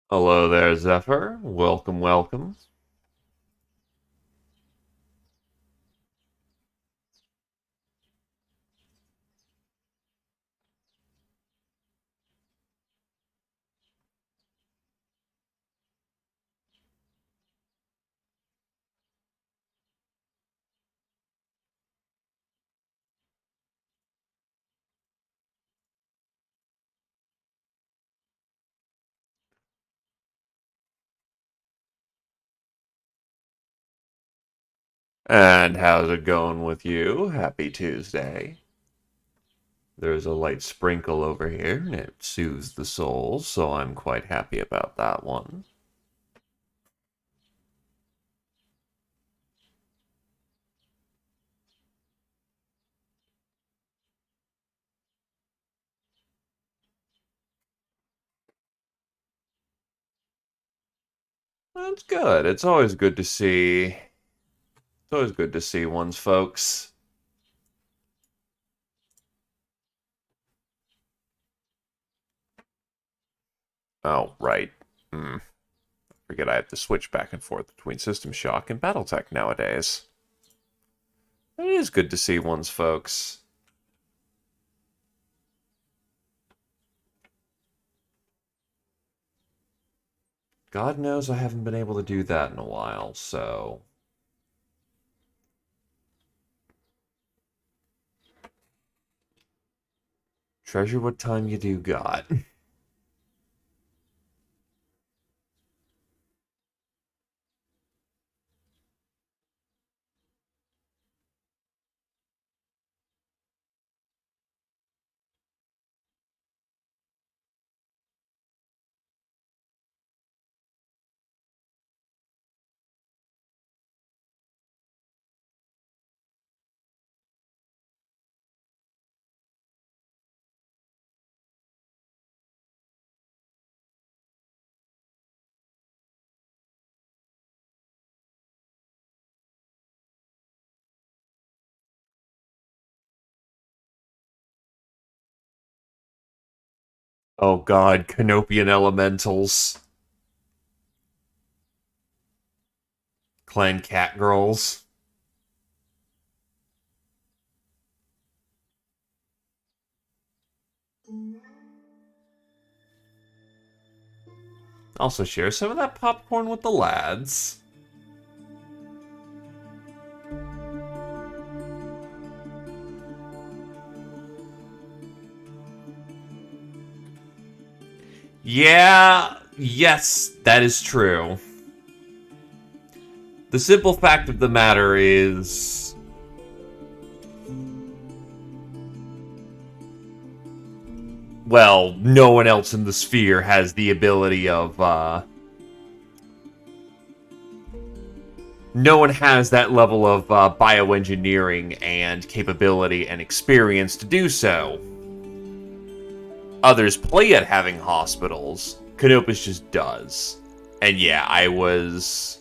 Hello there, Zephyr. Welcome, welcome. And how's it going with you? Happy Tuesday. There's a light sprinkle over here, and it soothes the soul, so I'm quite happy about that one. That's good. It's always good to see. It's always good to see one's folks. Oh, right. Hmm. Forget I have to switch back and forth between System Shock and Battletech nowadays. It is good to see one's folks. God knows I haven't been able to do that in a while, so treasure what time you do got. Oh god, Canopian elementals. Clan Catgirls. Also share some of that popcorn with the lads. Yeah, yes, that is true. The simple fact of the matter is, well, no one else in the sphere has the ability of, no one has that level of bioengineering and capability and experience to do so. Others play at having hospitals. Canopus just does. And yeah, I was...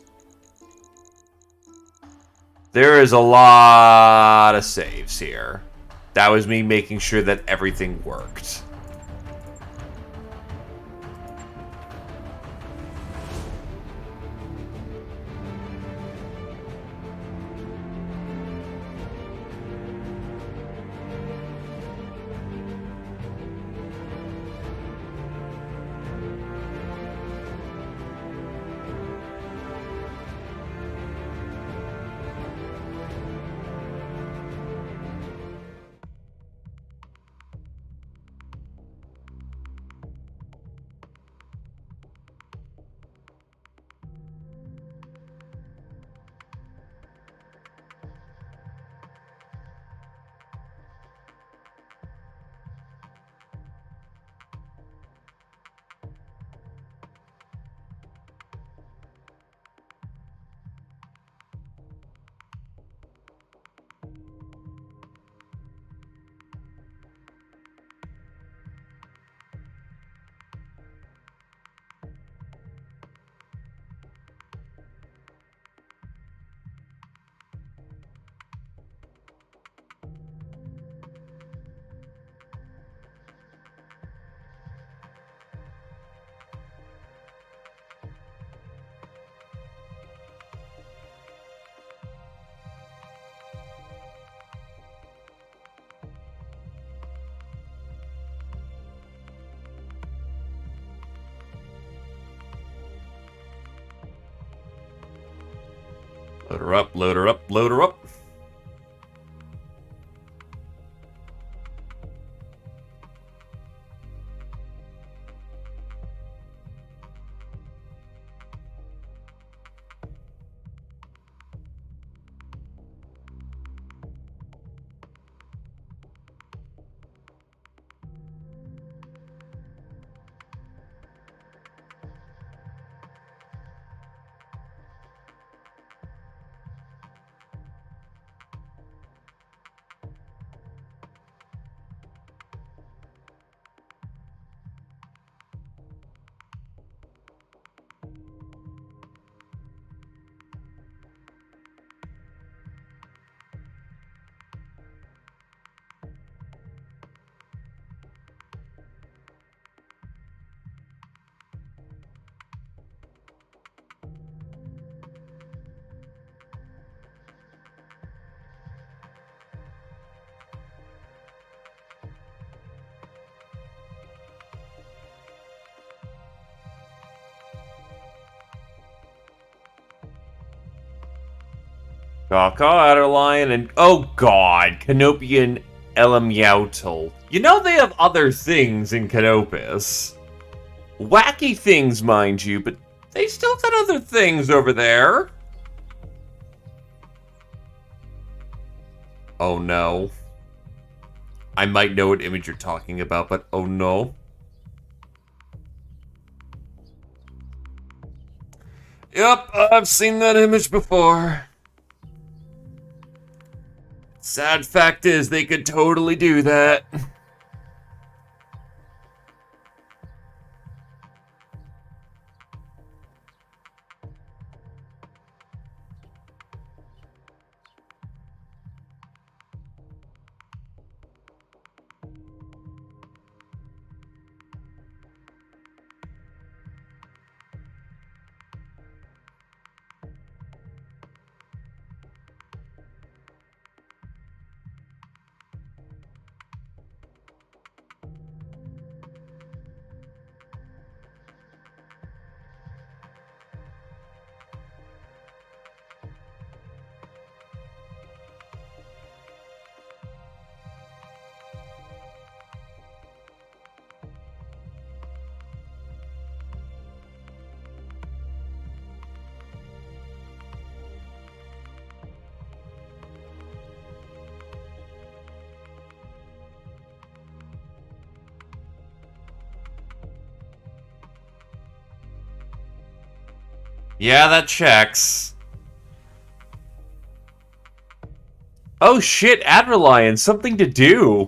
There is a lot of saves here. That was me making sure that everything worked. Load her up, load her up, load her up. Kaka, Adderlion, and oh god, Canopian Elemyautal. You know they have other things in Canopus. Wacky things, mind you, but they still got other things over there. Oh no. I might know what image you're talking about, but oh no. Yep, I've seen that image before. Sad fact is, they could totally do that. Yeah, that checks. Oh shit, Adderlion, something to do.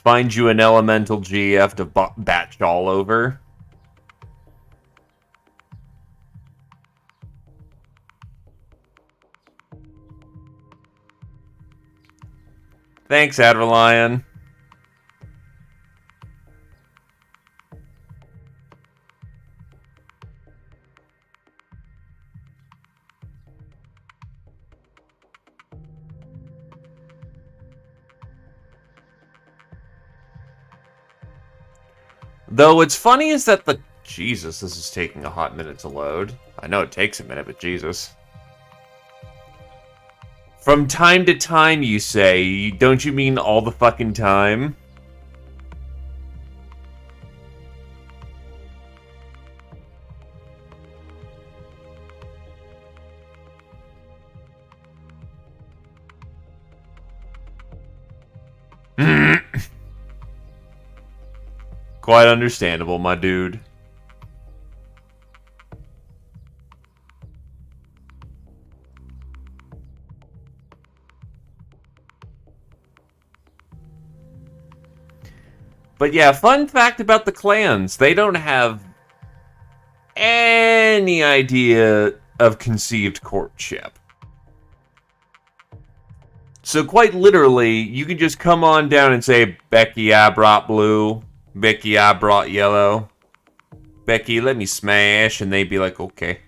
Find you an elemental GF to batch all over. Thanks, Adderlion. Though what's funny is that the... Jesus, this is taking a hot minute to load. I know it takes a minute, but Jesus. From time to time, you say. Don't you mean all the fucking time? Quite understandable, my dude. But yeah, fun fact about the clans. They don't have any idea of conceived courtship. So quite literally, you can just come on down and say, Becky, I brought blue. Becky, I brought yellow. Becky, let me smash. And they'd be like, okay.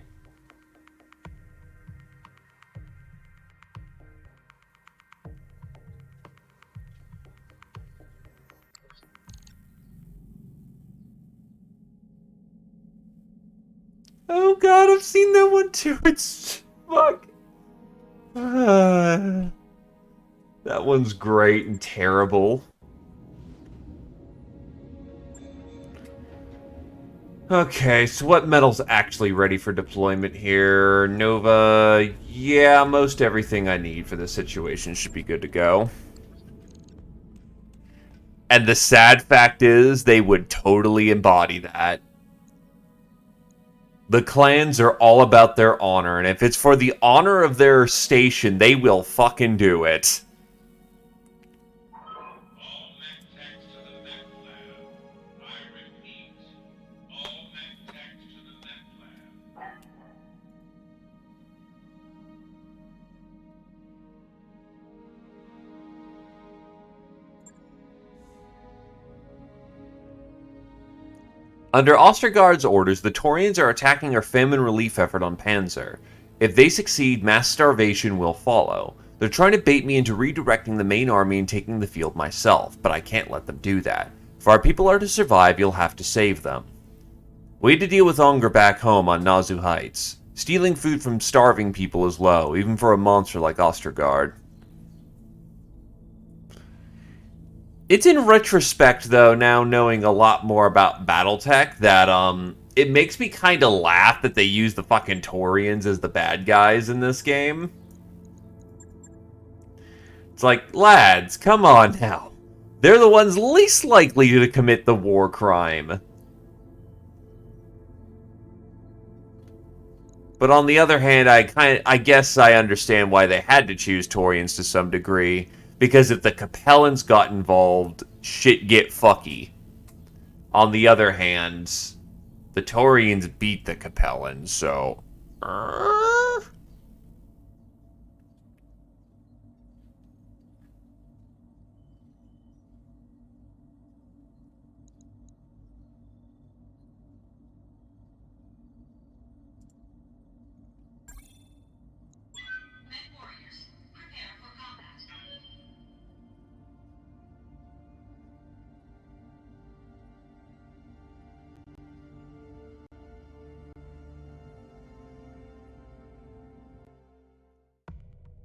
Oh god, I've seen that one too. It's... fuck. That one's great and terrible. Okay, so what metal's actually ready for deployment here? Nova, yeah, most everything I need for this situation should be good to go. And the sad fact is, they would totally embody that. The clans are all about their honor, and if it's for the honor of their station, they will fucking do it. Under Ostergaard's orders, the Taurians are attacking our famine relief effort on Panzer. If they succeed, mass starvation will follow. They're trying to bait me into redirecting the main army and taking the field myself, but I can't let them do that. If our people are to survive, you'll have to save them. We had to deal with hunger back home on Nazu Heights. Stealing food from starving people is low, even for a monster like Ostergaard. It's in retrospect, though, now knowing a lot more about Battletech, that, it makes me kind of laugh that they use the fucking Taurians as the bad guys in this game. It's like, lads, come on now. They're the ones least likely to commit the war crime. But on the other hand, I guess I understand why they had to choose Taurians to some degree. Because if the Capellans got involved, shit get fucky. On the other hand, the Taurians beat the Capellans, so...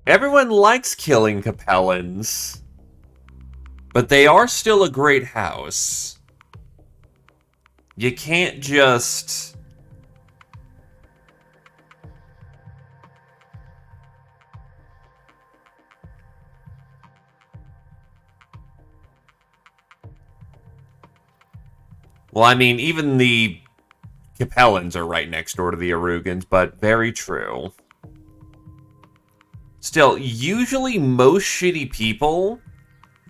Everyone likes killing Capellans. But they are still a great house. You can't just... Well, I mean, even the Capellans are right next door to the Arugans, but very true. Still, usually most shitty people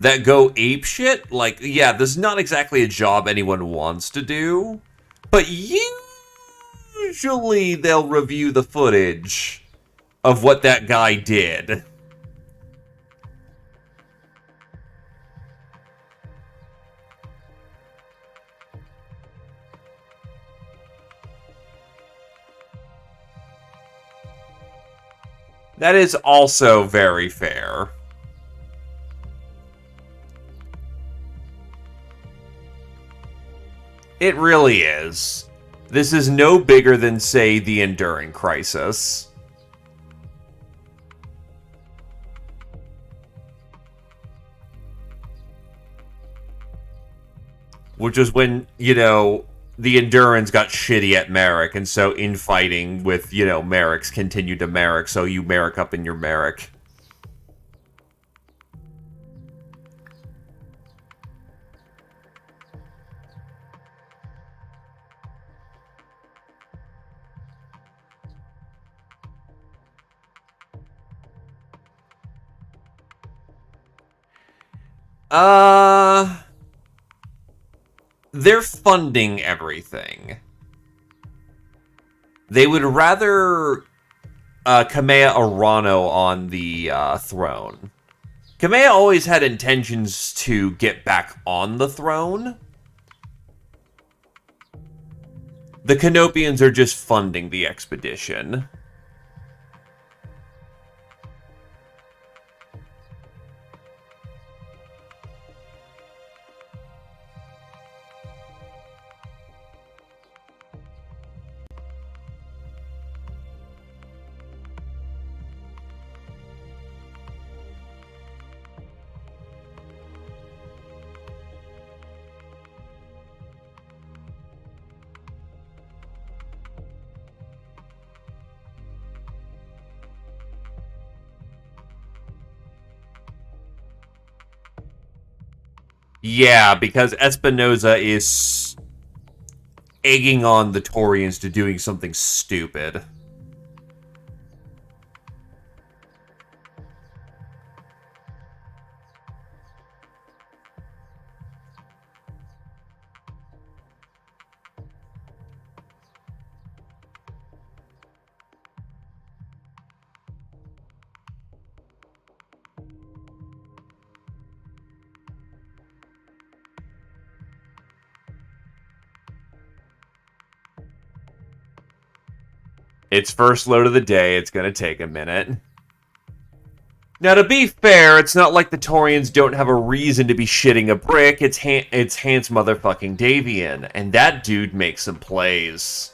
that go apeshit, like, yeah, this is not exactly a job anyone wants to do, but usually they'll review the footage of what that guy did. That is also very fair. It really is. This is no bigger than, say, the Enduring Crisis. Which was when, you know, the Endurance got shitty at Merrick, and so infighting with, you know, Merricks continued to Merrick, so you Merrick up in your Merrick. They're funding everything. They would rather Kamea Arano on the throne. Kamea always had intentions to get back on the throne. The Canopians are just funding the expedition. Yeah, because Espinoza is egging on the Torians to doing something stupid. It's first load of the day. It's going to take a minute. Now, to be fair, it's not like the Torians don't have a reason to be shitting a brick. It's Hans motherfucking Davian, and that dude makes some plays.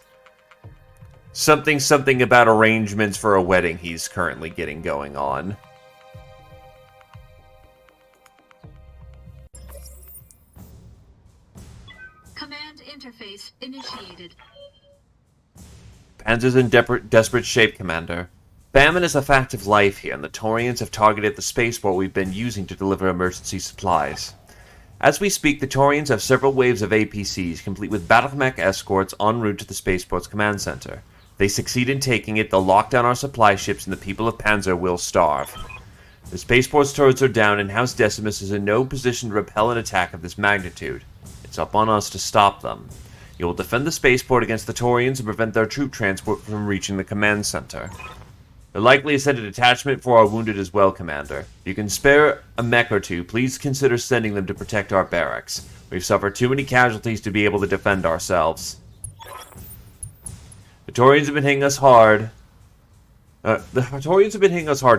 Something about arrangements for a wedding he's currently getting going on. Command interface initiated. Panzer's in desperate shape, Commander. Famine is a fact of life here, and the Torians have targeted the spaceport we've been using to deliver emergency supplies. As we speak, the Torians have several waves of APCs, complete with battlemech escorts en route to the spaceport's command center. If they succeed in taking it, they'll lock down our supply ships, and the people of Panzer will starve. The spaceport's turrets are down, and House Decimus is in no position to repel an attack of this magnitude. It's up on us to stop them. You will defend the spaceport against the Torians and prevent their troop transport from reaching the command center. There likely is sent a detachment for our wounded as well, Commander. If you can spare a mech or two, please consider sending them to protect our barracks. We've suffered too many casualties to be able to defend ourselves. The Torians have been hitting us hard.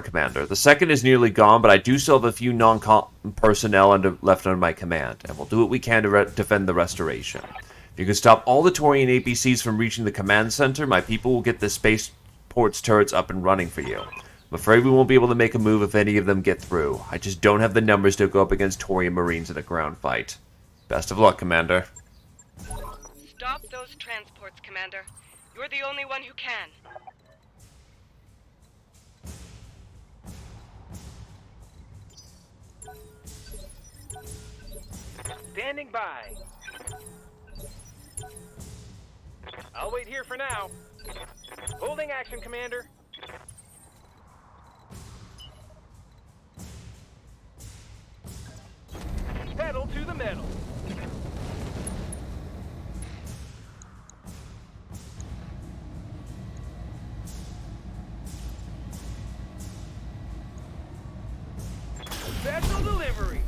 Commander. The second is nearly gone, but I do still have a few non-personnel left under my command, and we'll do what we can to defend the restoration. If you can stop all the Torian APCs from reaching the command center, my people will get the spaceport's turrets up and running for you. I'm afraid we won't be able to make a move if any of them get through. I just don't have the numbers to go up against Torian Marines in a ground fight. Best of luck, Commander. Stop those transports, Commander. You're the only one who can. Standing by. I'll wait here for now. Holding action, Commander. Pedal to the metal. Special delivery.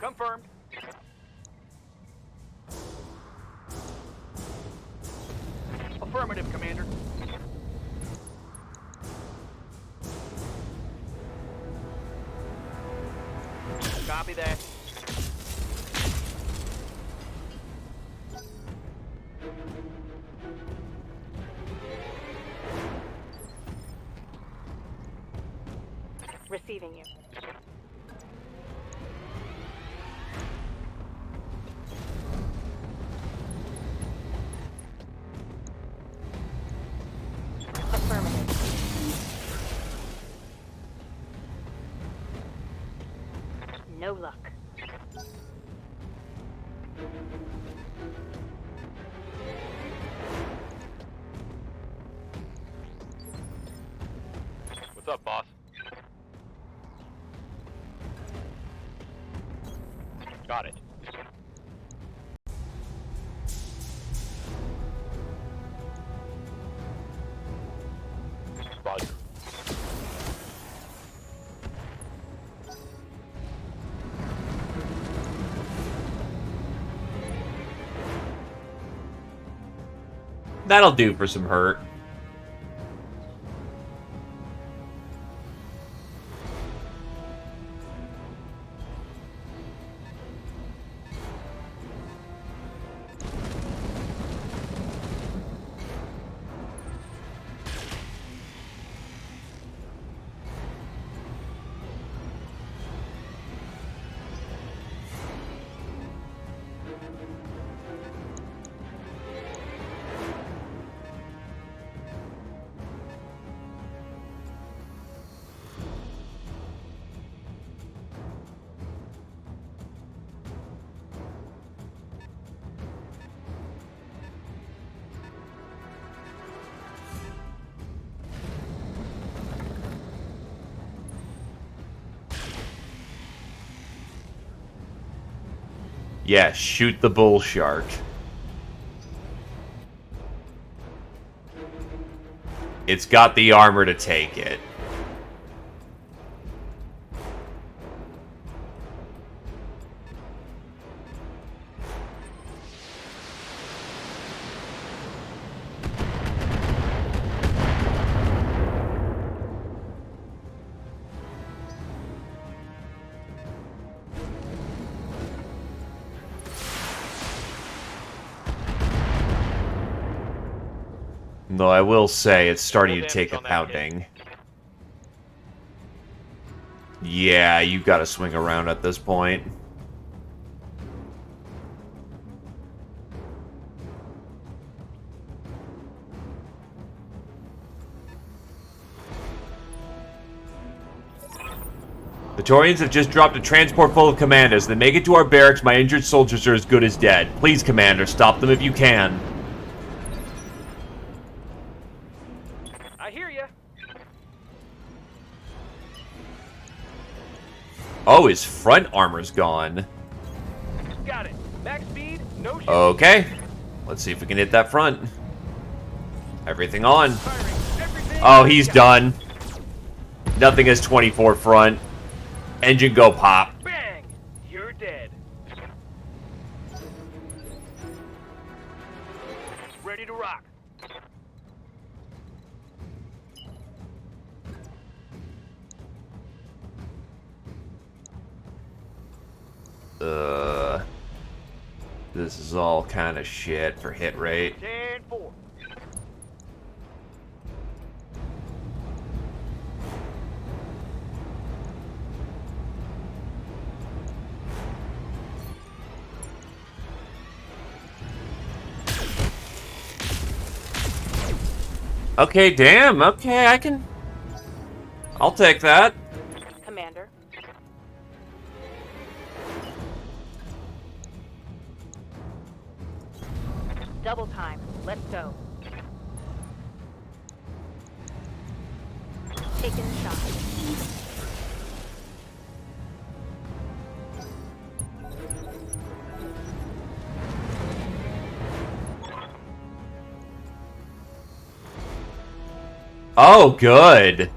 Confirmed. Affirmative, Commander. Copy that. Receiving you. Affirmative. No luck. What's up, boss? Got it. Roger. That'll do for some hurt. Yeah, shoot the bull shark. It's got the armor to take it. Though I will say, it's starting to take a pounding. Yeah, you gotta swing around at this point. The Torians have just dropped a transport full of commandos. They make it to our barracks. My injured soldiers are as good as dead. Please, Commander, stop them if you can. I hear ya. Oh, his front armor's gone. Got it. Max speed, no shit. Okay. Let's see if we can hit that front. Everything on. Firing everything. Oh, he's done. Nothing has 24 front. Engine go pop. Bang! You're dead. Ready to rock. This is all kind of shit for hit rate. 10-4. Okay, damn. Okay, I'll take that. Commander. Double time. Let's go. Taking shot. Oh, good.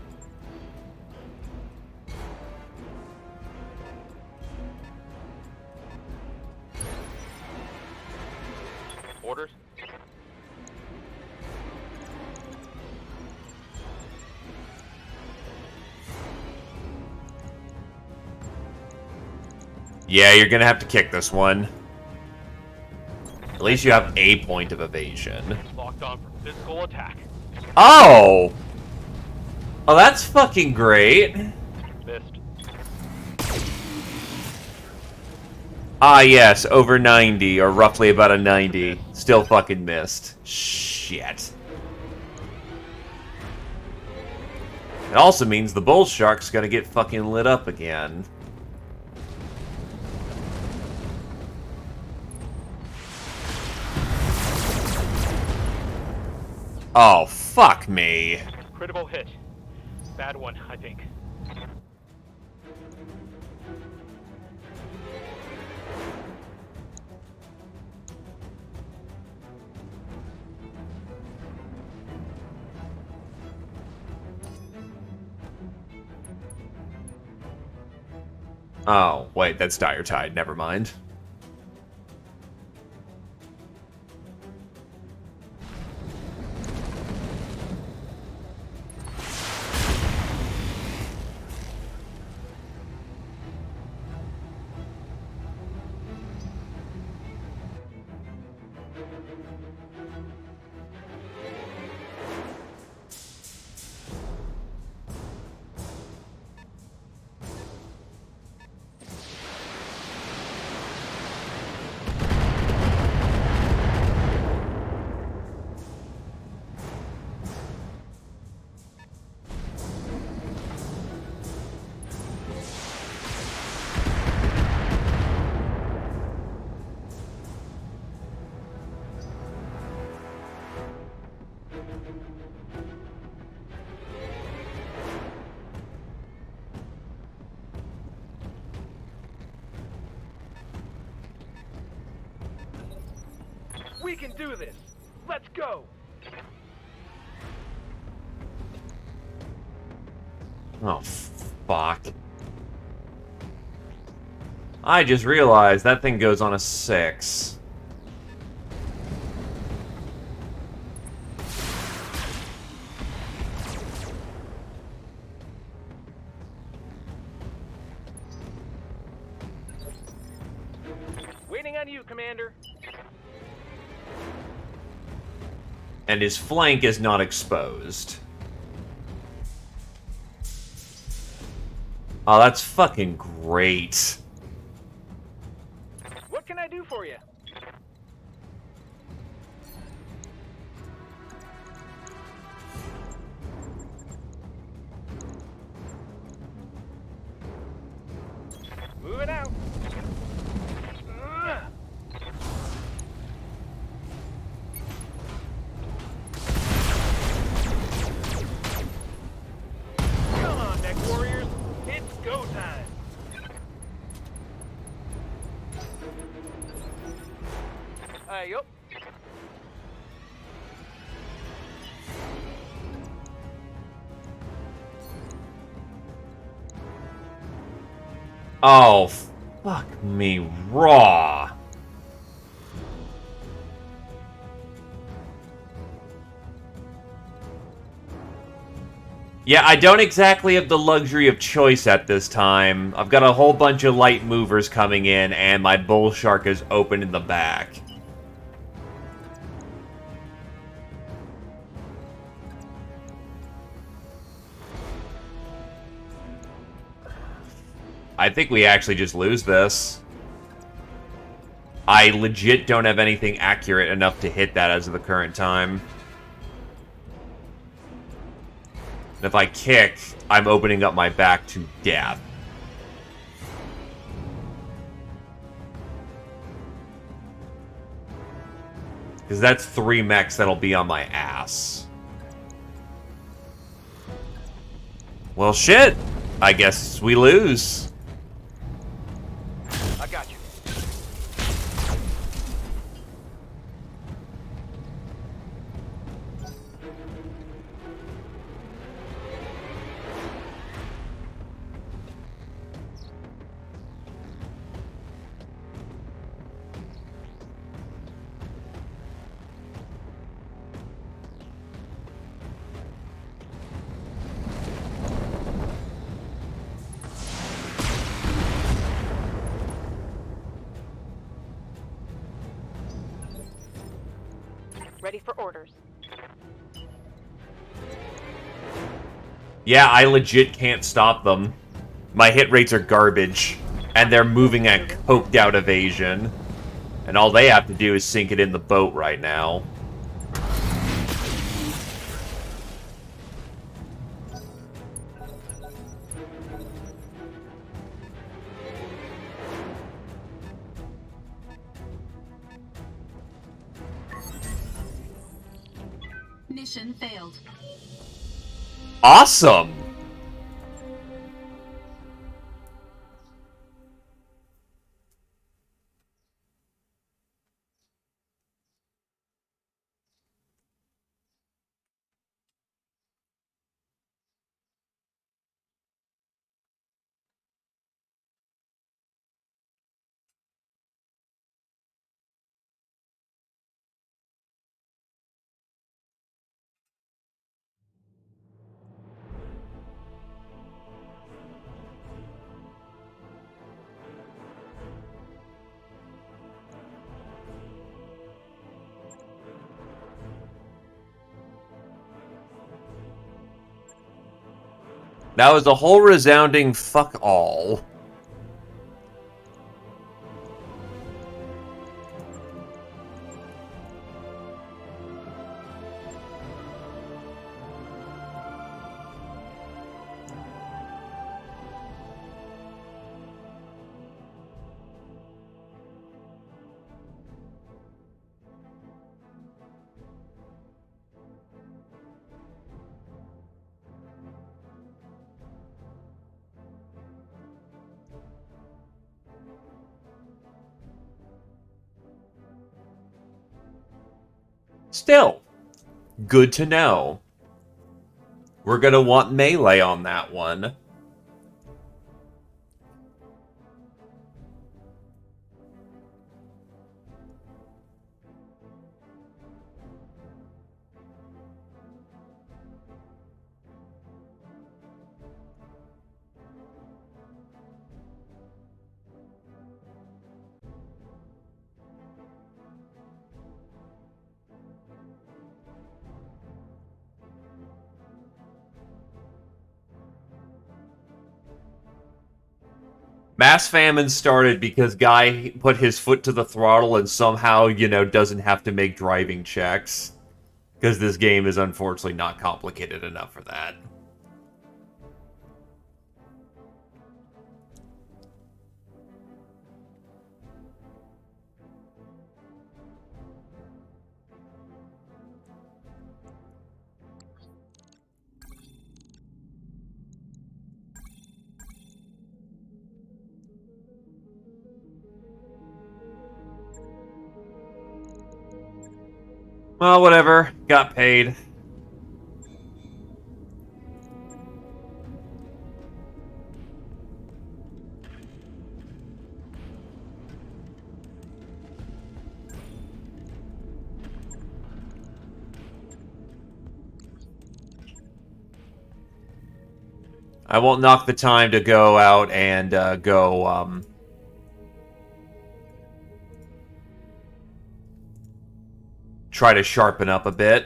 Orders. Yeah, you're gonna have to kick this one. At least you have a point of evasion. Locked on for physical attack. Oh! Oh, that's fucking great. Missed. Ah, yes, over 90, or roughly about a 90. Still fucking missed. Shit. It also means the bull shark's gonna get fucking lit up again. Oh, fuck me. Critical hit. Bad one, I think. Oh, wait, that's Dire Tide. Never mind. We can do this. Let's go. Oh, fuck. I just realized that thing goes on a 6. Waiting on you, Commander. And his flank is not exposed. Oh, that's fucking great. What can I do for you? Moving out. Ugh. Come on, Mech Warriors. It's go time. Yup. Oh, fuck me raw. Yeah, I don't exactly have the luxury of choice at this time. I've got a whole bunch of light movers coming in, and my bull shark is open in the back. I think we actually just lose this. I legit don't have anything accurate enough to hit that as of the current time. And if I kick, I'm opening up my back to death. Because that's 3 mechs that'll be on my ass. Well, shit. I guess we lose. I got you. Ready for orders. Yeah, I legit can't stop them. My hit rates are garbage. And they're moving at coked out evasion. And all they have to do is sink it in the boat right now. Mission failed. Awesome! That was a whole resounding fuck all. Still, good to know. We're going to want melee on that one. Mass famine started because guy put his foot to the throttle and somehow, doesn't have to make driving checks. Because this game is unfortunately not complicated enough for that. Well, whatever. Got paid. I won't knock the time to go out and try to sharpen up a bit.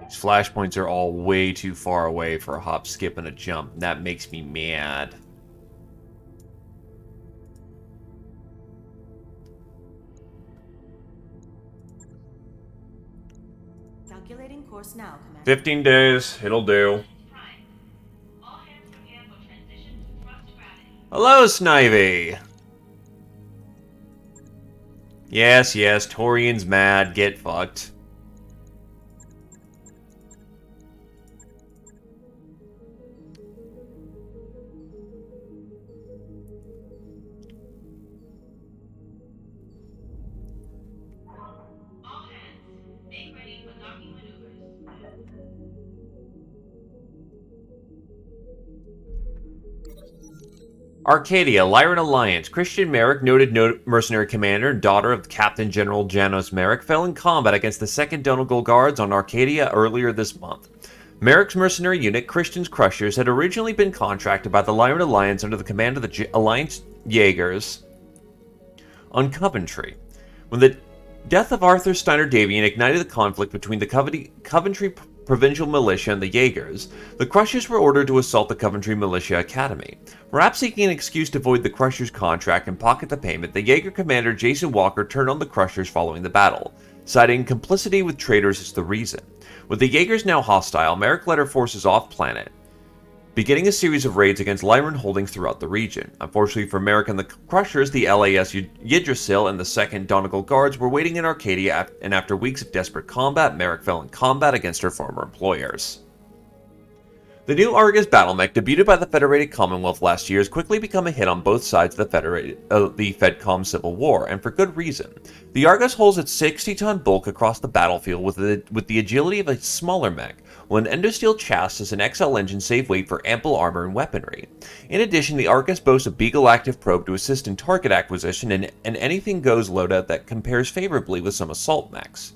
These flashpoints are all way too far away for a hop, skip, and a jump. That makes me mad. Calculating course now, Commander. 15 days. It'll do. Hello, Snivy. Yes, Torian's mad. Get fucked. All hands, make ready for docking maneuvers. Arcadia, Lyran Alliance. Christian Merrick, noted mercenary commander and daughter of Captain General Janos Merrick, fell in combat against the 2nd Donegal Guards on Arcadia earlier this month. Merrick's mercenary unit, Christian's Crushers, had originally been contracted by the Lyran Alliance under the command of the Alliance Jaegers on Coventry. When the death of Arthur Steiner Davian ignited the conflict between the Coventry Provincial Militia and the Jaegers, the Crushers were ordered to assault the Coventry Militia Academy. Perhaps seeking an excuse to void the Crushers' contract and pocket the payment, the Jaeger commander Jason Walker turned on the Crushers following the battle, citing complicity with traitors as the reason. With the Jaegers now hostile, Merrick led her forces off-planet, beginning a series of raids against Lyran holdings throughout the region. Unfortunately for Merrick and the Crushers, the LAS Yggdrasil and the 2nd Donegal Guards were waiting in Arcadia, and after weeks of desperate combat, Merrick fell in combat against her former employers. The new Argus battlemech, debuted by the Federated Commonwealth last year, has quickly become a hit on both sides of the FedCom Civil War, and for good reason. The Argus holds its 60-ton bulk across the battlefield with the agility of a smaller mech, while an endosteel chassis and XL engine save weight for ample armor and weaponry. In addition, the Argus boasts a Beagle active probe to assist in target acquisition and an anything-goes loadout that compares favorably with some assault mechs.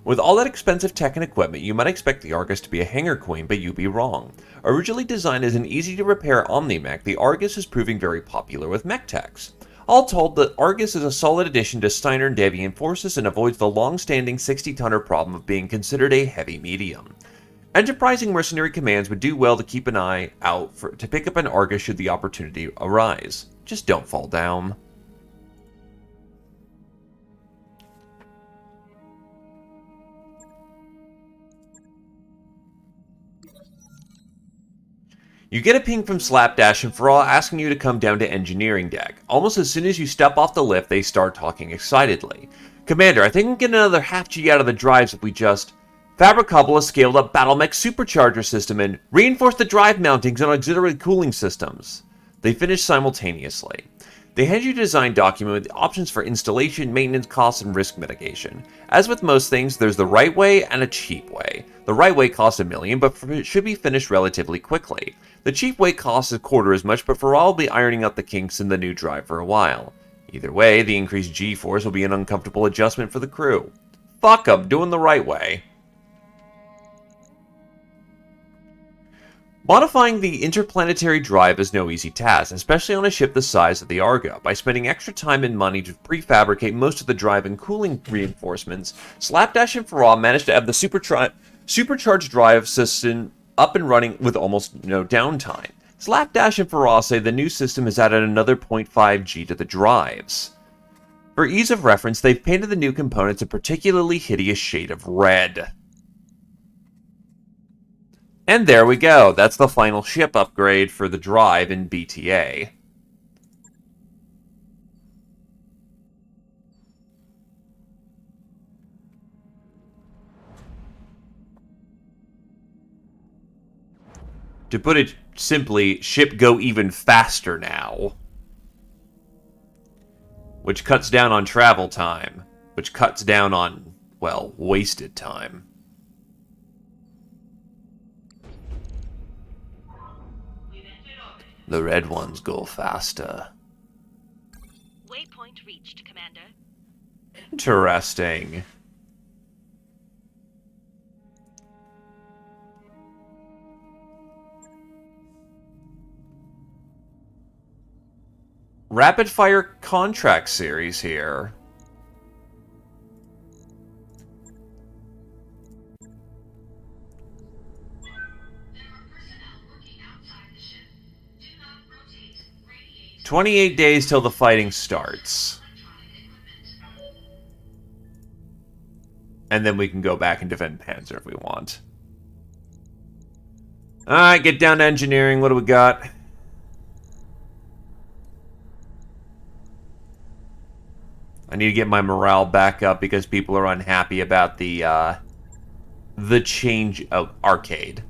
With all that expensive tech and equipment, you might expect the Argus to be a hangar queen, but you'd be wrong. Originally designed as an easy-to-repair Omni-mech, the Argus is proving very popular with mech techs. All told, the Argus is a solid addition to Steiner and Deviant forces and avoids the long-standing 60-tonner problem of being considered a heavy medium. Enterprising mercenary commands would do well to keep an eye out to pick up an Argus should the opportunity arise. Just don't fall down. You get a ping from Slapdash and Farah asking you to come down to engineering deck. Almost as soon as you step off the lift, they start talking excitedly. Commander, I think we can get another half G out of the drives if we just fabricable a scaled up BattleMech supercharger system and reinforce the drive mountings and auxiliary cooling systems. They finish simultaneously. They hand you a design document with options for installation, maintenance costs, and risk mitigation. As with most things, there's the right way and a cheap way. The right way costs $1 million, but it should be finished relatively quickly. The cheap way costs a quarter as much, but Farah will be ironing out the kinks in the new drive for a while. Either way, the increased G-force will be an uncomfortable adjustment for the crew. Fuck 'em, doing the right way. Modifying the interplanetary drive is no easy task, especially on a ship the size of the Argo. By spending extra time and money to prefabricate most of the drive and cooling reinforcements, Slapdash and Farah managed to have the supercharged drive system up and running with almost no downtime. Slapdash and Farah say the new system has added another 0.5 G to the drives. For ease of reference, they've painted the new components a particularly hideous shade of red. And there we go. That's the final ship upgrade for the drive in BTA. To put it simply, ship go even faster now. Which cuts down on travel time. Which cuts down on, well, wasted time. The red ones go faster. Waypoint reached, Commander. Interesting. Rapid fire contract series here. There are personnel working outside the ship. Do not rotate, radiate, 28 days till the fighting starts. electronic equipment. And then we can go back and defend Panzer if we want. Alright, get down to engineering. What do we got? I need to get my morale back up because people are unhappy about the change of arcade.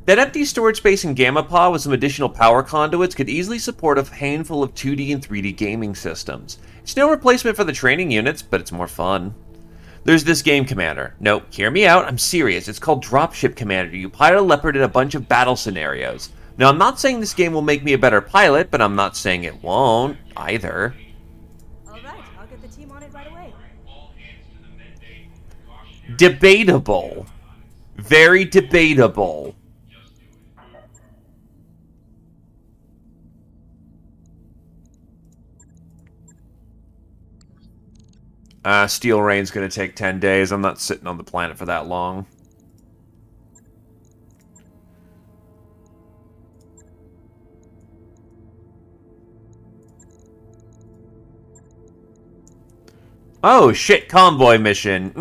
That empty storage space in Gamma Pod with some additional power conduits could easily support a handful of 2D and 3D gaming systems. It's no replacement for the training units, but it's more fun. There's this game, Commander. No, hear me out, I'm serious. It's called Dropship Commander. You pilot a Leopard in a bunch of battle scenarios. Now, I'm not saying this game will make me a better pilot, but I'm not saying it won't, either. Alright, I'll get the team on it right away. Debatable. Very debatable. Steel Rain's gonna take 10 days. I'm not sitting on the planet for that long. Oh, shit, convoy mission.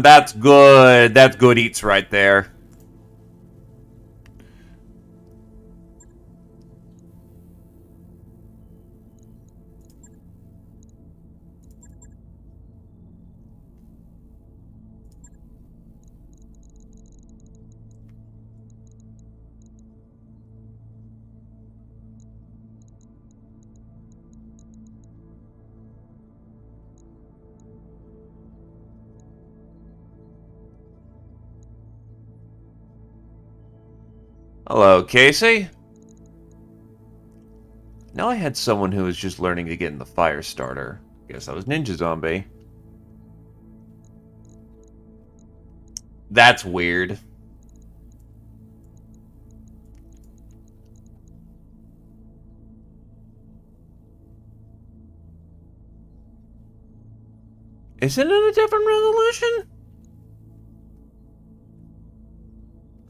That's good. That's good eats right there. Hello, Casey. Now I had someone who was just learning to get in the fire starter. Guess that was Ninja Zombie. That's weird. Isn't it a different resolution?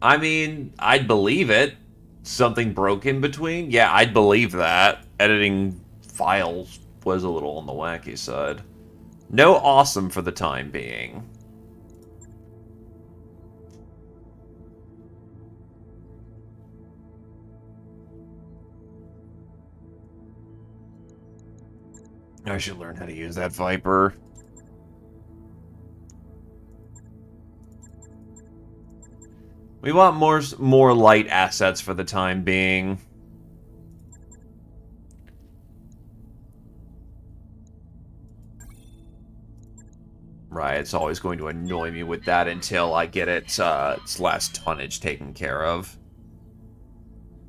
I mean, I'd believe it. Something broke in between? Yeah, I'd believe that. Editing files was a little on the wacky side. No awesome for the time being. I should learn how to use that Viper. We want more light assets for the time being. Right, it's always going to annoy me with that until I get its last tonnage taken care of.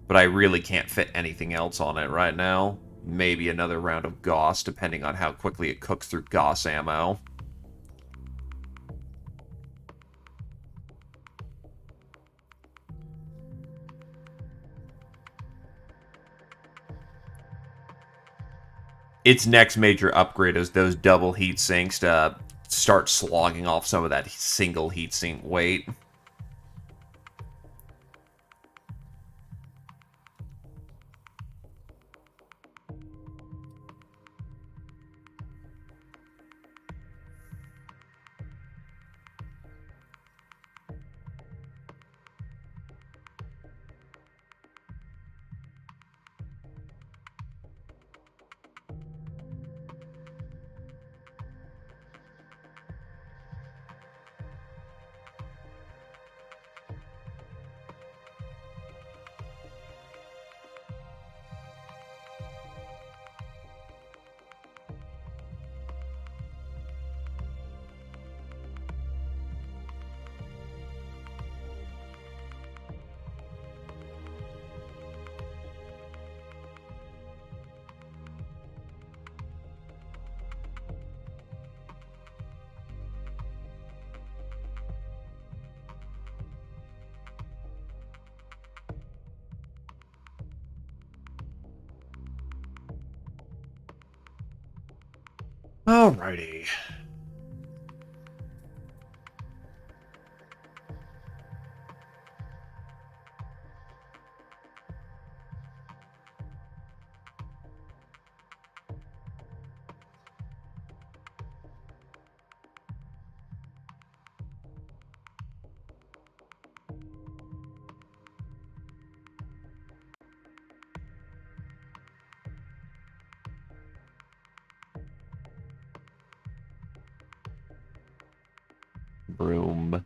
But I really can't fit anything else on it right now. Maybe another round of Gauss, depending on how quickly it cooks through Gauss ammo. Its next major upgrade is those double heat sinks to start slogging off some of that single heat sink weight. Alrighty. Broom.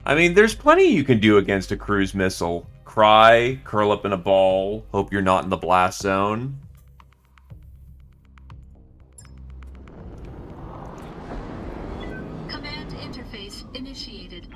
I mean, there's plenty you can do against a cruise missile. Cry, curl up in a ball, hope you're not in the blast zone. Command interface initiated.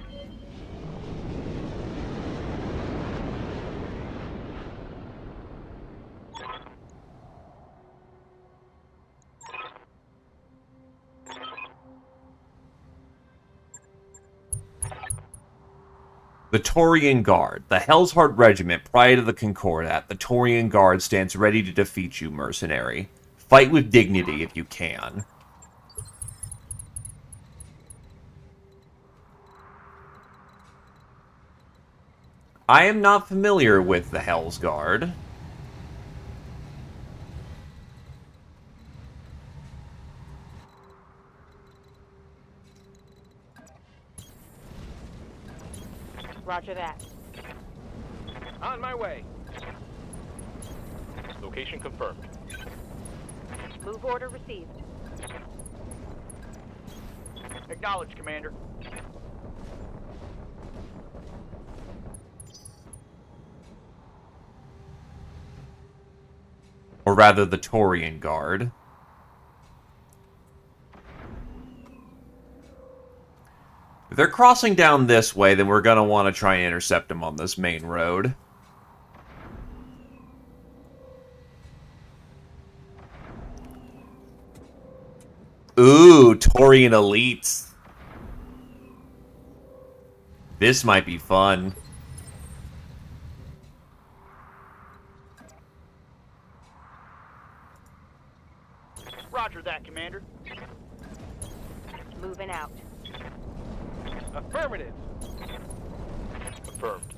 The Taurian Guard. The Hellsheart Regiment, prior to the Concordat, the Taurian Guard stands ready to defeat you, mercenary. Fight with dignity if you can. I am not familiar with the Hell's Guard. Roger that. On my way. Location confirmed. Move order received. Acknowledge, Commander. Or rather, the Taurian Guard. If they're crossing down this way, then we're going to want to try and intercept them on this main road. Ooh, Taurian elites. This might be fun. Roger that, Commander. Moving out. Affirmative. Affirmed.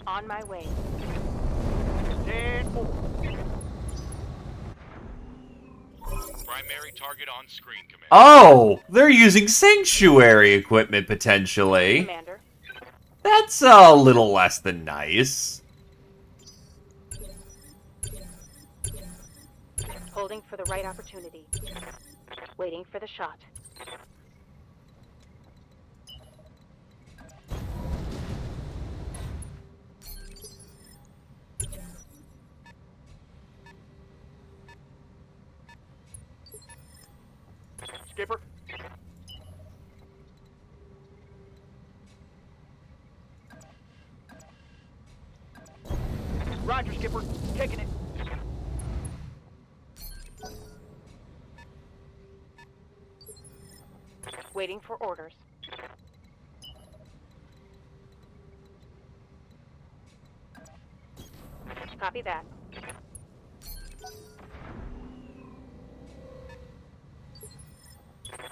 On my way. 10-4. Primary target on screen, Commander. Oh! They're using Sanctuary equipment, potentially. Commander. That's a little less than nice. Holding for the right opportunity. Waiting for the shot. Skipper. Roger, Skipper. Taking it. Waiting for orders. Copy that.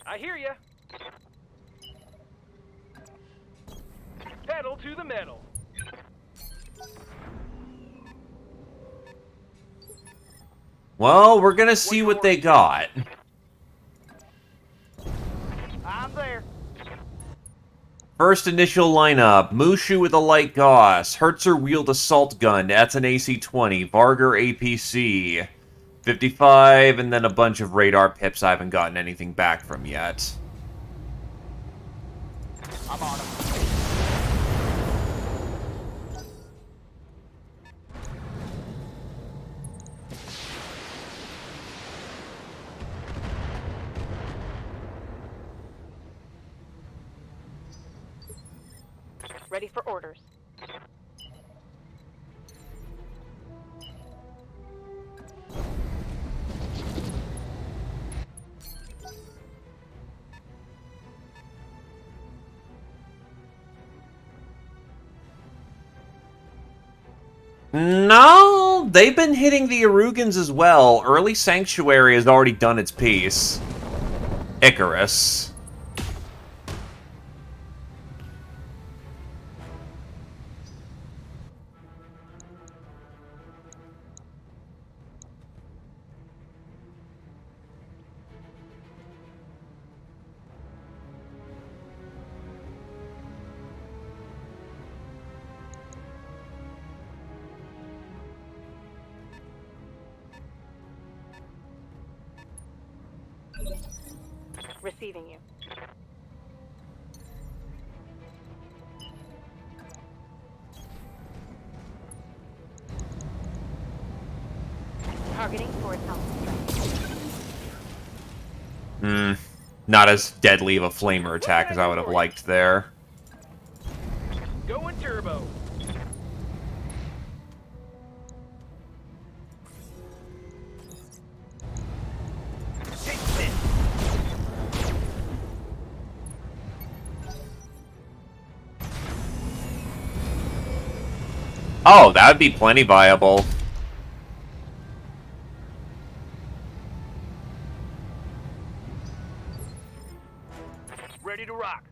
I hear ya. Pedal to the metal. Well, we're gonna see what they got. I'm there. First initial lineup, Mushu with a light Gauss, Hertzer wheeled assault gun, that's an AC-20, Varger APC, 55, and then a bunch of radar pips I haven't gotten anything back from yet. I'm on him. Ready for orders. No, they've been hitting the Arugans as well. Early Sanctuary has already done its piece. Icarus. Receiving you. Targeting for its alpha strike. Not as deadly of a flamer attack as I would have liked there. Going turbo. Take this. Oh, that would be plenty viable. Ready to rock.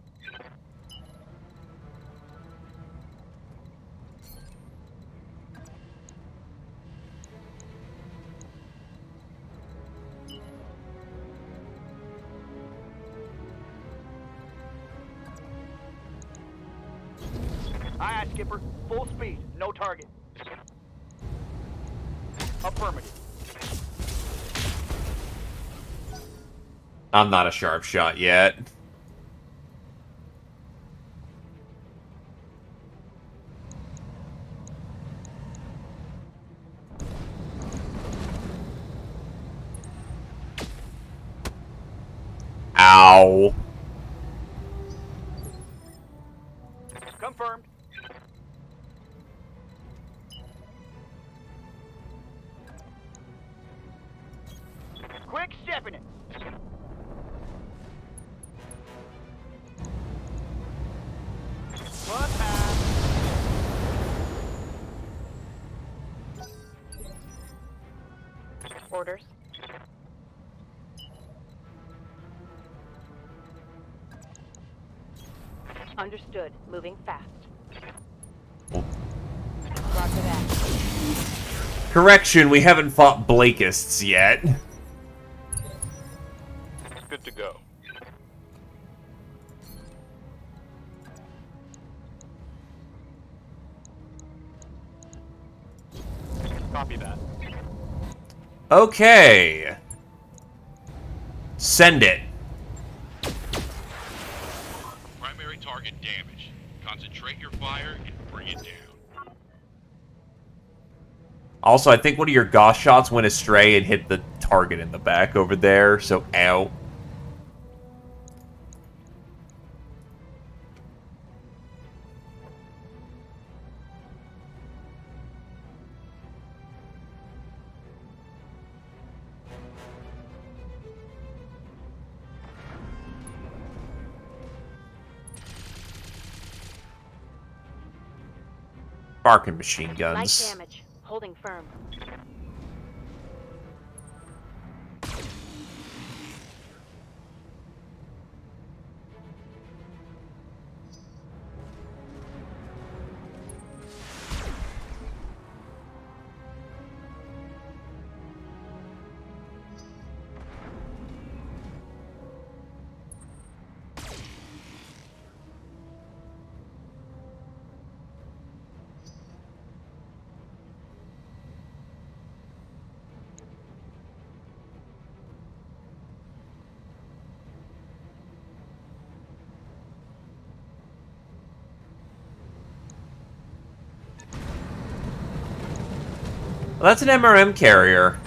Aye, aye, Skipper. Full speed. No target. Affirmative. I'm not a sharp shot yet. Ow. Confirmed. Quick stepping it. What time? Orders. Understood. Moving fast. Roger that. Correction, we haven't fought Blakists yet. Good to go. Copy that. Okay. Send it. Primary target damaged. Concentrate your fire and bring it down. Also, I think one of your Gauss shots went astray and hit the target in the back over there, so ow. Sparking machine Light guns. damage. Holding firm. Well, that's an MRM carrier.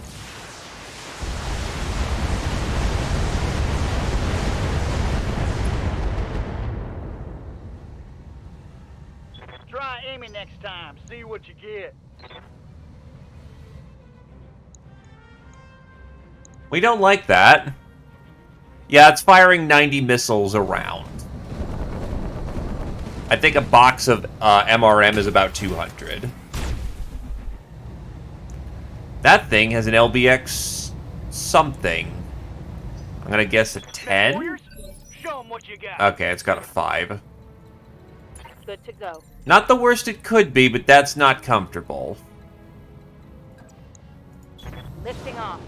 Try aiming next time. See what you get. We don't like that. Yeah, it's firing 90 missiles around. I think a box of MRM is about 200. That thing has an LBX something. I'm gonna guess a 10? Warriors, show 'em what you got. Okay, it's got a 5. Good to go. Not the worst it could be, but that's not comfortable. Lifting off.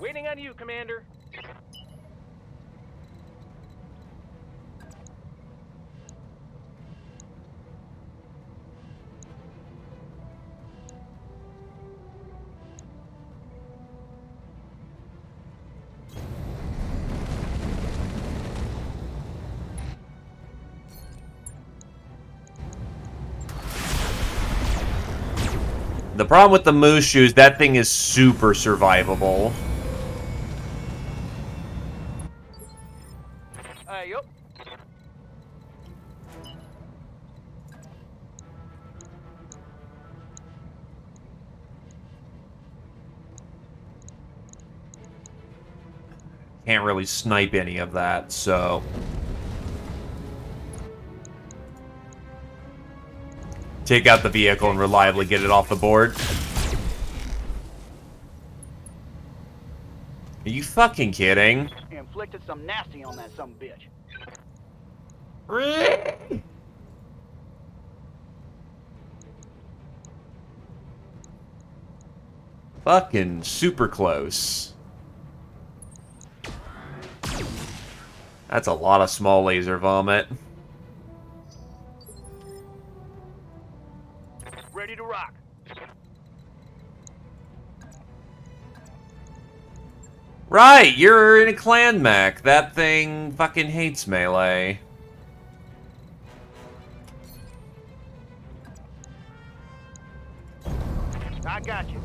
Waiting on you, Commander. The problem with the moose shoes, that thing is super survivable. Yup. Can't really snipe any of that, so... Take out the vehicle and reliably get it off the board. Are you fucking kidding? Inflicted some nasty on that sumbitch. Fucking super close. That's a lot of small laser vomit. Right, you're in a clan mech. That thing fucking hates melee. I got you.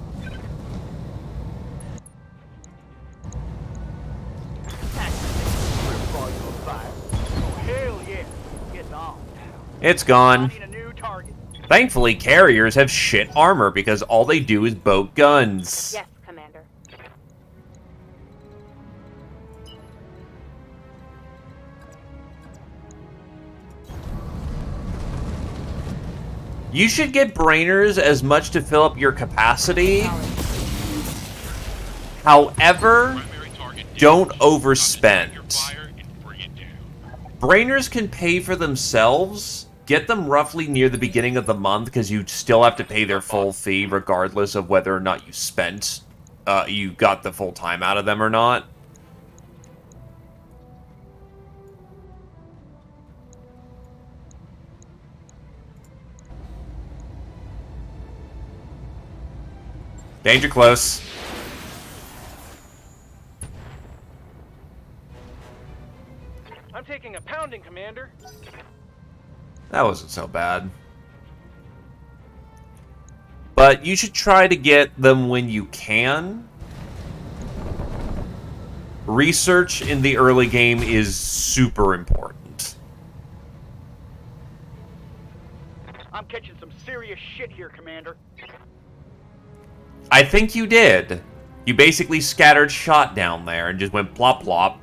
Oh, hell yeah. Get on. It's gone. Finding a new target. Thankfully, carriers have shit armor because all they do is boat guns. Yes, Commander. You should get brainers as much to fill up your capacity. However, Primary target don't damaged. Concentrate your overspend. fire and bring it down. Brainers can pay for themselves. Get them roughly near the beginning of the month because you still have to pay their full fee regardless of whether or not you got the full time out of them or not. Danger close. I'm taking a pounding, Commander. That wasn't so bad. But you should try to get them when you can. Research in the early game is super important. I'm catching some serious shit here, Commander. I think you did. You basically scattered shot down there and just went plop plop.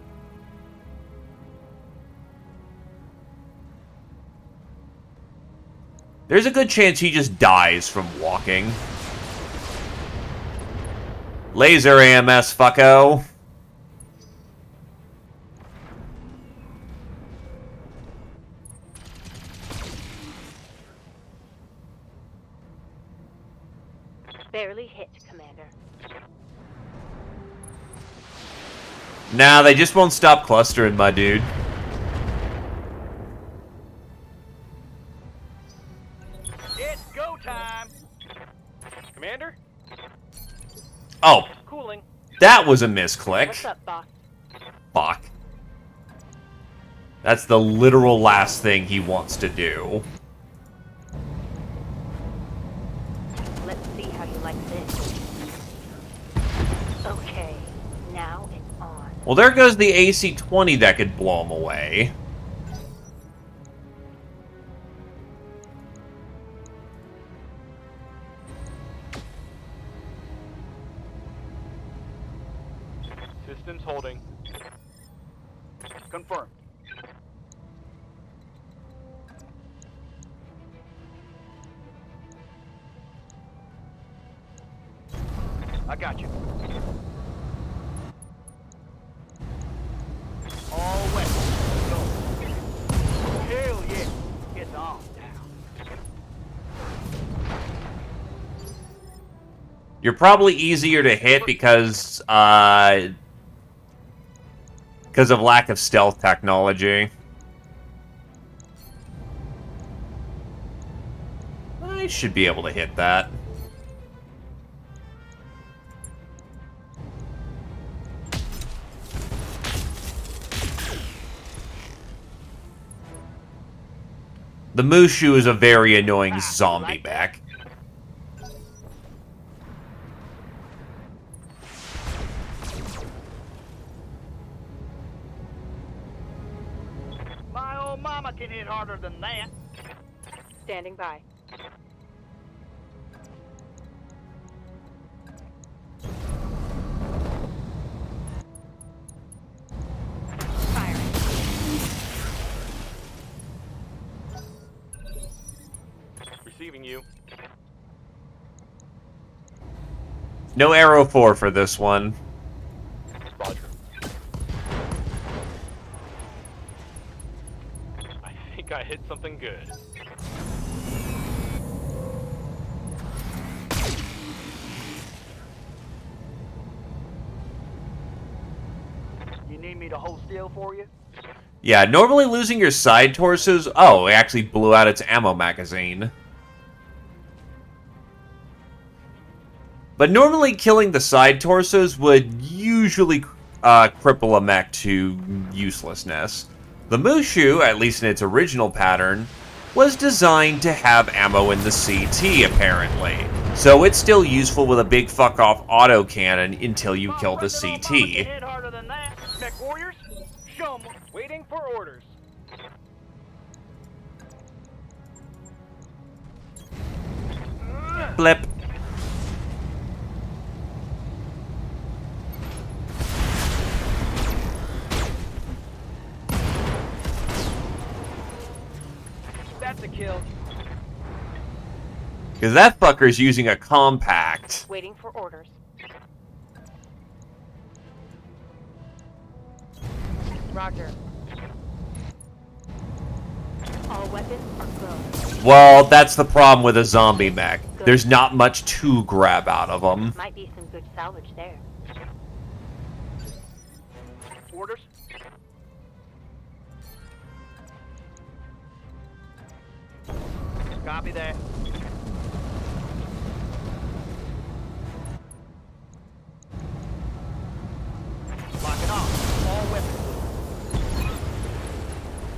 There's a good chance he just dies from walking. Laser AMS, fucko. Barely hit, Commander. Nah, they just won't stop clustering, my dude. It's go time. Commander, Oh, cooling. that was a misclick. What's up, boss? Fuck. That's the literal last thing he wants to do. Let's see how you like this. Okay, now it's on. Well, there goes the AC-20 that could blow him away. Systems holding. Confirmed. I got you. All wet. Go. Hell yeah. It's on now. You're probably easier to hit because of lack of stealth technology. I should be able to hit that. The Mushu is a very annoying zombie mech. My old mama can hit harder than that. Standing by. Firing. Receiving you. No Arrow 4 for this one. Roger. I think I hit something good. You need me to hold still for you? Yeah, normally losing your side torsos... Oh, it actually blew out its ammo magazine. But normally killing the side torsos would usually cripple a mech to uselessness. The Mushu, at least in its original pattern, was designed to have ammo in the CT, apparently. So it's still useful with a big fuck-off autocannon until you kill the CT. Hit harder than that. Mech warriors, show 'em. Waiting for orders. Blip. That's a kill. Because that fucker's using a compact. Waiting for orders. Roger. All weapons are go. Well, that's the problem with a zombie mech. There's not much to grab out of them. Might be some good salvage there. Orders. Copy that. Lock it off. All weapons.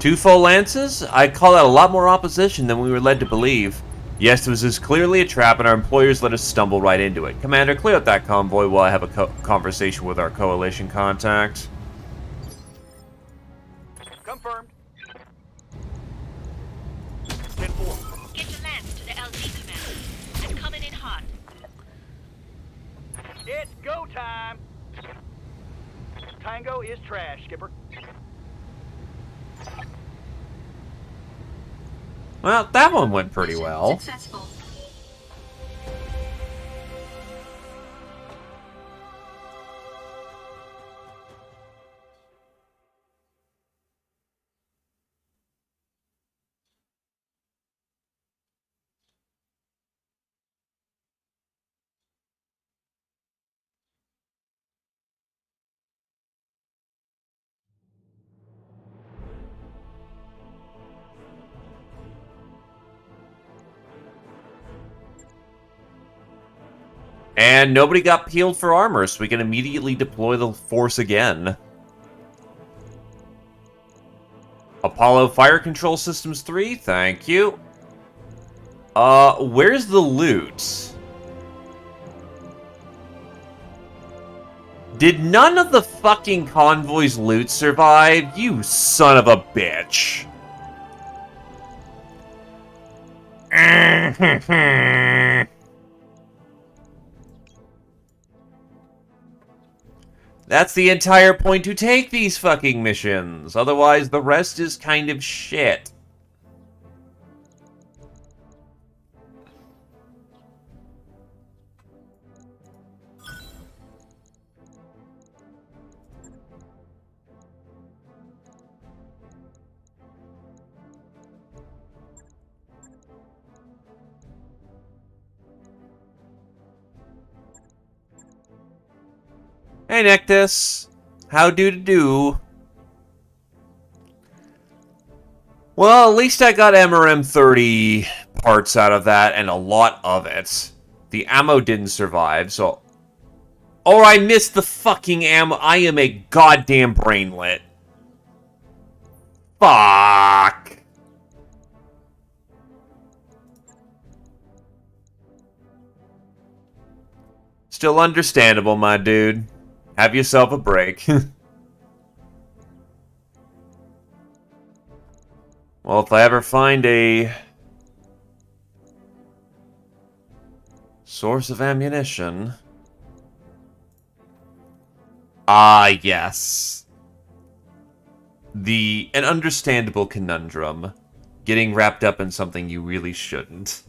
2 full lances? I'd call that a lot more opposition than we were led to believe. Yes, it was as clearly a trap, and our employers let us stumble right into it. Commander, clear out that convoy while I have a conversation with our coalition contact. Confirmed. 10-4. Get your lance to the LZ commander. I'm coming in hot. It's go time. Tango is trash, Skipper. Well, that one went pretty well. Successful. And nobody got peeled for armor, so we can immediately deploy the force again. Apollo Fire Control Systems 3, thank you. Where's the loot? Did none of the fucking convoy's loot survive? You son of a bitch. That's the entire point to take these fucking missions. Otherwise, the rest is kind of shit. Hey, Nectus. How do? Well, at least I got MRM-30 parts out of that, and a lot of it. The ammo didn't survive, so... Oh, I missed the fucking ammo. I am a goddamn brainlet. Fuck. Still understandable, my dude. Have yourself a break. Well, if I ever find a source of ammunition... Ah, yes. An understandable conundrum. Getting wrapped up in something you really shouldn't.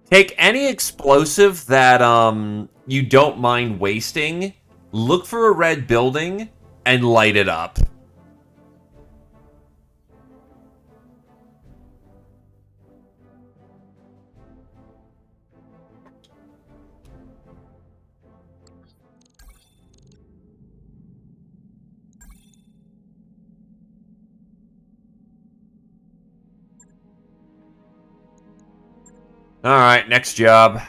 Take any explosive that you don't mind wasting, look for a red building, and light it up. Alright, next job.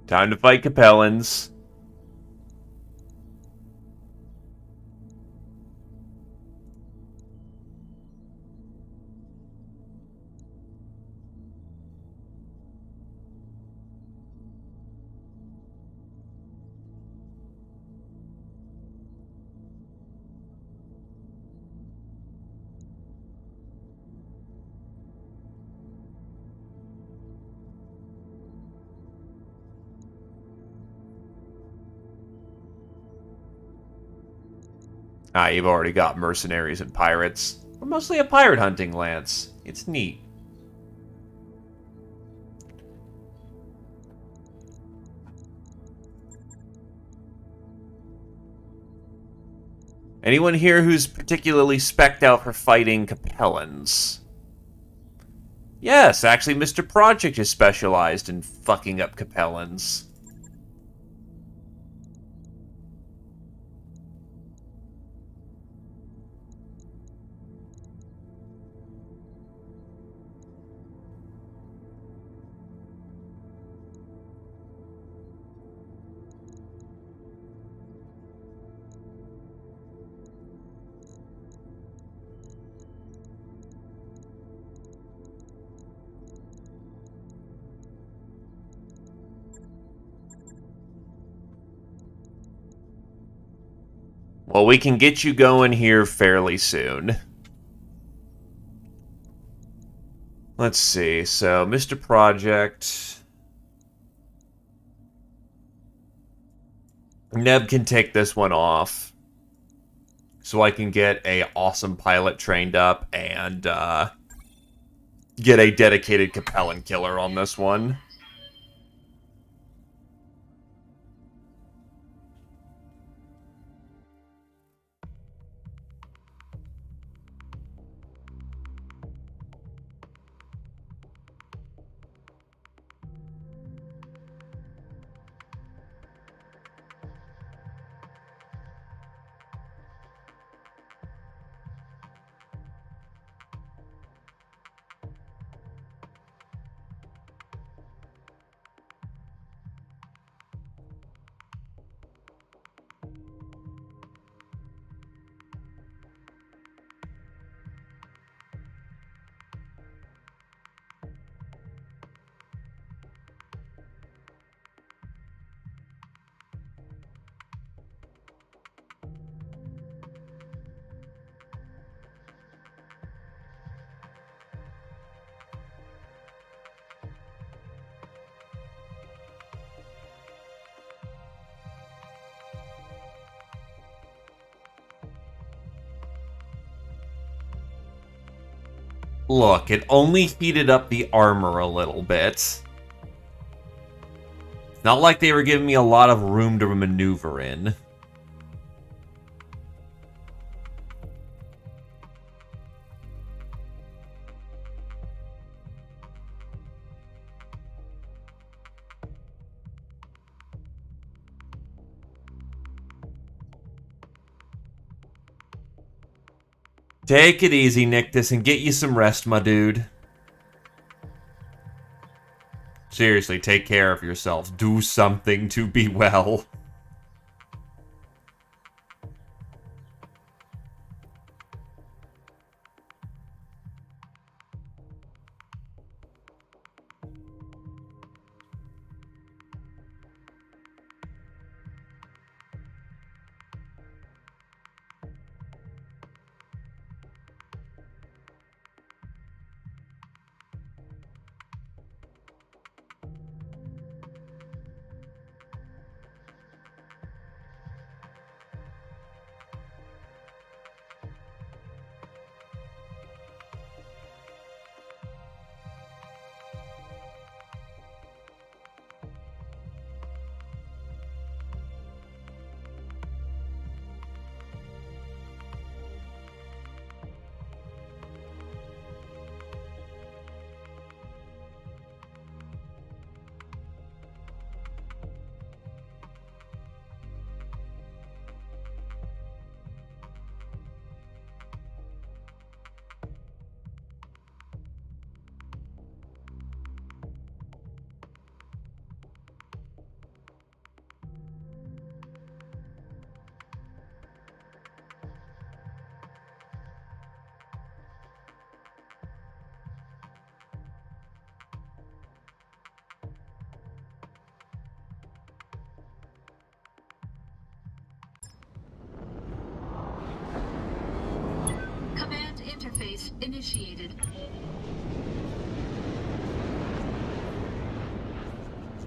Time to fight Capellans. Ah, you've already got mercenaries and pirates. We're mostly a pirate hunting lance. It's neat. Anyone here who's particularly specced out for fighting Capellans? Yes, actually, Mr. Project is specialized in fucking up Capellans. Well, we can get you going here fairly soon. Let's see, so Mr. Project... Neb can take this one off. So I can get a awesome pilot trained up and get a dedicated Capellan killer on this one. Look, it only heated up the armor a little bit. It's not like they were giving me a lot of room to maneuver in. Take it easy, Nictus, and get you some rest, my dude. Seriously, take care of yourself. Do something to be well. initiated.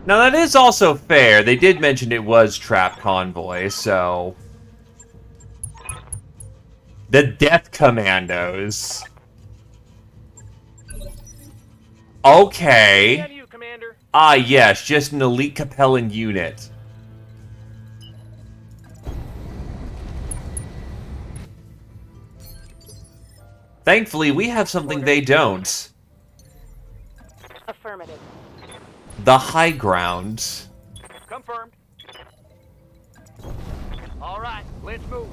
Now that is also fair. They did mention it was Trap Convoy, so... The Death Commandos. Okay. On you, Commander. Ah, yes, just an elite Capellan unit. Thankfully, we have something they don't. Affirmative. The high ground. Confirmed. All right, let's move.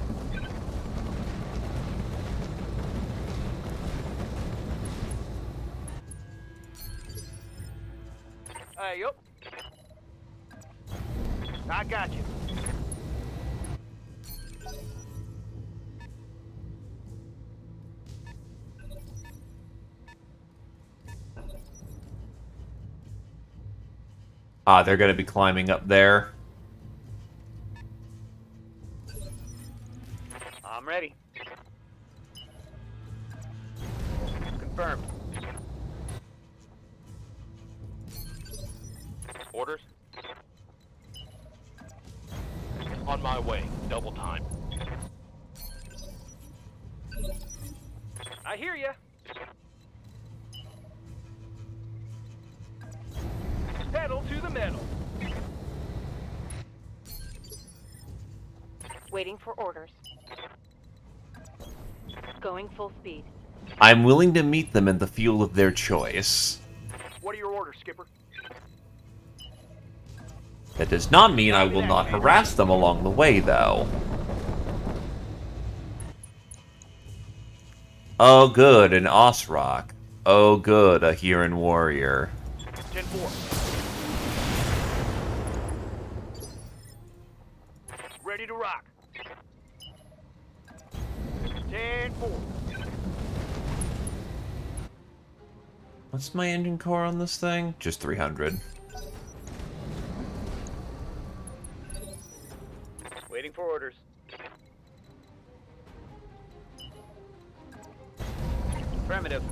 Hey, yup. I got you. Ah, they're going to be climbing up there. I'm ready. Confirmed. Orders? On my way. Double time. I hear ya. Pedal to the metal. Waiting for orders. Going full speed. I'm willing to meet them in the field of their choice. What are your orders, Skipper? That does not mean I will not harass them along the way, though. Oh good, an Osrock. Oh good, a Huron warrior. 10-4. Ready to rock. 10-4. What's my engine core on this thing? Just 300. Waiting for orders. Affirmative.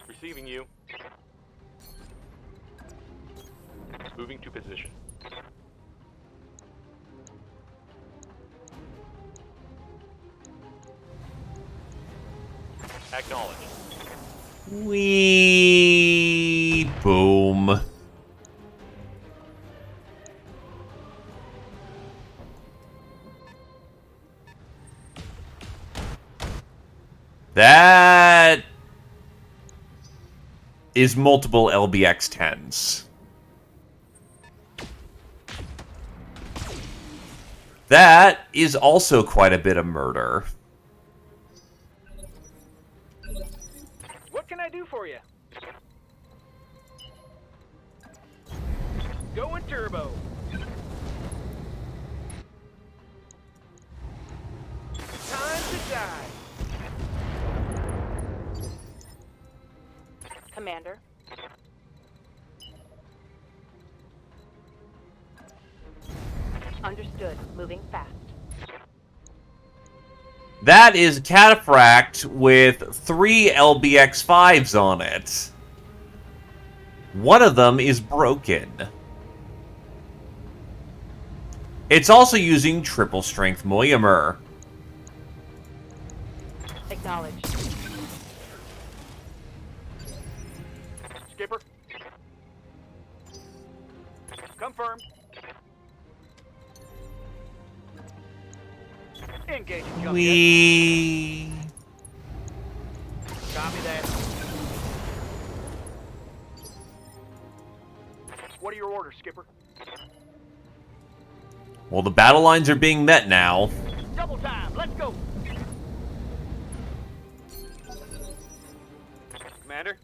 Receiving you. Moving to position. Acknowledge. Wee boom. That is multiple LBX-10s. That is also quite a bit of murder. What can I do for you? Going turbo. Time to die. Commander. Understood. Moving fast. That is Cataphract with 3 LBX-5s on it. One of them is broken. It's also using triple strength Moyamer. Acknowledged. Skipper. Confirmed. Engaging jump jet. Wee. Copy that. What are your orders, Skipper? Well, the battle lines are being met now. Double time. Let's go. Commander.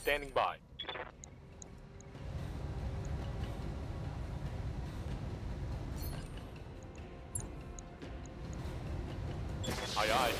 Standing by. Aye, aye.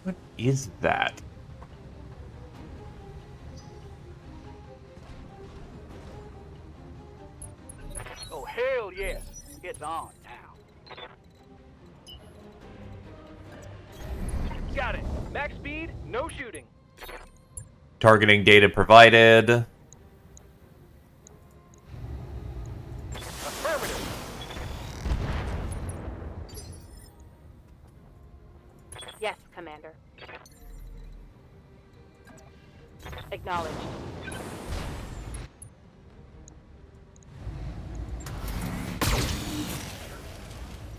What is that? Oh, hell yes. It's on now. Got it. Max speed, no shooting. Targeting data provided. Affirmative. Yes, Commander. Acknowledged.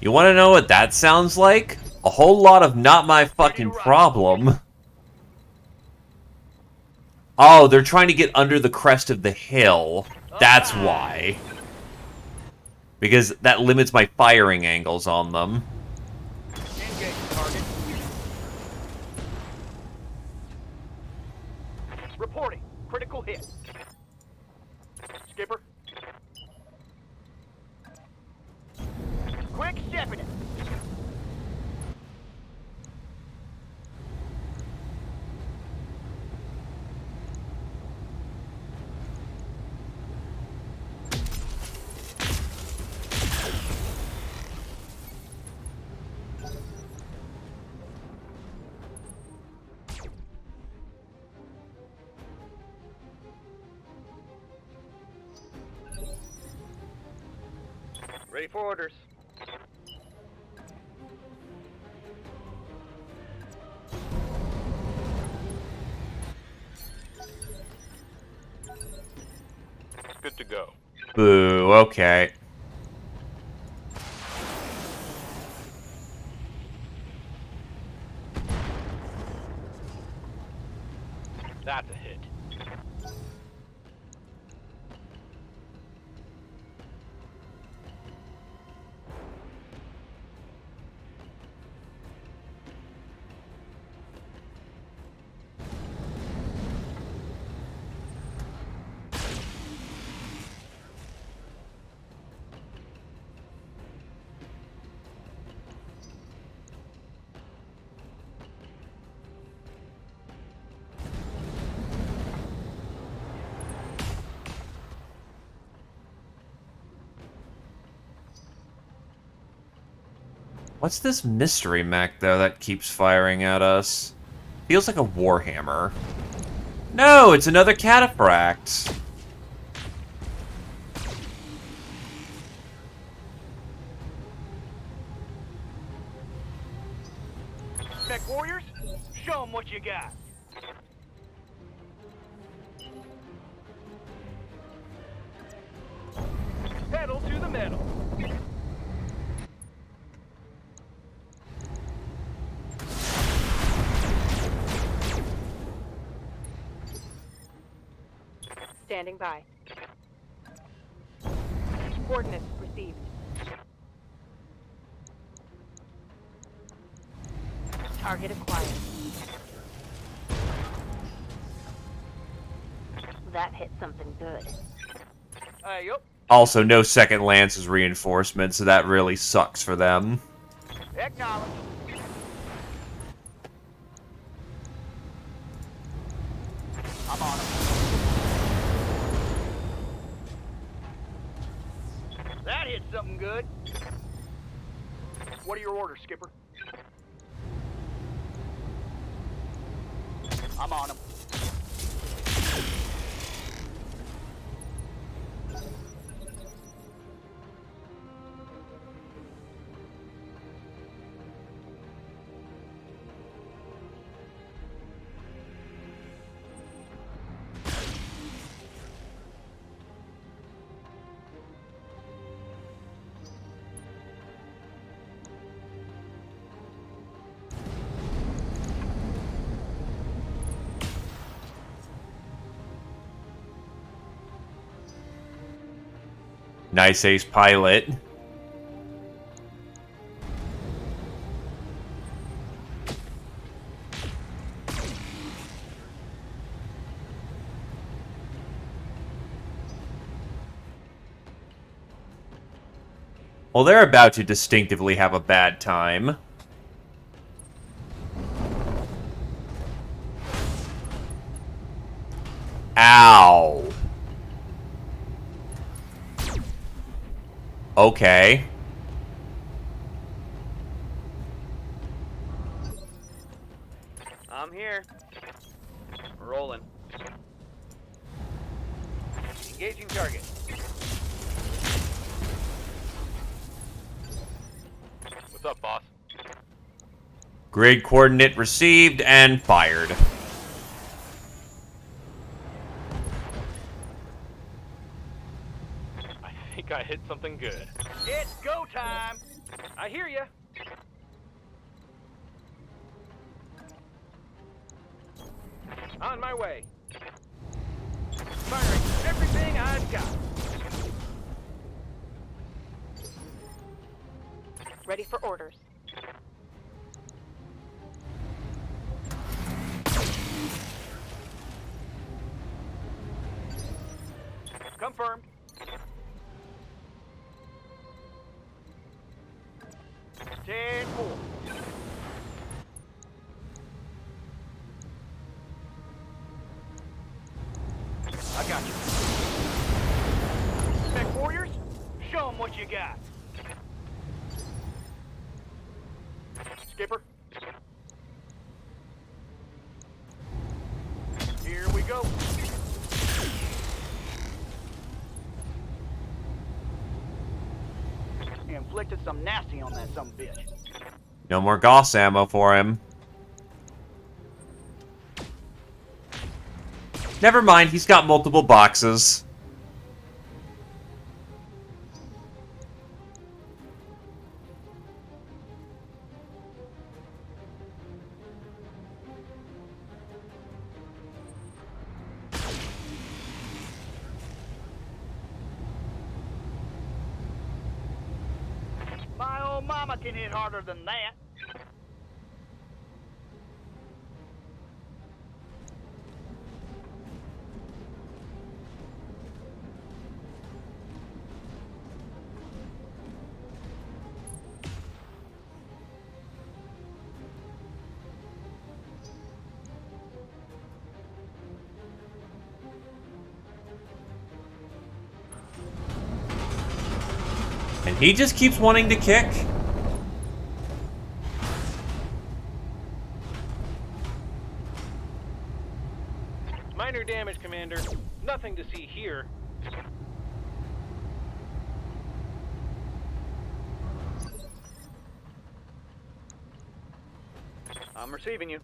You want to know what that sounds like? A whole lot of not my fucking problem. Oh, they're trying to get under the crest of the hill. That's why. Because that limits my firing angles on them. Engage target. Reporting. Critical hit. Skipper. Quick stepping it. Ready for orders. Good to go. Boo, okay. That's a hit. What's this mystery mech, though, that keeps firing at us? Feels like a Warhammer. No, it's another cataphract. Mech warriors, show them what you got. Pedal to the metal. Standing by. Coordinates received. Target acquired. That hit something good. Yup. Also, no second Lance's reinforcement, so that really sucks for them. Acknowledge. I'm on him. That hit something good. What are your orders, Skipper? I'm on him. Nice ace pilot. Well, they're about to distinctively have a bad time. Ow. Okay. I'm here. Rolling. Engaging target. What's up, boss? Grid coordinate received and fired. I think I hit something good. It's go time. I hear ya. On my way. Firing everything I've got. Ready for orders. Confirmed. 10-4. I got you. Spec warriors, show them what you got. Skipper. Here we go. He inflicted some nasty on that sumbitch. No more Gauss ammo for him. Never mind, he's got multiple boxes. My old mama can hit harder than that. And he just keeps wanting to kick. Minor damage, Commander. Nothing to see here. I'm receiving you.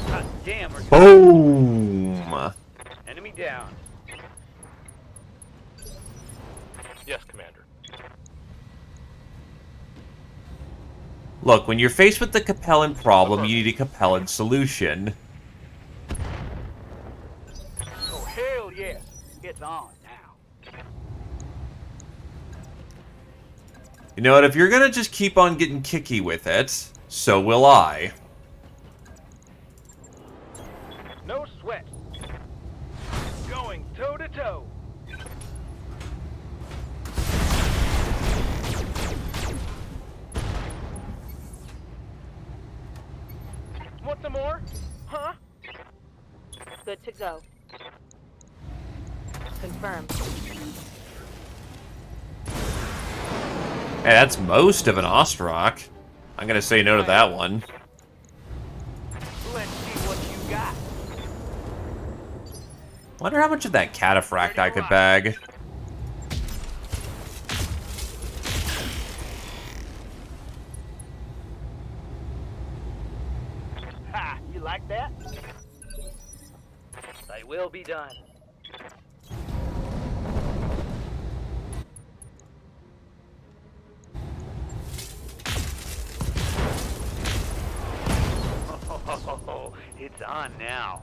God damn, we're Boom! enemy down. Yes, Commander. Look, when you're faced with the Capellan problem, you need a Capellan solution. Oh, hell yes. It's on now. You know what, if you're gonna just keep on getting kicky with it, so will I. No sweat. Going toe to toe. Want some more? Huh? Good to go. Confirmed. Hey, that's most of an Ostrock. I'm gonna say no to that one. Let's see what you got. Wonder how much of that cataphract I could bag. Ha! You like that? They will be done. Oh, it's on now.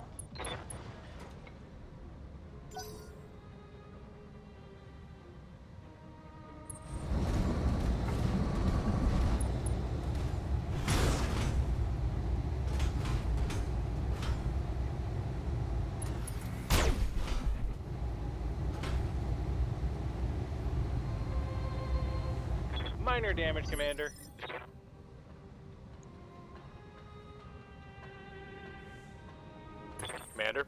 Minor damage, Commander. Commander.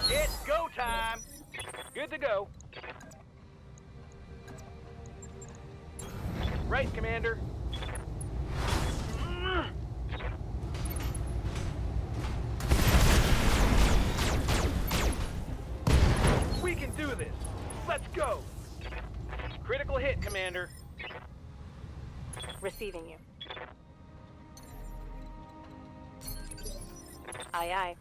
It's go time! Good to go. Right, Commander. We can do this. Let's go. Critical hit, Commander. Receiving you. Aye, aye.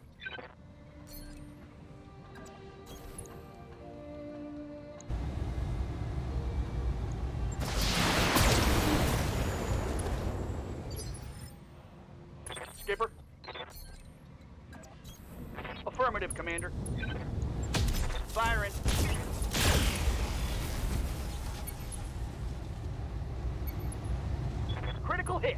Skipper. Affirmative, Commander. Firing. Critical hit.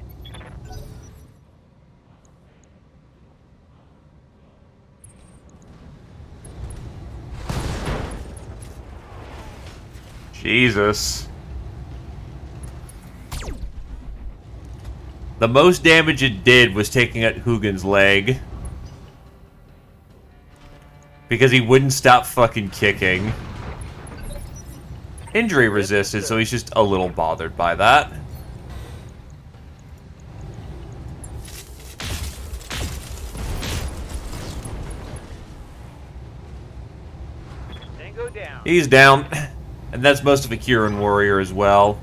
Jesus. The most damage it did was taking out Hugin's leg. Because he wouldn't stop fucking kicking. Injury resisted, so he's just a little bothered by that. Tango down. He's down. And that's most of a Kieran warrior as well.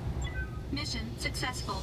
Mission successful.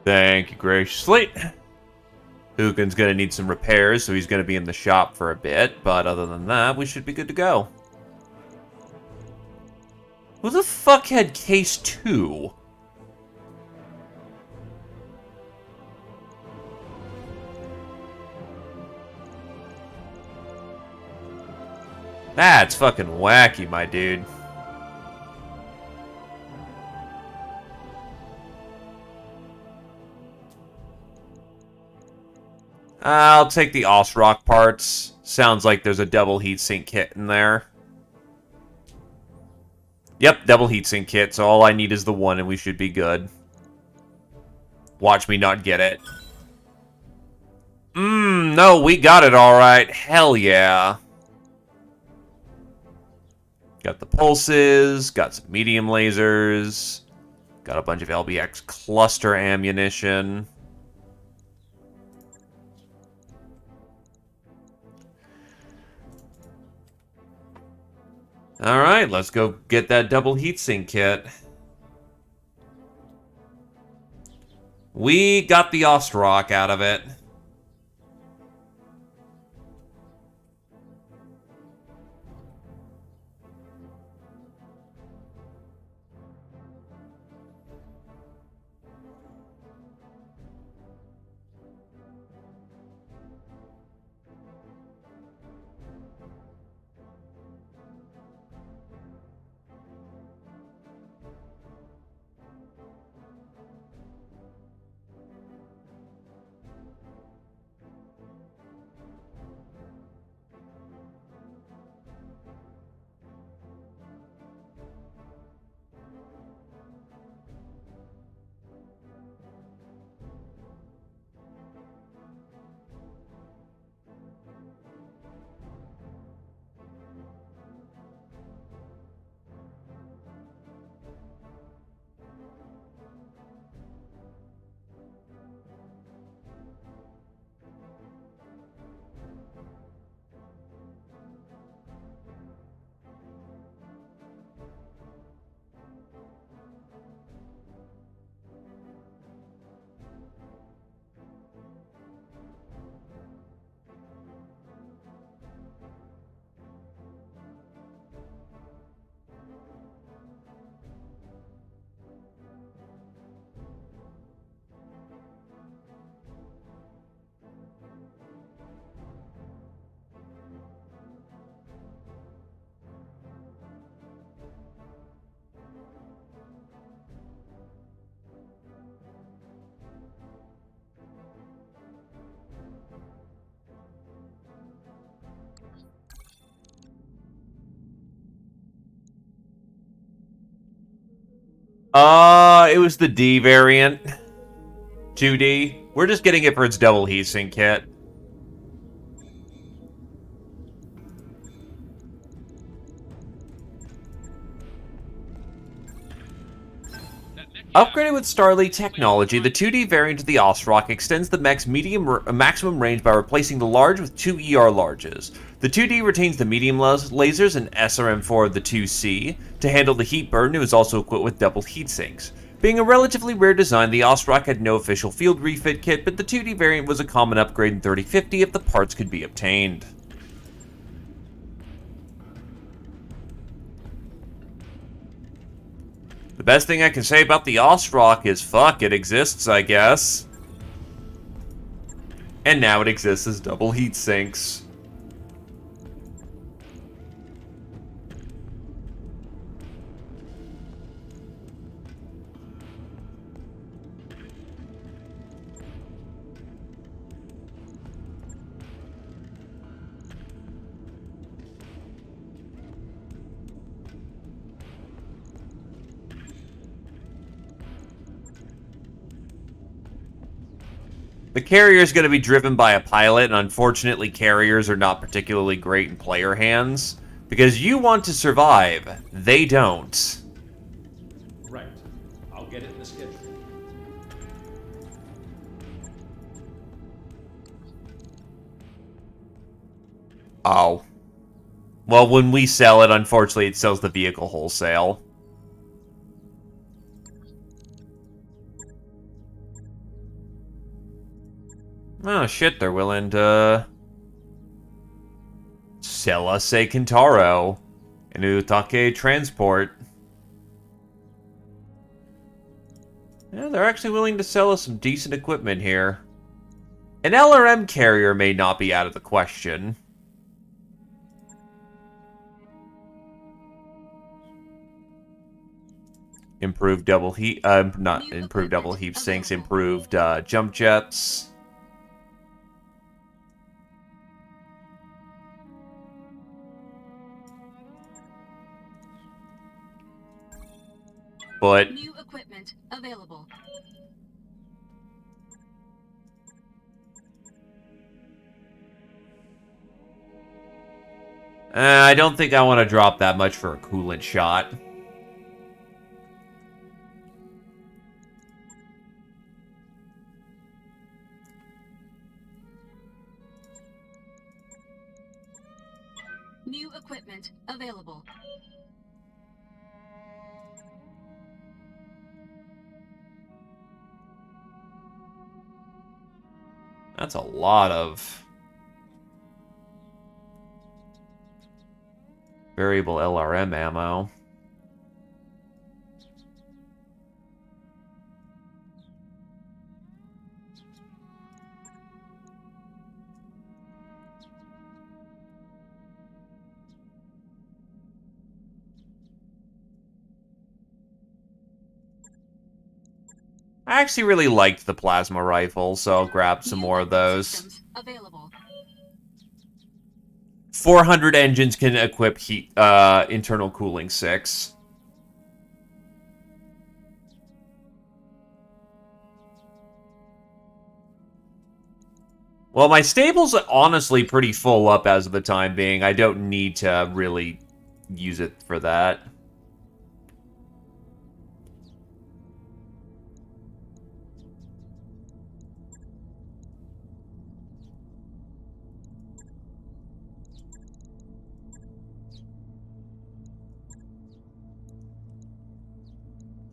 Thank you graciously. Hugin's gonna need some repairs, so he's gonna be in the shop for a bit, but other than that, we should be good to go. Who the fuck had case 2? That's fucking wacky, my dude. I'll take the Osrock parts. Sounds like there's a double heatsink kit in there. Yep, double heatsink kit, so all I need is the one and we should be good. Watch me not get it. No, we got it alright. Hell yeah. Got the pulses, got some medium lasers, got a bunch of LBX cluster ammunition. Alright, let's go get that double heatsink kit. We got the Ostrock out of it. It was the D variant. 2D. We're just getting it for its double heatsink kit. Upgraded with Starly technology, the 2D variant of the Osrock extends the mech's maximum range by replacing the large with two ER larges. The 2D retains the medium lasers and SRM4 of the 2C. To handle the heat burden, it was also equipped with double heat sinks. Being a relatively rare design, the Osrock had no official field refit kit, but the 2D variant was a common upgrade in 3050 if the parts could be obtained. The best thing I can say about the Osrock is fuck, it exists, I guess. And now it exists as double heat sinks. The carrier is going to be driven by a pilot, and unfortunately carriers are not particularly great in player hands. Because you want to survive, they don't. Right. I'll get it in the schedule. Oh. Well, when we sell it, unfortunately it sells the vehicle wholesale. Oh shit, they're willing to sell us a Kintaro. An Utake transport. Yeah, they're actually willing to sell us some decent equipment here. An LRM carrier may not be out of the question. Improved double heat, not improved double heat sinks, improved jump jets. But New equipment available. I don't think I want to drop that much for a coolant shot. New equipment available. That's a lot of variable LRM ammo. I actually really liked the plasma rifle, so I'll grab some more of those. Systems available. 400 engines can equip heat, internal cooling 6. Well, my stable's honestly pretty full up as of the time being. I don't need to really use it for that.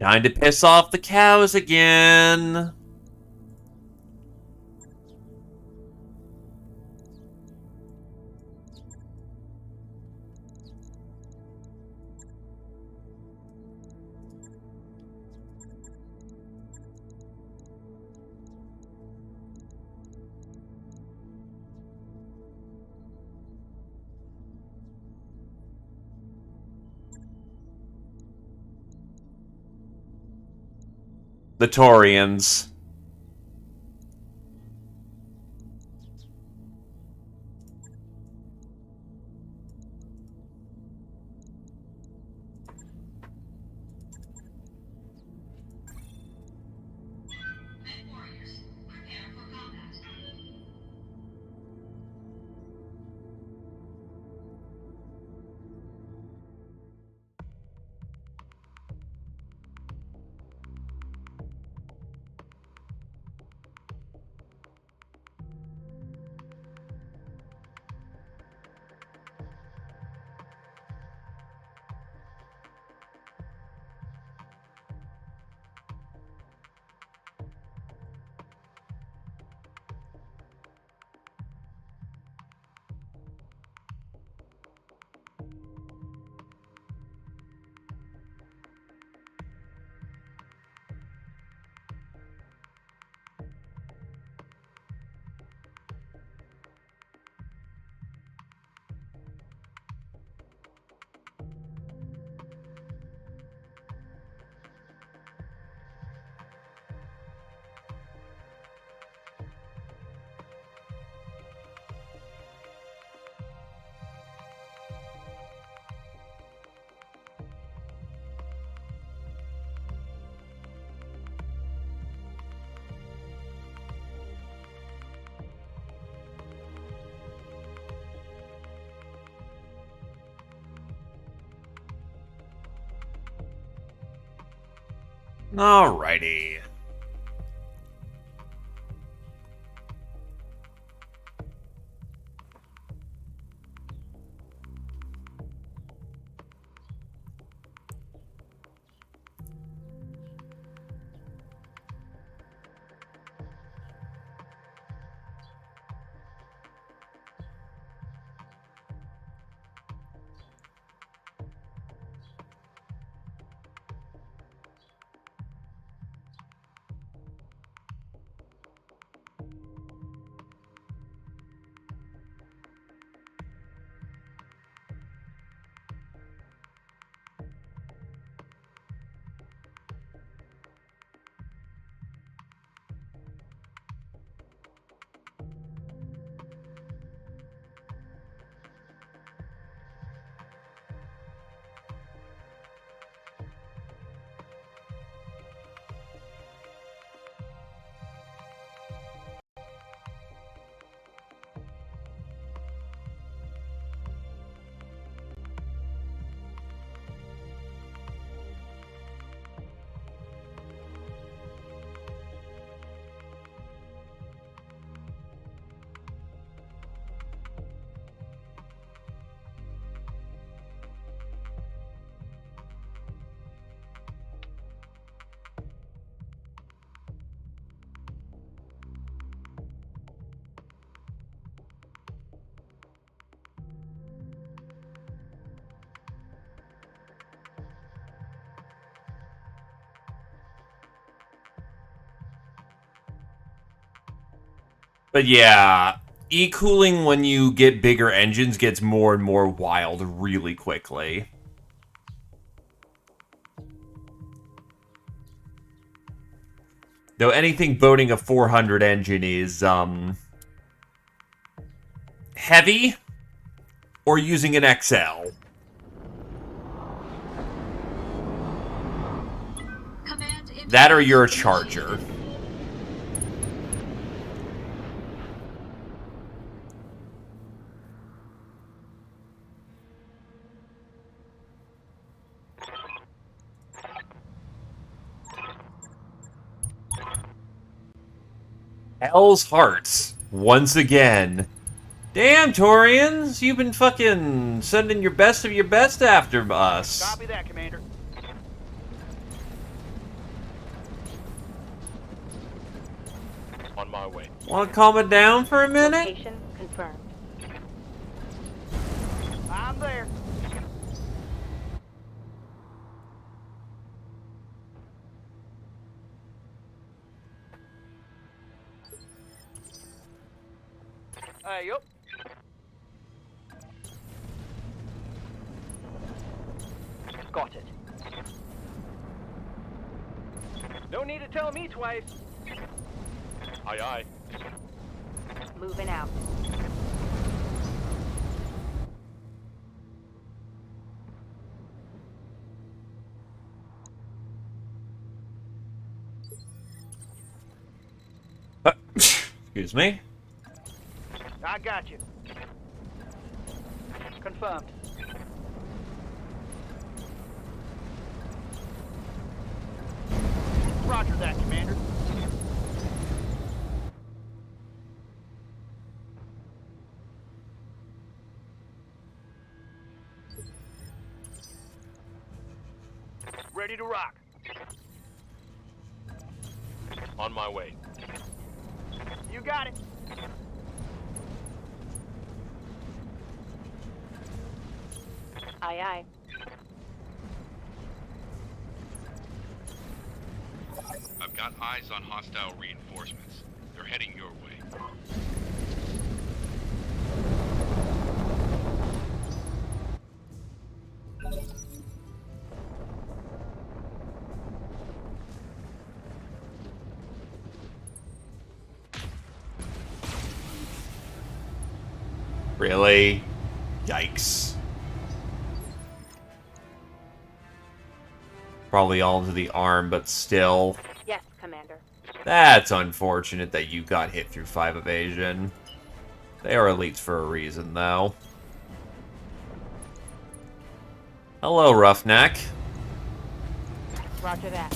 Time to piss off the cows again. The Taurians. Alrighty. But yeah, e-cooling when you get bigger engines gets more and more wild really quickly. Though anything boating a 400 engine is, heavy or using an XL. That or you're a Charger. Hell's Hearts, once again. Damn, Torians, you've been fucking sending your best of your best after us. Copy that, Commander. On my way. Want to calm it down for a minute? Location confirmed. I'm there. Yup. Got it. No need to tell me twice. Aye, aye. Moving out. Excuse me. I got you. Confirmed. Roger that, Commander. Ready to rock. On my way. You got it. Aye, aye. I've got eyes on hostile reinforcements. They're heading your way. Really? Yikes. Probably all into the arm, but still. Yes, Commander. That's unfortunate that you got hit through 5 evasion. They are elites for a reason, though. Hello, Roughneck. Roger that.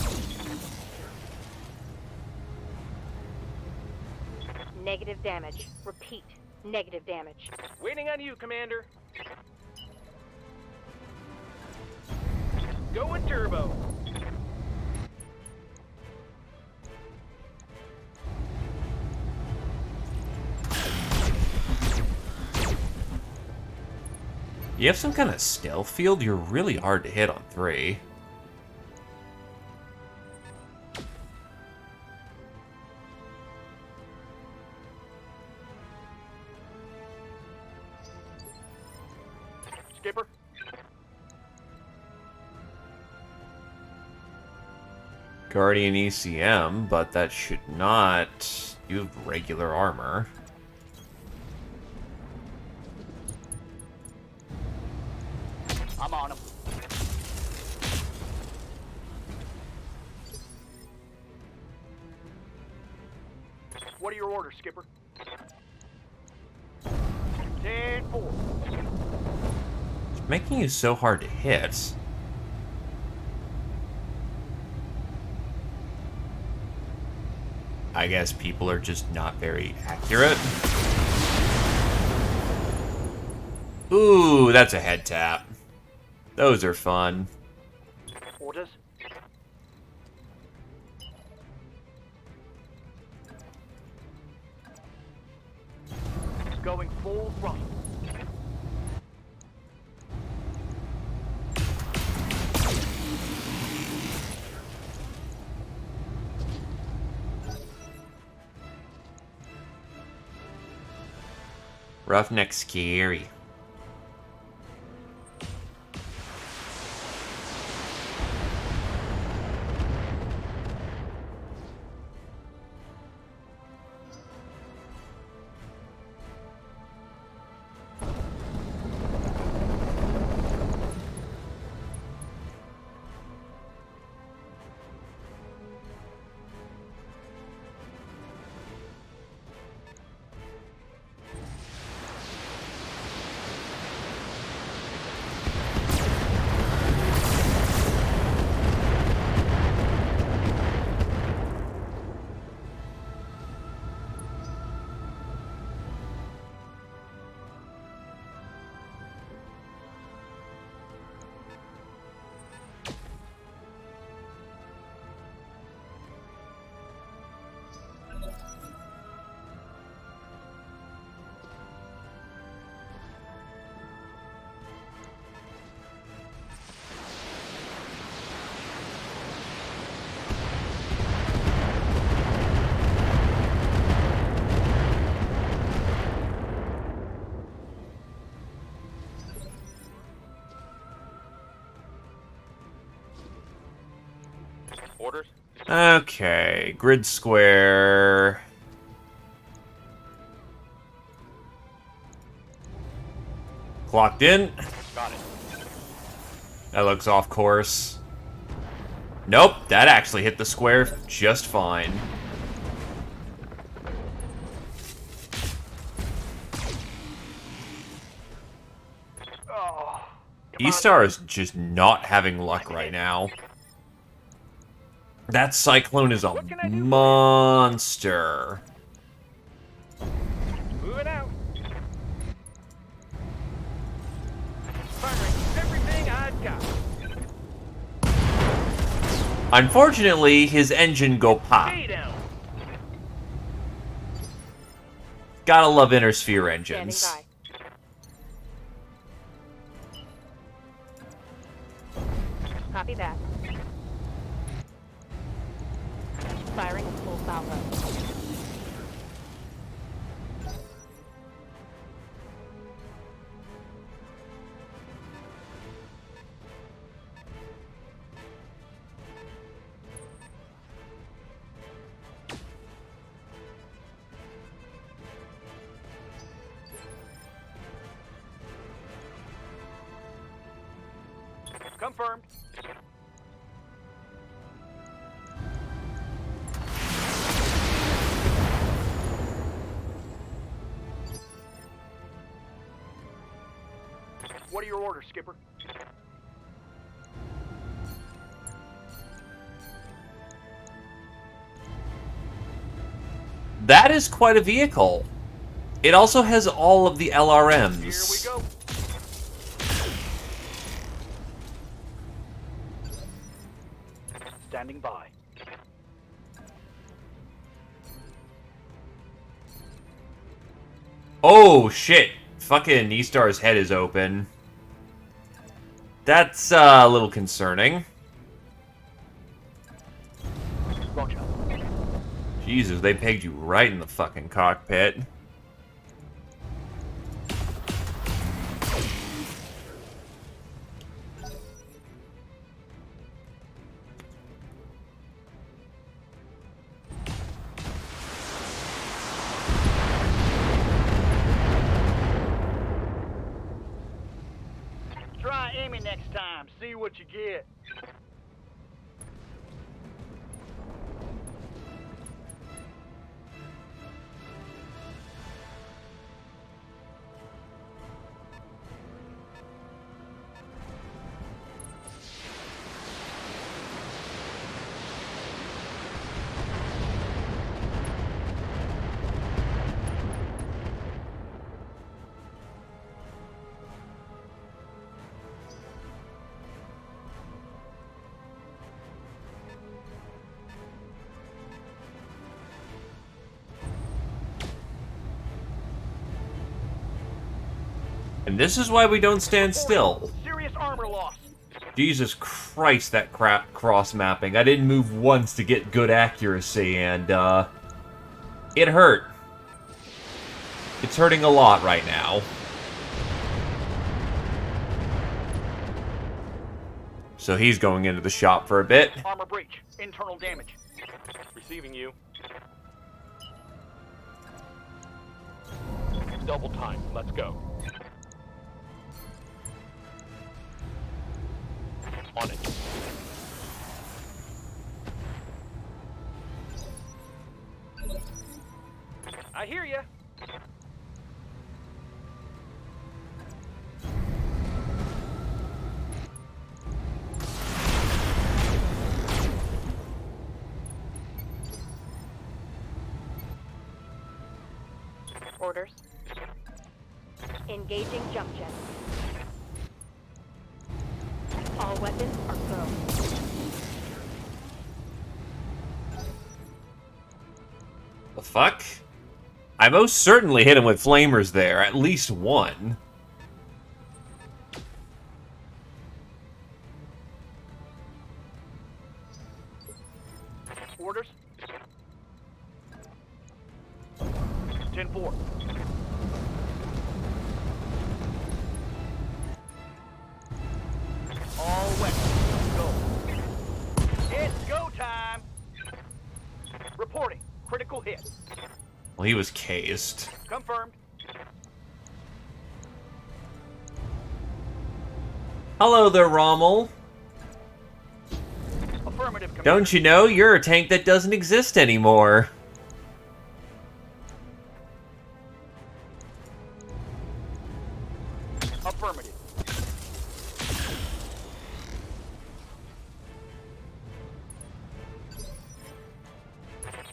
Negative damage. Repeat. Negative damage. Waiting on you, Commander. Going turbo. You have some kind of stealth field? You're really hard to hit on 3. Skipper. Guardian ECM, but that should not... You have regular armor. I'm on him. What are your orders, Skipper? 10-4. It's making you so hard to hit. I guess people are just not very accurate. Ooh, that's a head tap. Those are fun. Orders. Going full throttle. Roughneck scary. Orders. Okay, grid square. Clocked in. Got it. That looks off course. Nope, that actually hit the square just fine. Oh. E-Star is just not having luck right now. That Cyclone is a What can I do for you? monster. Moving out. Firing everything I've got. Unfortunately, his engine go pop. Stay down. Gotta love inner sphere Standing engines. by. Copy that. Firing at full salvo. Confirmed. What are your orders, Skipper? That is quite a vehicle. It also has all of the LRMs. Here we go. Standing by. Oh, shit. Fucking E-Star's head is open. That's a little concerning. Roger. Jesus, they pegged you right in the fucking cockpit. Try aiming next time. See what you get. And this is why we don't stand still. Serious armor loss. Jesus Christ, that crap cross-mapping. I didn't move once to get good accuracy, and, it hurt. It's hurting a lot right now. So he's going into the shop for a bit. Armor breach. Internal damage. Receiving you. Double time. Let's go. On it. I hear you. Orders. Engaging jump jet. All weapons are go. The fuck? I most certainly hit him with flamers there, at least one. Orders. 10-4. All weapons go. It's go time. Reporting. Critical hit. Well, he was cased. Confirmed. Hello there, Rommel. Affirmative, Commander. Don't you know, you're a tank that doesn't exist anymore. Affirmative.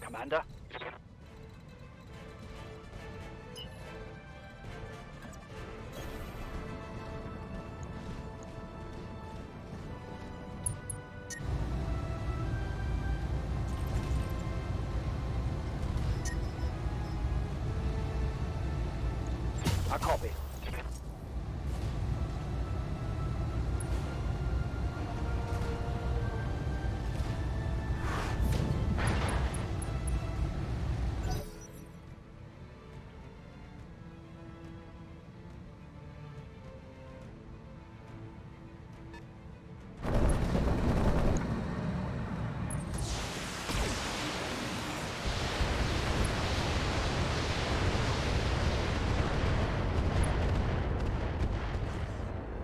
Commander. I copy.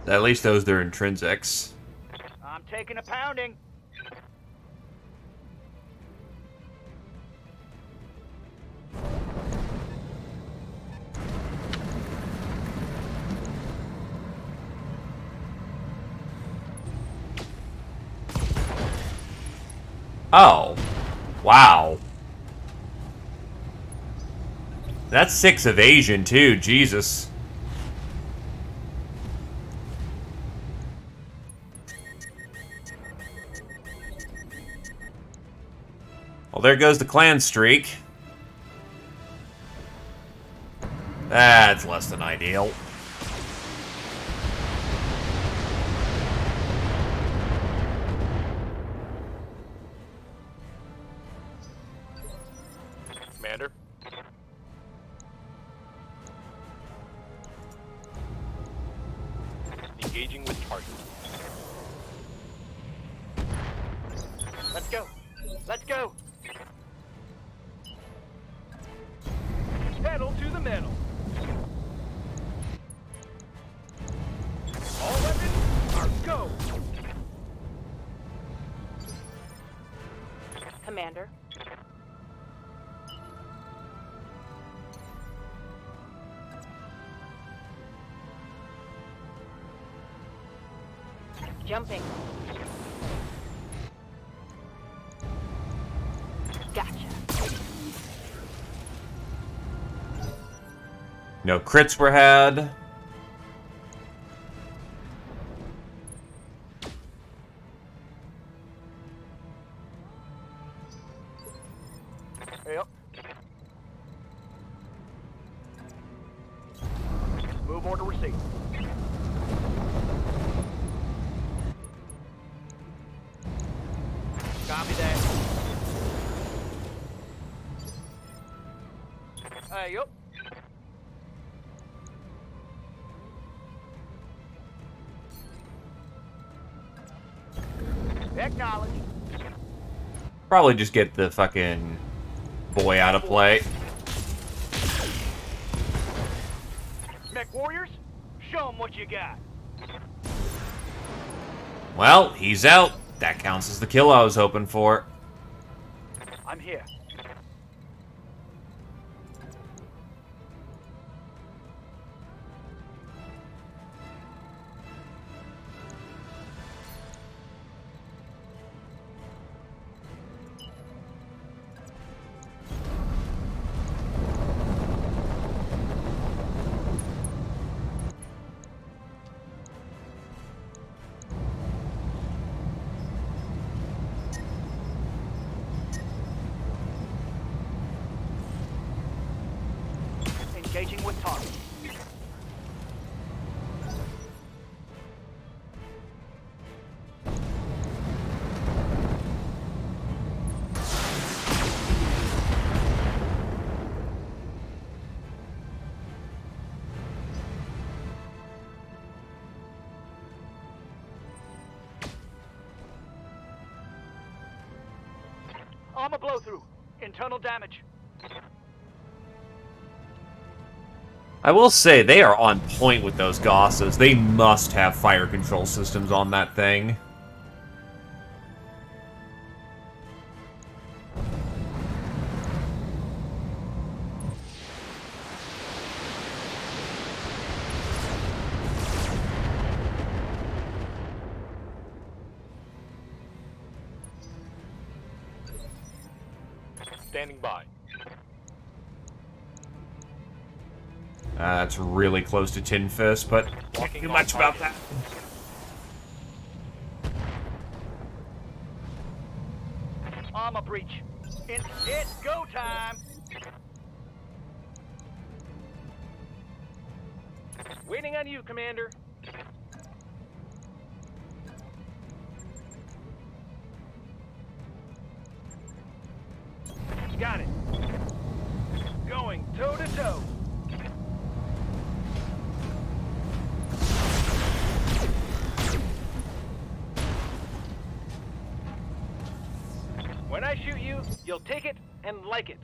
At least those are intrinsics. I'm taking a pounding. Oh. Wow. That's 6 evasion, too. Jesus. Well, there goes the clan streak. That's less than ideal. Commander. Engaging with target. Let's go. Let's go. Pedal to the metal. All weapons are go. Commander. Jumping. Gotcha. No crits were had. Yep. Move order received. Copy that. Yep. Acknowledge. Probably just get the fucking boy out of play. Mech warriors, show them what you got. Well, he's out. That counts as the kill I was hoping for. I'm here. Engaging with target. Armor blow through. Internal damage. I will say, they are on point with those Gosses. They must have fire control systems on that thing. Standing by. That's really close to Tin Fist, but can't do much about that. Armor breach. It's go time. Waiting on you, Commander. Got it. Going toe to toe. When I shoot you, you'll take it and like it.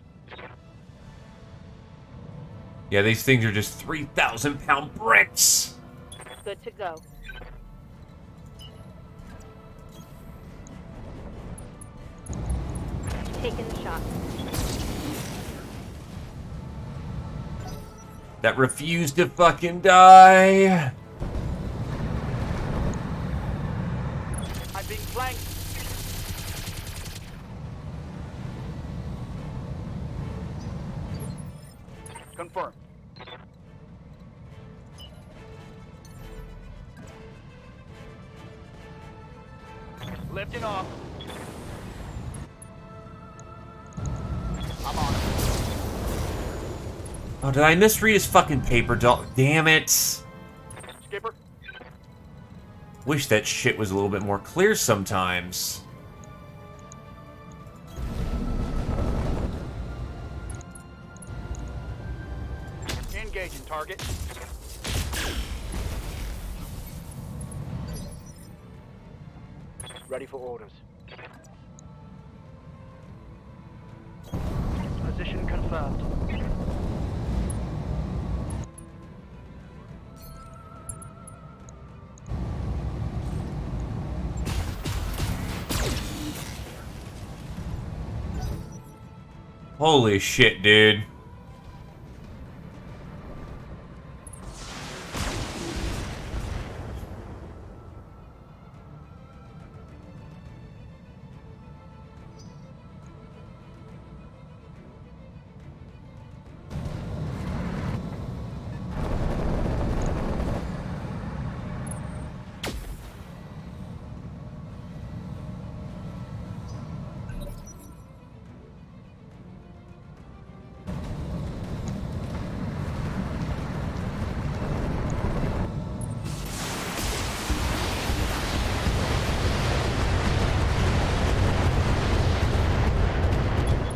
Yeah, these things are just 3,000-pound bricks. Good to go. Taking the shot. That refuse to fucking die. I'm being flanked. Confirmed. Lifting off. I'm on it. Oh, did I misread his fucking paper doll? Damn it. Skipper. Wish that shit was a little bit more clear sometimes. Engaging target. Ready for orders. Position confirmed. Holy shit, dude.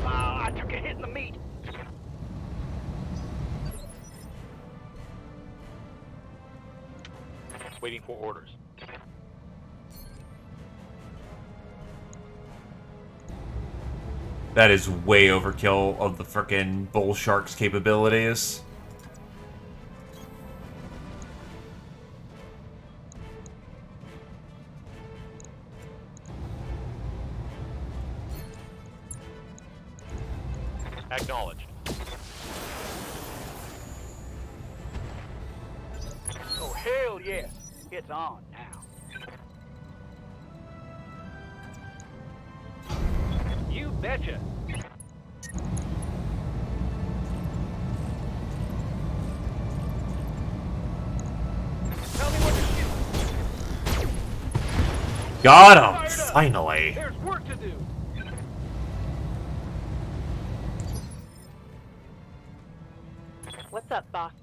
I took a hit in the meat. Waiting for orders. That is way overkill of the frickin' bull shark's capabilities. Acknowledged. Oh, hell yes. It's on now. You betcha. Tell me what to shoot. Got him! Fired up. Finally! There's work to do. What's up, boss?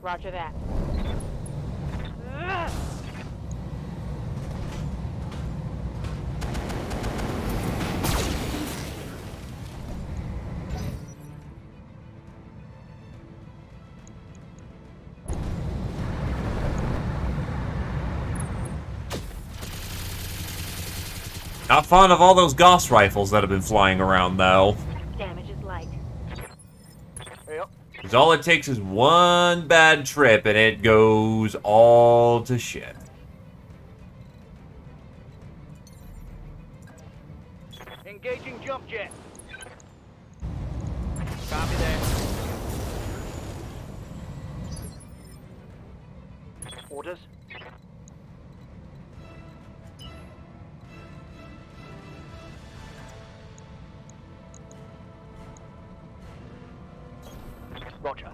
Roger that. Ah! Not fond of all those Gauss rifles that have been flying around, though. Damage is light. Yep. Because all it takes is one bad trip and it goes all to shit. Engaging jump jet. Copy that. Orders. Roger.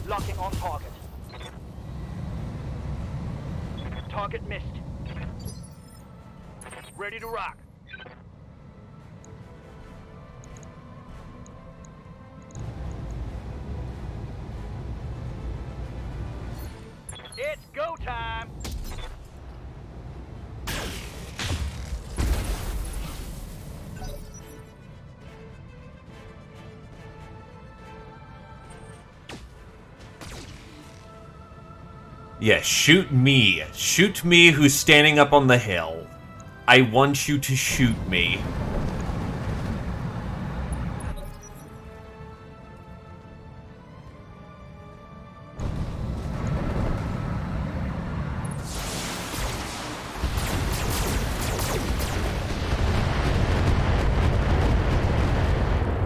Locking on target. Target missed. Ready to rock. It's go time. Yeah, shoot me. Shoot me who's standing up on the hill. I want you to shoot me.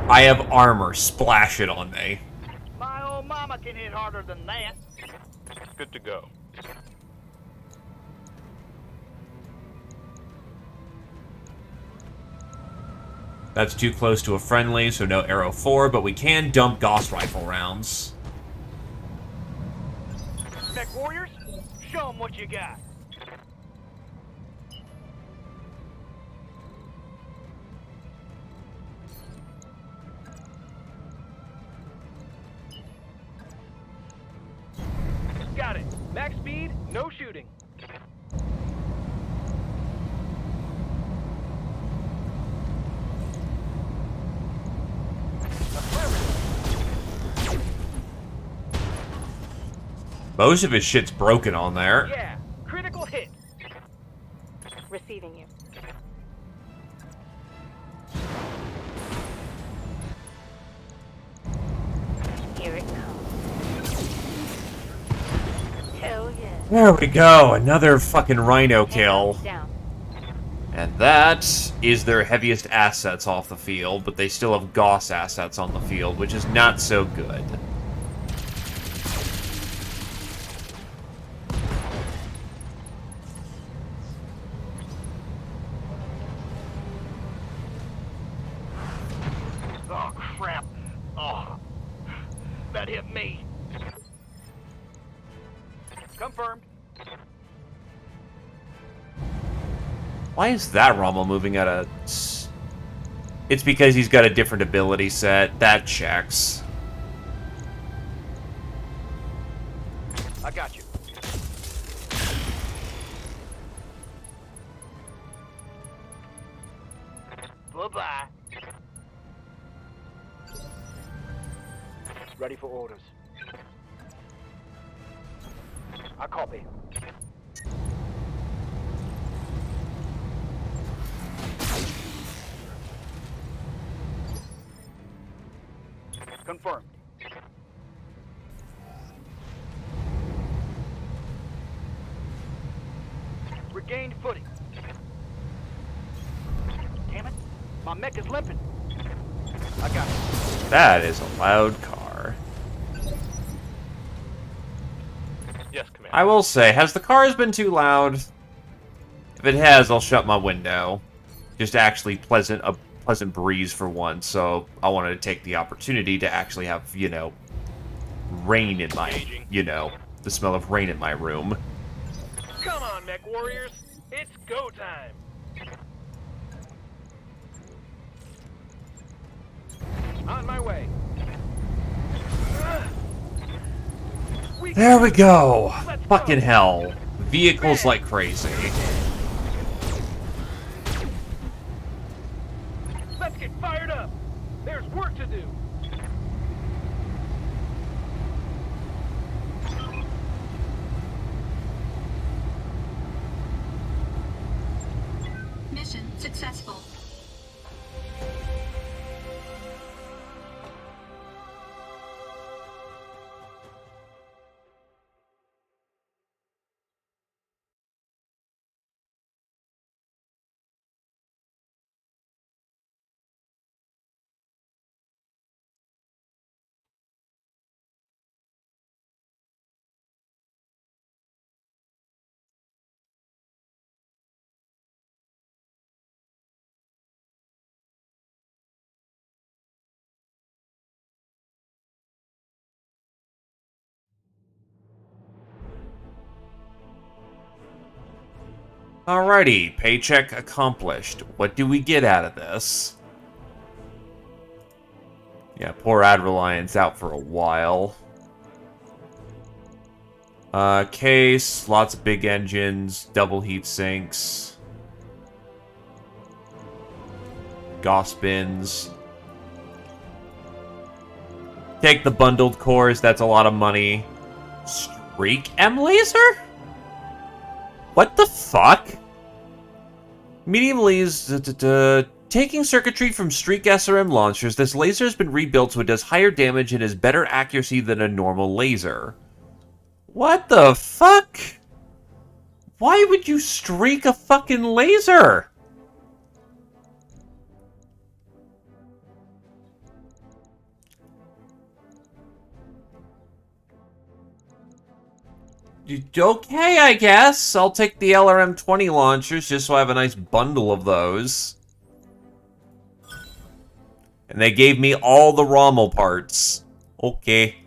I have armor. Splash it on me. My old mama can hit harder than that. Good to go. That's too close to a friendly, so no Arrow 4, but we can dump Gauss Rifle rounds. Mech warriors, show them what you got. Got it. Max speed, no shooting. Most of his shit's broken on there. Yeah, critical hit. Receiving you. Here it comes. Hell yeah. There we go, another fucking Rhino kill. Down. And that is their heaviest assets off the field, but they still have Gauss assets on the field, which is not so good. Oh, crap. Oh, that hit me. Confirmed. Why is that Rommel moving at a... It's because he's got a different ability set. That checks. I got you. Bye-bye. Ready for orders. I copy. Confirmed. Regained footing. Damn it. My mech is limping. I got it. That is a loud car. Yes, Commander. I will say, has the cars been too loud? If it has, I'll shut my window. Just actually a pleasant breeze for once, so I wanted to take the opportunity to actually have, you know, rain in my, you know, the smell of rain in my room. Come on, mech warriors. It's go time. On my way. There we go! Let's Fucking go. hell. Vehicles like crazy. Let's get fired up. There's work to do. Mission successful. Alrighty, paycheck accomplished. What do we get out of this? Yeah, poor Ad Reliance out for a while. Case, lots of big engines, double heat sinks. Gauss bins. Take the bundled cores, that's a lot of money. Streak M laser? What the fuck? Medium laser... Taking circuitry from Streak SRM launchers, this laser has been rebuilt so it does higher damage and has better accuracy than a normal laser. What the fuck? Why would you streak a fucking laser? Okay, I guess. I'll take the LRM-20 launchers just so I have a nice bundle of those. And they gave me all the Rommel parts. Okay.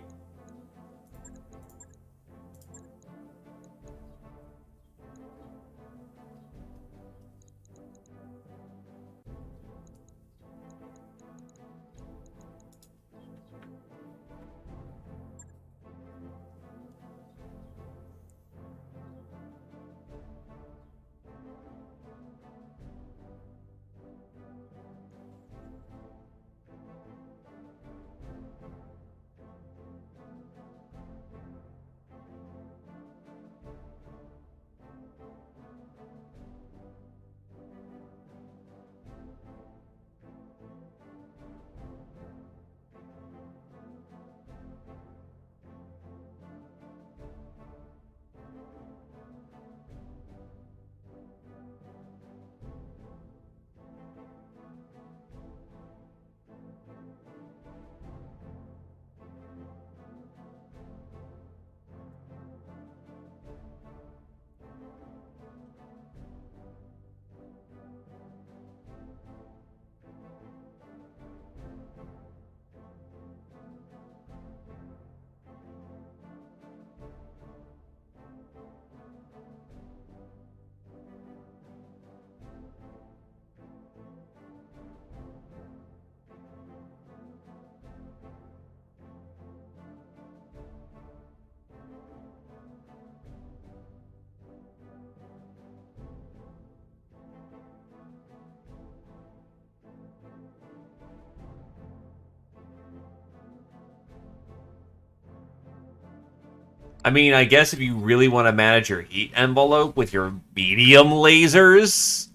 I mean, I guess if you really want to manage your heat envelope with your medium lasers...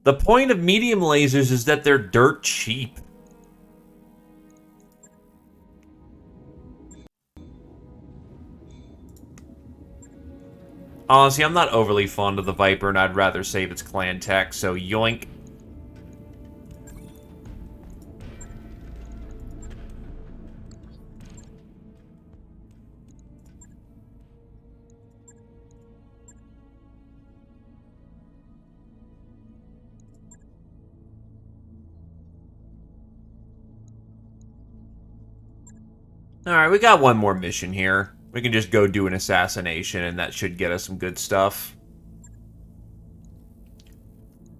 The point of medium lasers is that they're dirt cheap. Honestly, I'm not overly fond of the Viper, and I'd rather save its clan tech, so yoink. Alright, we got one more mission here. We can just go do an assassination, and that should get us some good stuff.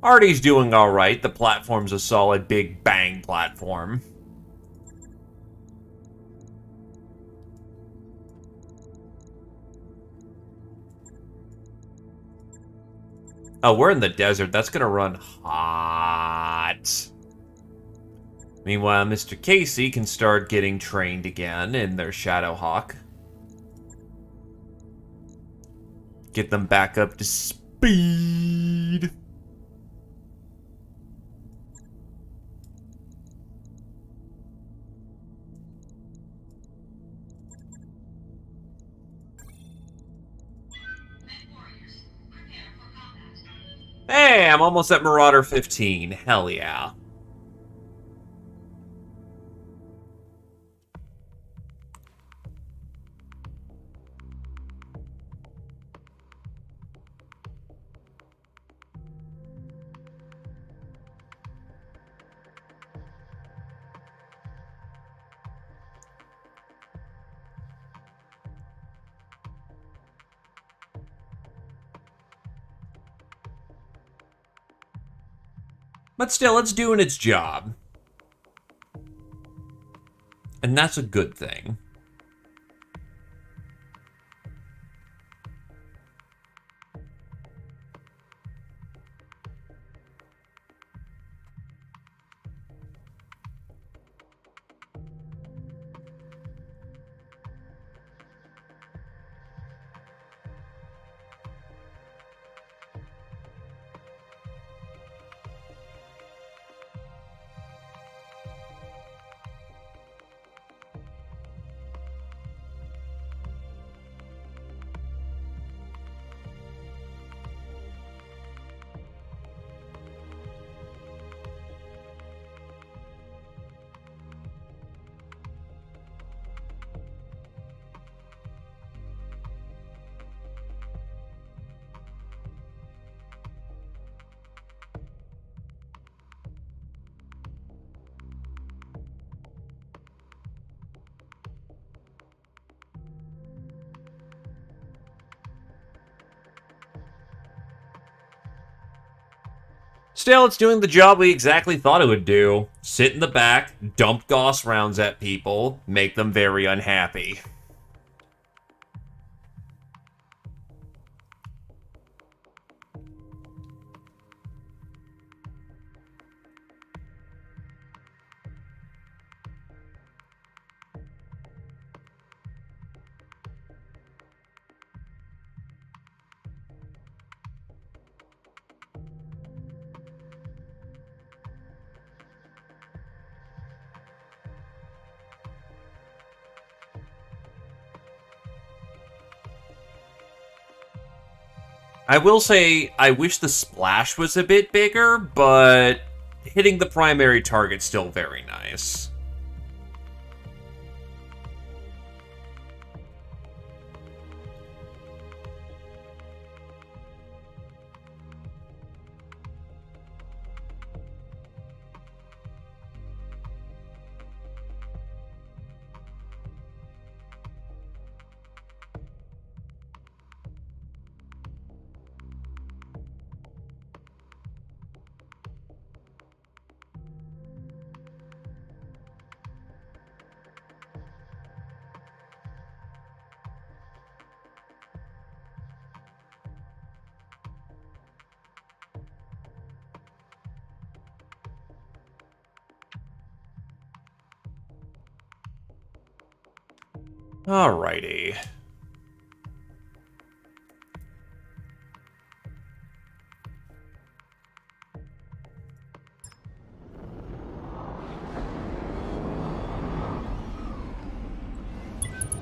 Artie's doing alright. The platform's a solid big bang platform. Oh, we're in the desert. That's gonna run hot. Meanwhile, Mr. Casey can start getting trained again in their Shadowhawk. Get them back up to speed. Hey, I'm almost at Marauder 15. Hell yeah. But still, it's doing its job. And that's a good thing. Still, it's doing the job we exactly thought it would do. Sit in the back, dump Gauss rounds at people, make them very unhappy. I will say, I wish the splash was a bit bigger, but hitting the primary target's still very nice. Alrighty.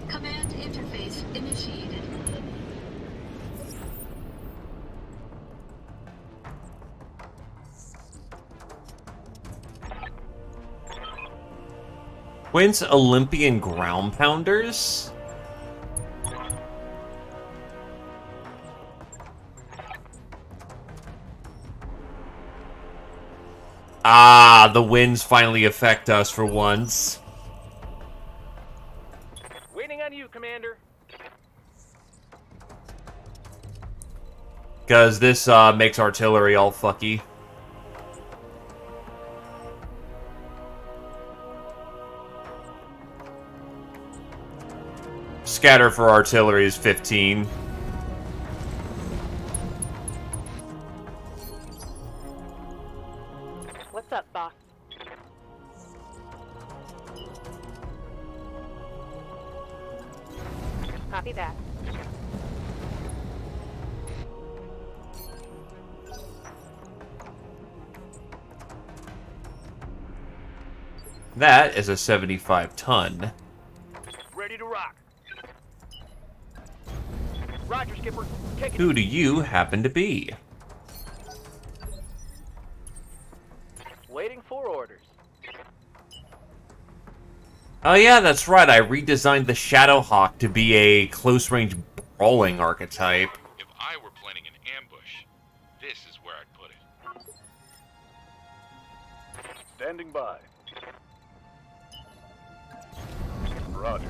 Command interface initiated. When's Olympian ground pounders? Ah, the winds finally affect us for once. Waiting on you, Commander. Because this makes artillery all fucky. Scatter for artillery is 15. What's up, boss? Copy that. That is a 75-ton. Ready to rock. Roger, Skipper. Take it. Who do you happen to be? Waiting for orders. Oh yeah, that's right, I redesigned the Shadowhawk to be a close-range brawling archetype. If I were planning an ambush, this is where I'd put it. Standing by. Roger.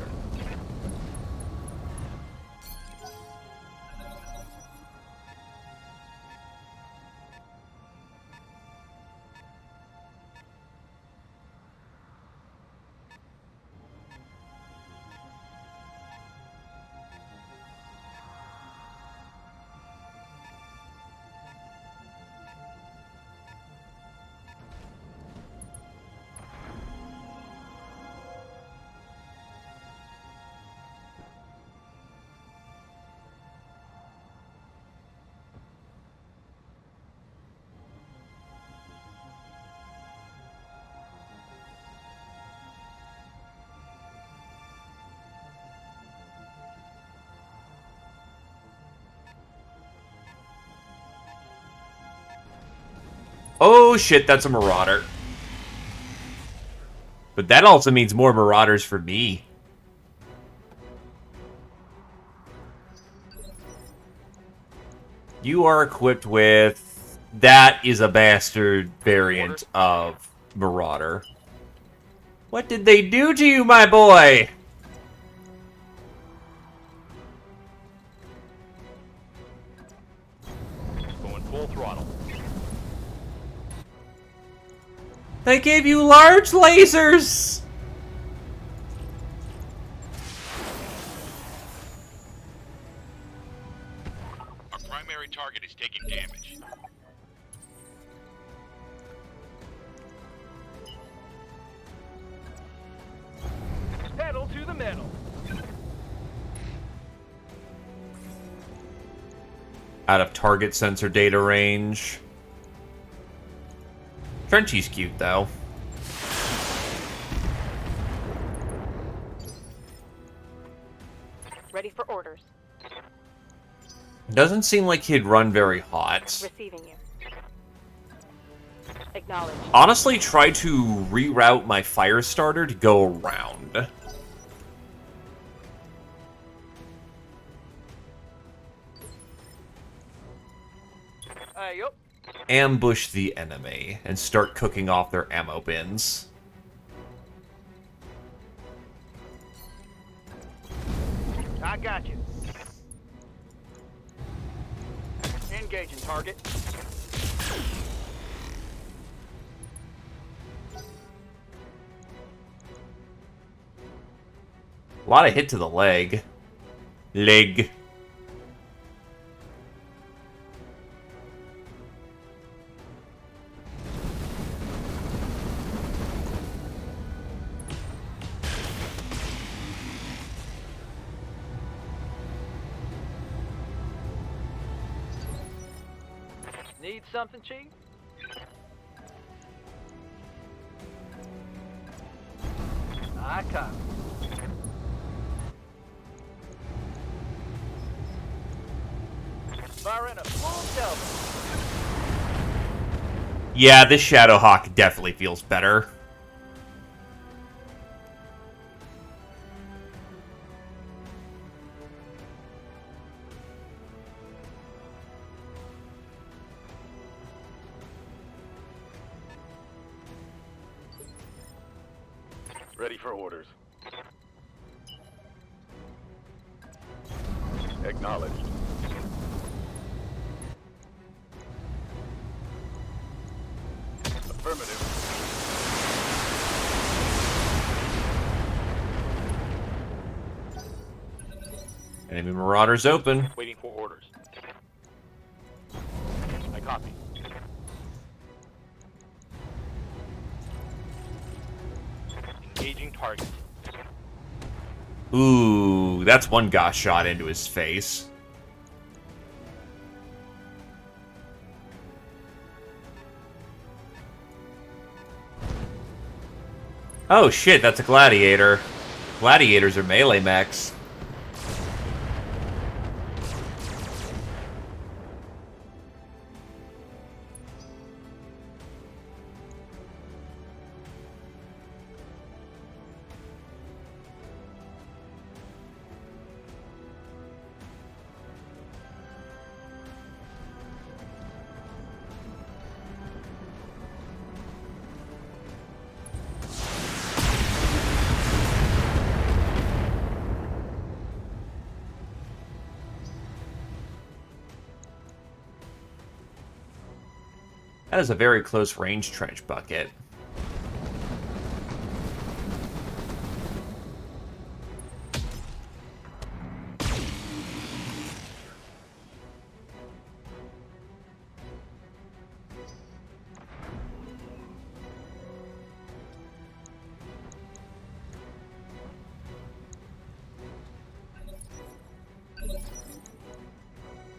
Oh shit, that's a Marauder. But that also means more Marauders for me. You are equipped with... That is a bastard variant of Marauder. What did they do to you, my boy? Going full throttle. They gave you large lasers! Our primary target is taking damage. Pedal to the metal. Out of target sensor data range. Trenchy's cute, though. Ready for orders. Doesn't seem like he'd run very hot. Receiving you. Acknowledged. Honestly, try to reroute my fire starter to go around. Yup. Ambush the enemy and start cooking off their ammo bins. I got you. Engaging target. A lot of hit to the leg. Leg. Need something, Chief? I copy. Firing a full Delta. Yeah, this Shadowhawk definitely feels better. Ready for orders. Acknowledged. Affirmative. Enemy Marauders open. Waiting for orders. I copy. Engaging target. Ooh, that's one got shot into his face. Oh shit, that's a gladiator. Gladiators are melee mechs. That is a very close range trench bucket.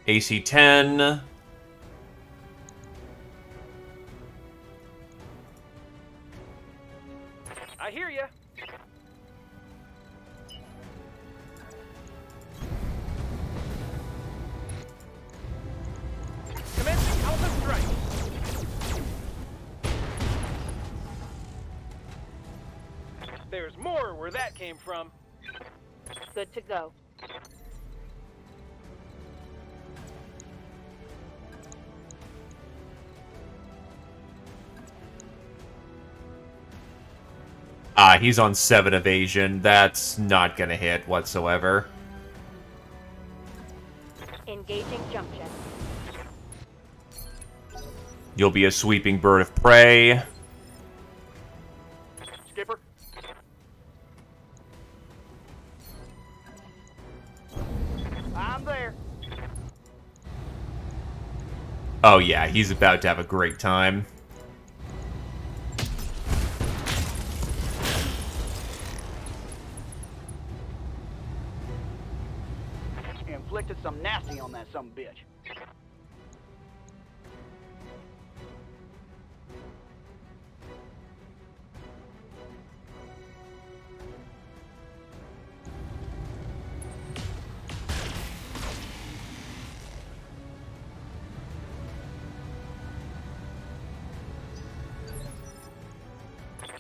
AC-10. I hear ya. Commencing Alpha Strike. There's more where that came from. Good to go. He's on 7 evasion. That's not gonna hit whatsoever. Engaging jump jet. You'll be a sweeping bird of prey. Oh yeah, he's about to have a great time. Inflicted some nasty on that some bitch.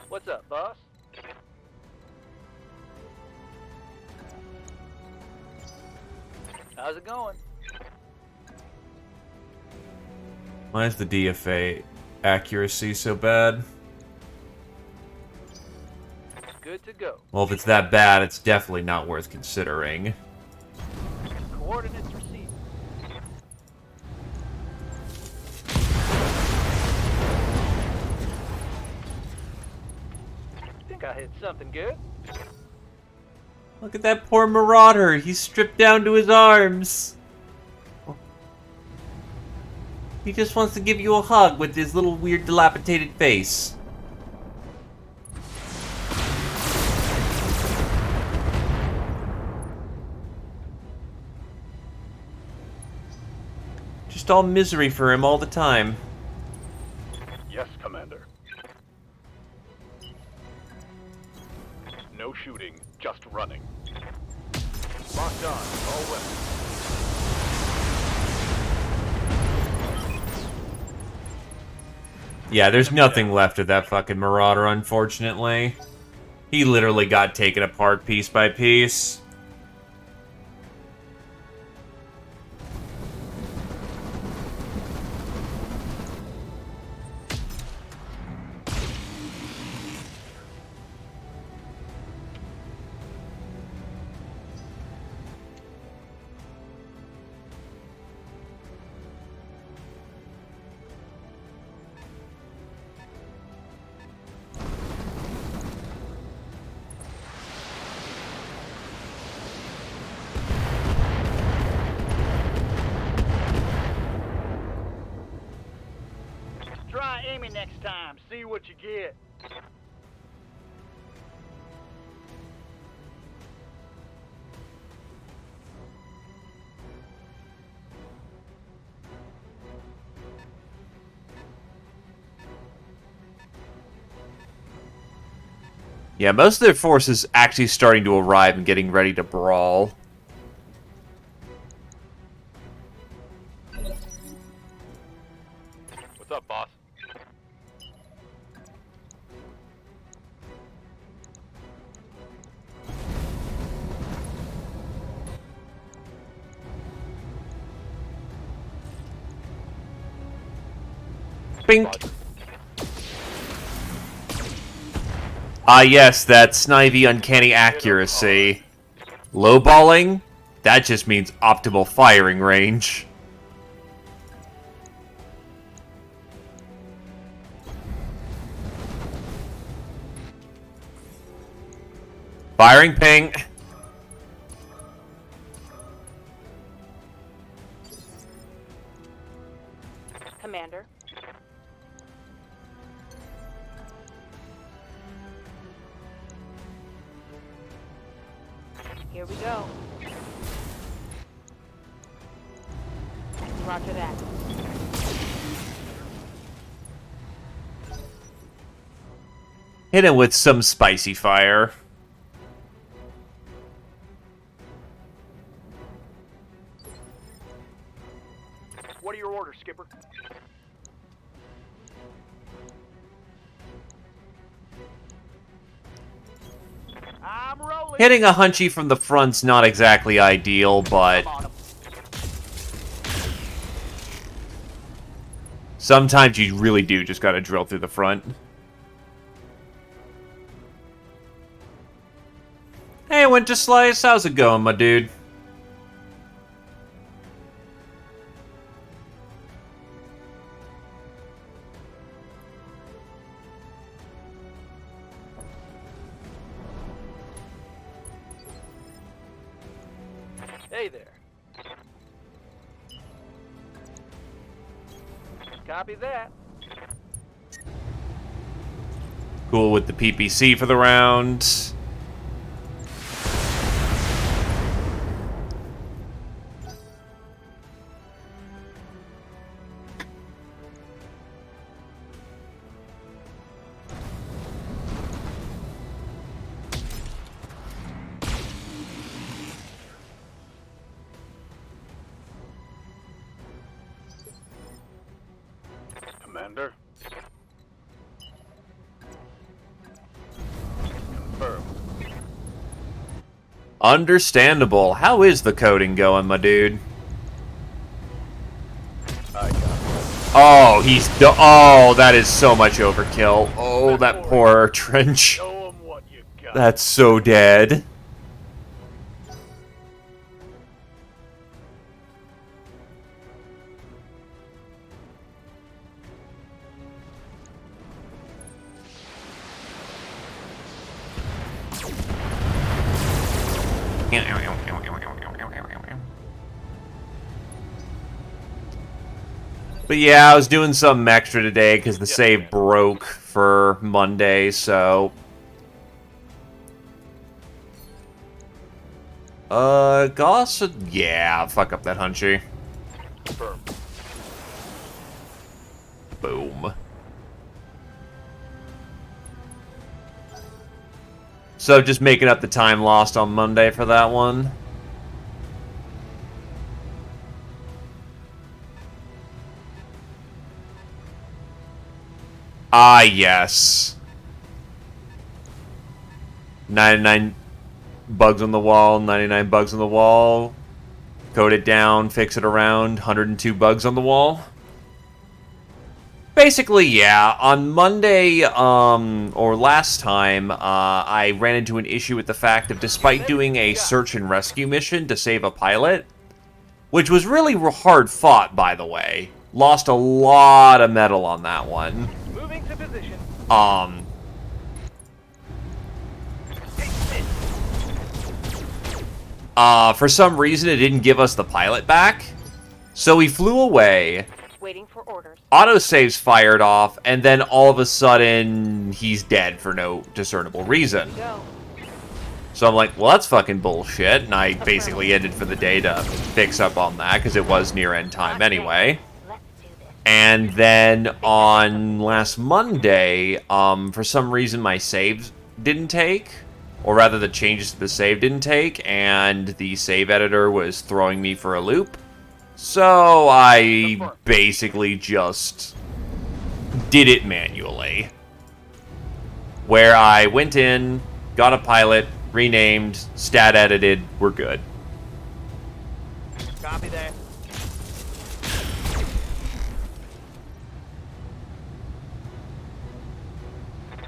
What's up, boss? How's it going? Why is the DFA accuracy so bad? Good to go. Well, if it's that bad, it's definitely not worth considering. Coordinates received. Think I hit something good. Look at that poor marauder. He's stripped down to his arms. He just wants to give you a hug with his little weird dilapidated face. Just all misery for him all the time. Yes, Commander. No shooting, just running. Locked on, all weapons. Yeah, there's nothing left of that fucking marauder, unfortunately. He literally got taken apart piece by piece. Try aiming next time. See what you get. Yeah, most of their force is actually starting to arrive and getting ready to brawl. What's up, boss? Bink! Ah, yes, that snivy, uncanny accuracy. Lowballing? That just means optimal firing range. Firing ping. Commander. Here we go. Roger that. Hit him with some spicy fire. What are your orders, Skipper? I'm rolling. Hitting a hunchy from the front's not exactly ideal, but Come on 'em. sometimes you really do just gotta drill through the front. Hey, Winter Slice, how's it going, my dude? Hey there. Copy that. Cool with the PPC for the round. Commander. Confirm. Understandable. How is the coding going, my dude? I got it. Oh, oh, that is so much overkill. Oh, that poor trench. Show 'em what you got. That's so dead. But yeah, I was doing something extra today because the save broke for Monday, so... Goss? Yeah, fuck up that Hunchy. Confirm. Boom. So just making up the time lost on Monday for that one. Ah, yes. 99 bugs on the wall, 99 bugs on the wall. Code it down, fix it around, 102 bugs on the wall. Basically, yeah. On Monday, or last time, I ran into an issue with the fact of despite doing a search and rescue mission to save a pilot, which was really hard fought, by the way. Lost a lot of metal on that one. Moving to position. For some reason, it didn't give us the pilot back. So we flew away. Waiting for orders. Autosaves fired off, and then all of a sudden, he's dead for no discernible reason. Go. So I'm like, well, that's fucking bullshit, and I basically ended for the day to fix up on that, because it was near end time anyway. Let's do this. And then on last Monday, for some reason my saves didn't take, or rather the changes to the save didn't take, and the save editor was throwing me for a loop. So I basically just did it manually. Where I went in, got a pilot, renamed, stat edited, we're good. Copy that.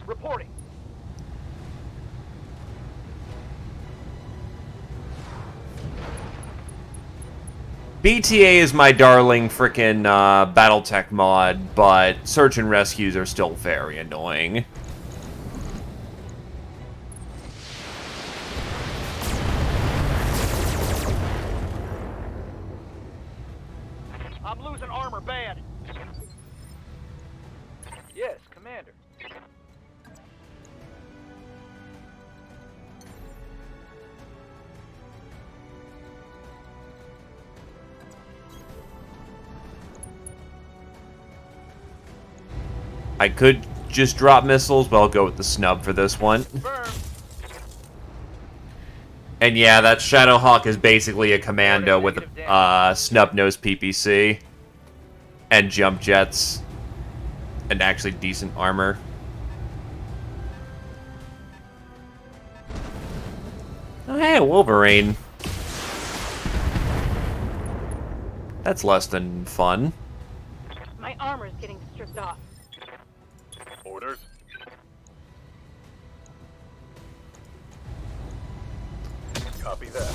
Reporting. BTA is my darling frickin' Battletech mod, but search and rescues are still very annoying. I'm losing armor bad. Yes, Commander. I could just drop missiles, but I'll go with the snub for this one. Confirm. And yeah, that Shadowhawk is basically a commando with a snub-nosed PPC. And jump jets. And actually decent armor. Oh hey, a Wolverine. That's less than fun. My armor's getting stripped off. Orders. Copy that.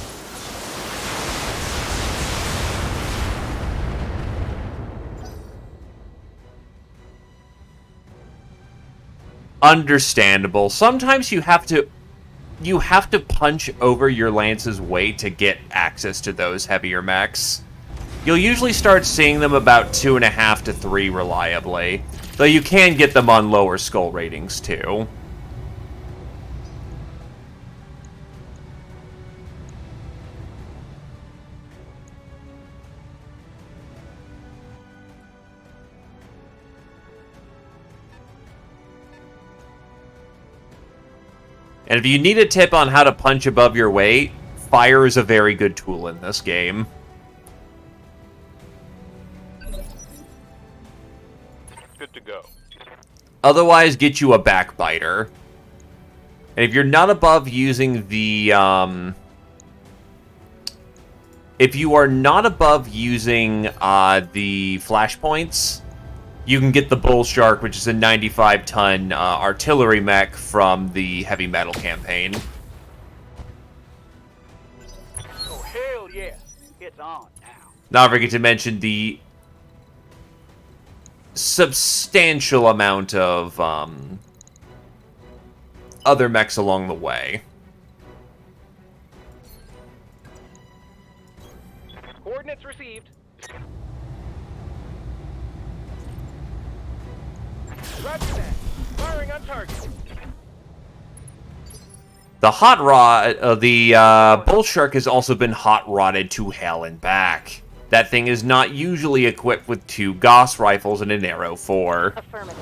Understandable. Sometimes you have to punch over your lance's weight to get access to those heavier mechs. You'll usually start seeing them about 2.5 to 3 reliably, though you can get them on lower skull ratings too. And if you need a tip on how to punch above your weight, fire is a very good tool in this game. Good to go. Otherwise, get you a backbiter. And if you're not above using the, if you are not above using the flashpoints, you can get the Bull Shark, which is a 95-ton artillery mech from the Heavy Metal campaign. Oh, hell yeah. It's on now. Not forget to mention the substantial amount of other mechs along the way. Coordinates received. Roger that. Firing on target. The hot rod, the Bull Shark has also been hot rodded to hell and back. That thing is not usually equipped with 2 Gauss rifles and an Arrow 4. Affirmative.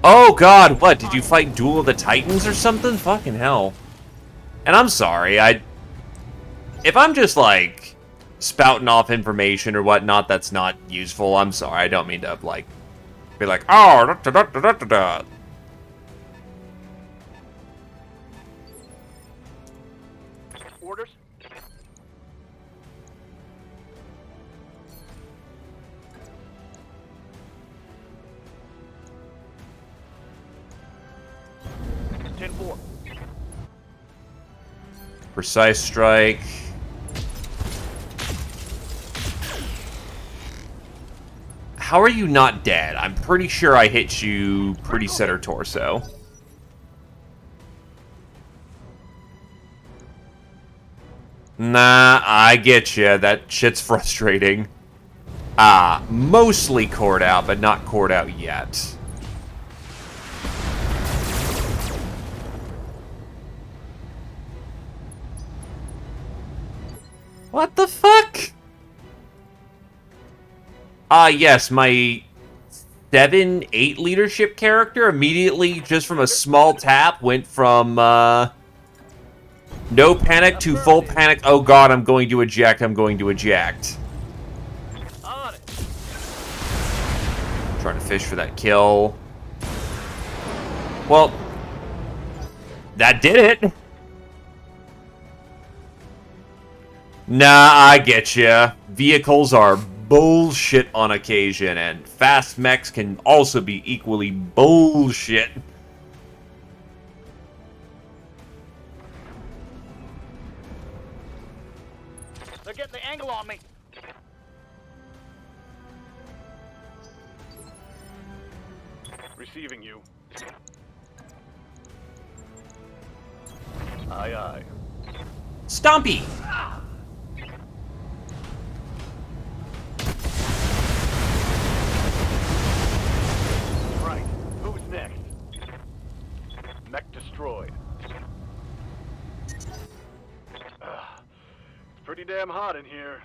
Oh god, what? Did you fight Duel of the Titans or something? Fucking hell. And I'm sorry, if I'm just, like, spouting off information or whatnot that's not useful, I'm sorry. I don't mean to, like, be like, oh, da-da-da-da-da-da. Orders. Ten-4. Precise strike. How are you not dead? I'm pretty sure I hit you pretty center torso. Nah, I get ya. That shit's frustrating. Mostly cored out, but not cored out yet. What the fuck? Yes, my 7-8 leadership character immediately, just from a small tap, went from, no panic to full panic. Oh god, I'm going to eject, I'm going to eject. On it. Trying to fish for that kill. Well, that did it. Nah, I get ya. Vehicles are bullshit on occasion, and fast mechs can also be equally bullshit. They're getting the angle on me. Receiving you. Aye, aye. Stompy! Right. Who's next? Mech destroyed. It's pretty damn hot in here.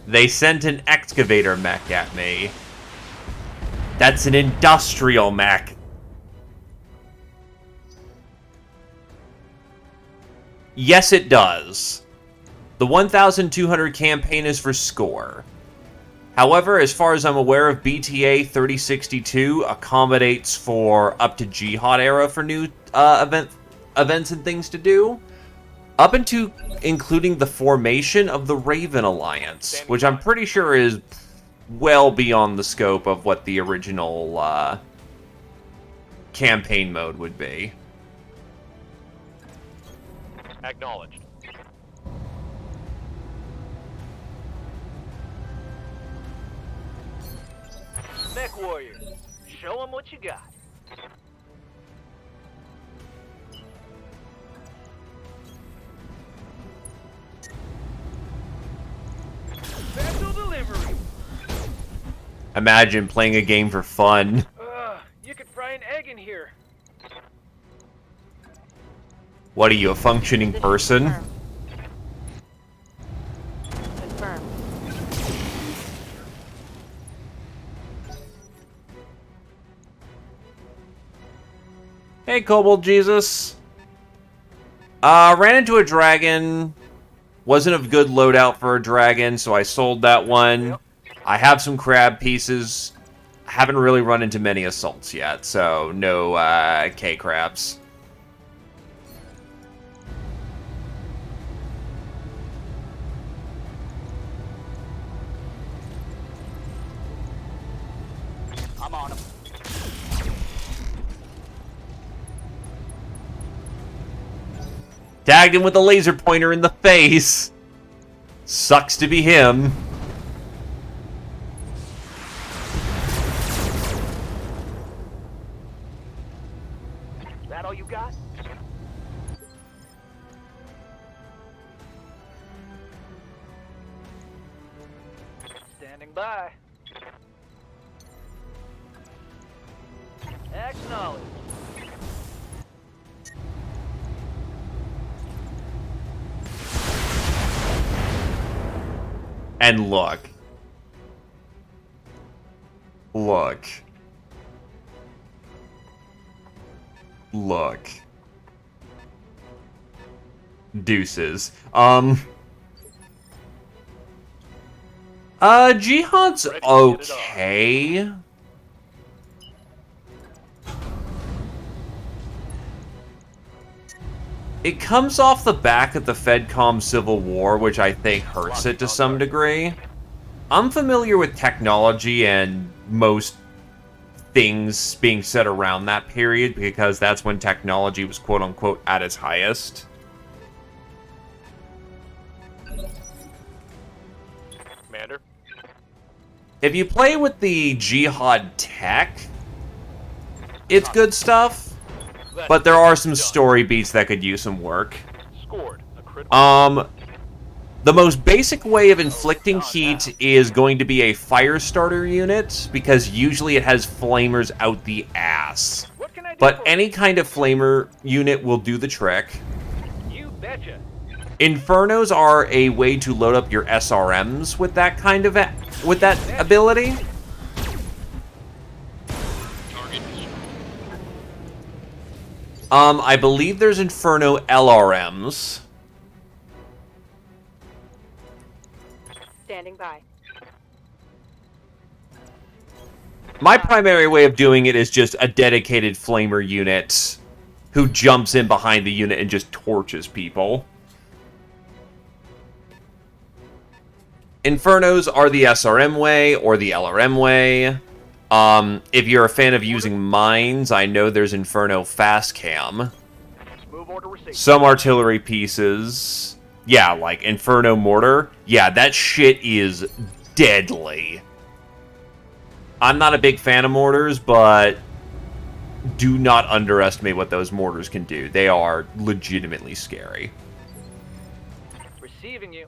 They sent an excavator mech at me. That's an industrial mech. Yes, it does. The 1,200 campaign is for score. However, as far as I'm aware of, BTA 3062 accommodates for up to Jihad era for new events and things to do. Up into including the formation of the Raven Alliance, which I'm pretty sure is well beyond the scope of what the original campaign mode would be. Acknowledged. Mech warrior. Show them what you got. Special delivery. Imagine playing a game for fun. You could fry an egg in here. What are you, a functioning Position person? confirmed. Confirmed. Hey, Kobold Jesus. Ran into a dragon. Wasn't a good loadout for a dragon, so I sold that one. Yep. I have some crab pieces. Haven't really run into many assaults yet, so no K-crabs. I'm on him. Tagged him with a laser pointer in the face. Sucks to be him. That all you got? Standing by. Acknowledge. And look. Look. Look. Deuces. Jihad's okay. It comes off the back of the FedCom Civil War, which I think hurts it to some degree. I'm familiar with technology and most things being said around that period because that's when technology was quote-unquote at its highest. Commander. If you play with the Jihad tech, it's good stuff, but there are some story beats that could use some work. Scored a critical. The most basic way of inflicting heat is going to be a fire starter unit, because usually it has flamers out the ass. What can I do But for any kind of flamer unit will do the trick. you? Betcha. Infernos are a way to load up your SRMs with that kind of with that ability. Target destroyed. I believe there's Inferno LRMs. Standing by. My primary way of doing it is just a dedicated flamer unit who jumps in behind the unit and just torches people. Infernos are the SRM way or the LRM way. If you're a fan of using mines, I know there's Inferno Fast Cam. Move order received. Some artillery pieces. Yeah, like Inferno Mortar. Yeah, that shit is deadly. I'm not a big fan of mortars, but do not underestimate what those mortars can do. They are legitimately scary. Receiving you.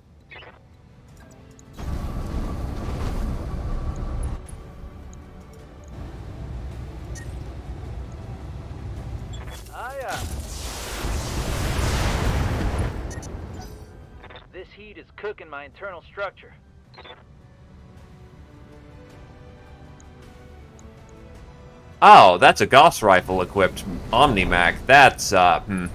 This heat is cooking my internal structure. Oh, that's a Gauss rifle equipped Omnimac. That's, And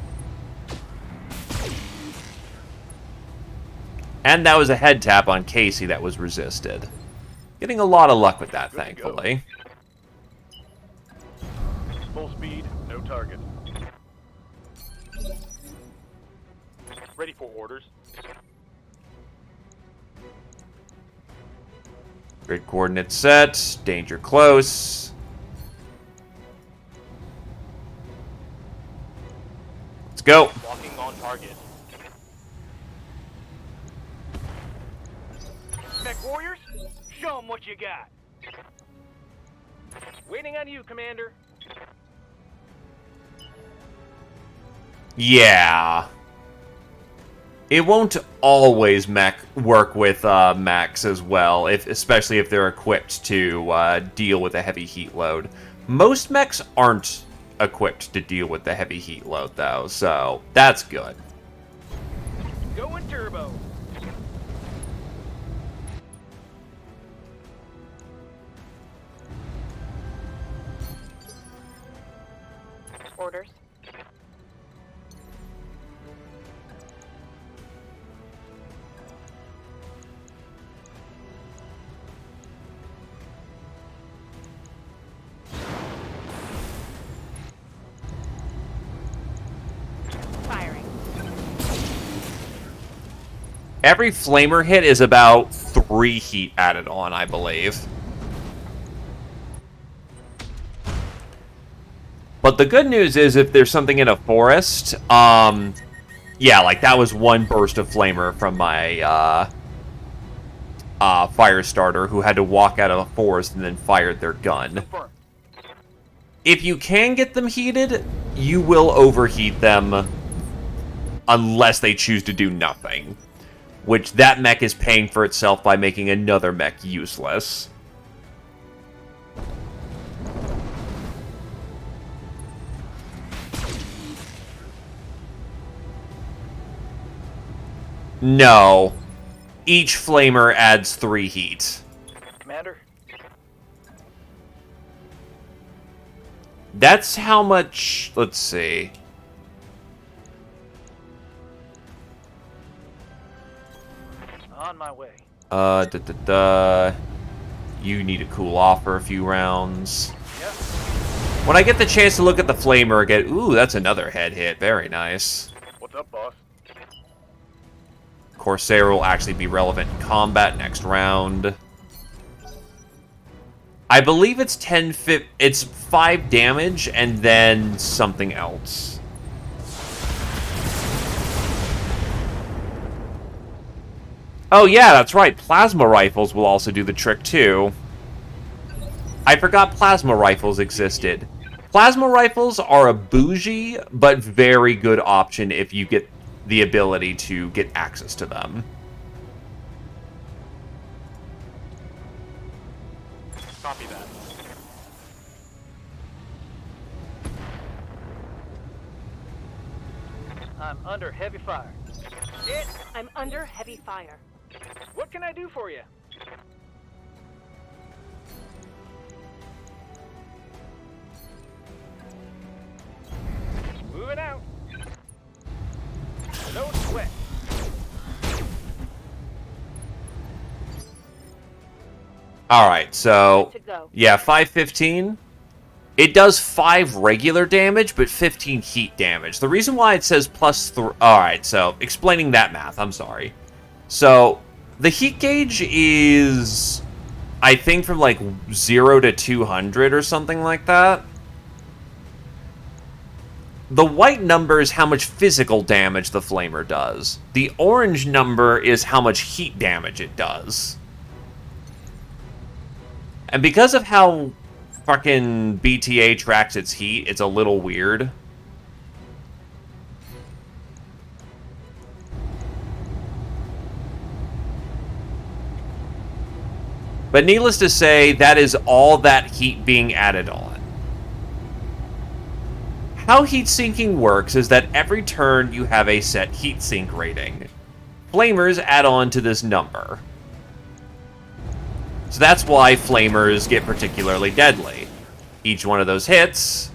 that was a head tap on Casey that was resisted. Getting a lot of luck with that, Good to thankfully. Full speed, no target. Ready for orders. Grid coordinates set. Danger close. Let's go. Walking on target. Mech warriors, show them what you got. Waiting on you, Commander. Yeah. It won't always work with mechs as well, especially if they're equipped to deal with a heavy heat load. Most mechs aren't equipped to deal with the heavy heat load, though, so that's good. Going turbo. Orders. Firing. Every flamer hit is about 3 heat added on, I believe. But the good news is if there's something in a forest, yeah, like that was one burst of flamer from my fire starter who had to walk out of a forest and then fired their gun. Confirmed. If you can get them heated, you will overheat them unless they choose to do nothing. Which that mech is paying for itself by making another mech useless. No. Each flamer adds 3 heat. Commander. That's how much... Let's see. On my way. You need to cool off for a few rounds. Yep. When I get the chance to look at the flamer again... Ooh, that's another head hit. Very nice. What's up, boss? Corsair will actually be relevant in combat next round. I believe it's 5 damage and then something else. Oh yeah, that's right. Plasma rifles will also do the trick too. I forgot plasma rifles existed. Plasma rifles are a bougie but very good option if you get the ability to get access to them. Copy that. I'm under heavy fire. I'm under heavy fire. What can I do for you? Moving out. No sweat. Alright, so... To go. Yeah, 515. It does 5 regular damage, but 15 heat damage. The reason why it says plus 3... Alright, so, explaining that math, I'm sorry. So, the heat gauge is... I think from like 0 to 200 or something like that. The white number is how much physical damage the flamer does. The orange number is how much heat damage it does. And because of how fucking BTA tracks its heat, it's a little weird. But needless to say, that is all that heat being added on. How heat sinking works is that every turn you have a set heat sink rating. Flamers add on to this number. So that's why flamers get particularly deadly. Each one of those hits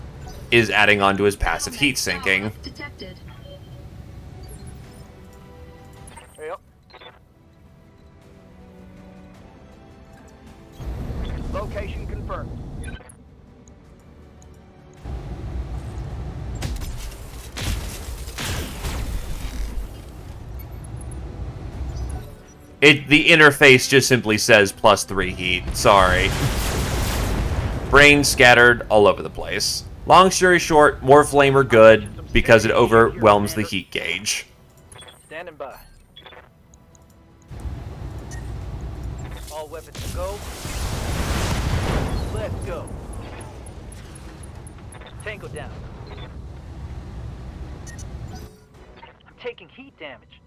is adding on to his passive heat sinking. Detected. Yep. Location confirmed. The interface just simply says plus 3 heat. Sorry. Brains scattered all over the place. Long story short, more flamer good because it overwhelms the heat gauge. Standing by. All weapons to go. Let's go. Tango down. I'm taking heat damage.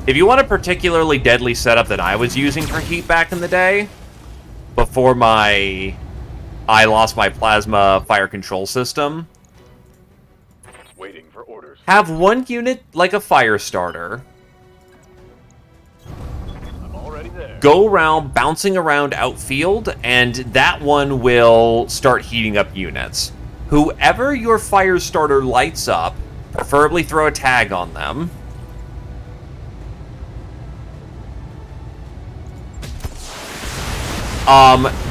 If you want a particularly deadly setup that I was using for heat back in the day, before I lost my plasma fire control system, Waiting for orders. have one unit like a fire starter. I'm already there. Go around bouncing around outfield, and that one will start heating up units. Whoever your fire starter lights up, preferably throw a tag on them.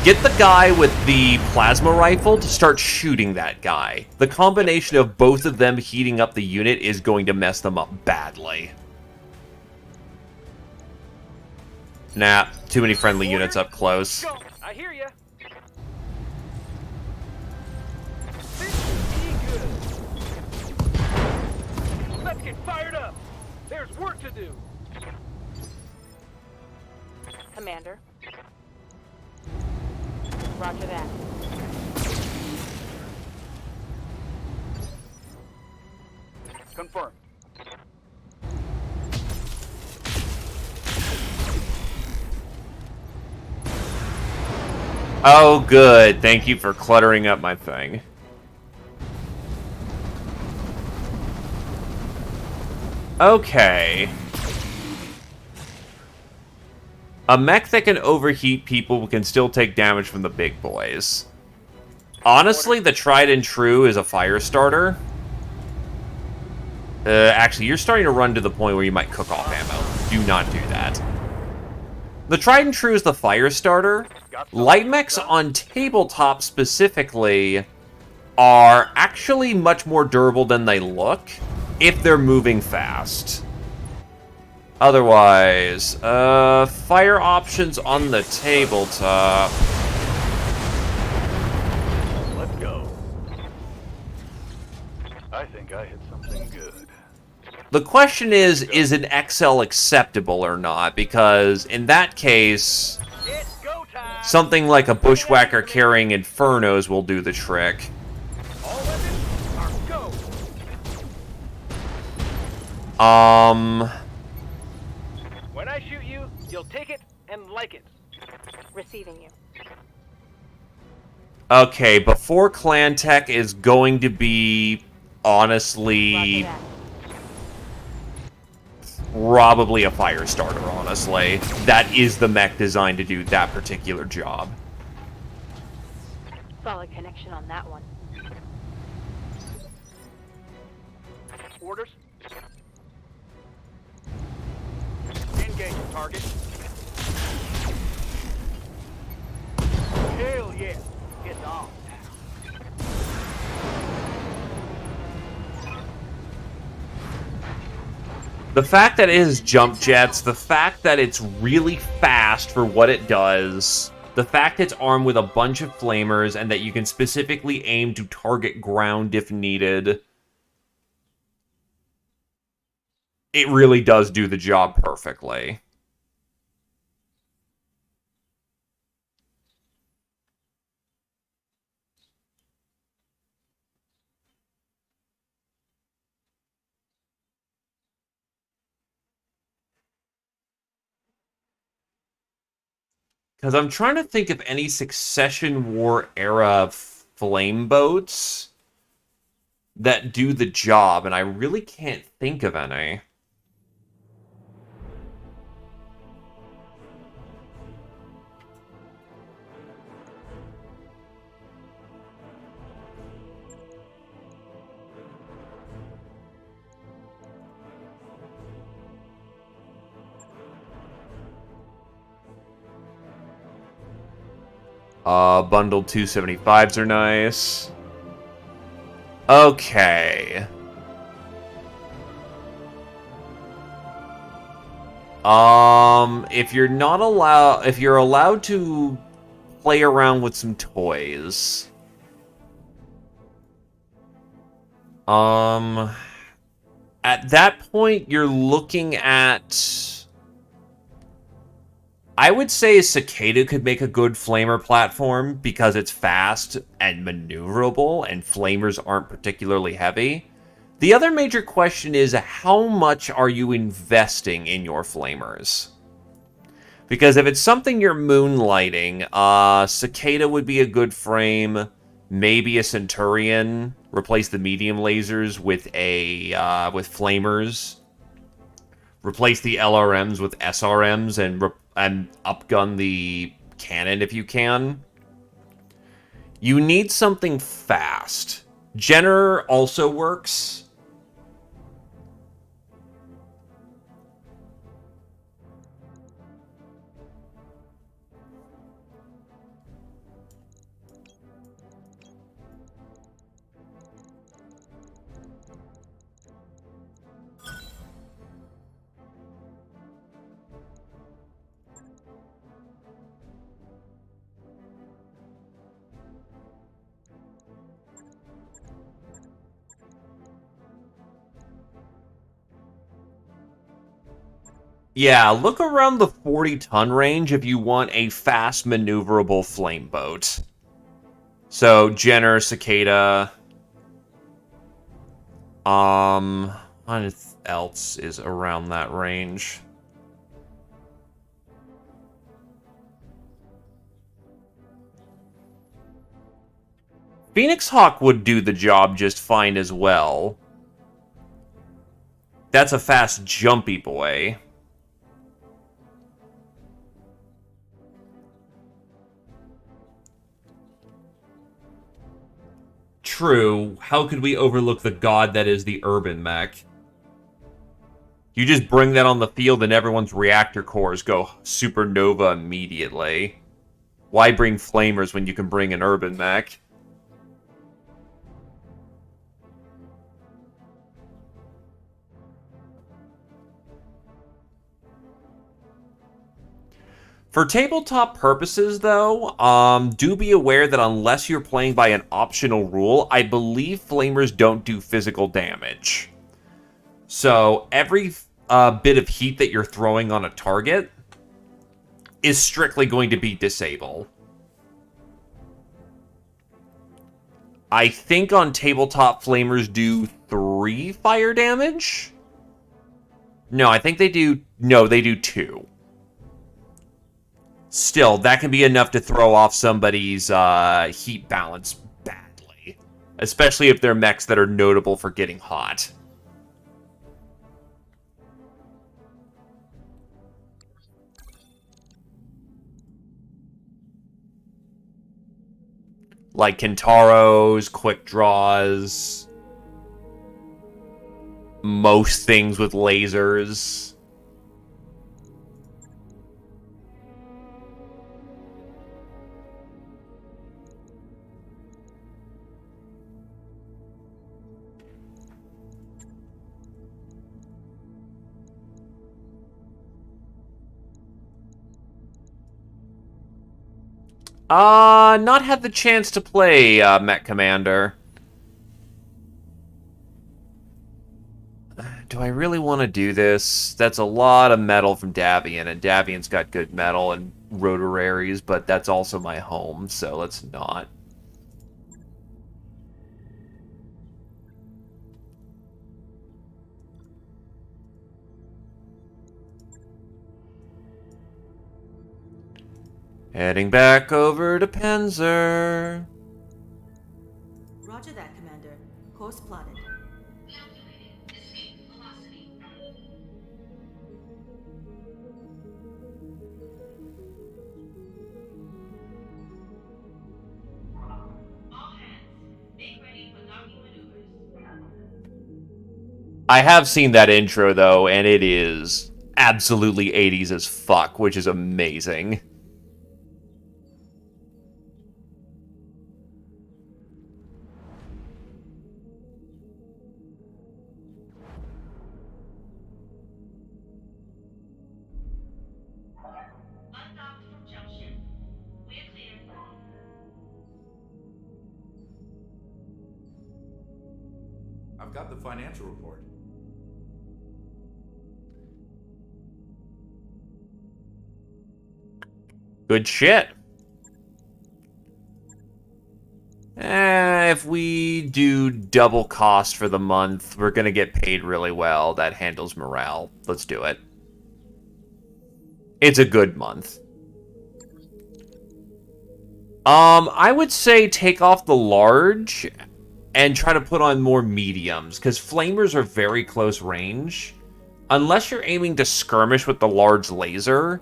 Get the guy with the plasma rifle to start shooting that guy. The combination of both of them heating up the unit is going to mess them up badly. Nah, too many friendly units up close. Go. I hear ya. This should be good. Let's get fired up. There's work to do. Commander. Roger that. Confirmed. Oh, good. Thank you for cluttering up my thing. Okay. A mech that can overheat people can still take damage from the big boys. Honestly, the tried and true is a fire starter. Actually, you're starting to run to the point where you might cook off ammo. Do not do that. The tried and true is the fire starter. Light mechs on tabletop specifically are actually much more durable than they look if they're moving fast. Otherwise, fire options on the tabletop. Let's go. I think I hit something good. The question is an XL acceptable or not? Because in that case, It's go time. something like a bushwhacker carrying infernos will do the trick. All weapons are go. When I shoot you, you'll take it and like it. Receiving you. Okay, before Clan Tech is going to be, honestly, Roger that. probably a fire starter, honestly. That is the mech designed to do that particular job. Solid connection on that one. Orders. Engage target. Hell yeah. It's on. The fact that it is jump jets, the fact that it's really fast for what it does, the fact it's armed with a bunch of flamers, and that you can specifically aim to target ground if needed, it really does do the job perfectly. Because I'm trying to think of any Succession War era flame boats that do the job, and I really can't think of any. Bundled 275s are nice. Okay. If you're allowed to play around with some toys. At that point, you're looking at... I would say Cicada could make a good flamer platform because it's fast and maneuverable, and flamers aren't particularly heavy. The other major question is, how much are you investing in your flamers? Because if it's something you're moonlighting, Cicada would be a good frame. Maybe a Centurion. Replace the medium lasers with with flamers. Replace the LRMs with SRMs and upgun the cannon if you can. You need something fast. Jenner also works. Yeah, look around the 40-ton range if you want a fast, maneuverable flame boat. So, Jenner, Cicada. What else is around that range? Phoenix Hawk would do the job just fine as well. That's a fast, jumpy boy. True. How could we overlook the god that is the urban mech? You just bring that on the field and everyone's reactor cores go supernova immediately. Why bring flamers when you can bring an urban mech? For tabletop purposes, though, do be aware that unless you're playing by an optional rule, I believe flamers don't do physical damage. So every bit of heat that you're throwing on a target is strictly going to be disable. I think on tabletop, flamers do 3 fire damage? No, I think they do... No, they do 2. Still, that can be enough to throw off somebody's heat balance badly. Especially if they're mechs that are notable for getting hot. Like Kentaros, quick draws, most things with lasers. Not had the chance to play Mech Commander. Do I really want to do this? That's a lot of metal from Davian, and Davian's got good metal and rotoraries, but that's also my home, so let's not. Heading back over to Panzer. Roger that, Commander. Course plotted. Calculating escape velocity. All hands, make ready for docking maneuvers. I have seen that intro, though, and it is absolutely 80s as fuck, which is amazing. Undocked from jump ship. We're clear. I've got the financial report. Good shit. If we do double cost for the month, we're going to get paid really well. That handles morale. Let's do it. It's a good month. I would say take off the large and try to put on more mediums, because flamers are very close range. Unless you're aiming to skirmish with the large laser,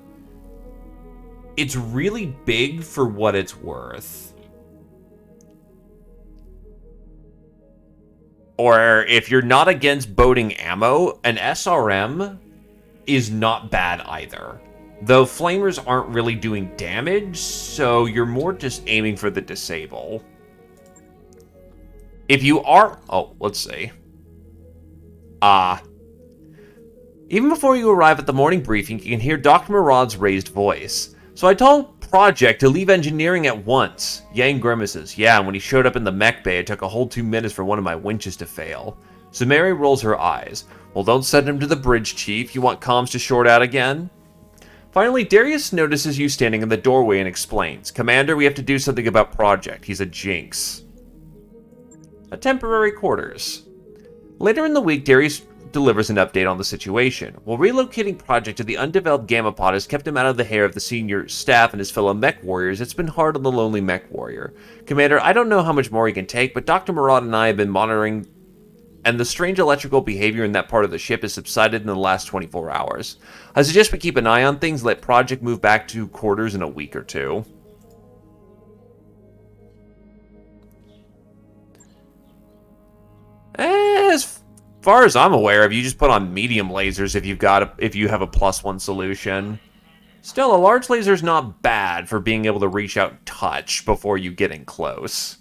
it's really big for what it's worth. Or if you're not against boating ammo, an SRM is not bad either. Though flamers aren't really doing damage, so you're more just aiming for the disable. If you are... Oh, let's see. Even before you arrive at the morning briefing, you can hear Dr. Murad's raised voice. So I told Project to leave engineering at once. Yang grimaces. Yeah, and when he showed up in the mech bay, it took a whole 2 minutes for one of my winches to fail. So Mary rolls her eyes. Well, don't send him to the bridge, Chief. You want comms to short out again? Finally, Darius notices you standing in the doorway and explains. Commander, we have to do something about Project. He's a jinx. A temporary quarters. Later in the week, Darius delivers an update on the situation. While relocating Project to the undeveloped Gamma Pod has kept him out of the hair of the senior staff and his fellow mech warriors, it's been hard on the lonely mech warrior. Commander, I don't know how much more he can take, but Dr. Murad and I have been monitoring, and the strange electrical behavior in that part of the ship has subsided in the last 24 hours. I suggest we keep an eye on things, let Project move back to quarters in a week or two. As far as I'm aware of, you just put on medium lasers if you have a +1 solution. Still, a large laser is not bad for being able to reach out and touch before you get in close.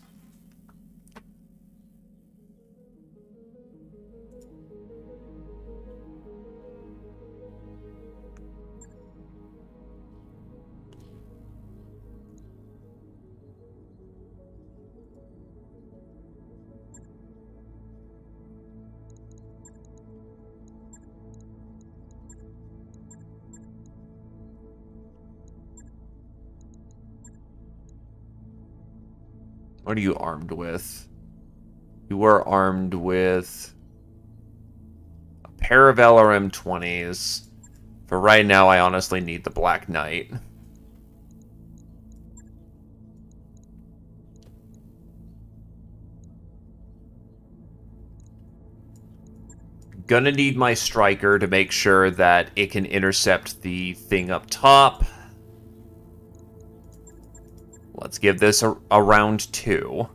What are you armed with? You were armed with a pair of LRM-20s. For right now, I honestly need the Black Knight. Gonna need my Striker to make sure that it can intercept the thing up top. Let's give this a round 2.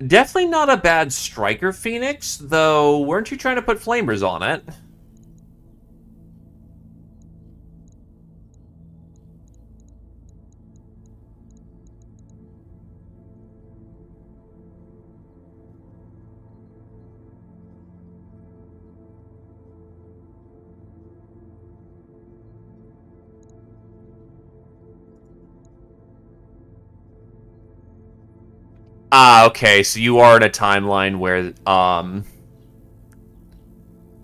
Definitely not a bad Striker Phoenix, though weren't you trying to put flamers on it? Okay, so you are in a timeline where,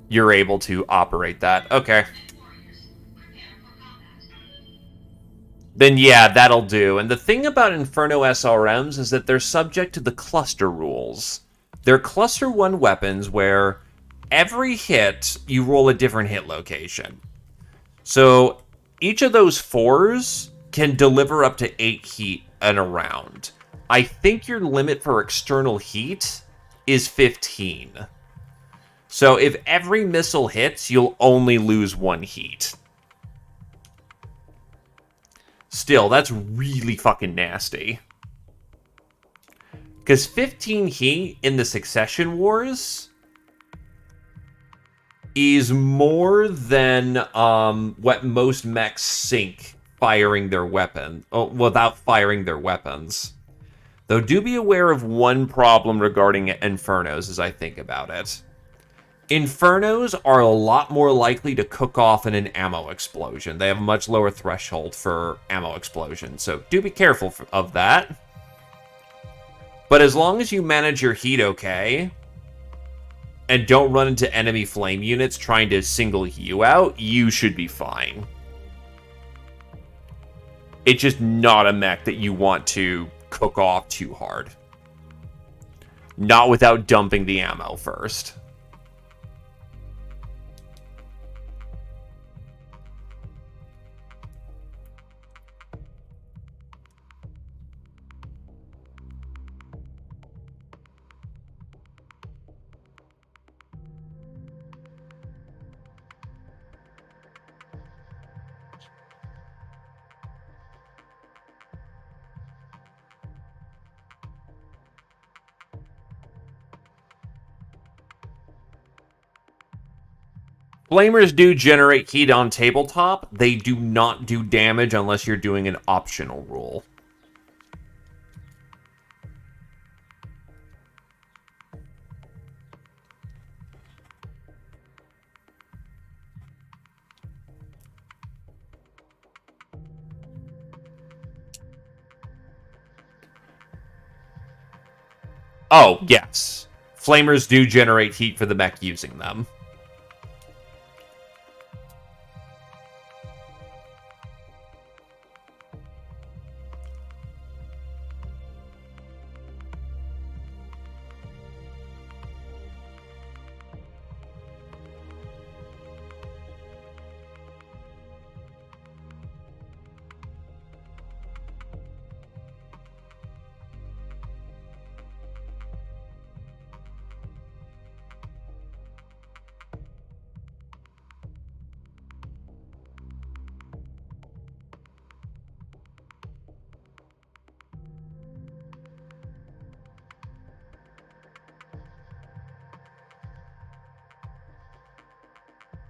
you're able to operate that. Okay. Then yeah, that'll do. And the thing about Inferno SRMs is that they're subject to the cluster rules. They're cluster 1 weapons where every hit, you roll a different hit location. So each of those 4s can deliver up to 8 heat in a round. I think your limit for external heat is 15. So if every missile hits, you'll only lose 1 heat. Still, that's really fucking nasty. Because 15 heat in the Succession Wars is more than what most mechs sink firing their weapon, without firing their weapons. Though do be aware of one problem regarding Infernos as I think about it. Infernos are a lot more likely to cook off in an ammo explosion. They have a much lower threshold for ammo explosions, so do be careful of that. But as long as you manage your heat okay, and don't run into enemy flame units trying to single you out, you should be fine. It's just not a mech that you want to cook off too hard. Not without dumping the ammo first. Flamers do generate heat on tabletop. They do not do damage unless you're doing an optional rule. Oh, yes. Flamers do generate heat for the mech using them.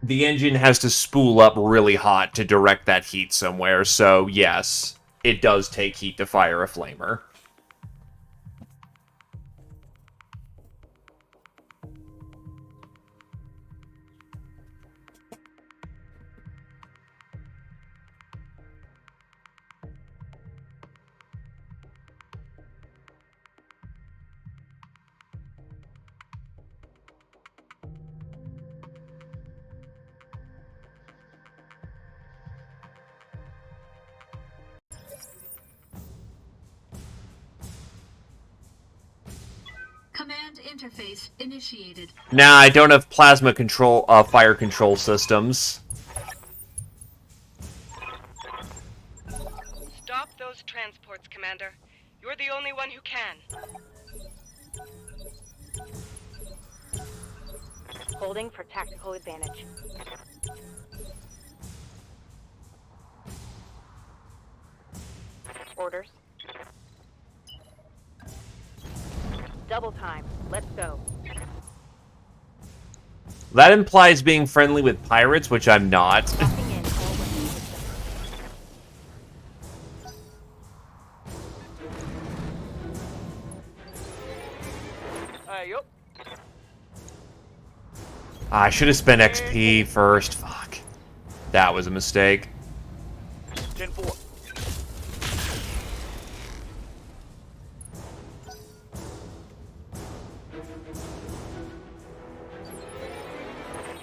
The engine has to spool up really hot to direct that heat somewhere, so yes, it does take heat to fire a flamer. Command interface initiated. Nah, I don't have plasma control, fire control systems. Stop those transports, Commander. You're the only one who can. Holding for tactical advantage. Orders. Double time. Let's go. That implies being friendly with pirates, which I'm not. Locking in all weapon systems. Yup. I should have spent XP first. Fuck. That was a mistake. 10-4.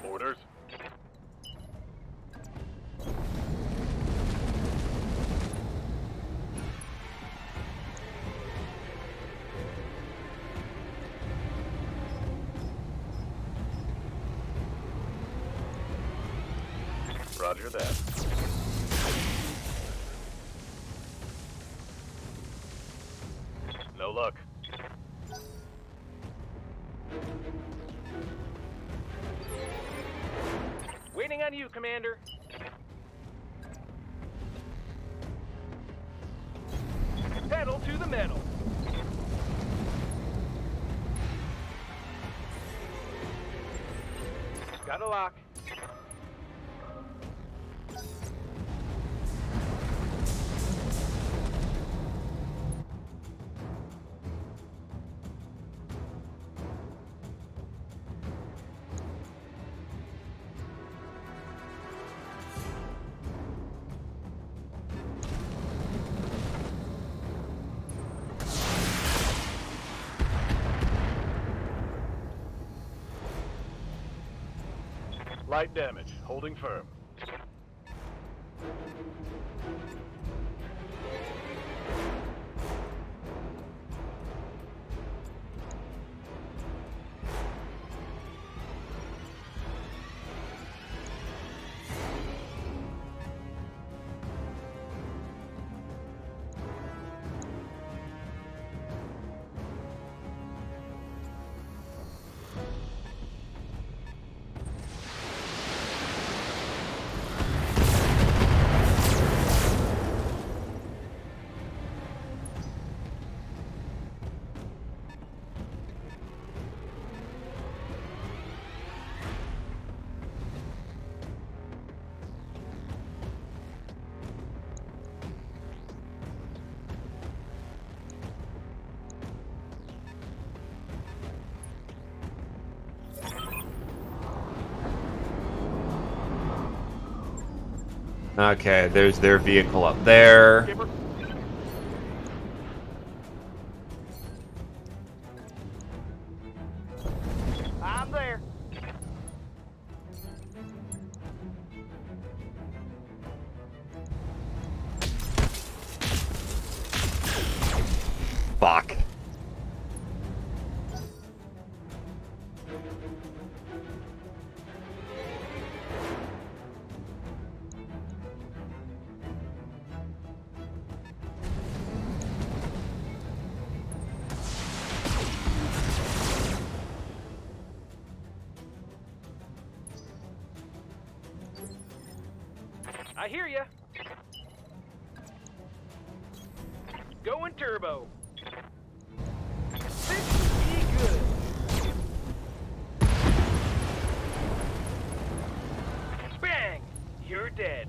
Orders. Roger that. No luck. Waiting on you, Commander. Pedal to the metal. Got a lock. Light damage. Holding firm. Okay, there's their vehicle up there. Skipper. I'm there. Fuck. I hear ya. Going turbo. This should be good. Bang! You're dead.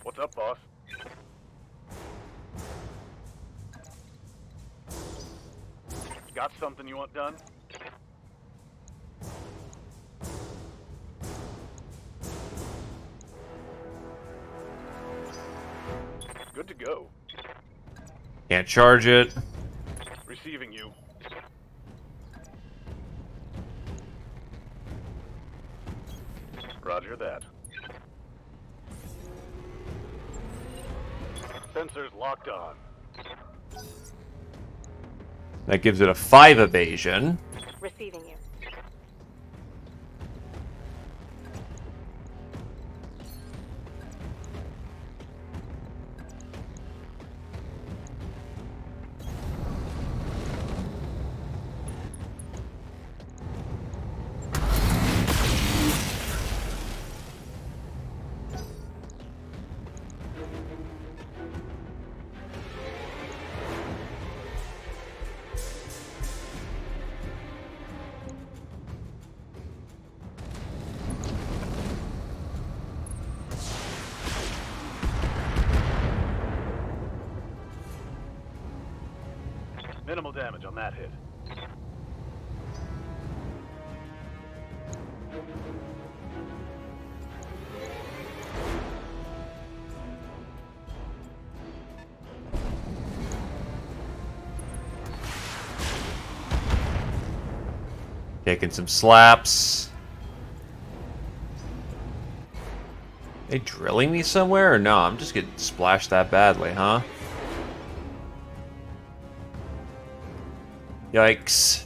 What's up, boss? Got something you want done? Good to go. Can't charge it. Receiving you. Roger that. Sensors locked on. That gives it a 5 evasion. Receiving you. Minimal damage on that hit. Taking some slaps. They drilling me somewhere or no? I'm just getting splashed that badly, huh? Yikes.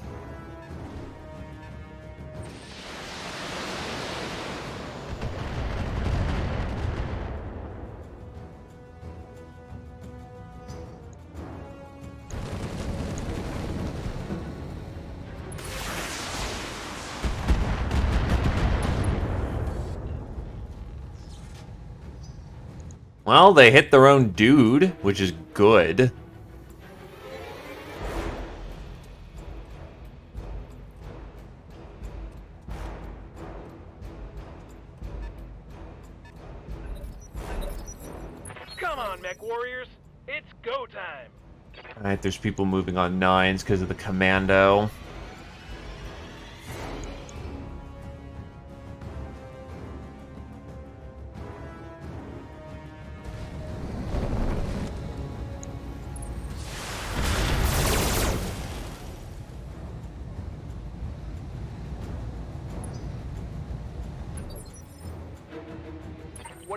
Well, they hit their own dude, which is good. Come on, mech warriors. It's go time. Alright, there's people moving on 9s because of the commando.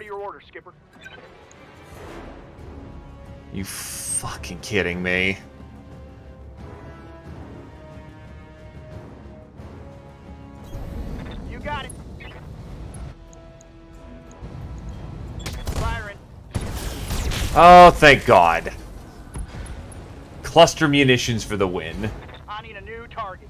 What are your orders, Skipper? You fucking kidding me? You got it. Firing. Oh, thank God. Cluster munitions for the win. I need a new target.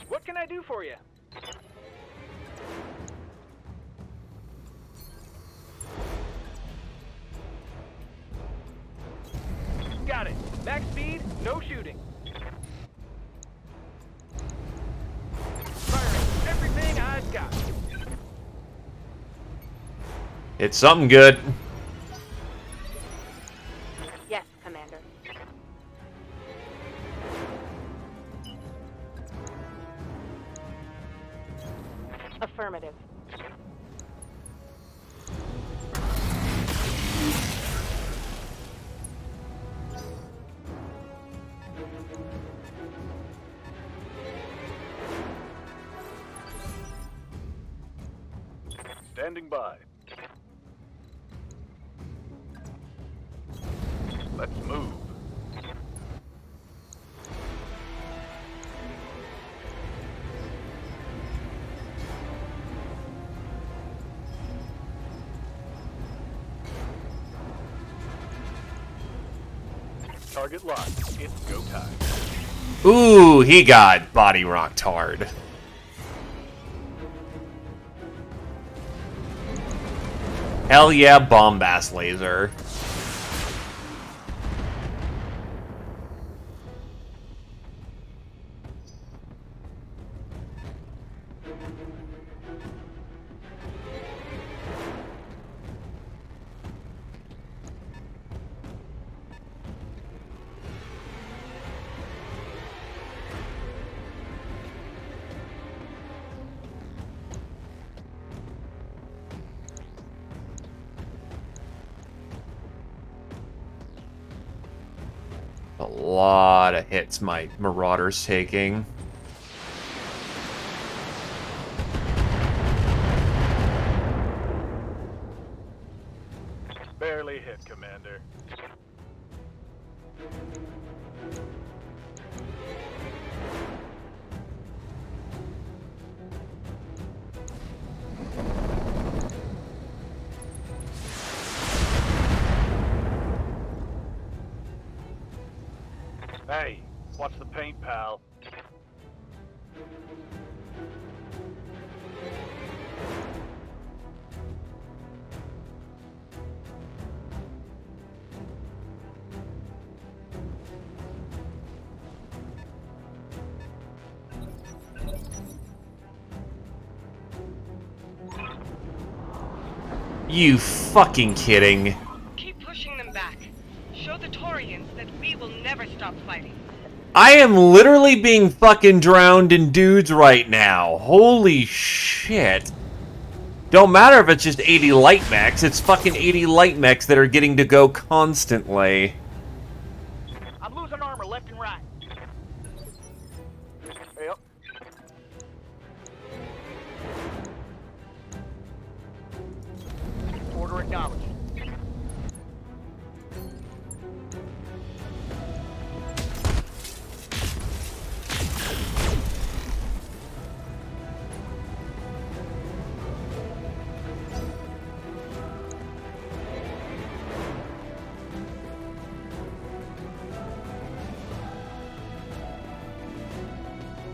What can I do for you? Got it. Max speed, no shooting. Firing everything I've got. It's something good. Yes, Commander. Affirmative. Standing by. Let's move. Target locked. It's go time. Ooh, he got body rocked hard. Hell yeah, bombast laser. A lot of hits my Marauder's taking. Barely hit, Commander. Hey, watch the paint, pal. You fucking kidding? Keep pushing them back. Show the Taurians that we will never stop fighting. I am literally being fucking drowned in dudes right now. Holy shit. Don't matter if it's just 80 light mechs, it's fucking 80 light mechs that are getting to go constantly. I'm losing armor left and right. Yep. Order acknowledged.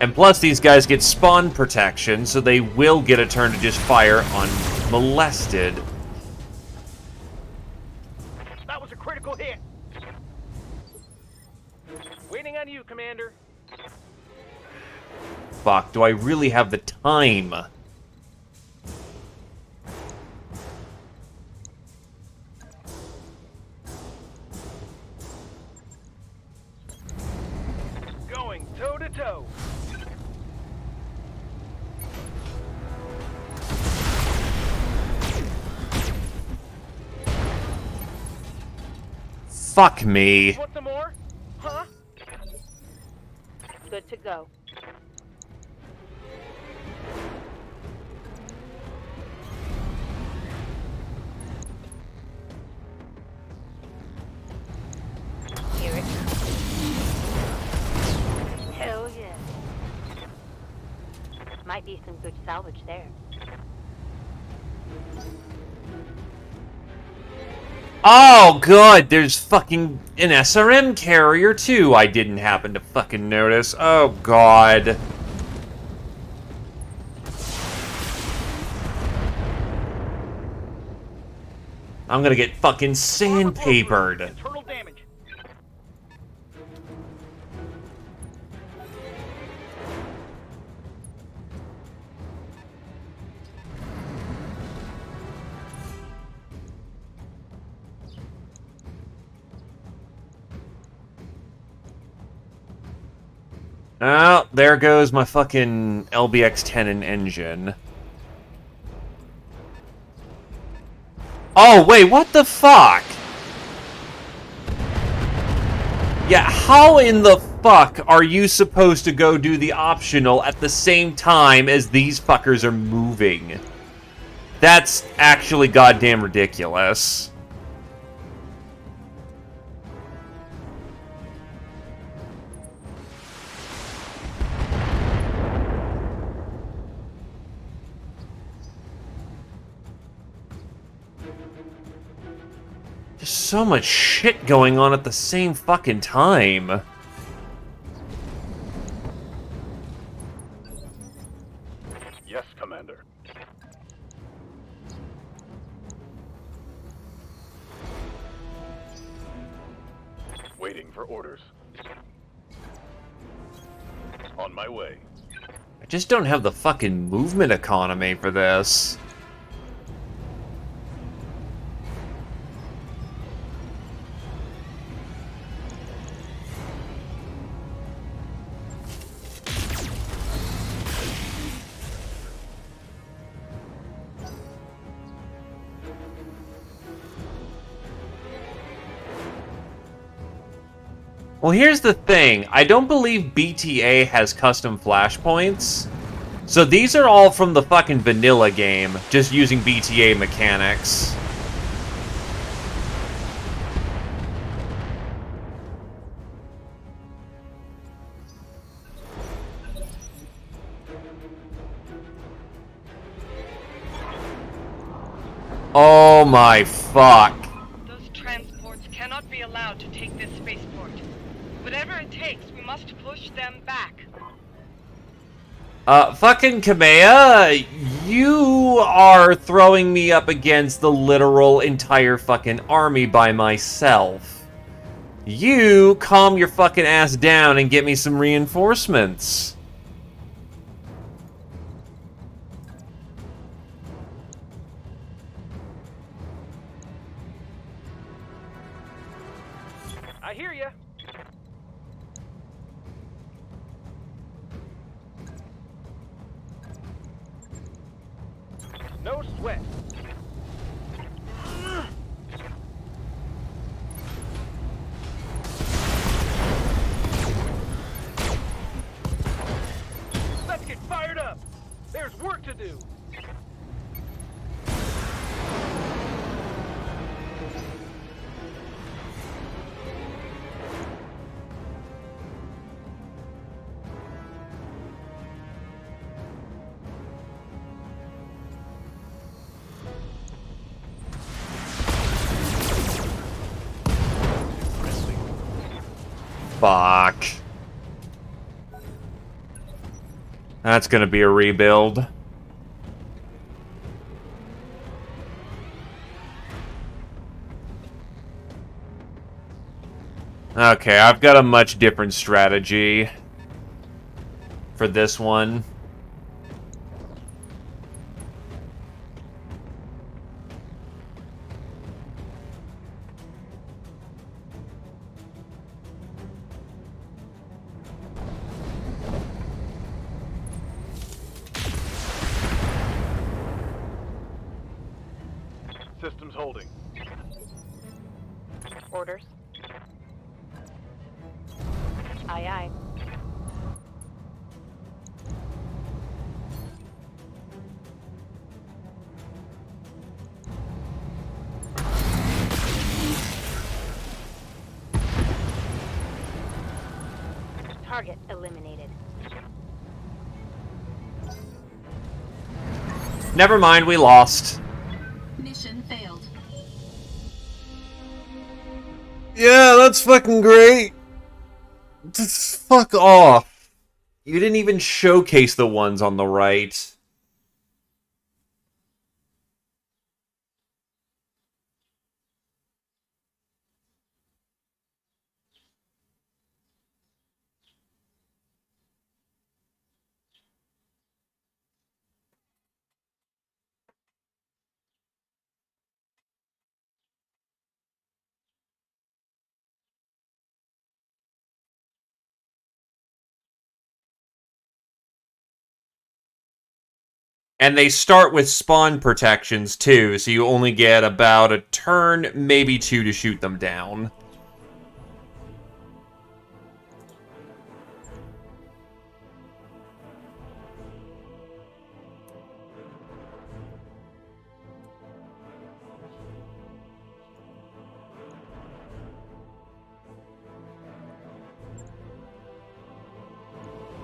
And plus, these guys get spawn protection, so they will get a turn to just fire unmolested. That was a critical hit. Waiting on you, Commander. Fuck, do I really have the time? Fuck me. Want some more? Huh? Good to go. Here it comes. Hell yeah. Might be some good salvage there. Oh, good. There's fucking an SRM carrier, too. I didn't happen to fucking notice. Oh, God. I'm gonna get fucking sandpapered. Internal damage. Oh, there goes my fucking LBX-10 and engine. Oh, wait, what the fuck? Yeah, how in the fuck are you supposed to go do the optional at the same time as these fuckers are moving? That's actually goddamn ridiculous. There's so much shit going on at the same fucking time. Yes, Commander. Waiting for orders. On my way. I just don't have the fucking movement economy for this. Well, here's the thing. I don't believe BTA has custom flashpoints. So these are all from the fucking vanilla game, just using BTA mechanics. Oh my fuck. Those transports cannot be allowed to take this spaceport. Whatever it takes, we must push them back. Fucking Kamea, you are throwing me up against the literal entire fucking army by myself. You calm your fucking ass down and get me some reinforcements. I hear ya. No sweat. Let's get fired up. There's work to do. Fuck. That's gonna be a rebuild. Okay, I've got a much different strategy for this one. Systems holding. Orders. Aye, aye. Target eliminated. Never mind, we lost. Mission failed. Yeah, that's fucking great. Just fuck off. You didn't even showcase the ones on the right. And they start with spawn protections, too, so you only get about a turn, maybe two, to shoot them down.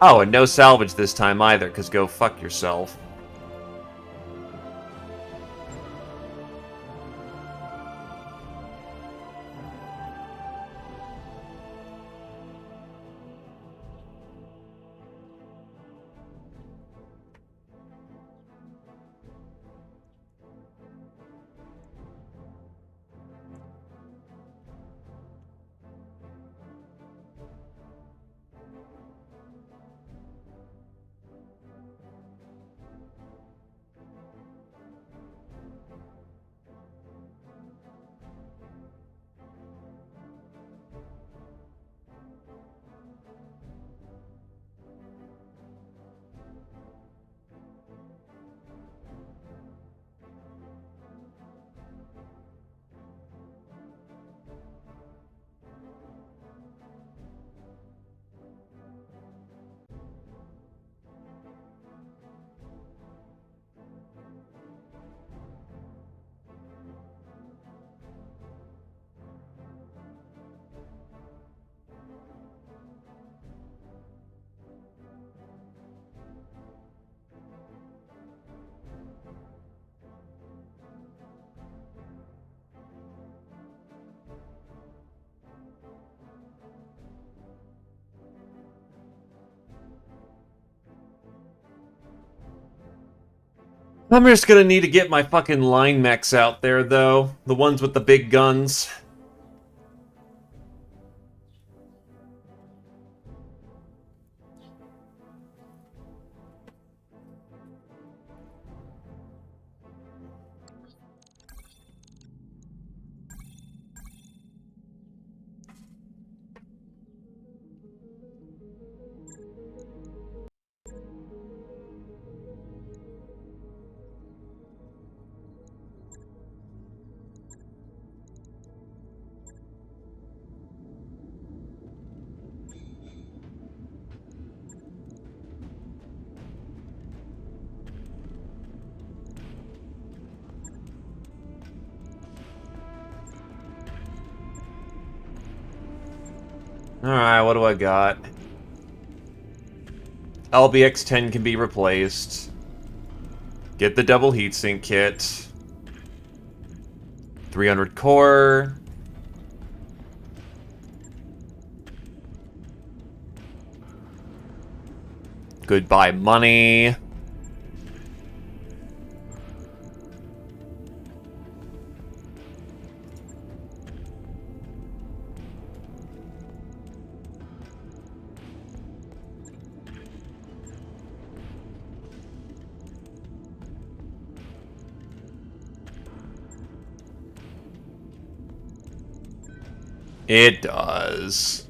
Oh, and no salvage this time either, because go fuck yourself. I'm just gonna need to get my fucking line mechs out there, though. The ones with the big guns. Alright, what do I got? LBX-10 can be replaced. Get the double heatsink kit. 300 core. Goodbye money. It does.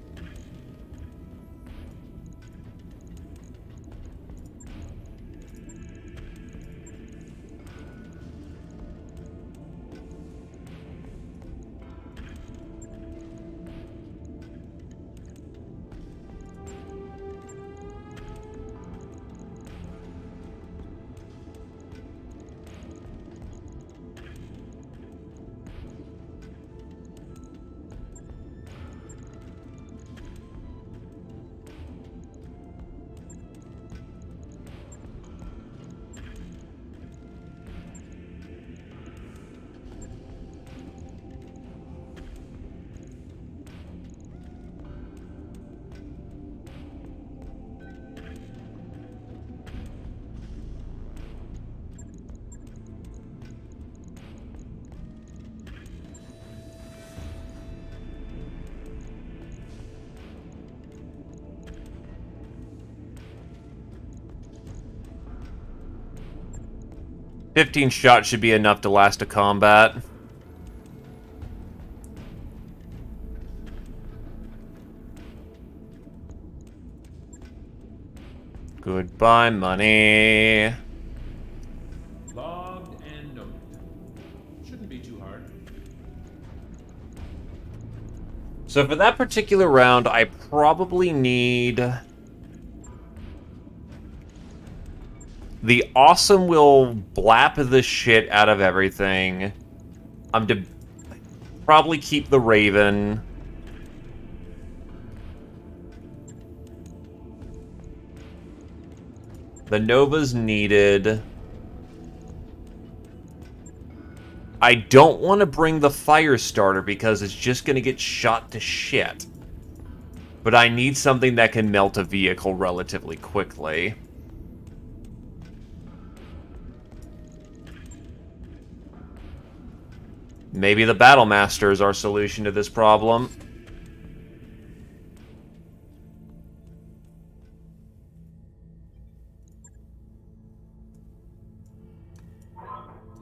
15 shots should be enough to last a combat. Goodbye, money. Logged and noted. Shouldn't be too hard. So for that particular round, I probably need... The Awesome will blap the shit out of everything. I'm to probably keep the Raven. The Nova's needed. I don't want to bring the fire starter because it's just going to get shot to shit. But I need something that can melt a vehicle relatively quickly. Maybe the Battle Master is our solution to this problem.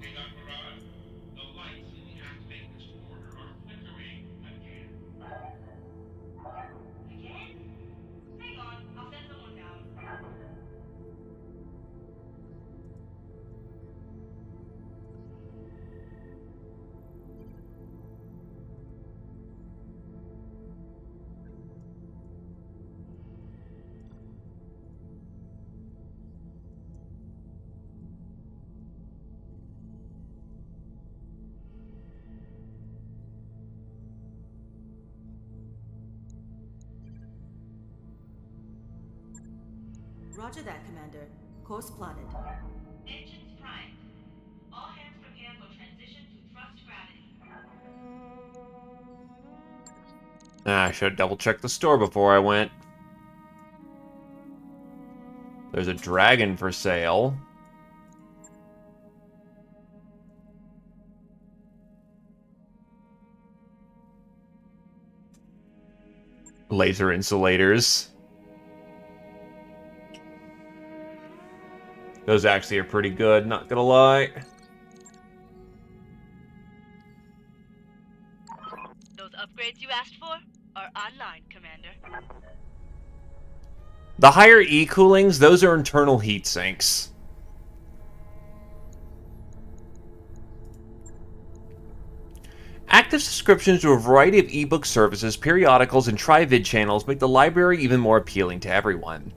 Hang on, Mirage. The lights in the activated corridor are flickering again. Again? Hang on, I'll send someone down. Roger that, Commander. Course plotted. Engines primed. All hands prepare for transition to thrust gravity. I should have double-checked the store before I went. There's a dragon for sale. Laser insulators. Those actually are pretty good, not gonna lie. Those upgrades you asked for are online, Commander. The higher E-coolings, those are internal heat sinks. Active subscriptions to a variety of ebook services, periodicals, and tri-vid channels make the library even more appealing to everyone.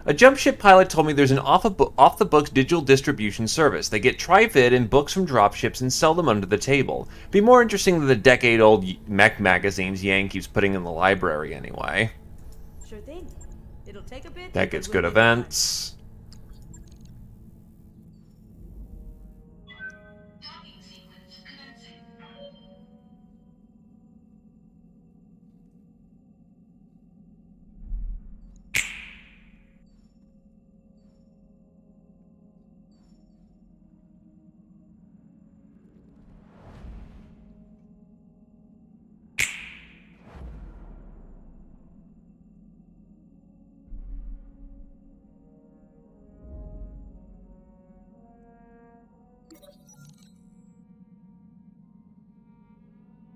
A jump ship pilot told me there's an off-the-books digital distribution service. They get tri-vid and books from dropships and sell them under the table. Be more interesting than the decade-old mech magazines Yang keeps putting in the library anyway. Sure thing. It'll take a bit. That gets but good we'll make it fun. events. Docking sequence commencing.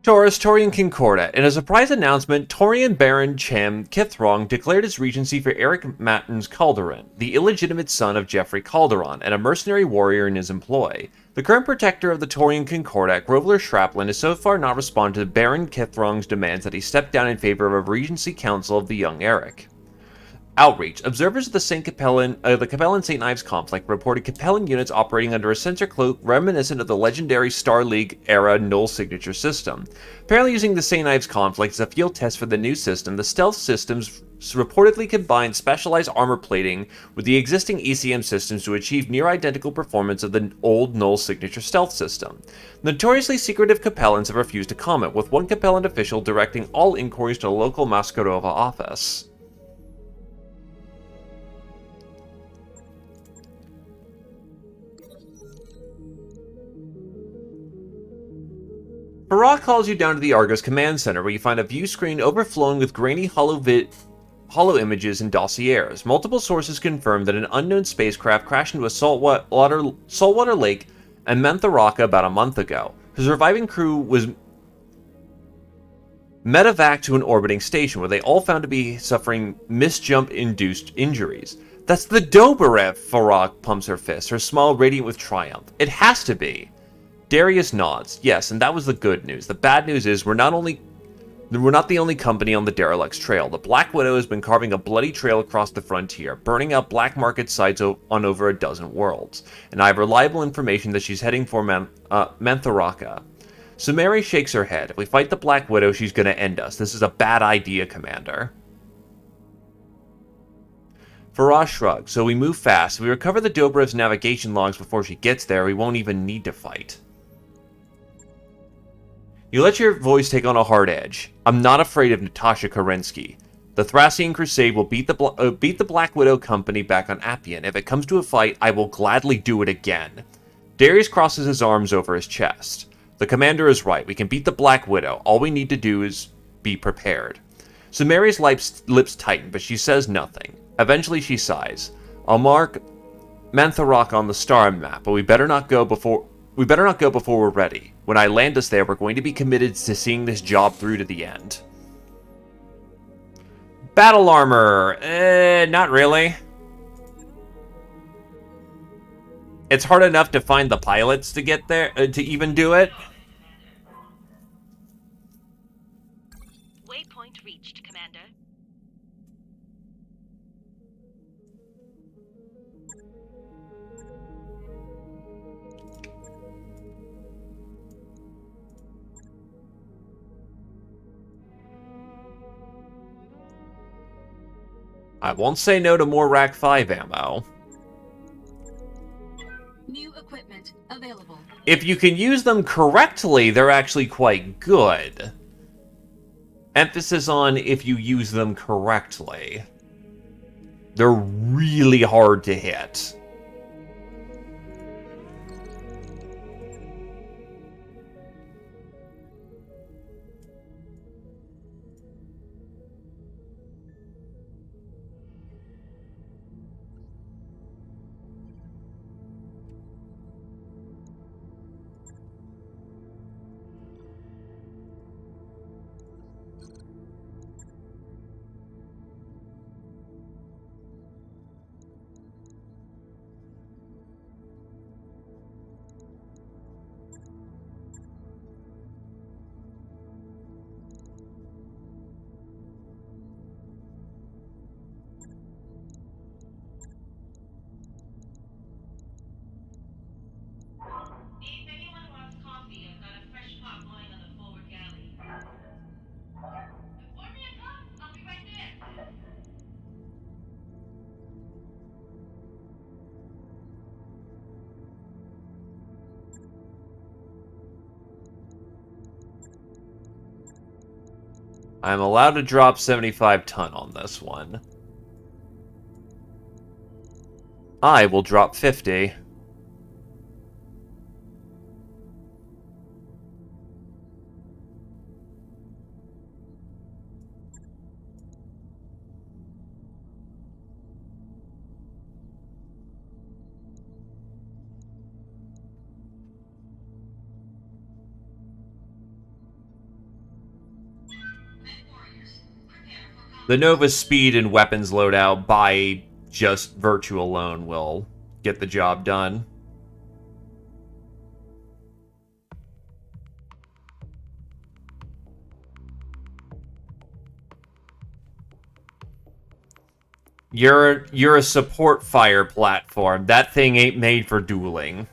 Taurus, Torian Concordat. In a surprise announcement, Torian Baron Chem Kithrong declared his regency for Eric Matins Calderon, the illegitimate son of Geoffrey Calderon, and a mercenary warrior in his employ. The current protector of the Torian Concordat, Groveler Shraplin, has so far not responded to Baron Kithrong's demands that he step down in favor of a regency council of the young Eric. Outreach. Observers of the the Capellan St. Ives conflict reported Capellan units operating under a sensor cloak reminiscent of the legendary Star League-era null signature system. Apparently using the St. Ives conflict as a field test for the new system, the stealth systems reportedly combined specialized armor plating with the existing ECM systems to achieve near-identical performance of the old null signature stealth system. Notoriously secretive Capellans have refused to comment, with one Capellan official directing all inquiries to the local Maskarova office. Farah calls you down to the Argos Command Center, where you find a view screen overflowing with grainy hollow images and dossiers. Multiple sources confirmed that an unknown spacecraft crashed into a saltwater lake in Mentharaka about a month ago. The surviving crew was medevac to an orbiting station where they all found to be suffering misjump-induced injuries. That's the Doberev, Farag pumps her fist, her smile radiant with triumph. It has to be. Darius nods. Yes, and that was the good news. The bad news is we're not the only company on the Derelict's trail. The Black Widow has been carving a bloody trail across the frontier, burning out black market sites on over a dozen worlds. And I have reliable information that she's heading for Mentharaka. Sumeri shakes her head. If we fight the Black Widow, she's going to end us. This is a bad idea, Commander. Faraz shrugs. So we move fast. If we recover the Dobrev's navigation logs before she gets there, we won't even need to fight. You let your voice take on a hard edge. I'm not afraid of Natasha Kerensky. The Thracian Crusade will beat the Black Widow Company back on Appian. If it comes to a fight, I will gladly do it again. Darius crosses his arms over his chest. The commander is right. We can beat the Black Widow. All we need to do is be prepared. Sumeri's lips tighten, but she says nothing. Eventually she sighs. I'll mark Mantharok on the star map, but we better not go before we're ready. When I land us there, we're going to be committed to seeing this job through to the end. Battle armor. Not really. It's hard enough to find the pilots to get there, to even do it. Waypoint reached, Commander. I won't say no to more Rack 5 ammo. New equipment available. If you can use them correctly, they're actually quite good. Emphasis on if you use them correctly. They're really hard to hit. If anyone wants coffee, I've got a fresh pot going on the forward galley. Pour me a cup. I'll be right there. I'm allowed to drop 75 ton on this one. I will drop 50. The Nova's speed and weapons loadout by just virtue alone will get the job done. You're a support fire platform. That thing ain't made for dueling.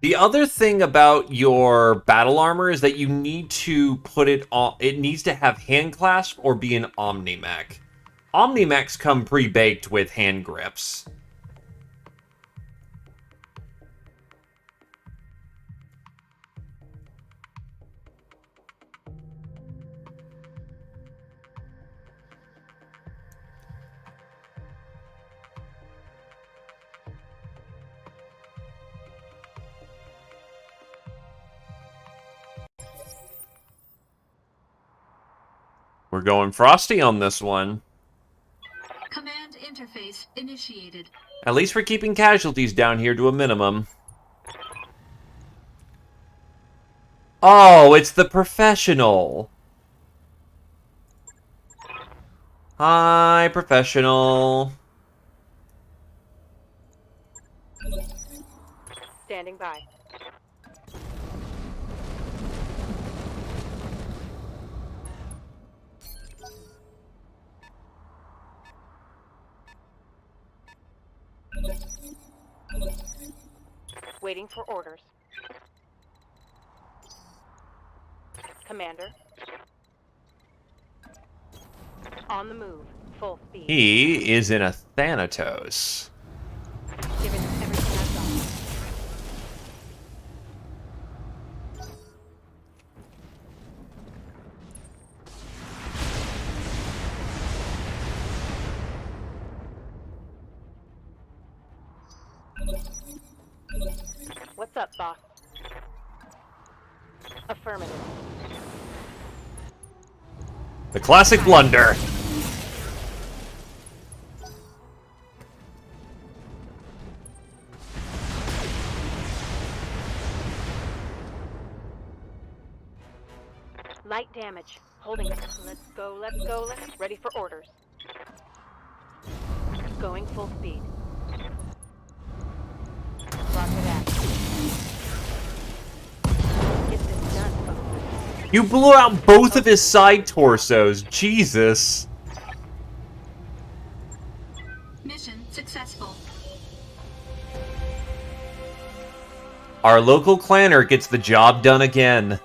The other thing about your battle armor is that you need to put it on. It needs to have hand clasp or be an Omni-Mech. Omni-Mechs come pre-baked with hand grips. We're going frosty on this one. Command interface initiated. At least we're keeping casualties down here to a minimum. Oh, it's the professional. Hi, professional. Standing by. Waiting for orders. Commander. On the move. Full speed. He is in a Thanatos. Giving everything I've got. What's up, boss? Affirmative. The classic blunder. Light damage. Holding it. Let's go, let's go, let's... Ready for orders. Going full speed. Roger that. Get this done, folks. You blew out both of his side torsos. Jesus. Mission successful. Our local clanner gets the job done again.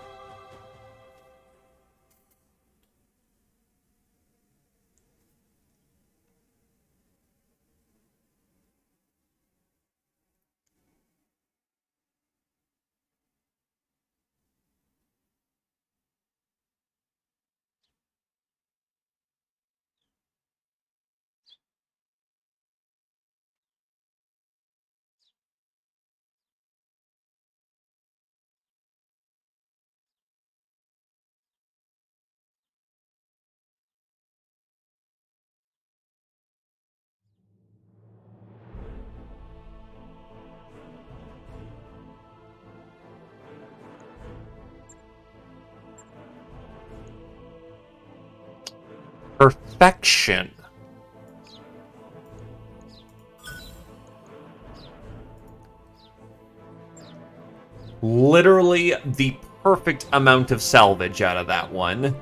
Perfection. Literally the perfect amount of salvage out of that one.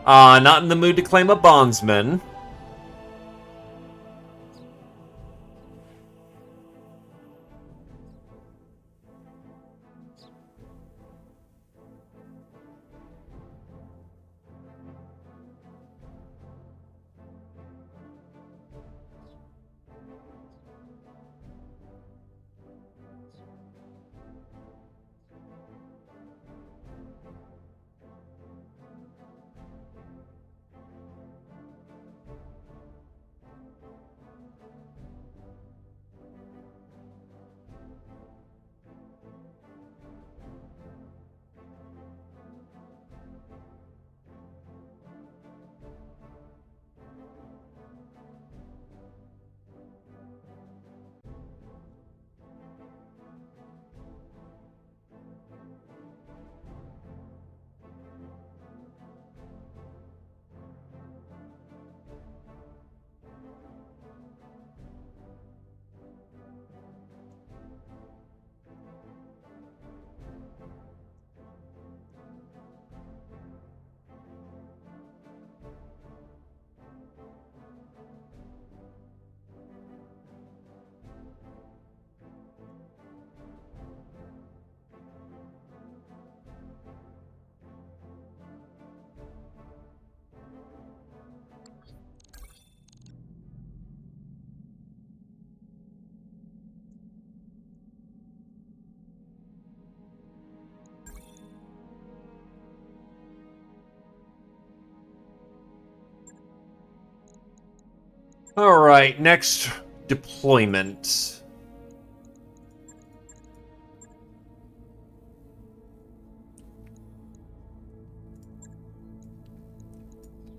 Not in the mood to claim a bondsman. Alright, next deployment.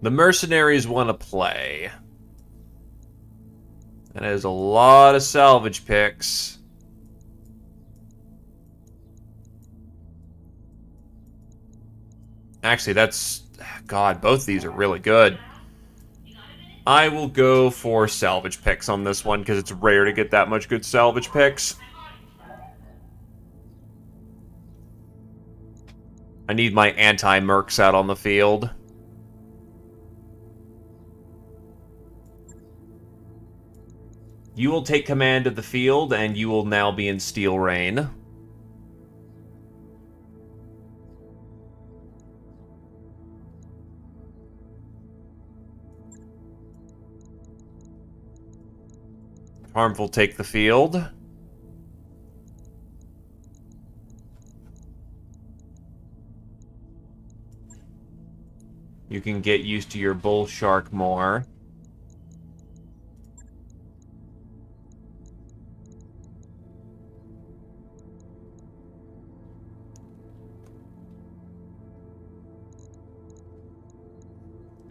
The mercenaries want to play. That is a lot of salvage picks. Actually, that's... God, both these are really good. I will go for salvage picks on this one, because it's rare to get that much good salvage picks. I need my anti-mercs out on the field. You will take command of the field, and you will now be in Steel Rain. Harmful take the field. You can get used to your bull shark more.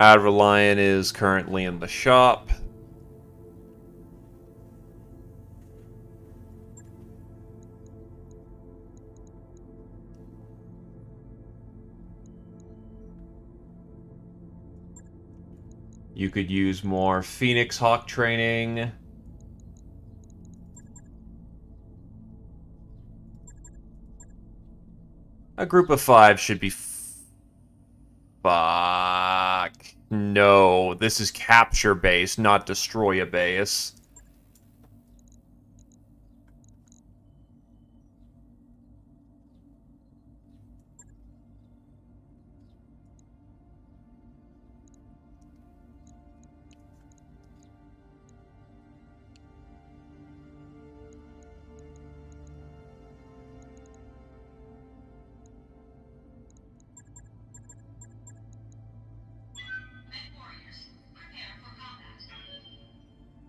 Adrelion is currently in the shop. You could use more Phoenix Hawk training. A group of 5 should be... Fuck. No, this is capture base, not destroy a base.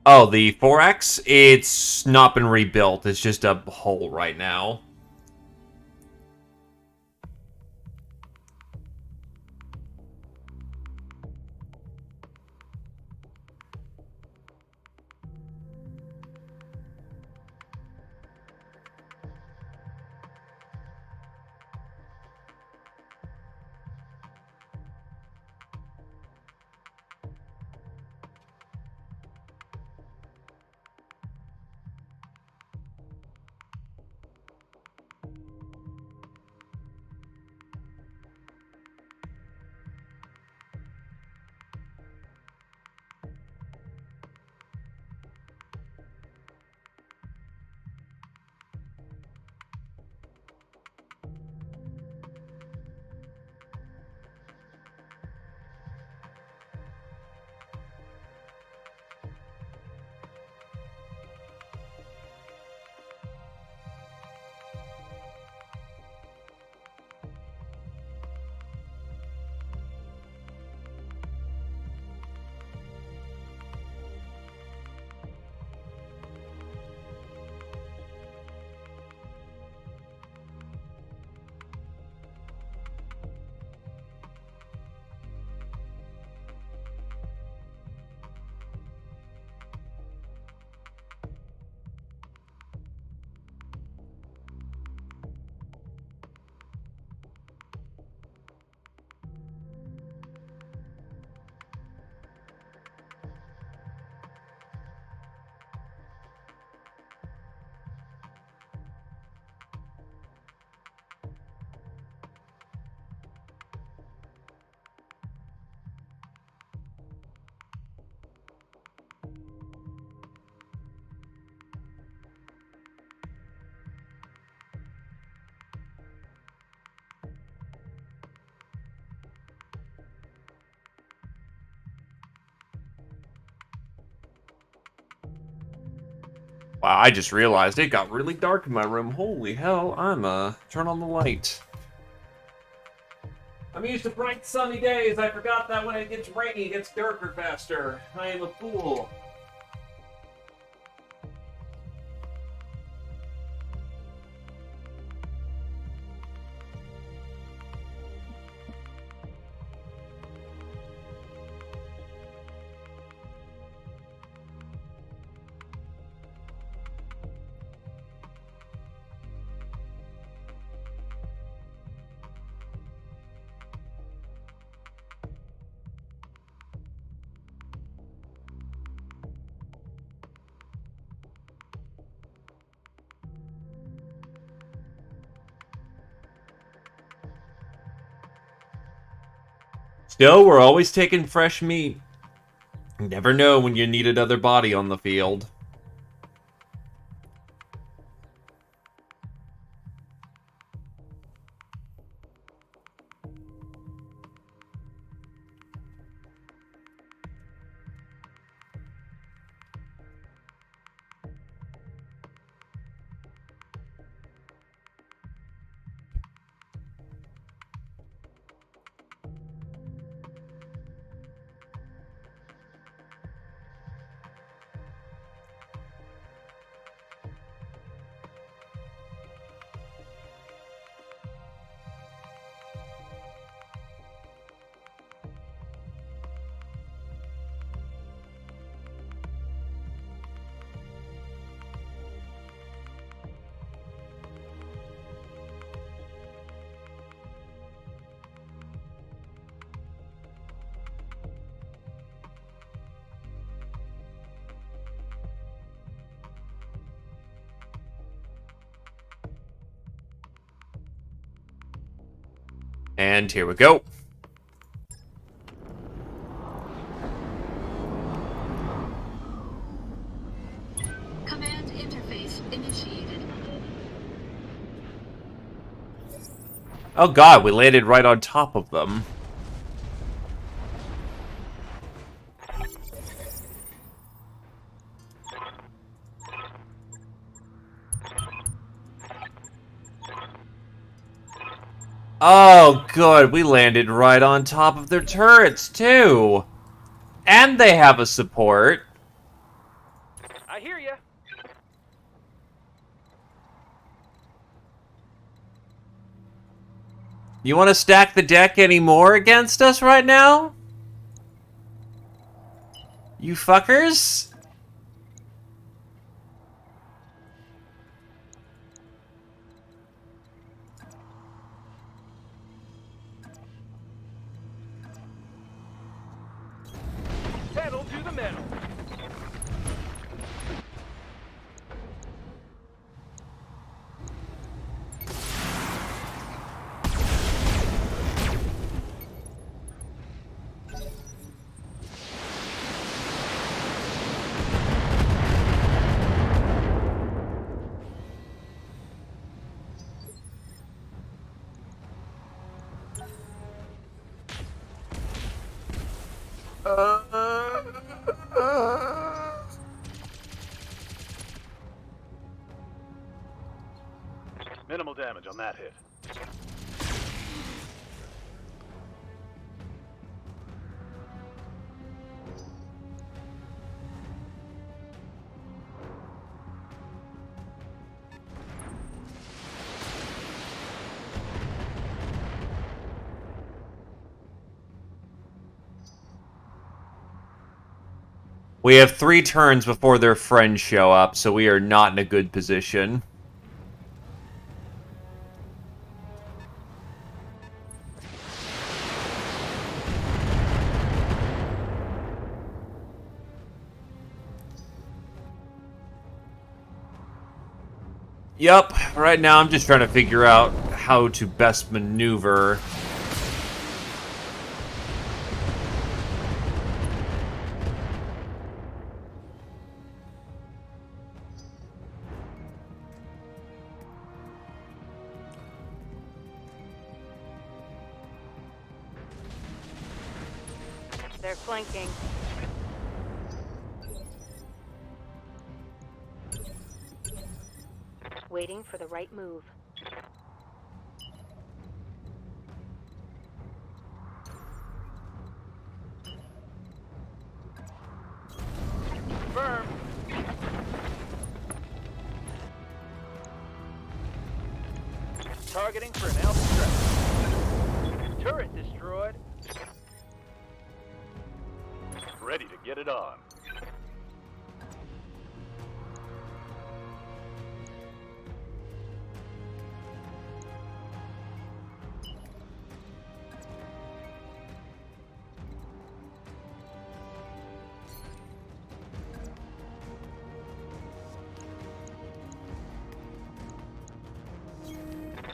Oh, the 4X? It's not been rebuilt. It's just a hole right now. Wow, I just realized it got really dark in my room. Holy hell, turn on the light. I'm used to bright sunny days. I forgot that when it gets rainy, it gets darker faster. I am a fool. Still, we're always taking fresh meat. You never know when you need another body on the field. And here we go. Command interface initiated. Oh god, we landed right on top of them. Oh, good. We landed right on top of their turrets, too. And they have a support. I hear ya. You want to stack the deck any more against us right now? You fuckers? Pedal to the metal. Minimal damage on that hit. We have 3 turns before their friends show up, so we are not in a good position. Yup, right now I'm just trying to figure out how to best maneuver. They're flanking. Waiting for the right move. Firm. Targeting for an alpha strike. Turret destroyed. Ready to get it on.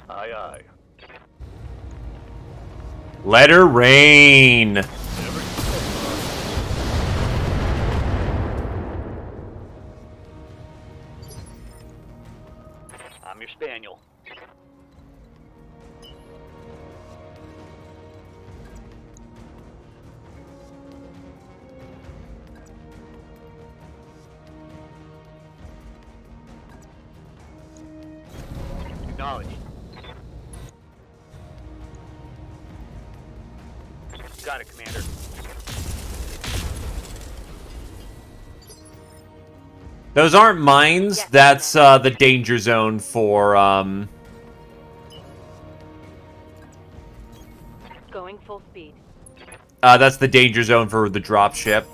Aye, aye. Let her rain. I'm your spaniel. Acknowledged. Got it, Commander. Those aren't mines. Yes, That's the danger zone for Going full speed. that's the danger zone for the drop ship.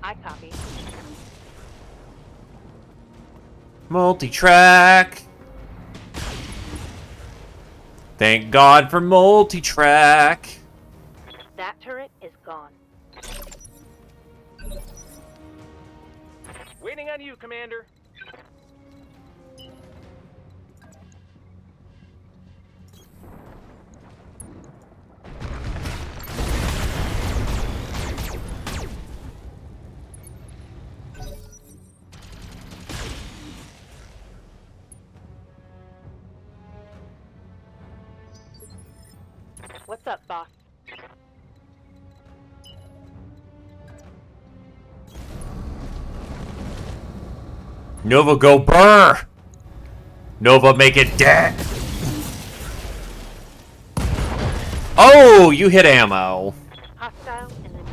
I copy. Multi-track. Thank God for multi-track. That turret is gone. Waiting on you, Commander. What's up, boss? Nova, go burr! Nova, make it dead! Oh, you hit ammo. Hostile and then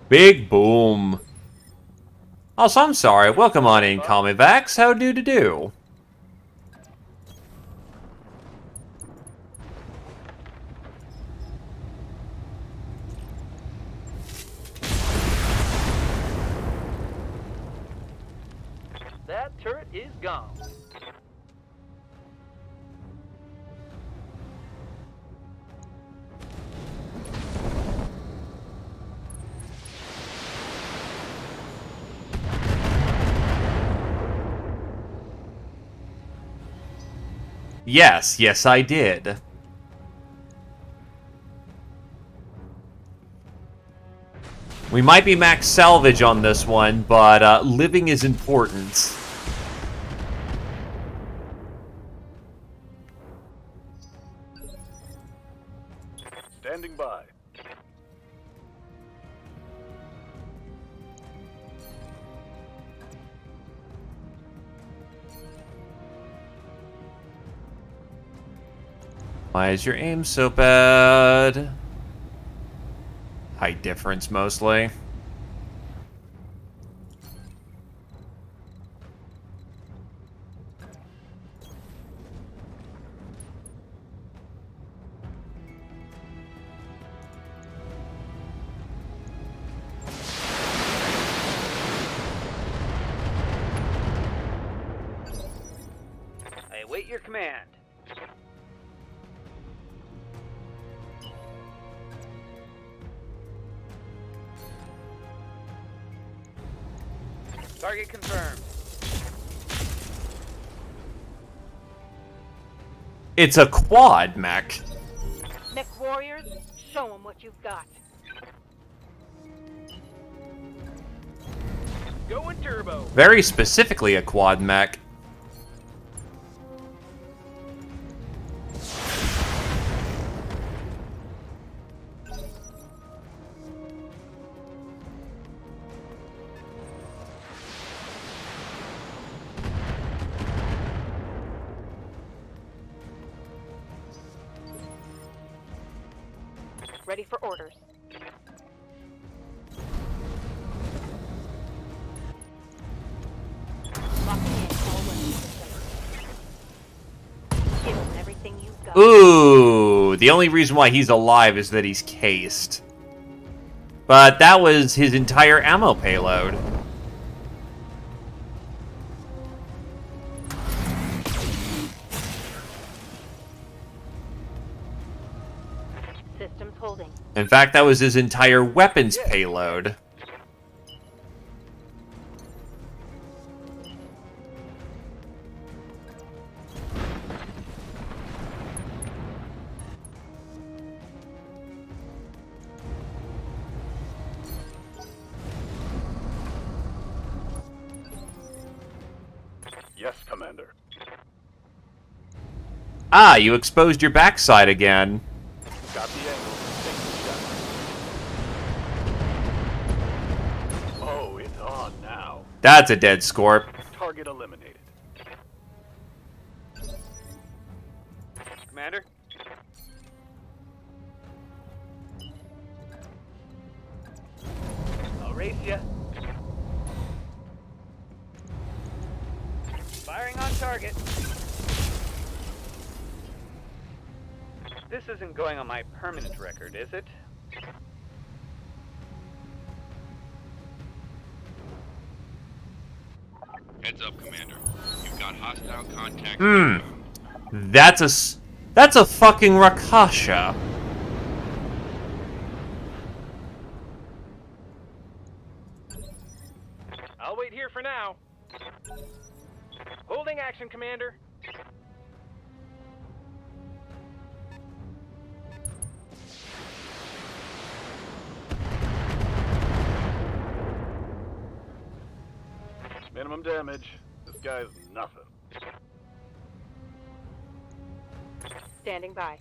Big boom. Also, I'm sorry. Welcome on in, Comivax. How do to do? That turret is gone. Yes, I did. We might be max salvage on this one, but living is important. Standing by. Why is your aim so bad? Height difference, mostly. I await your command. Target confirmed. It's a quad mech. Mech warriors, show them what you've got. Going turbo. Very specifically a quad mech. Ready for orders. Locking in all weapon systems. Give them everything you've got. Ooh, the only reason why he's alive is that he's cased. But that was his entire ammo payload. Systems holding. In fact, that was his entire weapons payload. Yes, Commander. Ah, you exposed your backside again. Got the angle. Take the shot. Oh, it's on now. That's a dead scorp. Target eliminated. Commander? I'll race ya. Firing on target. This isn't going on my permanent record, is it? Heads up, Commander. You've got hostile contact. That's a fucking Rakasha. I'll wait here for now. Holding action, Commander. Minimum damage. This guy's nothing. Standing by.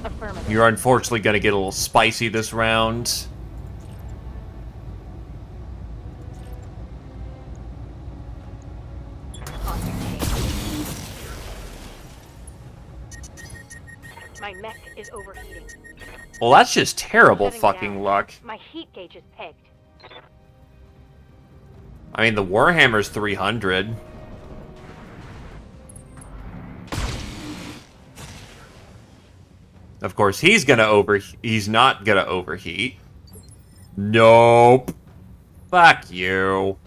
Affirmative. You're unfortunately gonna get a little spicy this round. My mech is overheating. Well, that's just terrible Shutting fucking down. luck. My heat gauge is pegged. I mean, the Warhammer's 300. Of course, he's not gonna overheat. Nope. Fuck you.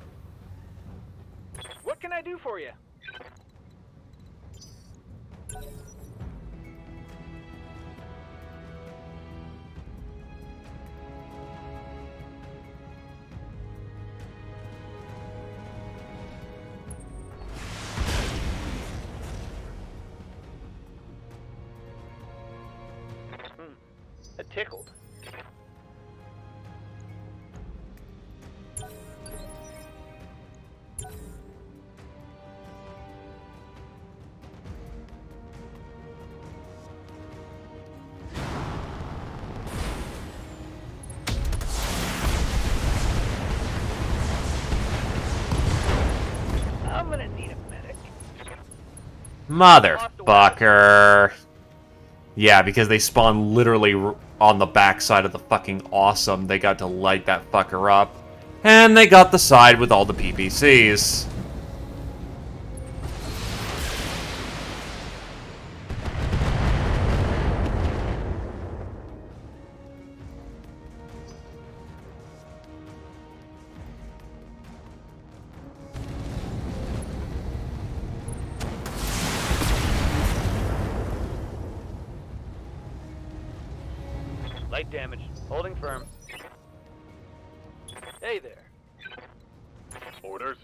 What can I do for you? Tickled. I'm gonna need a medic. Motherfucker. Yeah, because they spawn literally on the backside of the fucking awesome. They got to light that fucker up. And they got the side with all the PPCs. Light damage. Holding firm. Hey there. Orders?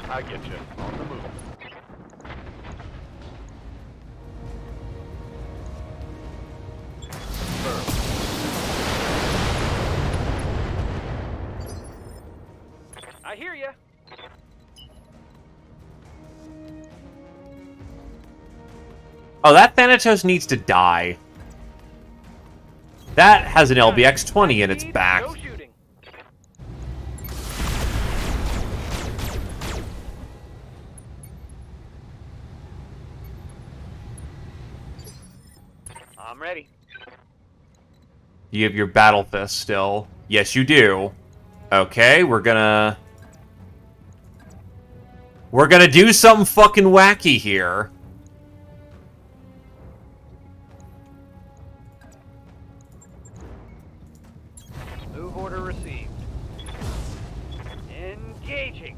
I get you. On the move. I hear ya. Oh, that Thanatos needs to die. That has an LBX-20 in its back. No shooting. I'm ready. You have your battle fist still. Yes, you do. Okay, we're gonna do something fucking wacky here. Move order received. Engaging.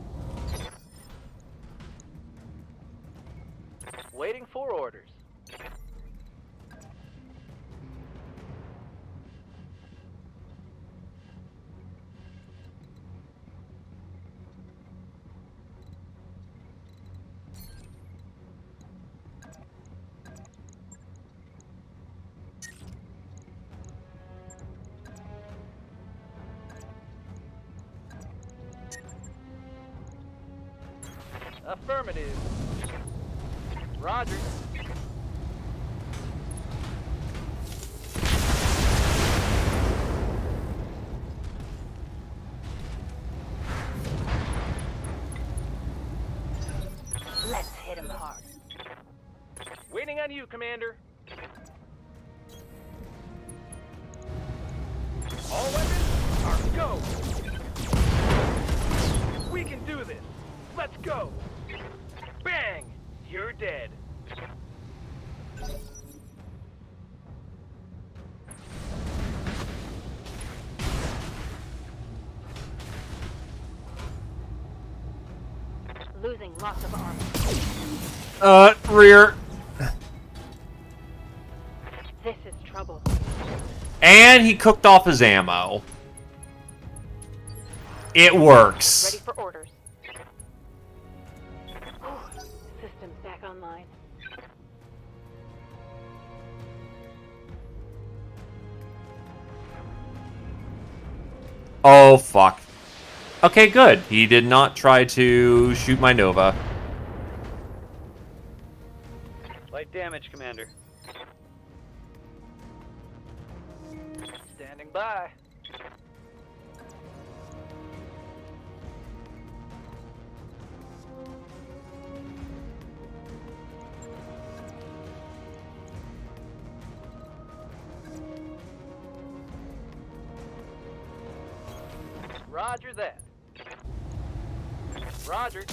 Affirmative. Roger. Let's hit him hard. Waiting on you, Commander. All weapons are go. We can do this. Let's go. Bang! You're dead. Losing lots of armor. Rear. This is trouble. And he cooked off his ammo. It works. Ready for orders. Systems back online. Oh, fuck. Okay, good. He did not try to shoot my Nova. Light damage, Commander. Standing by. Roger that. Roger.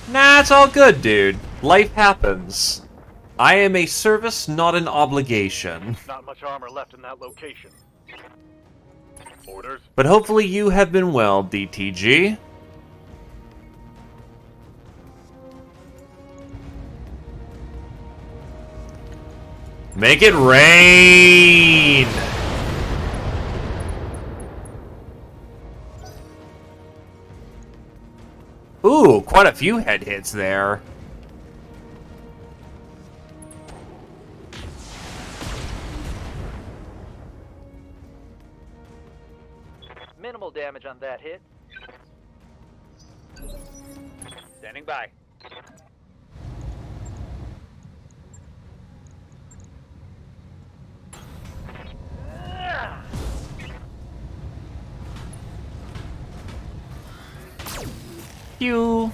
Nah, it's all good, dude. Life happens. I am a service, not an obligation. Not much armor left in that location. Orders? But hopefully you have been well, DTG. Make it rain! Ooh, quite a few head hits there. Minimal damage on that hit. Standing by. You.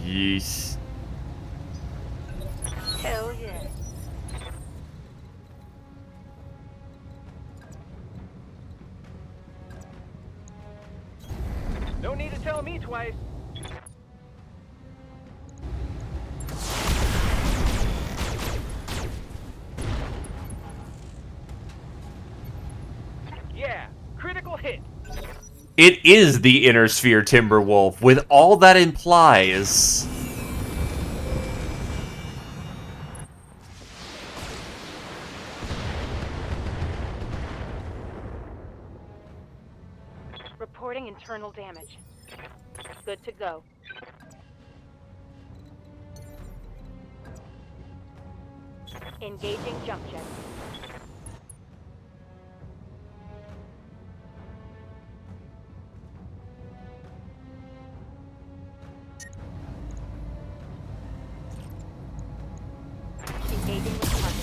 Yeesh. Hell yeah. No need to tell me twice. Yeah, critical hit. It is the Inner Sphere Timberwolf, with all that implies. Reporting internal damage. Good to go. Engaging jump jet. Engaging with target.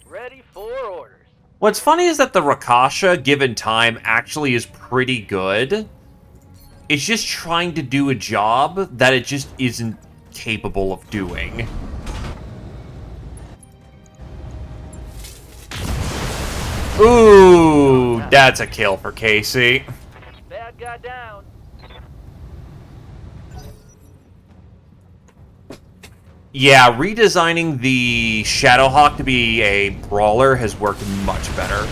Ready for orders. What's funny is that the Rakasha, given time, actually is pretty good. It's just trying to do a job that it just isn't capable of doing. Ooh, that's a kill for Casey. Bad guy down. Yeah, redesigning the Shadowhawk to be a brawler has worked much better.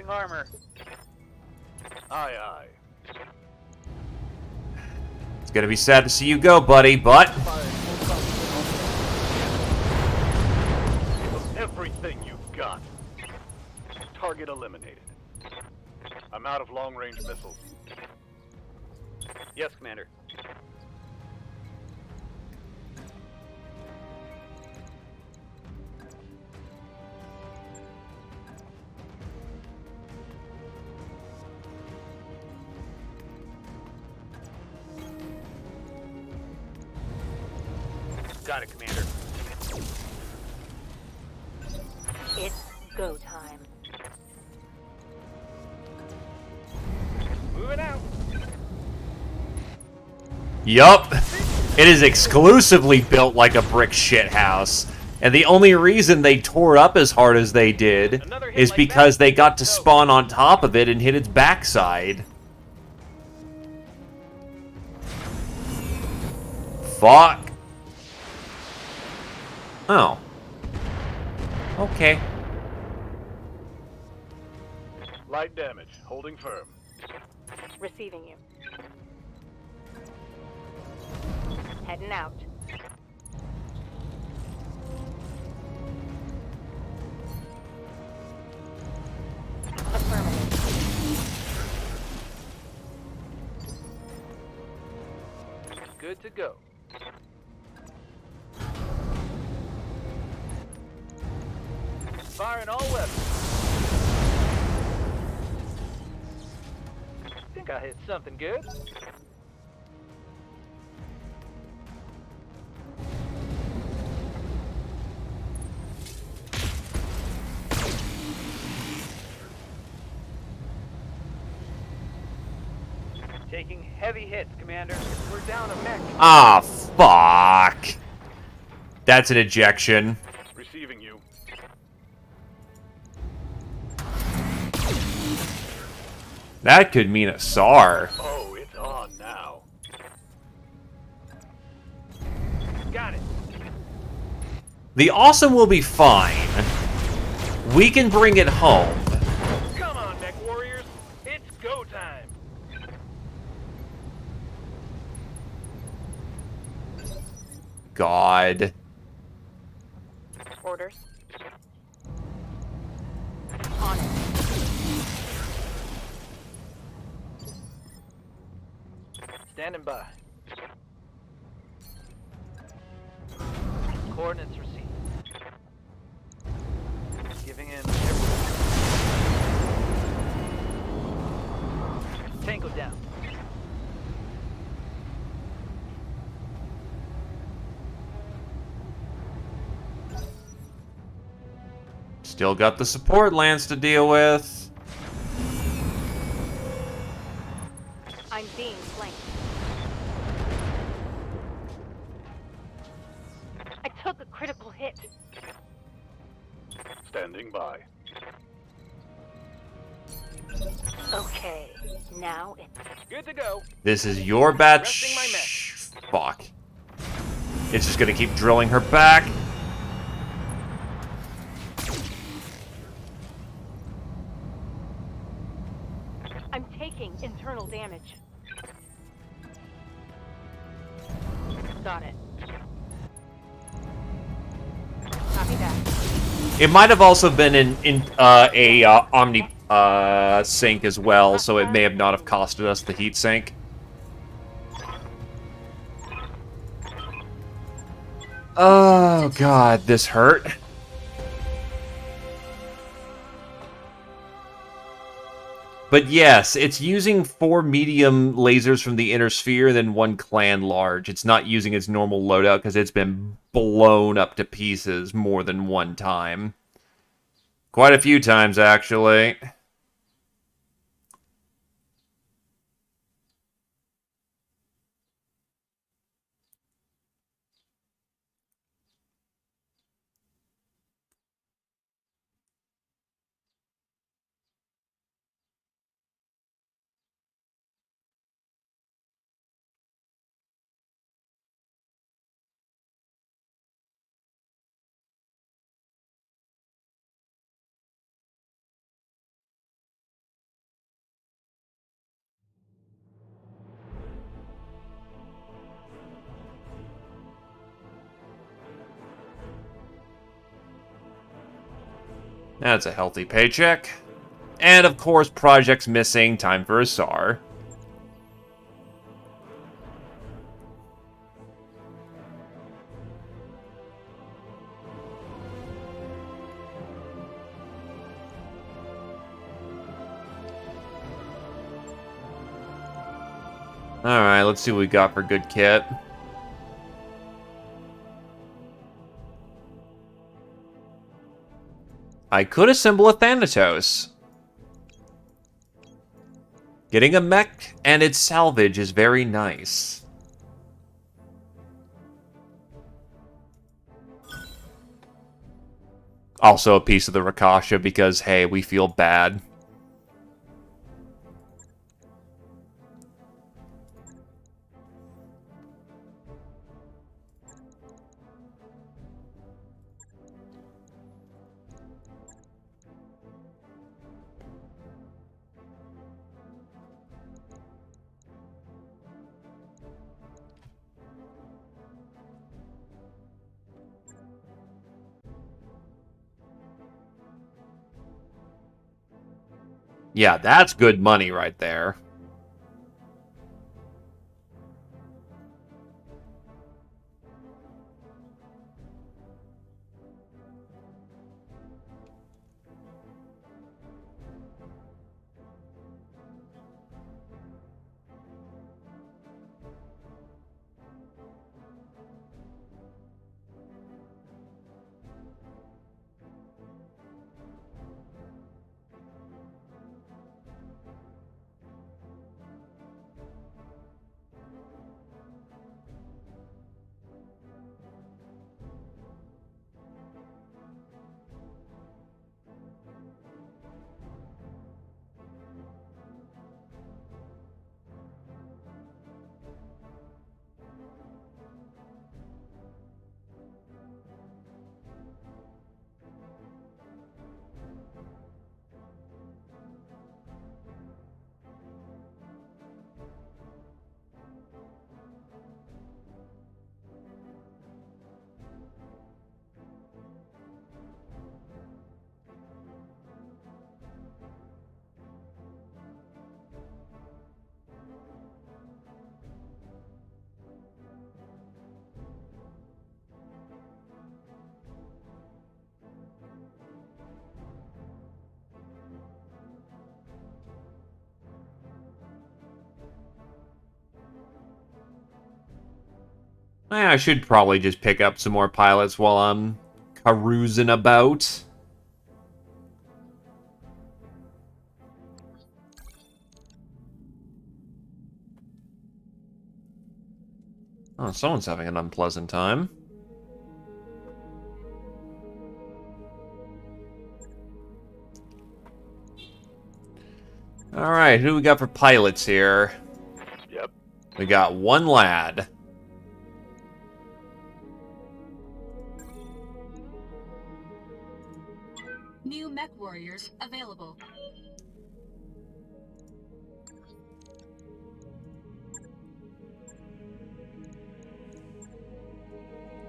Requesting armor. Aye, aye. It's gonna be sad to see you go, buddy, but... Give them everything you've got. Target eliminated. I'm out of long-range missiles. Yes, Commander. Got it, Commander. It's go time. Moving out. Yup. It is exclusively built like a brick shithouse. And the only reason they tore up as hard as they did is because they got to spawn on top of it and hit its backside. Fuck. Oh. Okay. Light damage. Holding firm. Receiving you. Heading out. Affirmative. Good to go. Firing all weapons. Think I hit something good. Taking heavy hits, Commander. We're down a mech. Ah, fuck. That's an ejection. Receiving you. That could mean a SAR. Oh, it's on now. Got it. The awesome will be fine. We can bring it home. Come on, mech warriors. It's go time. God. Orders. On it. Standing by. Coordinates received. Giving in everything. Tango down. Still got the support lance to deal with. I'm being flanked. I took a critical hit. Standing by. Okay, now it's Good to go. This is your batch. Resting my mech. Fuck. It's just gonna keep drilling her back. I'm taking internal damage. Got it. Copy that. It might have also been in a Omni sink as well, so it may have not have costed us the heat sink. Oh god, this hurt. But yes, it's using 4 medium lasers from the inner sphere, then 1 clan large. It's not using its normal loadout because it's been blown up to pieces more than 1 time. Quite a few times, actually. That's a healthy paycheck. And of course, project's missing. Time for a SAR. Alright, let's see what we got for good kit. I could assemble a Thanatos. Getting a mech and its salvage is very nice. Also a piece of the Rakasha because, hey, we feel bad. Yeah, that's good money right there. I should probably just pick up some more pilots while I'm carousing about. Oh, someone's having an unpleasant time. Alright, who we got for pilots here? Yep. We got one lad. New mech warriors available.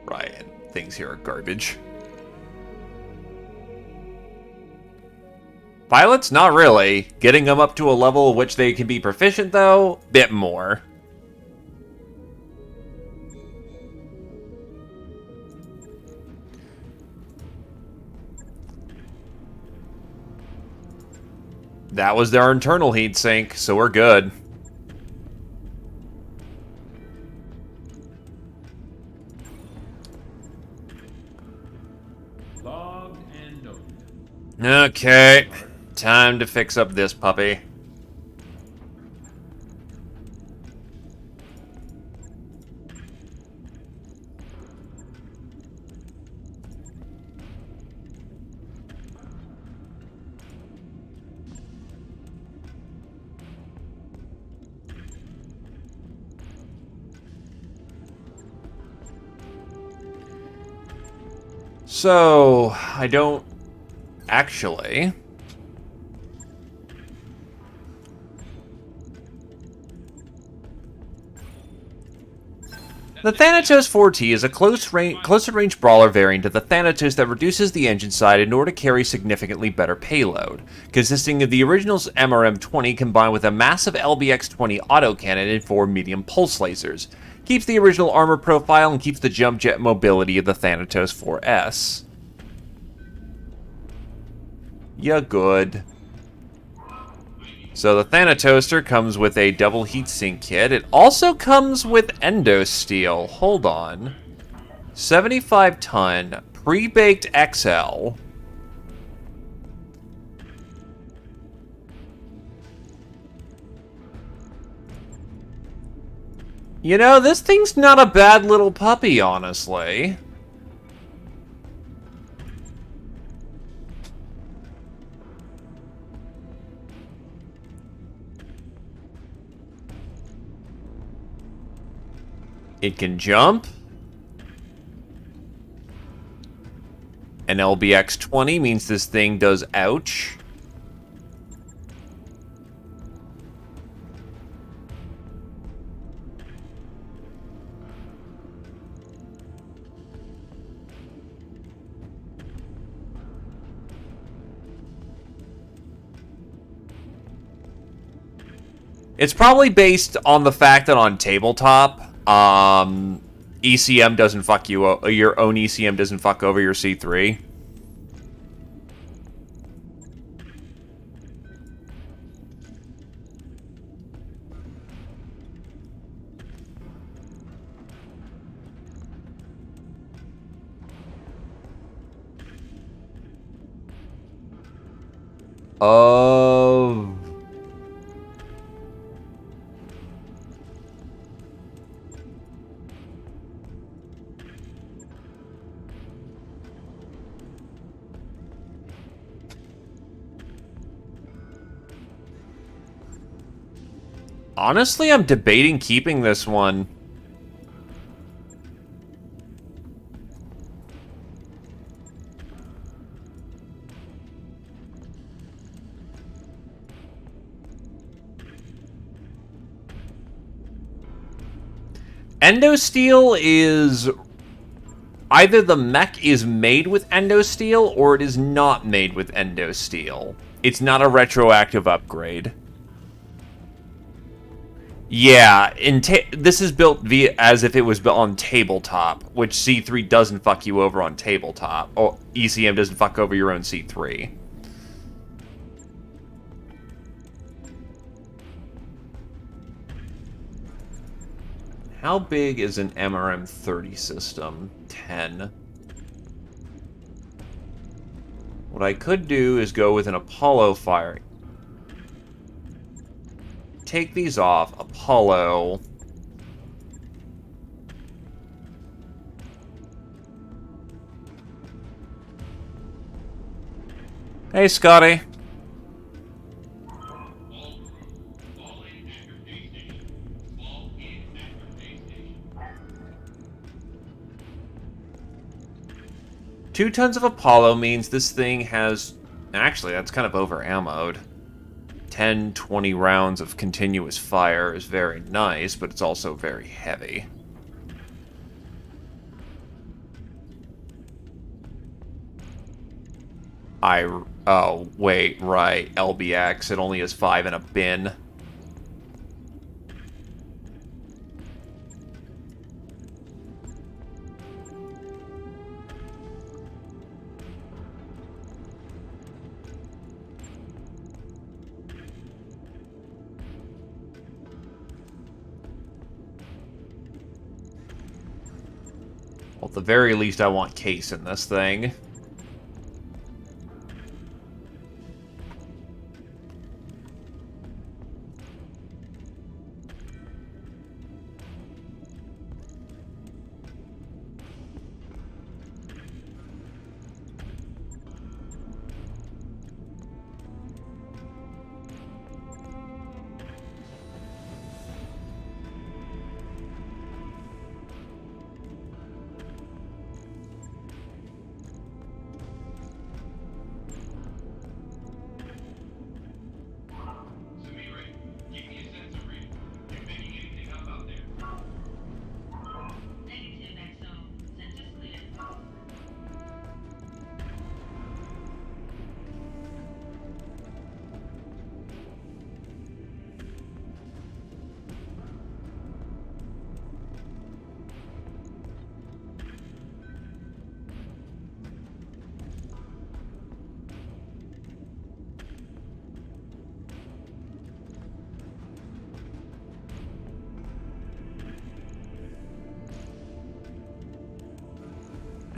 Right, and things here are garbage. Pilots? Not really. Getting them up to a level which they can be proficient, though? Bit more. That was their internal heat sink, so we're good. Log and note. Okay, time to fix up this puppy. So, I don't actually. The Thanatos 4T is a closer-range brawler variant of the Thanatos that reduces the engine side in order to carry significantly better payload, consisting of the original's MRM-20 combined with a massive LBX-20 autocannon and 4 medium pulse lasers. Keeps the original armor profile and keeps the jump jet mobility of the Thanatos 4S. Yeah, good. So the Thanatoaster comes with a double heatsink kit. It also comes with endo steel. Hold on. 75-ton, pre-baked XL. You know, this thing's not a bad little puppy, honestly. It can jump. An LBX-20 means this thing does ouch. It's probably based on the fact that on tabletop, ECM doesn't fuck you over. Your own ECM doesn't fuck over your C3. Honestly, I'm debating keeping this one. Endosteel is... Either the mech is made with endosteel, or it is not made with endosteel. It's not a retroactive upgrade. Yeah, this is built as if it was built on tabletop, which C3 doesn't fuck you over on tabletop. Or ECM doesn't fuck over your own C3. How big is an MRM-30 system? 10. What I could do is go with an Apollo firing. Take these off. Apollo. Hey, Scotty. Two tons of Apollo means this thing has... Actually, that's kind of over-ammoed. 10, 20 rounds of continuous fire is very nice, but it's also very heavy. Oh, wait, right. LBX, it only has 5 in a bin. Well, at the very least, I want case in this thing.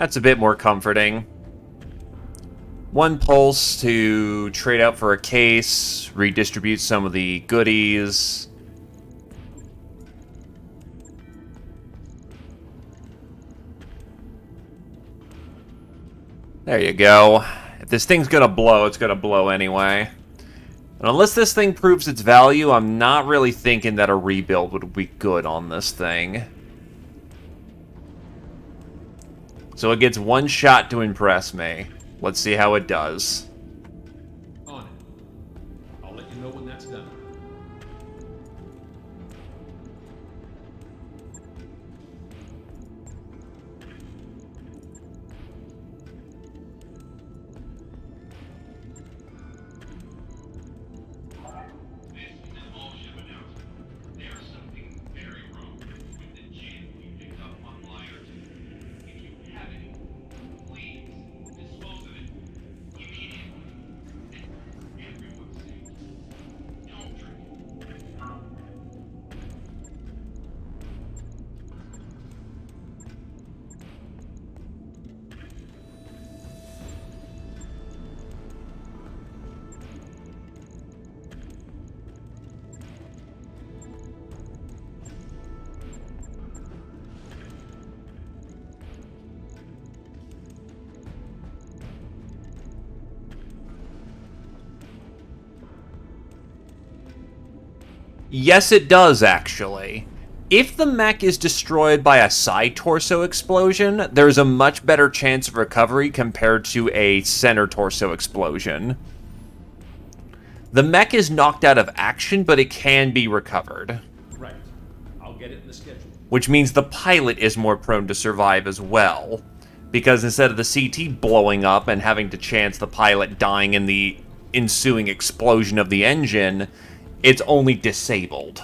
That's a bit more comforting. 1 pulse to trade out for a case, redistribute some of the goodies. There you go. If this thing's gonna blow, it's gonna blow anyway. And unless this thing proves its value, I'm not really thinking that a rebuild would be good on this thing. So it gets 1 shot to impress me. Let's see how it does. On it. I'll let you know when that's done. This is an all-ship announcement. There's something very wrong with the gin you picked up on Liar 2. If you have any, please dispose of it immediately. And everyone's sake, don't drink it. Yes, it does, actually. If the mech is destroyed by a side torso explosion, there's a much better chance of recovery compared to a center torso explosion. The mech is knocked out of action, but it can be recovered. Right. I'll get it in the schedule. Which means the pilot is more prone to survive as well. Because instead of the CT blowing up and having to chance the pilot dying in the ensuing explosion of the engine, it's only disabled.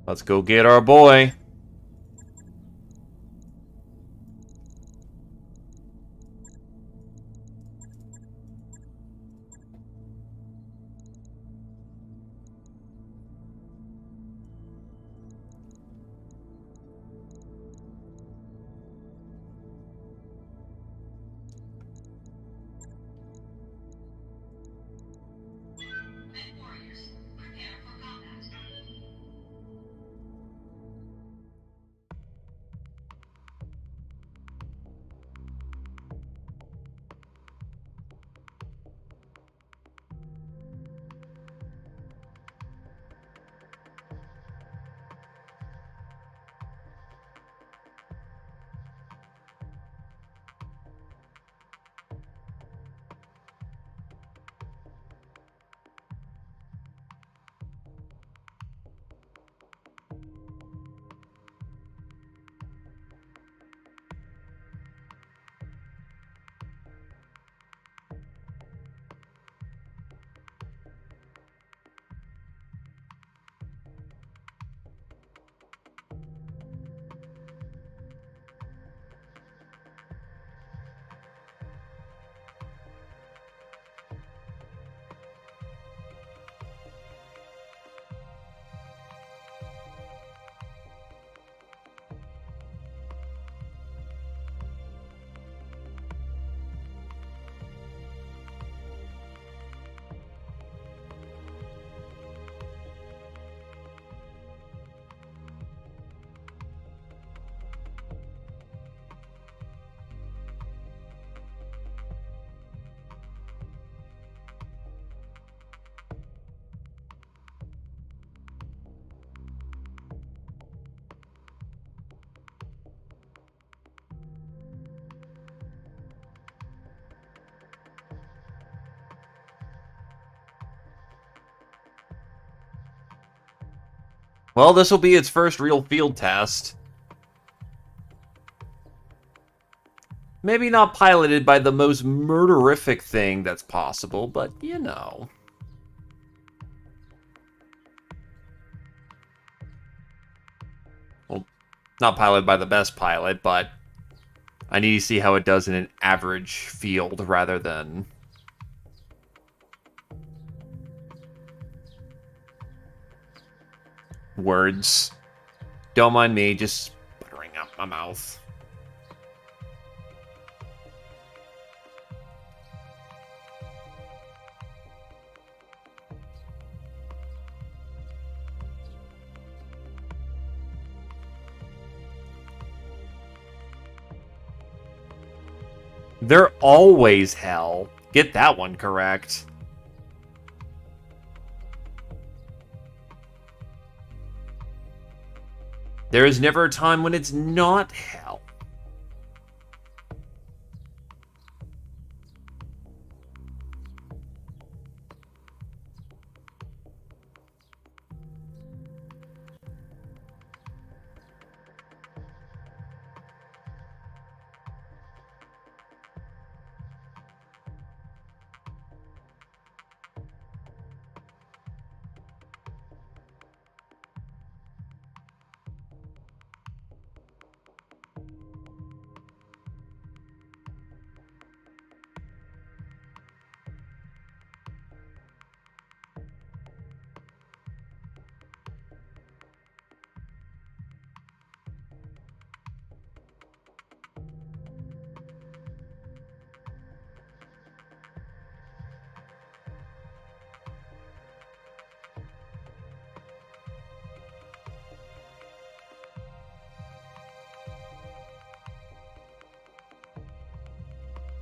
Let's go get our boy. Men warriors, prepare for combat. Well, this will be its first real field test. Maybe not piloted by the most murderific thing that's possible, but you know. Well, not piloted by the best pilot, but I need to see how it does in an average field rather than... words. Don't mind me, just buttering up my mouth. They're always hell. Get that one correct. There is never a time when it's not hell.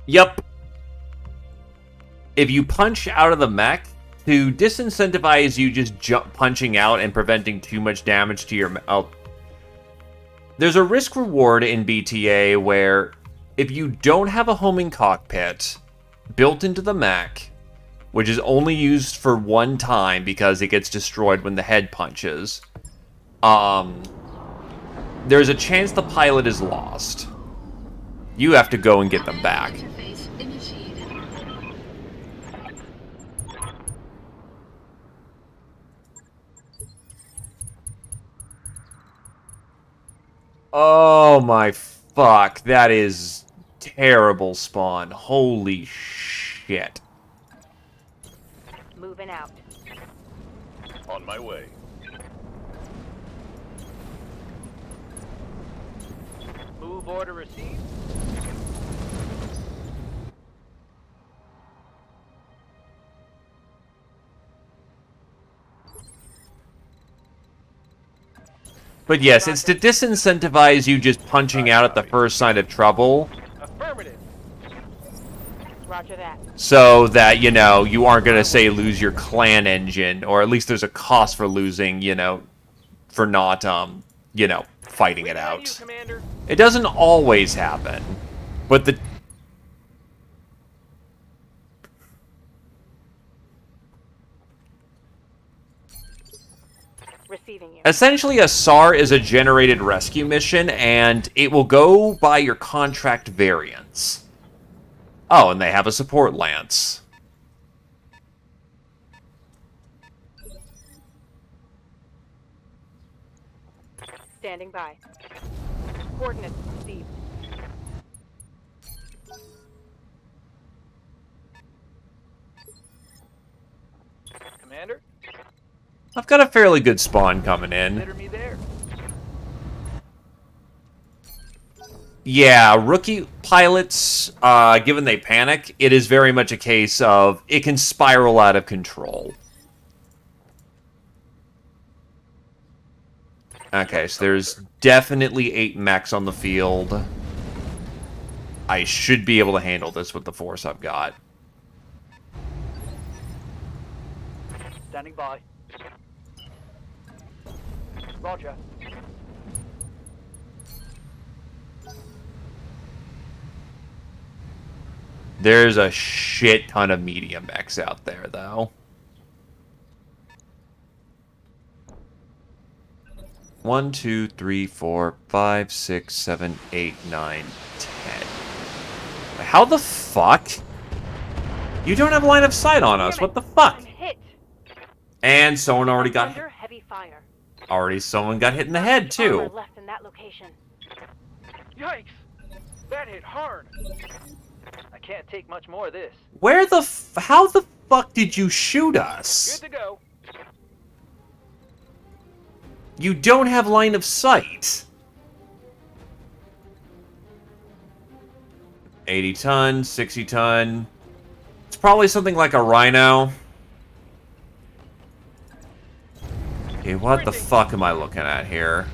Yep. If you punch out of the mech, to disincentivize you just punching out and preventing too much damage to your... there's a risk reward in BTA where if you don't have a homing cockpit built into the mech, which is only used for one time because it gets destroyed when the head punches, there's a chance the pilot is lost. You have to go and get them back. Oh my fuck, that is terrible spawn. Holy shit. Moving out. On my way. Move order received. But yes, it's to disincentivize you just punching out at the first sign of trouble. Affirmative. Roger that. So that, you know, you aren't going to, say, lose your clan engine, or at least there's a cost for losing, you know, for not, you know, fighting it out. It doesn't always happen, but the... Receiving you. Essentially, a SAR is a generated rescue mission, and it will go by your contract variants. Oh, and they have a support lance. Standing by. Coordinates received. Commander? I've got a fairly good spawn coming in. Consider me there. Yeah, rookie pilots, given they panic, it is very much a case of it can spiral out of control. Okay, so there's definitely 8 mechs on the field. I should be able to handle this with the force I've got. Standing by. Roger. There's a shit ton of medium mechs out there, though. 1, 2, 3, 4, 5, 6, 7, 8, 9, 10. How the fuck? You don't have line of sight on us. What the fuck? I'm hit. And someone already I'm got under heavy fire. someone got hit in the Not head much armor too. left in that location. Yikes! That hit hard. I can't take much more of this. Where the how the fuck did you shoot us? Good to go. You don't have line of sight. 80 ton, 60 ton. It's probably something like a rhino. Okay, what the fuck am I looking at here?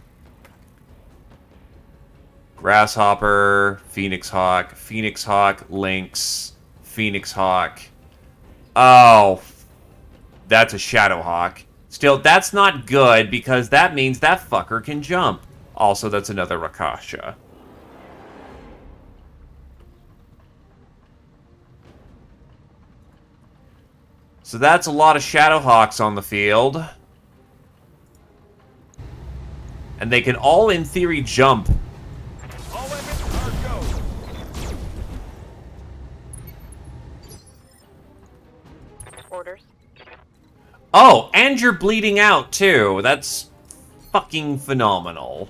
Grasshopper, Phoenix Hawk, Lynx, Phoenix Hawk. Oh, that's a Shadow Hawk. Still, that's not good because that means that fucker can jump. Also, that's another Rakasha. So that's a lot of Shadow Hawks on the field. And they can all, in theory, jump. All weapons are go. Orders. Oh, and you're bleeding out, too. That's fucking phenomenal.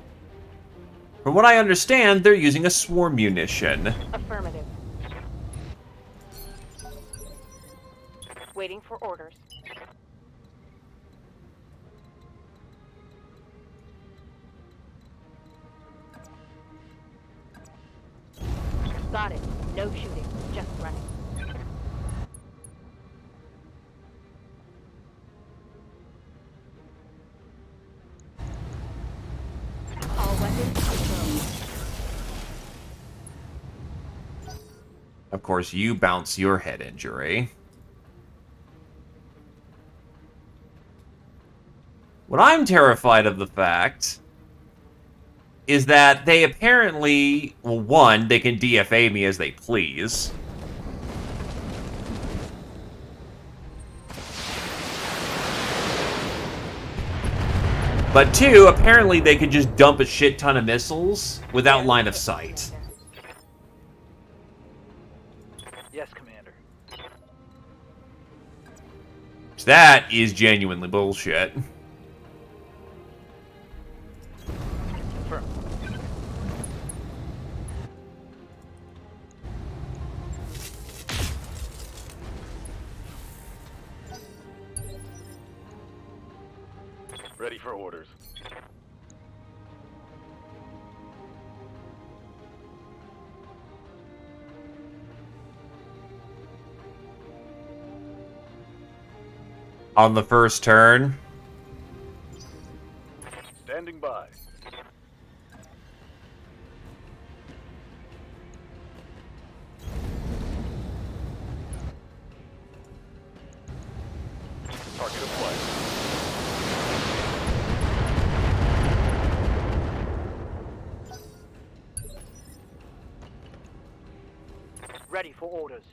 From what I understand, they're using a swarm munition. Affirmative. Waiting for orders. Got it. No shooting. Just running. All weapons controlled. Of course, you bounce your head injury. What I'm terrified of the fact is that they apparently, well, one, they can DFA me as they please. But two, apparently they could just dump a shit ton of missiles without line of sight. Yes, Commander. That is genuinely bullshit. Confirm. Ready for orders. On the first turn. Standing by. Target in play. Ready for orders.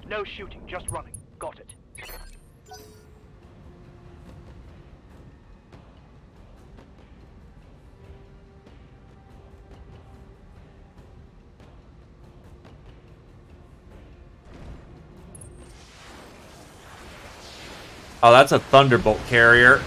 No shooting, just running. Got it. Oh, that's a Thunderbolt carrier.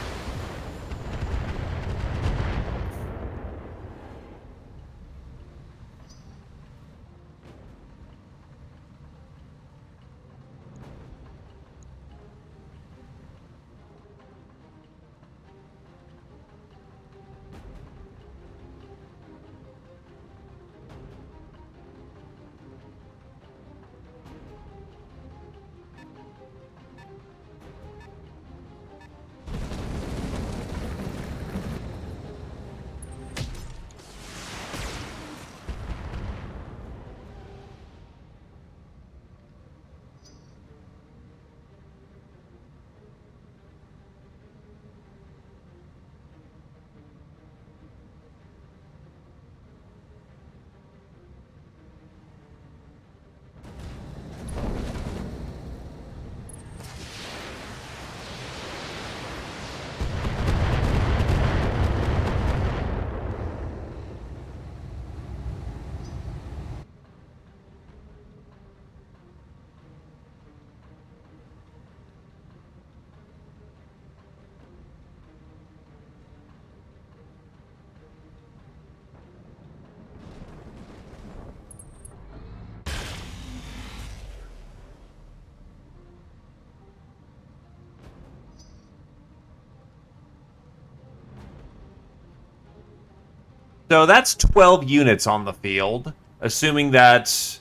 So that's 12 units on the field, assuming that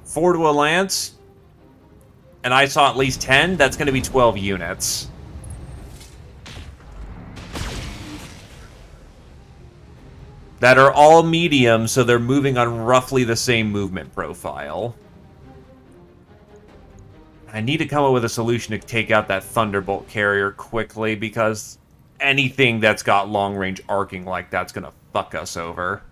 4 to a lance, and I saw at least 10, that's going to be 12 units. That are all medium, so they're moving on roughly the same movement profile. I need to come up with a solution to take out that Thunderbolt carrier quickly, because anything that's got long-range arcing like that's going to fuck us over.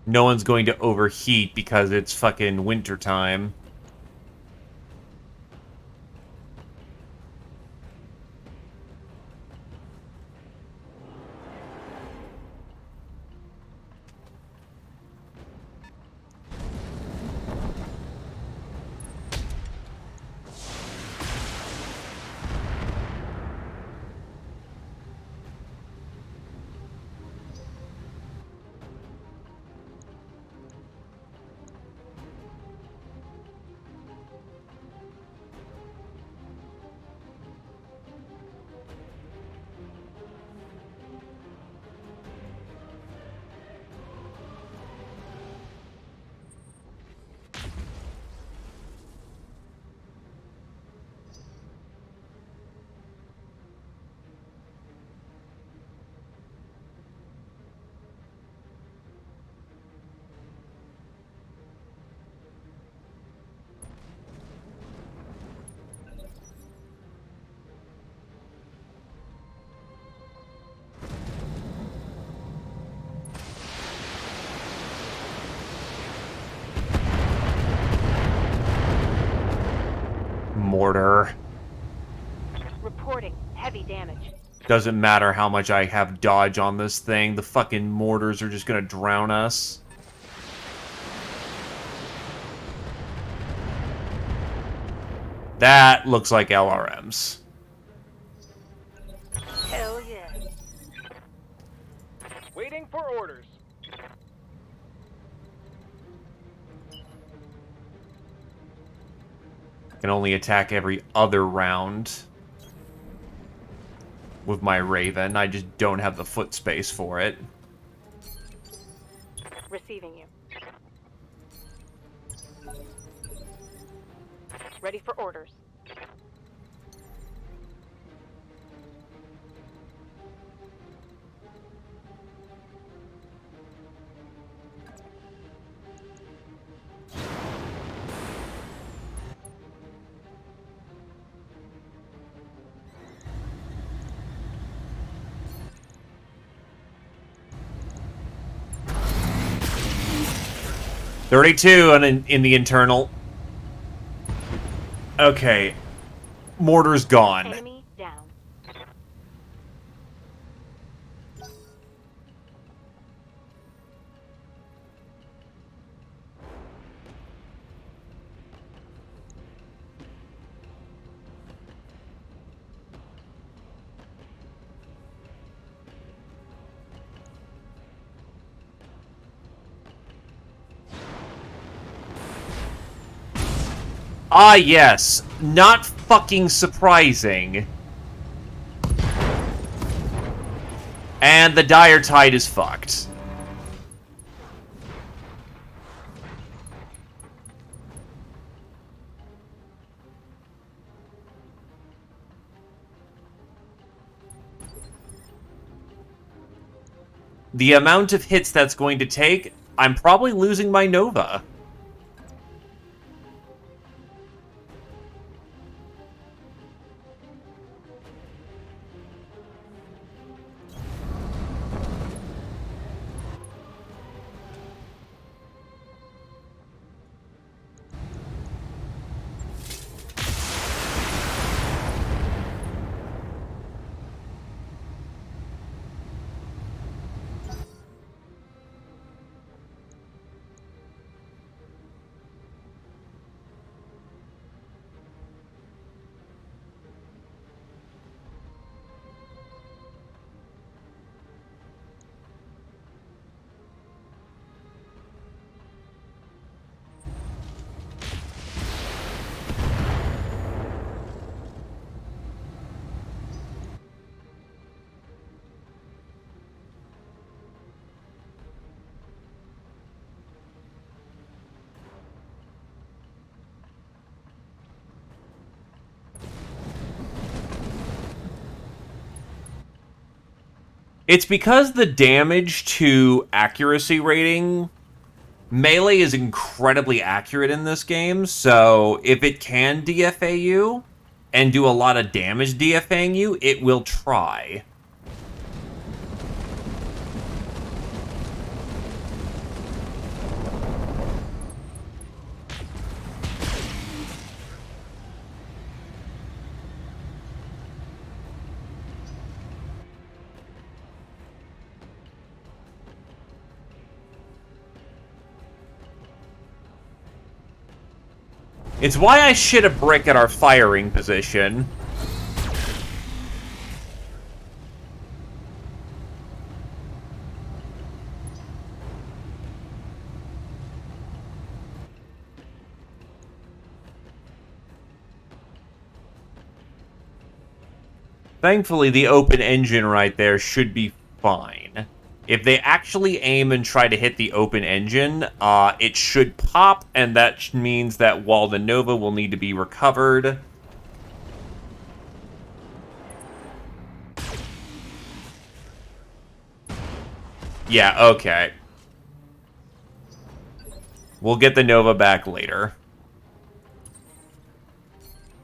No one's going to overheat because it's fucking wintertime. Mortar. Reporting heavy damage. Doesn't matter how much I have dodge on this thing, the fucking mortars are just gonna drown us. That looks like LRMs. Hell yeah. Waiting for orders. Can only attack every other round with my Raven. I just don't have the foot space for it. Receiving you. Ready for orders. .32 in the internal. Okay. Mortar's gone. Enemy down. Ah, yes. Not fucking surprising. And the Dire Tide is fucked. The amount of hits that's going to take, I'm probably losing my Nova. It's because the damage to accuracy rating, melee is incredibly accurate in this game, so if it can DFA you and do a lot of damage DFAing you, it will try. It's why I shit a brick at our firing position. Thankfully, the open engine right there should be fine. If they actually aim and try to hit the open engine, it should pop, and that means that while the Nova will need to be recovered... Yeah, okay. We'll get the Nova back later.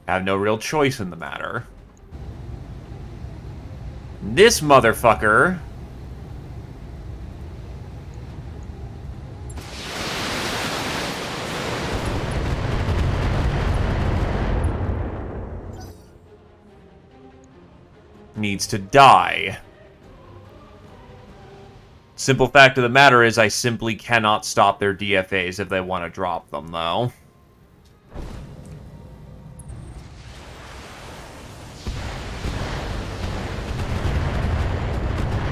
Have no real choice in the matter. This motherfucker... needs to die. Simple fact of the matter is I simply cannot stop their DFAs if they want to drop them, though.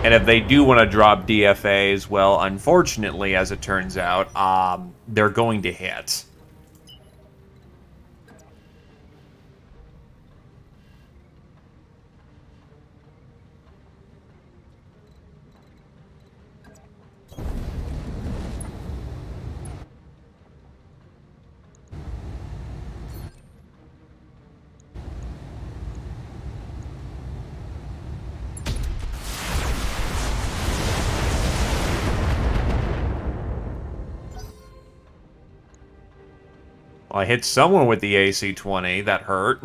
And if they do want to drop DFAs, well, unfortunately, as it turns out, they're going to hit. Well, I hit someone with the AC-20. That hurt.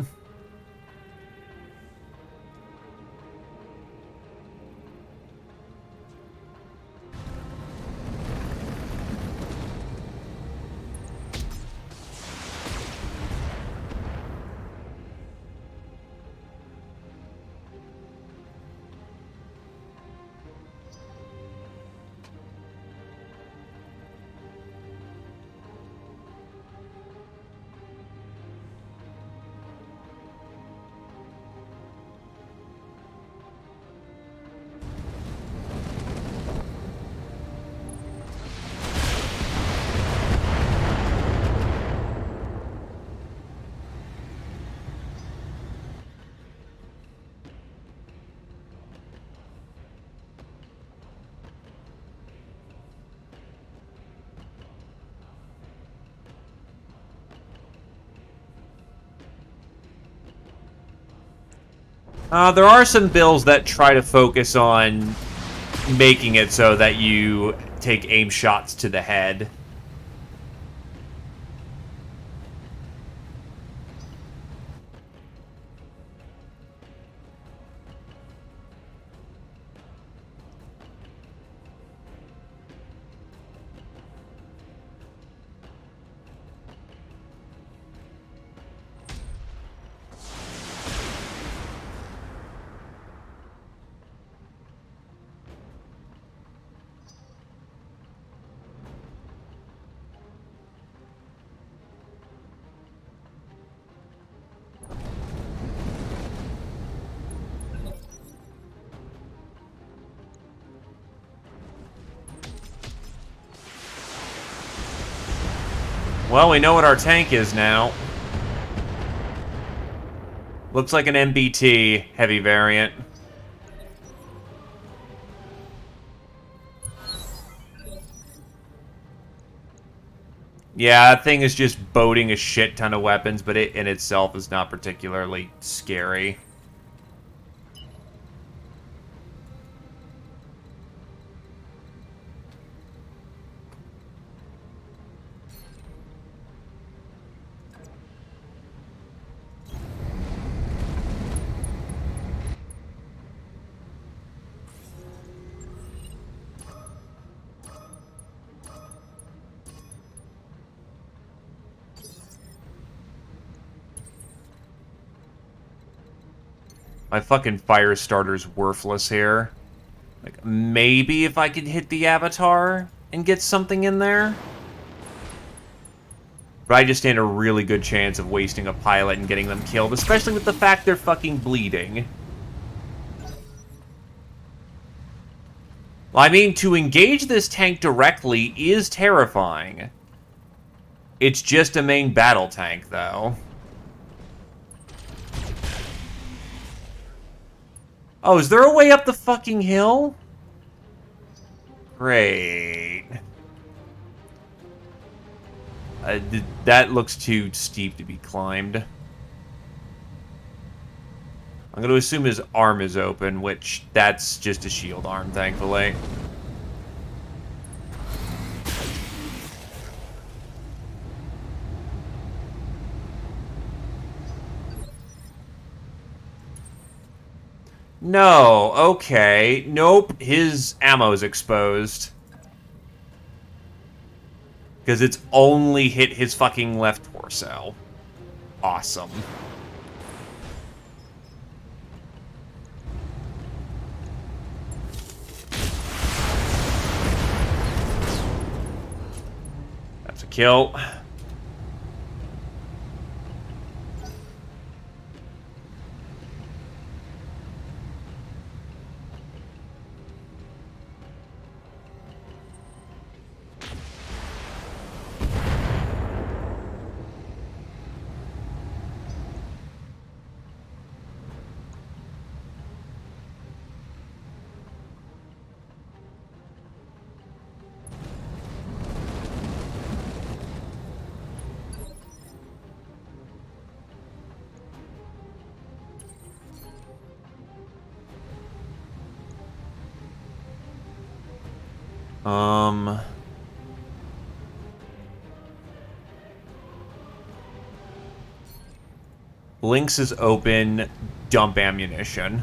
There are some bills that try to focus on making it so that you take aim shots to the head. Well, we know what our tank is now. Looks like an MBT heavy variant. Yeah, that thing is just boating a shit ton of weapons, but it in itself is not particularly scary. My fucking fire starter's worthless here. Like, maybe if I could hit the Avatar and get something in there? But I just stand a really good chance of wasting a pilot and getting them killed, especially with the fact they're fucking bleeding. Well, I mean, to engage this tank directly is terrifying. It's just a main battle tank, though. Oh, is there a way up the fucking hill? Great. That looks too steep to be climbed. I'm going to assume his arm is open, which that's just a shield arm, thankfully. No, okay. Nope, his ammo's exposed. Because it's only hit his fucking left torso. Awesome. That's a kill. Lynx is open. Dump ammunition.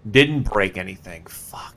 Didn't break anything. Fuck.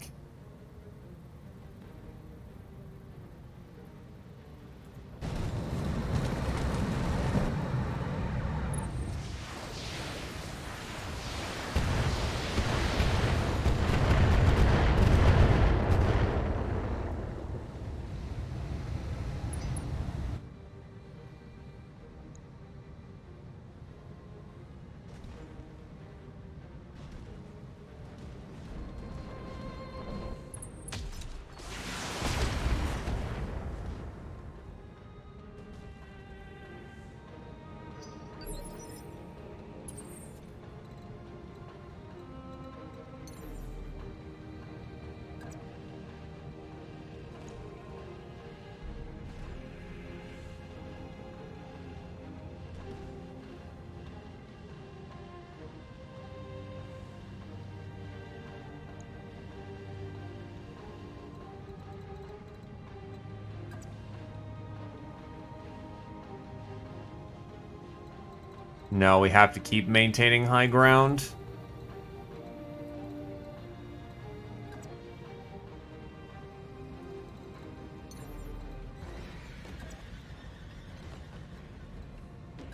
No, we have to keep maintaining high ground.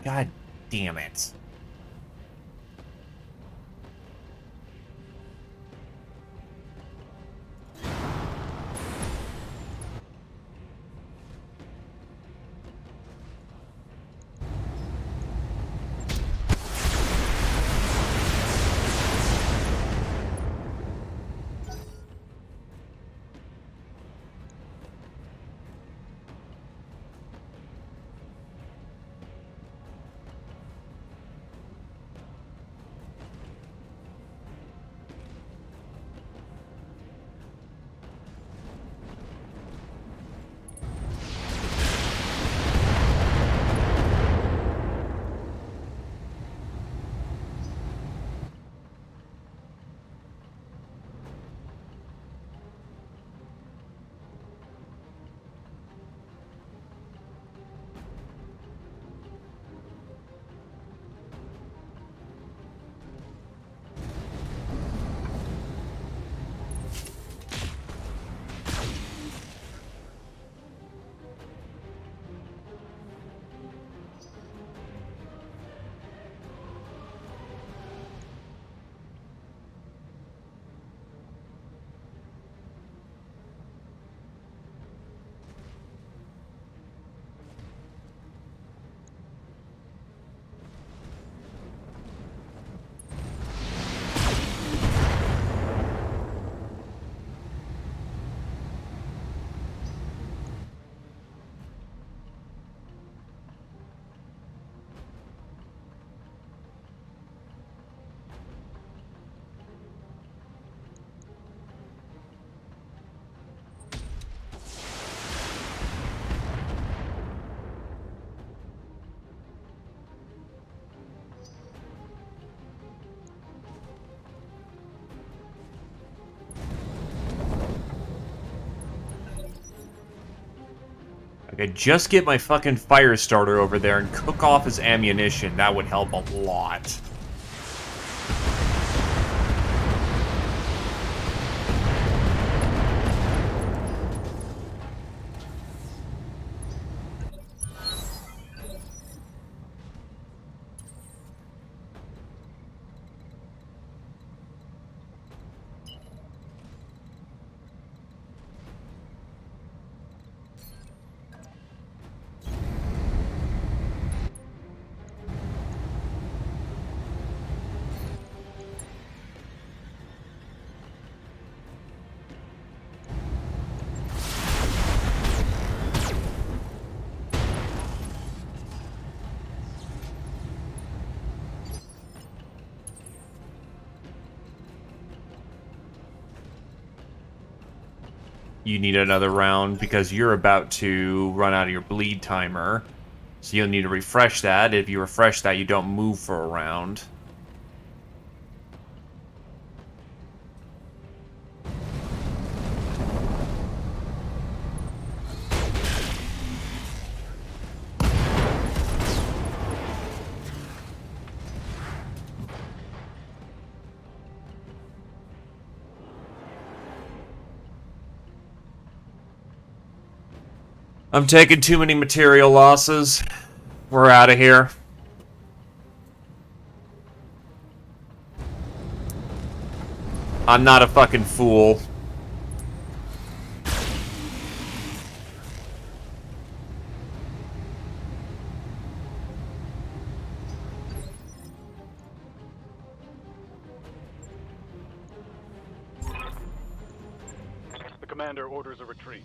God damn it. I could just get my fucking fire starter over there and cook off his ammunition. That would help a lot. You need another round because you're about to run out of your bleed timer. So you'll need to refresh that. If you refresh that, you don't move for a round. I'm taking too many material losses. We're out of here. I'm not a fucking fool. The commander orders a retreat.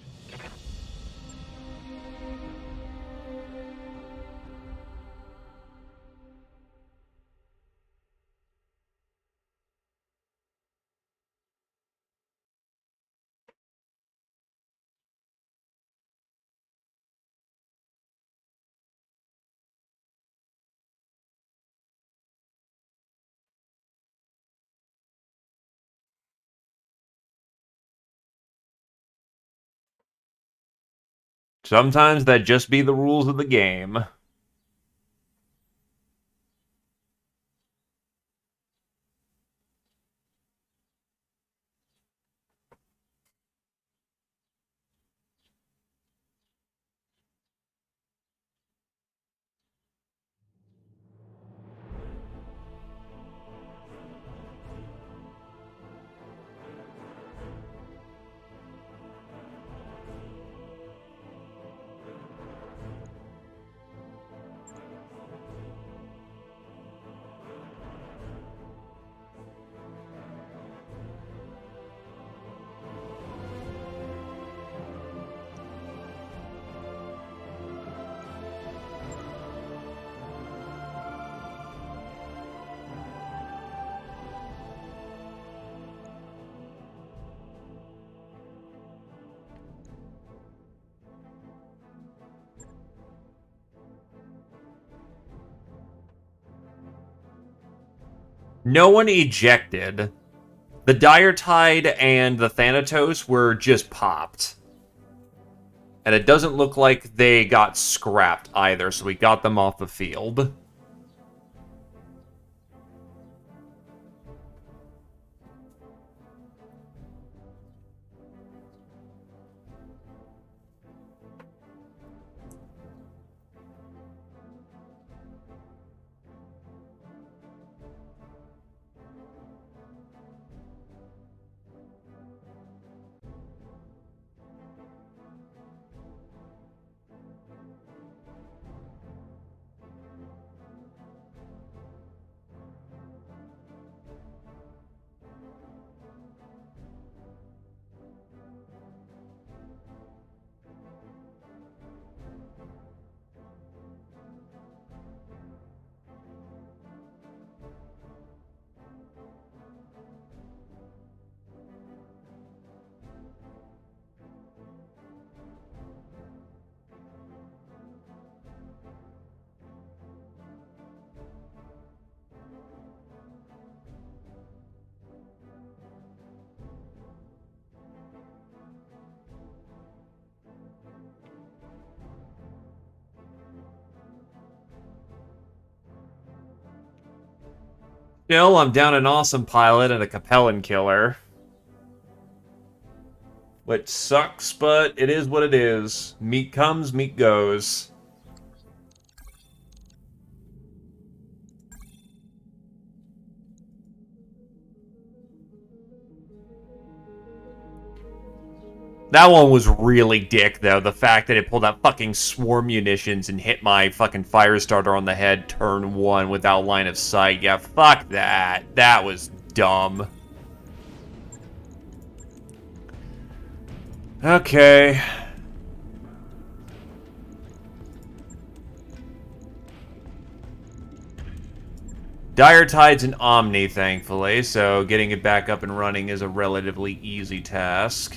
Sometimes that just be the rules of the game. No one ejected. The Dire Tide and the Thanatos were just popped. And it doesn't look like they got scrapped either, so we got them off the field. Still, I'm down an awesome pilot and a Capellan killer. Which sucks, but it is what it is. Meat comes, meat goes. That one was really dick, though. The fact that it pulled out fucking swarm munitions and hit my fucking fire starter on the head turn 1 without line of sight. Yeah, fuck that. That was dumb. Okay. Dire Tide's an Omni, thankfully, so getting it back up and running is a relatively easy task.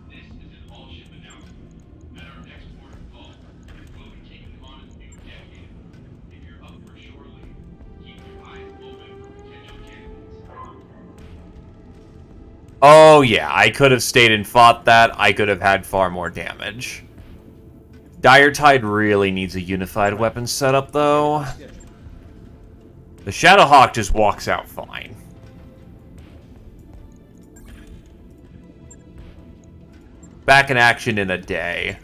This is an all-ship announcement. At our next port of call, we'll be taking on a new decade. If you're up for shore leave, keep your eyes open for potential candidates. Oh yeah, I could have stayed and fought that. I could have had far more damage. Dire Tide really needs a unified weapon setup, though. The Shadowhawk just walks out fine. Back in action in a day.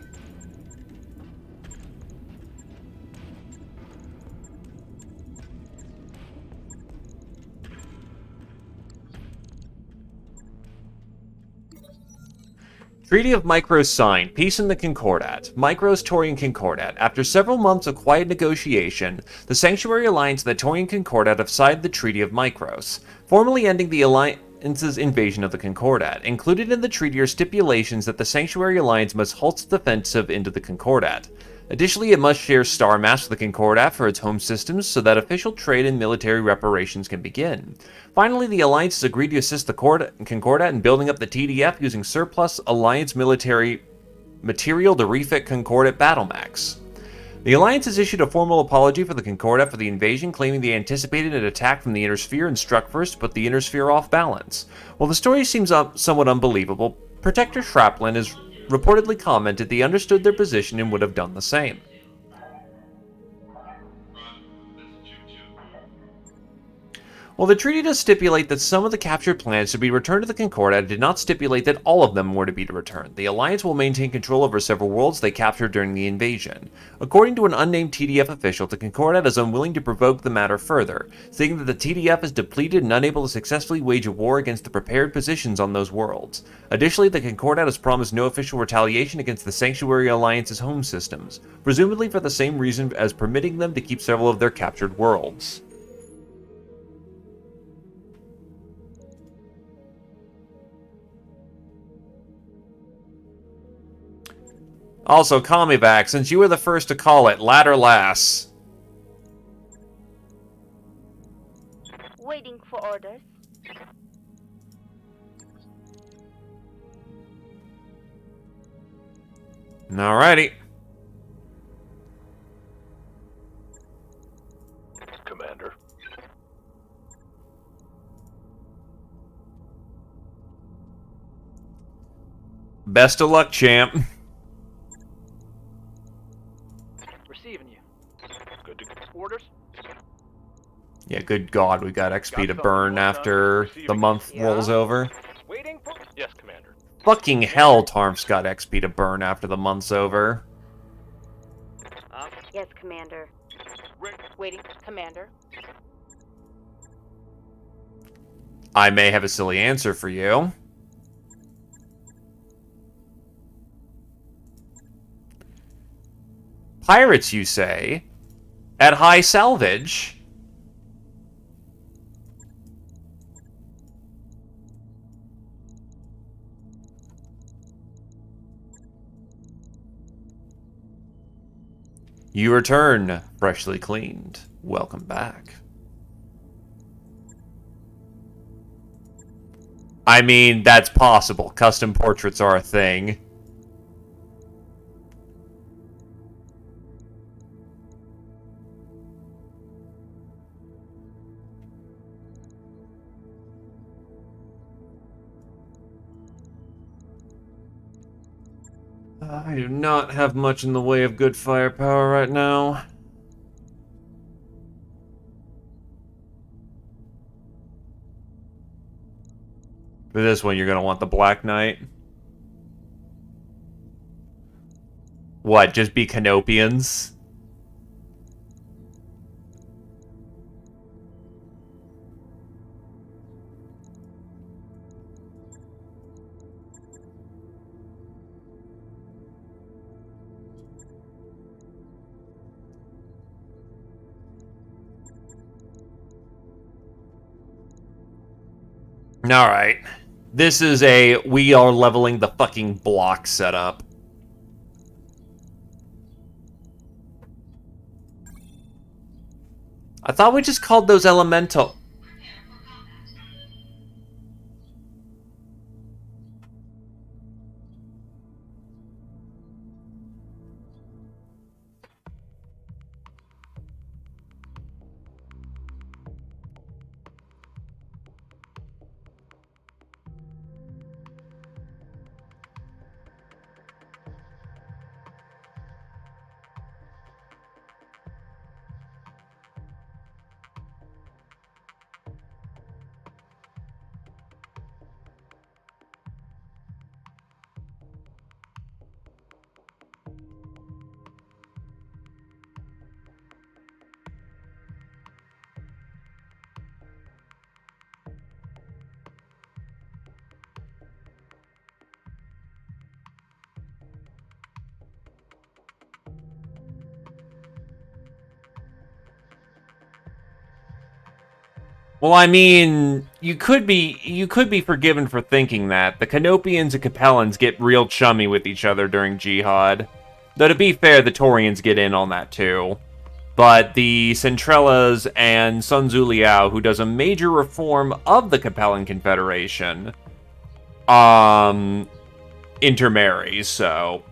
Treaty of Micros signed. Peace in the Concordat. Micros, Taurian Concordat. After several months of quiet negotiation, the Sanctuary Alliance and the Taurian Concordat have signed the Treaty of Micros, formally ending the Alliance's invasion of the Concordat. Included in the treaty are stipulations that the Sanctuary Alliance must halt its offensive into the Concordat. Additionally, it must share star mass with the Concordat for its home systems so that official trade and military reparations can begin. Finally, the Alliance has agreed to assist the Concordat in building up the TDF using surplus Alliance military material to refit Concordat battle mechs. The Alliance has issued a formal apology for the Concordat for the invasion, claiming they anticipated an attack from the Inner Sphere and struck first to put the Inner Sphere off balance. While the story seems somewhat unbelievable, Protector Shraplin has reportedly commented they understood their position and would have done the same. While the treaty does stipulate that some of the captured planets should be returned to the Concordat, it did not stipulate that all of them were to be returned. The Alliance will maintain control over several worlds they captured during the invasion. According to an unnamed TDF official, the Concordat is unwilling to provoke the matter further, stating that the TDF is depleted and unable to successfully wage a war against the prepared positions on those worlds. Additionally, the Concordat has promised no official retaliation against the Sanctuary Alliance's home systems, presumably for the same reason as permitting them to keep several of their captured worlds. Also, Comivac, since you were the first to call it, lad or lass? Waiting for orders. Alrighty. Commander. Best of luck, champ. Receiving you. Good to go. Orders? Yeah, good God, we got XP to burn after the month rolls over. Waiting for... Yes, Commander. Fucking hell, Tarm's got XP to burn after the month's over. Yes, Commander. Waiting, Commander. I may have a silly answer for you. Pirates, you say? at high salvage. You return freshly cleaned. Welcome back. I mean, that's possible. Custom portraits are a thing. I do not have much in the way of good firepower right now. For this one, you're going to want the Black Knight. What, just be Canopians? Alright. This is a we are leveling the fucking block setup. I thought we just called those elemental. Well, I mean, you could be forgiven for thinking that. The Canopians and Capellans get real chummy with each other during Jihad. Though to be fair, the Taurians get in on that too. But the Centrellas and Sun Tzu Liao, who does a major reform of the Capellan Confederation, intermarries, so...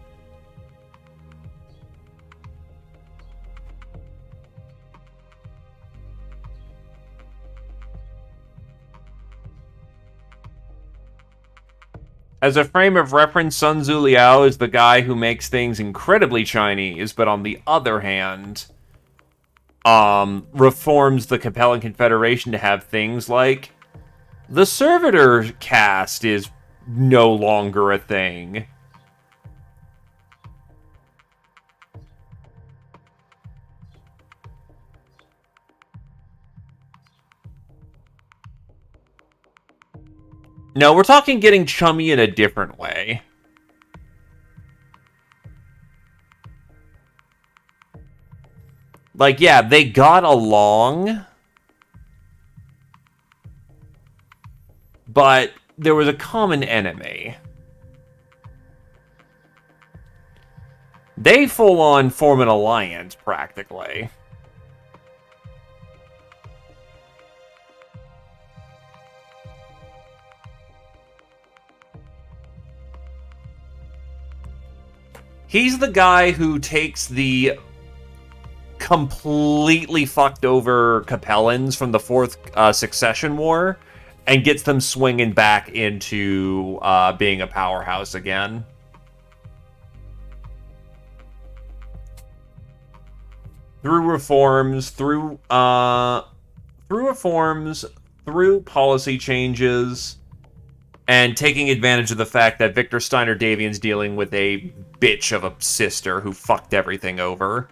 As a frame of reference, Sun Tzu Liao is the guy who makes things incredibly Chinese, but on the other hand, reforms the Capellan Confederation to have things like the servitor caste is no longer a thing. No, we're talking getting chummy in a different way. Like, yeah, they got along, but there was a common enemy. They full-on form an alliance, practically. He's the guy who takes the completely fucked over Capellans from the Fourth Succession War and gets them swinging back into being a powerhouse again. Through reforms, through policy changes, and taking advantage of the fact that Victor Steiner Davian's dealing with a bitch of a sister who fucked everything over.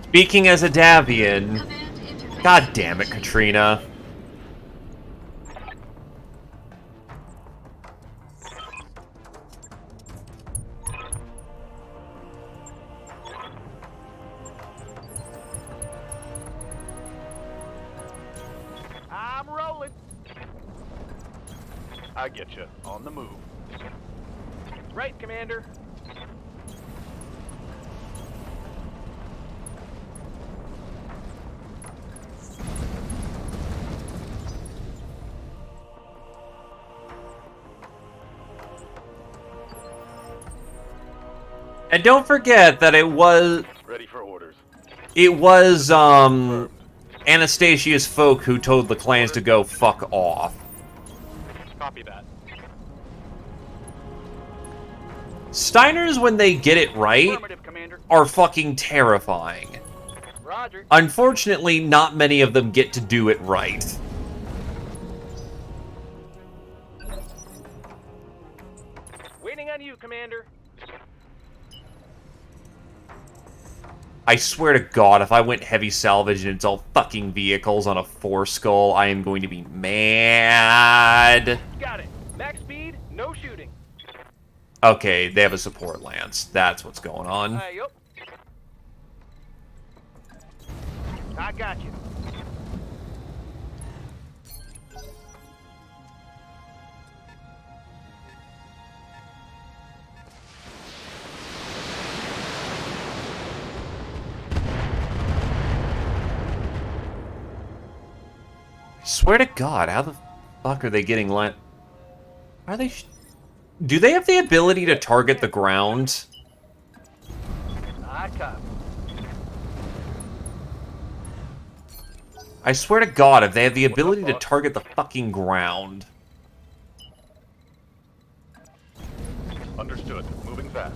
Speaking as a Davian, Command interface. god damn it, Katrina. I'm rolling. I get you. On the move. Right, Commander. And don't forget that it was Ready for orders. Anastasia's folk who told the clans to go fuck off. Copy that. Steiners, when they get it right, Affirmative, Commander. are fucking terrifying. Roger. Unfortunately, not many of them get to do it right. Waiting on you, Commander. I swear to God, if I went heavy salvage and it's all fucking vehicles on a 4-skull, I am going to be mad. Got it. Max speed, no shooting. Okay, they have a support lance. That's what's going on. Yup. I got you. I swear to God, how the fuck are they getting land? Are they... Do they have the ability to target the ground? I copy. I swear to God, if they have the ability to target the fucking ground. Understood. Moving fast.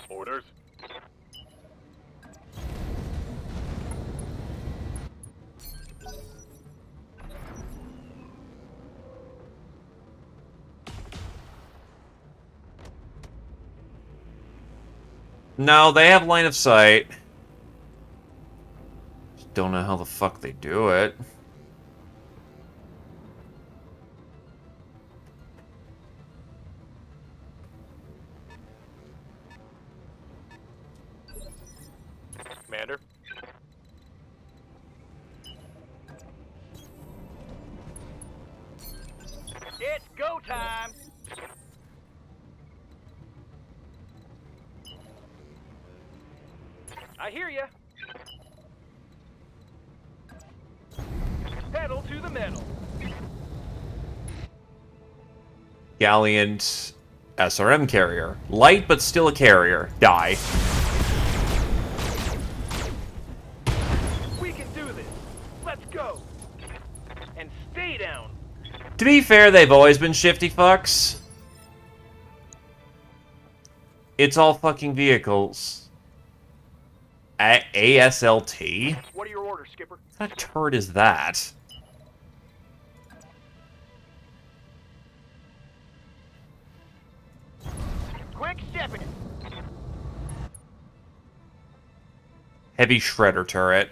Orders. No, they have line of sight. Just don't know how the fuck they do it. Commander. It's go time. I hear ya. Pedal to the metal. Galleant SRM carrier. Light, but still a carrier. Die. We can do this. Let's go. And stay down. To be fair, they've always been shifty fucks. It's all fucking vehicles. ASLT? What are your orders, Skipper? What kind of turd is that? Quick stepping it. Heavy shredder turret.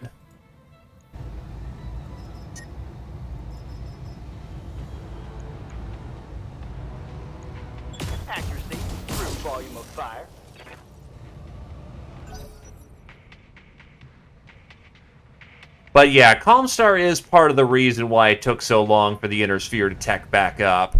Accuracy, true volume of fire. But yeah, Comstar is part of the reason why it took so long for the Inner Sphere to tech back up.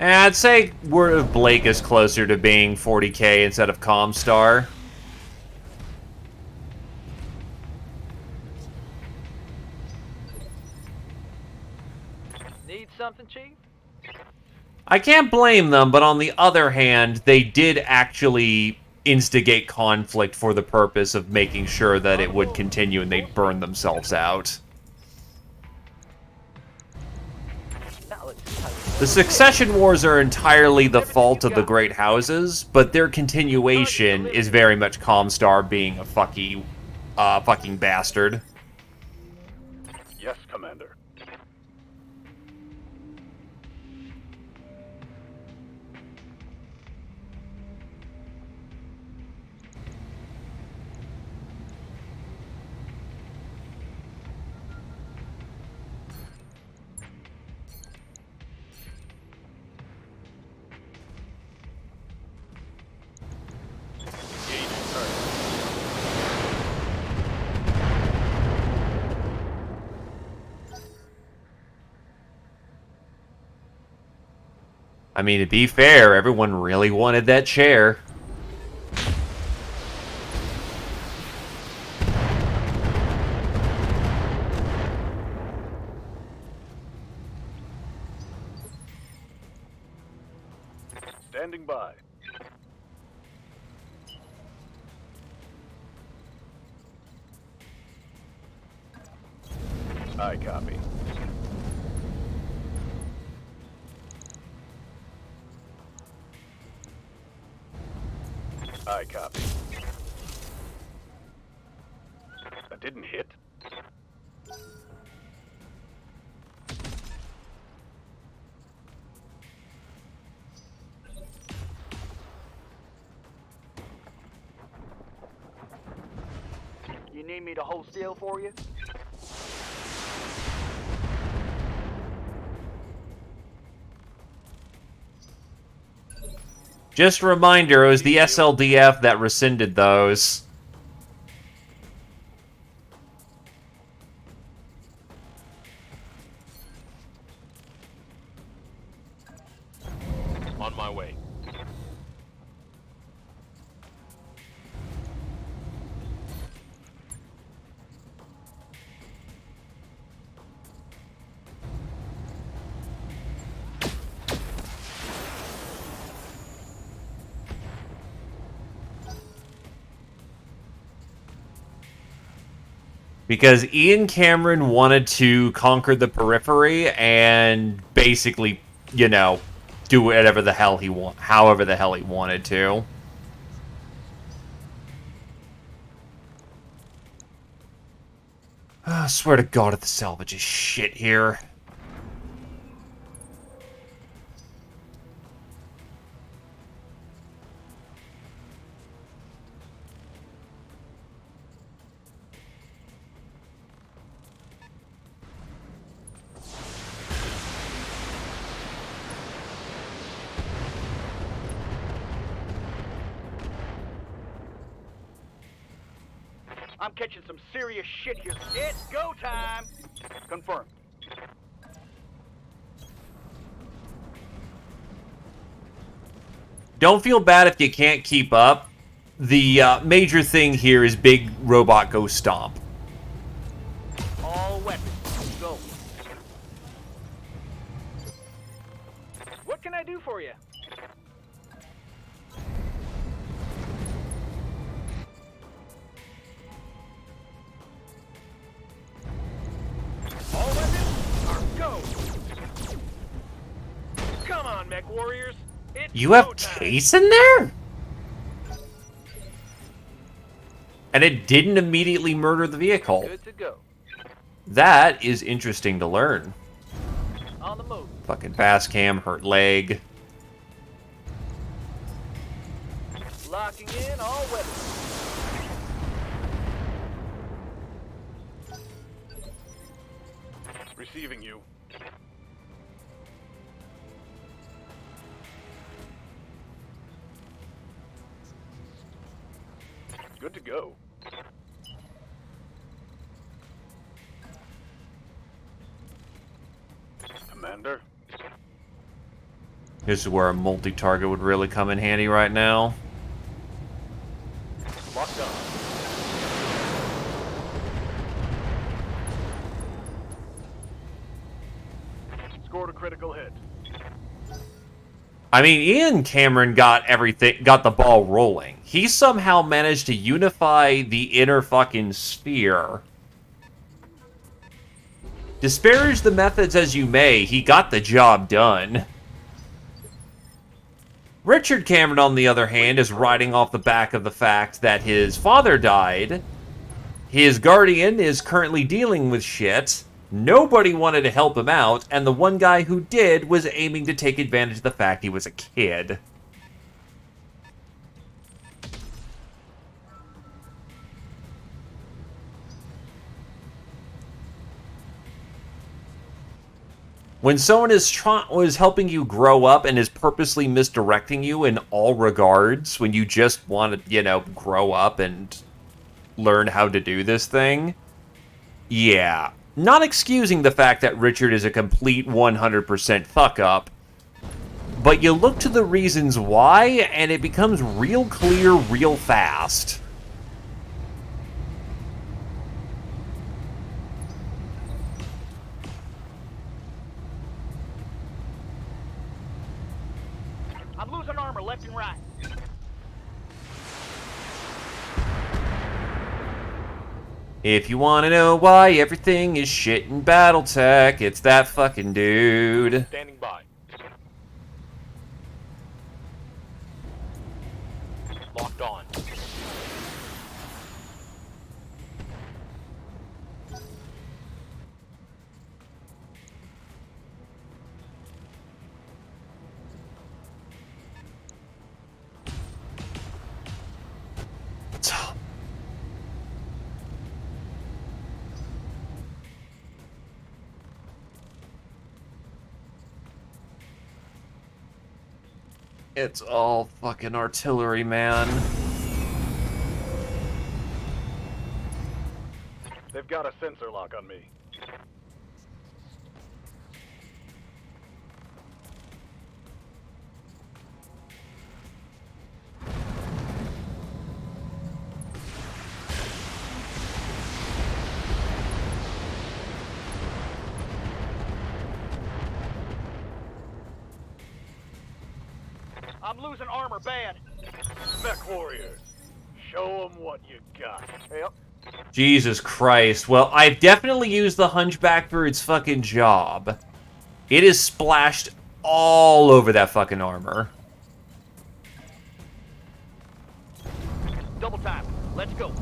And I'd say Word of Blake is closer to being 40k instead of Comstar. Need something, Chief? I can't blame them, but on the other hand, they did actually instigate conflict for the purpose of making sure that it would continue and they'd burn themselves out. Now let's see how you The succession wars are entirely the fault of the great houses, but their continuation is very much Comstar being a fucking bastard. Yes, Commander. Engage turret. I mean, to be fair, everyone really wanted that chair. Standing by. I copy. I copy. That didn't hit. You need me to hold still for you? Just a reminder, it was the SLDF that rescinded those. On my way. Because Ian Cameron wanted to conquer the periphery and basically, you know, do whatever the hell however the hell he wanted to. I swear to God, if the salvage is shit here. I'm catching some serious shit here. It's go time! Confirmed. Don't feel bad if you can't keep up. The major thing here is big robot go stomp. All weapons, go. What can I do for you? All weapons are go. Come on, mech warriors. It's You have go time. Case in there? And it didn't immediately murder the vehicle. Good to go. That is interesting to learn. On the move. Fucking fast cam, hurt leg. Locking in all weapons. Receiving you. Good to go. Commander. This is where a multi-target would really come in handy right now. Locked on. Scored a critical hit. I mean, Ian Cameron got the ball rolling. He somehow managed to unify the inner fucking sphere. Disparage the methods as you may, he got the job done. Richard Cameron, on the other hand, is riding off the back of the fact that his father died. His guardian is currently dealing with shit. Nobody wanted to help him out, and the one guy who did was aiming to take advantage of the fact he was a kid. When someone is helping you grow up and is purposely misdirecting you in all regards, when you just want to, grow up and learn how to do this thing, yeah. Not excusing the fact that Richard is a complete 100% fuck-up, but you look to the reasons why, and it becomes real clear real fast. I'm losing armor left and right. If you want to know why everything is shit in Battletech, it's that fucking dude. Standing by. Locked on. It's all fucking artillery, man. They've got a sensor lock on me. I'm losing armor bad. Mech warriors, show them what you got. Yep. Jesus Christ. Well, I've definitely used the Hunchback for its fucking job. It is splashed all over that fucking armor. Double time. Let's go.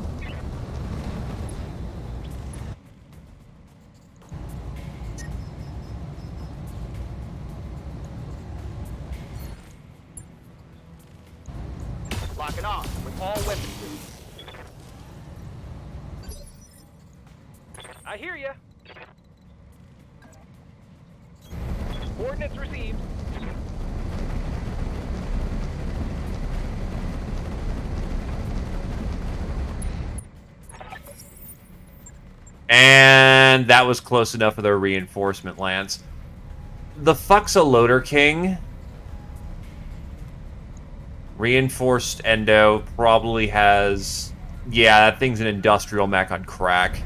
Locking off with all weapons. I hear ya. Coordinates received. And that was close enough for their reinforcement lance. The fuck's a loader king? Reinforced endo probably has... Yeah, that thing's an industrial mech on crack.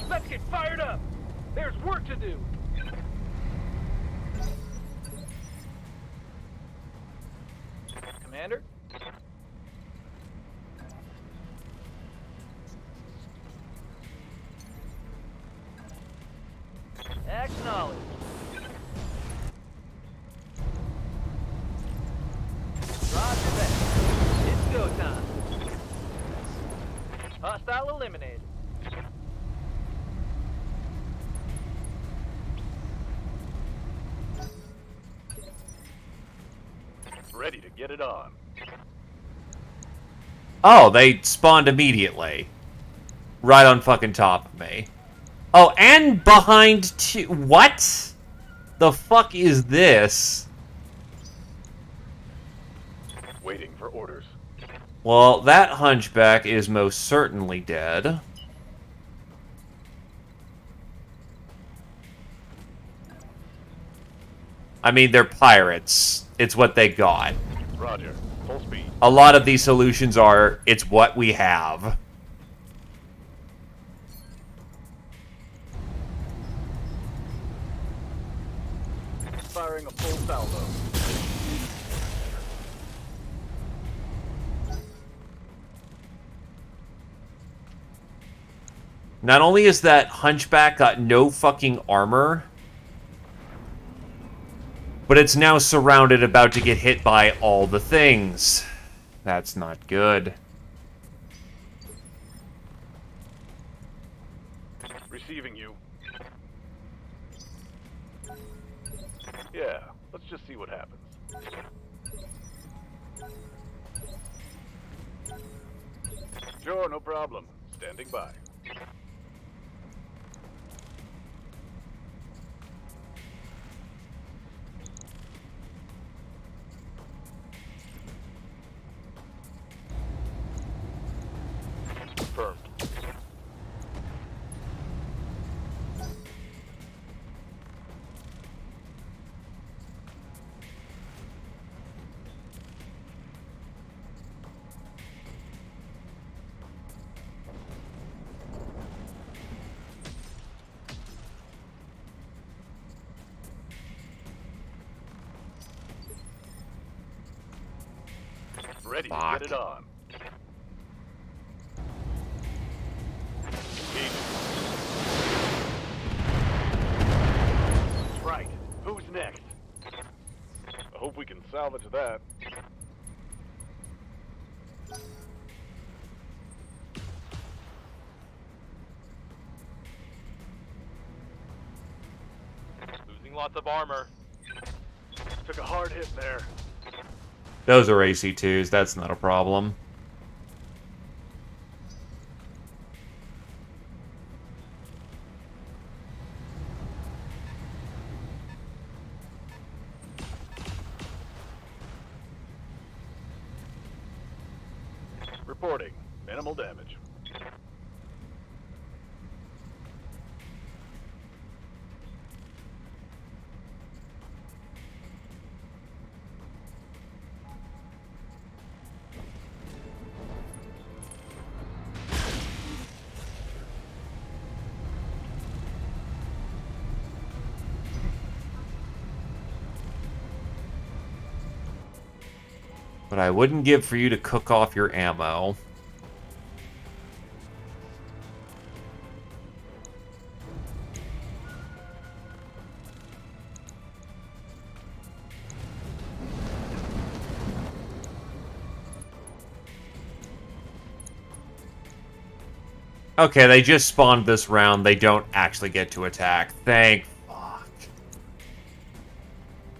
Let's get fired up. There's work to do. Commander? Acknowledged. Roger that. It's go time. Hostile eliminated. Ready to get it on. Oh, they spawned immediately. Right on fucking top of me. Oh, and behind two... What? The fuck is this? Waiting for orders. Well, that hunchback is most certainly dead. I mean, they're pirates. It's what they got. Roger. Full speed. A lot of these solutions are, it's what we have. Firing a full salvo. Not only is that Hunchback got no fucking armor, but it's now surrounded, about to get hit by all the things. That's not good. Receiving you. Yeah, let's just see what happens. Sure, no problem. Standing by. Confirmed. Ready to Fuck. get it on. Engaging. That's right. Who's next? I hope we can salvage that. Losing lots of armor. Took a hard hit there. Those are AC2s, that's not a problem. Reporting. Minimal damage. But I wouldn't give for you to cook off your ammo. Okay, they just spawned this round. They don't actually get to attack. Thank fuck.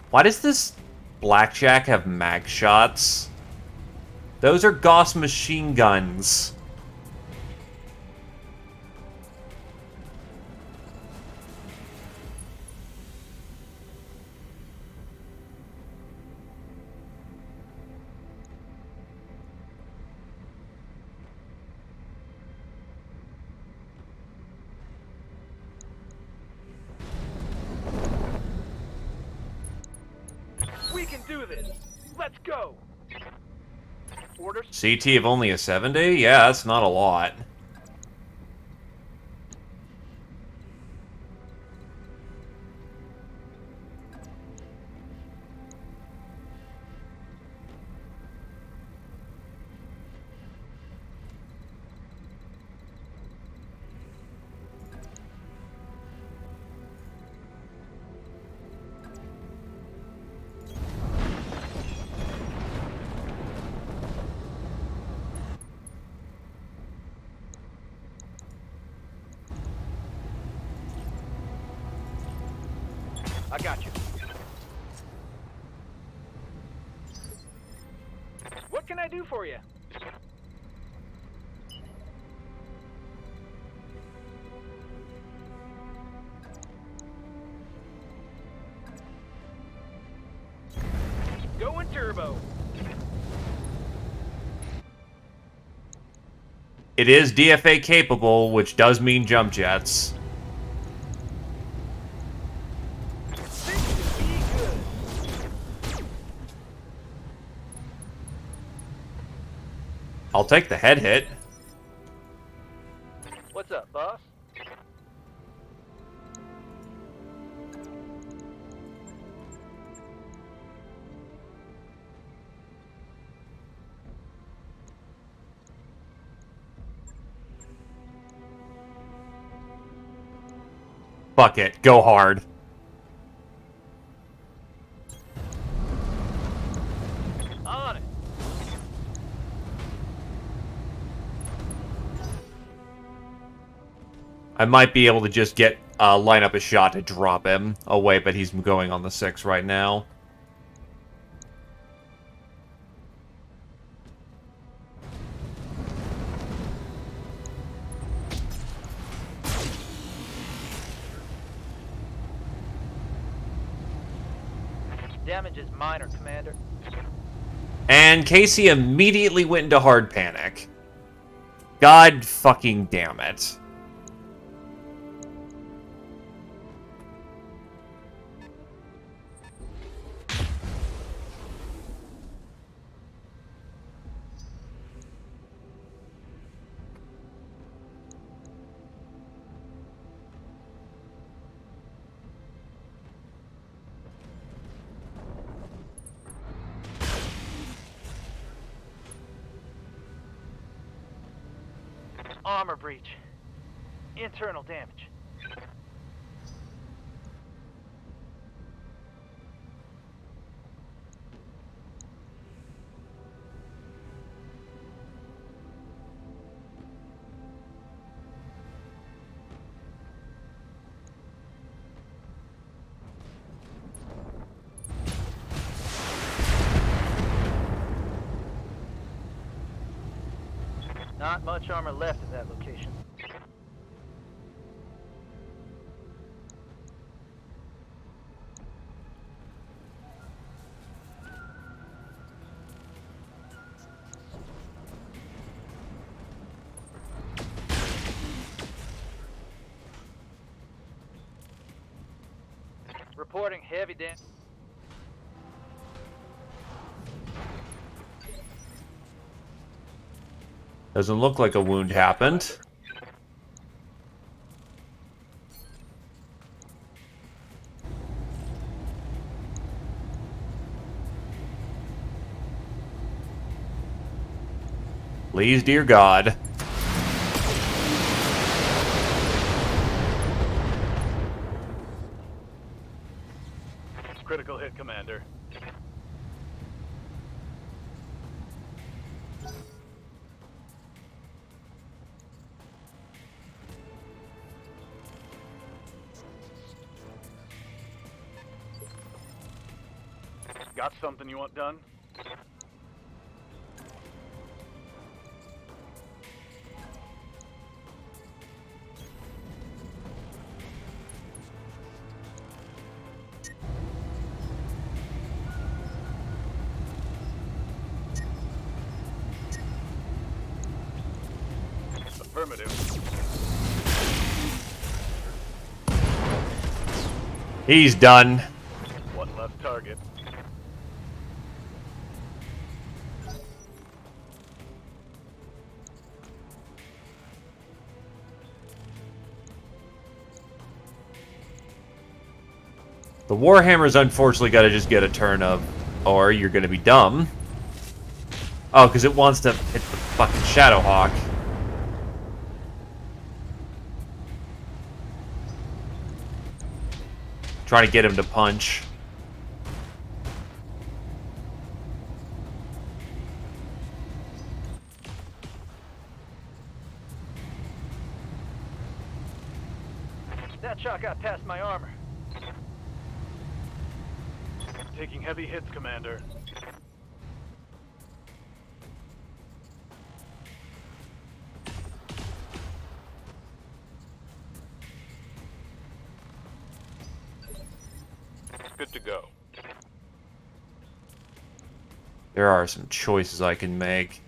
Why does this Blackjack have mag shots? Those are Gauss machine guns. We can do this. Let's go. Orders. CT of only a 70? Yeah, that's not a lot. I got you. What can I do for you? Going turbo. It is DFA capable, which does mean jump jets. This should be good. I'll take the head hit. What's up, boss? Fuck it. Go hard. On it. I might be able to just get line up a shot to drop him away, but he's going on the 6 right now. Damage is minor, Commander. And Casey immediately went into hard panic. God fucking damn it. Armor breach. Internal damage. Not much armor left at that location. Reporting heavy damage. Doesn't look like a wound happened. Please, dear God. Critical hit, Commander. Got something you want done? Affirmative. He's done. One left target. The Warhammer's unfortunately got to just get a turn of, or you're going to be dumb. Oh, because it wants to hit the fucking Shadowhawk. Trying to get him to punch. That shot got past my armor. Taking heavy hits, Commander. Good to go. There are some choices I can make.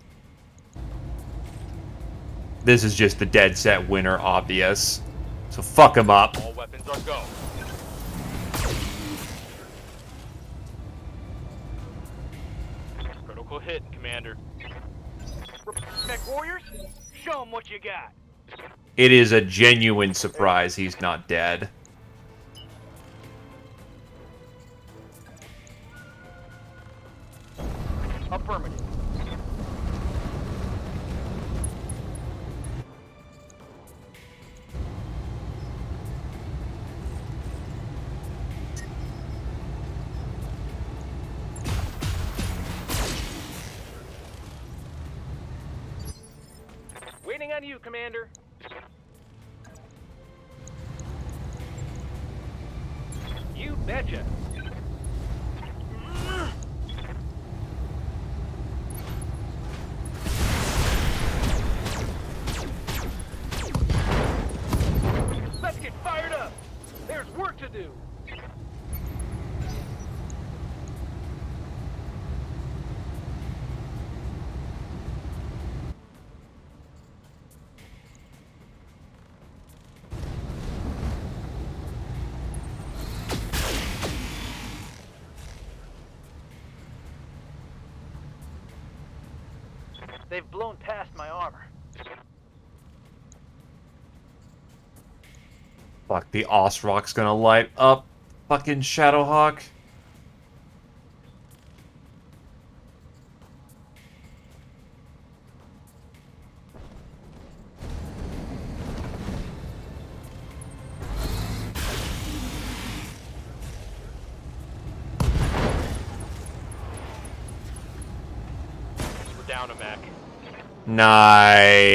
This is just the dead set winner, obvious. So fuck him up. All weapons are go. Critical hit, Commander. Mech warriors, show them what you got. It is a genuine surprise he's not dead. Affirmative. on you, Commander. You betcha. Let's get fired up. There's work to do. They've blown past my armor. Fuck, the Osrock's gonna light up fucking Shadowhawk. We're down a mech. Nice.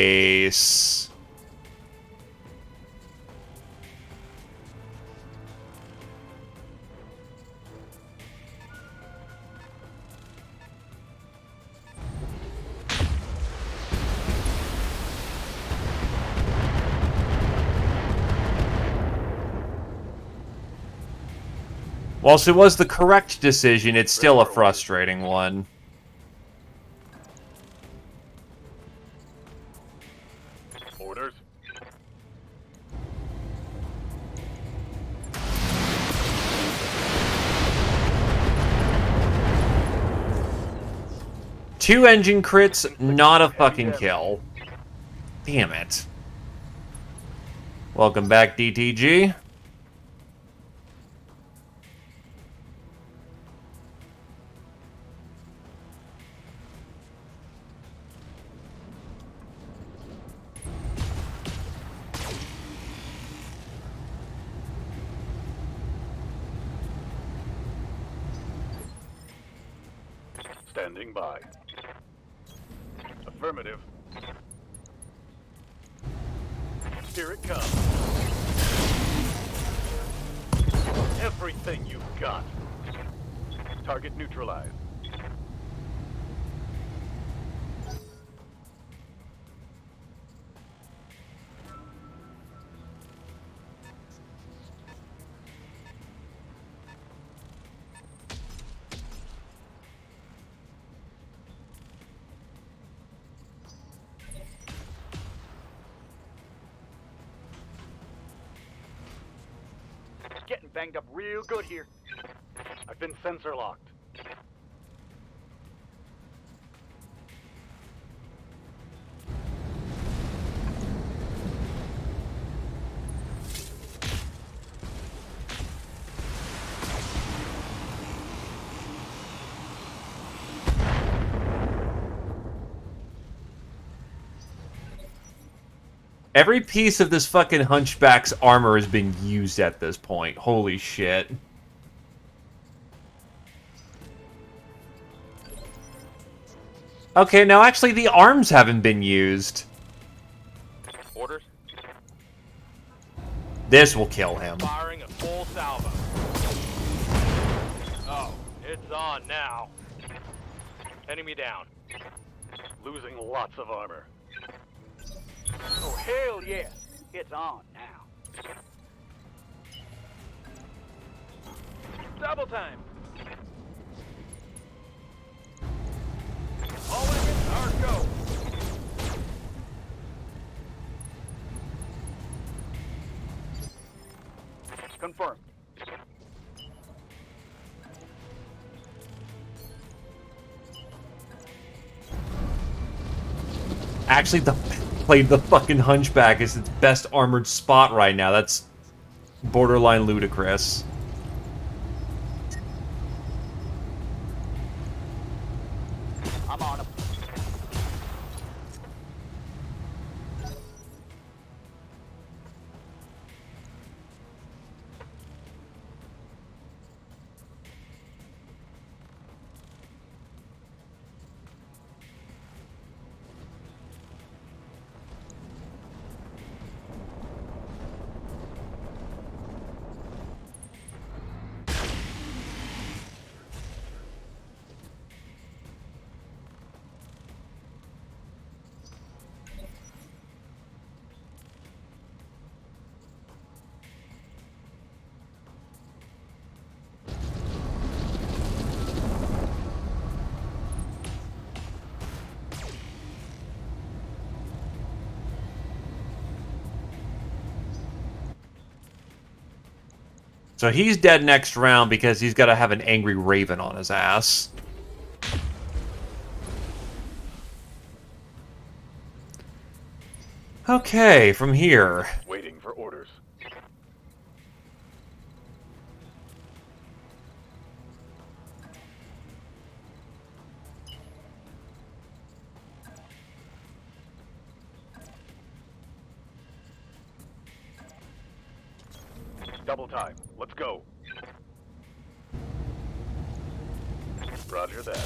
Whilst it was the correct decision, it's still a frustrating one. Orders. Two engine crits, not a fucking kill. Damn it. Welcome back, DTG. Standing by. Affirmative. Here it comes. Everything you've got. Target neutralized. Getting banged up real good here. I've been sensor locked. Every piece of this fucking Hunchback's armor is being used at this point. Holy shit. Okay, now actually the arms haven't been used. Orders. This will kill him. Firing a full salvo. Oh, it's on now. Enemy down. Losing lots of armor. Oh, hell yeah. It's on now. Double time. All engines are go. Confirmed. Actually, the fucking Hunchback is its best armored spot right now. That's borderline ludicrous. I'm on him. So he's dead next round because he's got to have an angry raven on his ass. Okay, from here. Waiting for orders. Double time. Let's go. Roger that.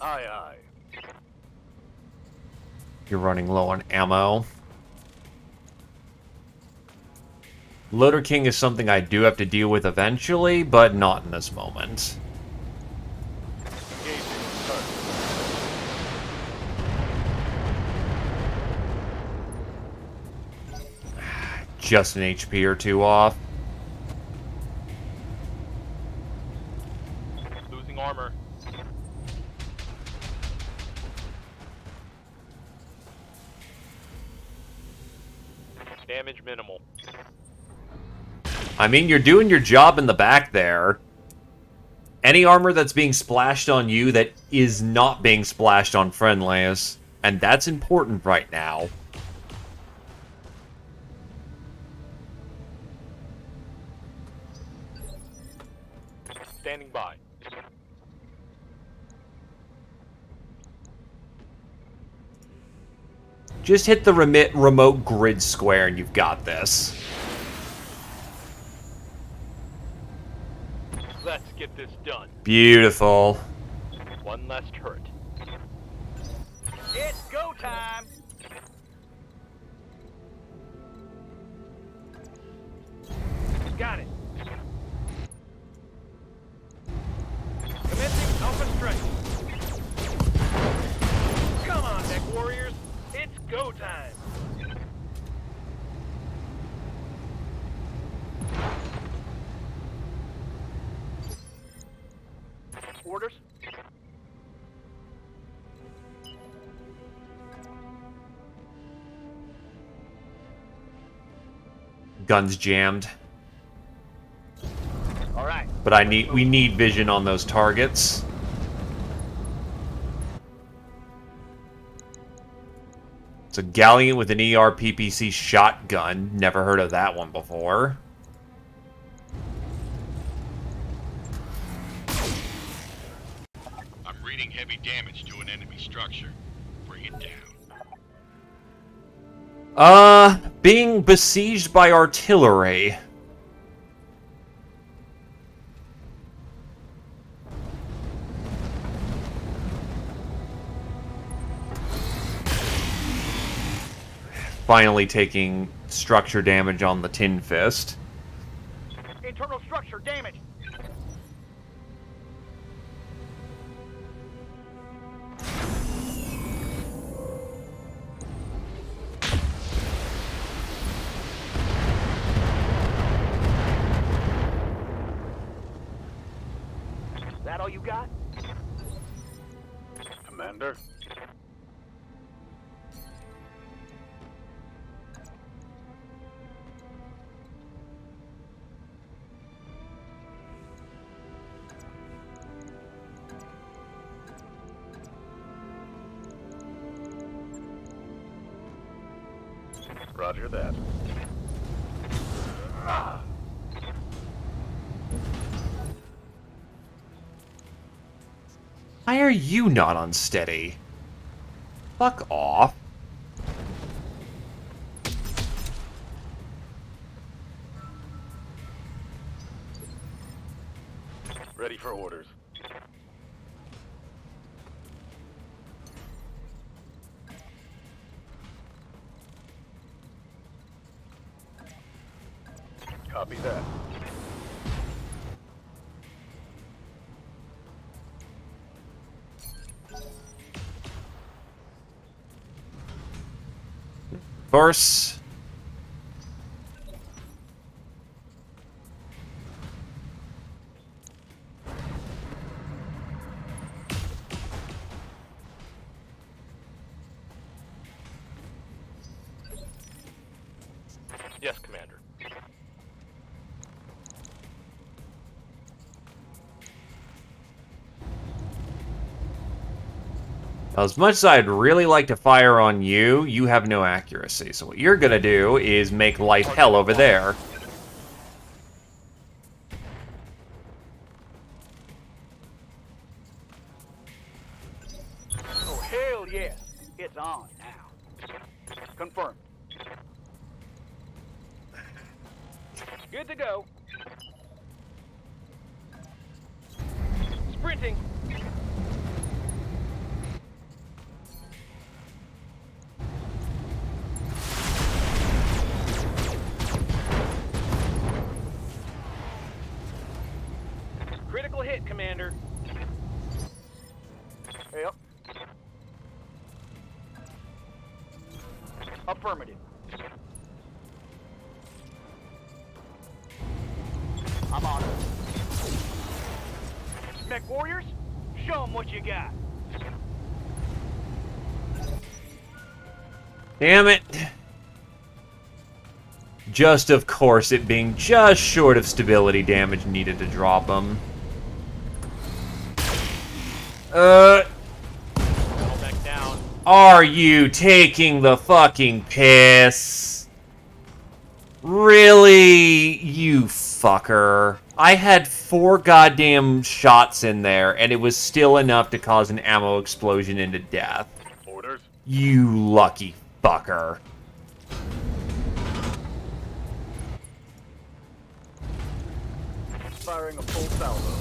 Aye, aye. You're running low on ammo. Loader King is something I do have to deal with eventually, but not in this moment. Engaging. Start. Just an HP or two off. Losing armor. Damage minimal. I mean, you're doing your job in the back there. Any armor that's being splashed on you that is not being splashed on friendlies. And that's important right now. Standing by. Just hit the remote grid square and you've got this. Let's get this done. Beautiful. One less turret. It's go time! Got it. Commencing alpha strike. Come on, mech warriors. It's go time. Orders? Guns jammed. All right. But we need vision on those targets. It's a galleon with an ER PPC shotgun. Never heard of that one before. I'm reading heavy damage to an enemy structure. Bring it down. Being besieged by artillery. Finally taking structure damage on the Tin Fist. Internal structure damaged. That all you got? Commander. Roger that. Why are you not unsteady? Fuck off. Ready for orders. Copy that. course. Yes, Commander. As much as I'd really like to fire on you, you have no accuracy. So what you're gonna do is make life hell over there. Oh, hell yeah. It's on now. Confirmed. Good to go. Sprinting. Critical hit, Commander. Yep. Affirmative. I'm on it. Mech Warriors, show them what you got. Damn it. Just, of course, it being just short of stability damage needed to drop them. Back down. Are you taking the fucking piss? Really? You fucker. I had 4 goddamn shots in there, and it was still enough to cause an ammo explosion into death. Orders. You lucky fucker. Firing a full salvo.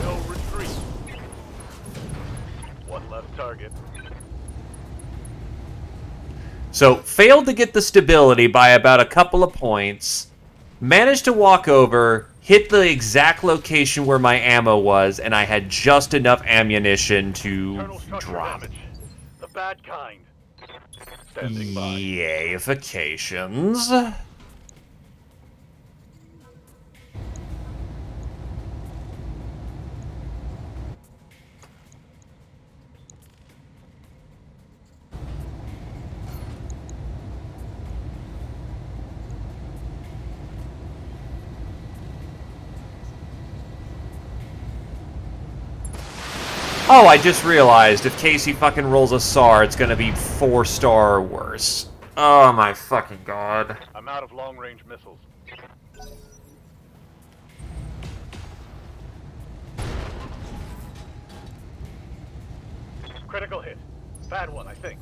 No retreat. One left target. So, failed to get the stability by about a couple of points. Managed to walk over, hit the exact location where my ammo was, and I had just enough ammunition to Internal structure drop. damage. The bad kind. Standing by. Yayifications. Oh, I just realized if Casey fucking rolls a SAR, it's gonna be 4-star or worse. Oh my fucking god. I'm out of long-range missiles. Critical hit. Bad one, I think.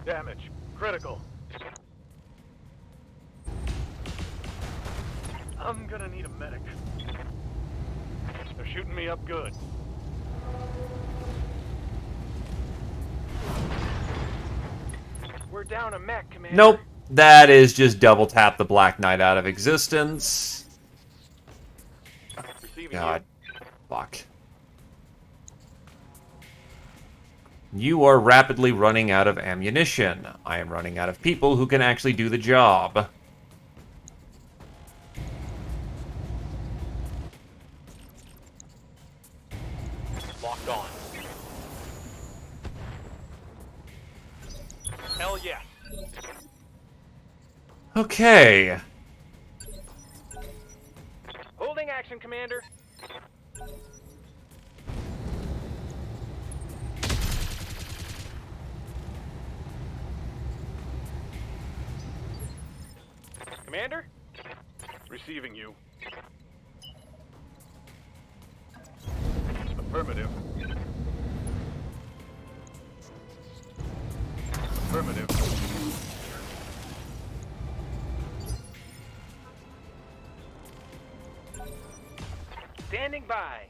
Damage. Critical. I'm gonna need a medic. They're shooting me up good. We're down a mech, Commander. Nope. That is just double tap the Black Knight out of existence. Receiving God. Fuck. You are rapidly running out of ammunition. I am running out of people who can actually do the job. Locked on. Hell yes. Okay. Holding action, Commander. Commander? Receiving you. Affirmative. Affirmative. Standing by.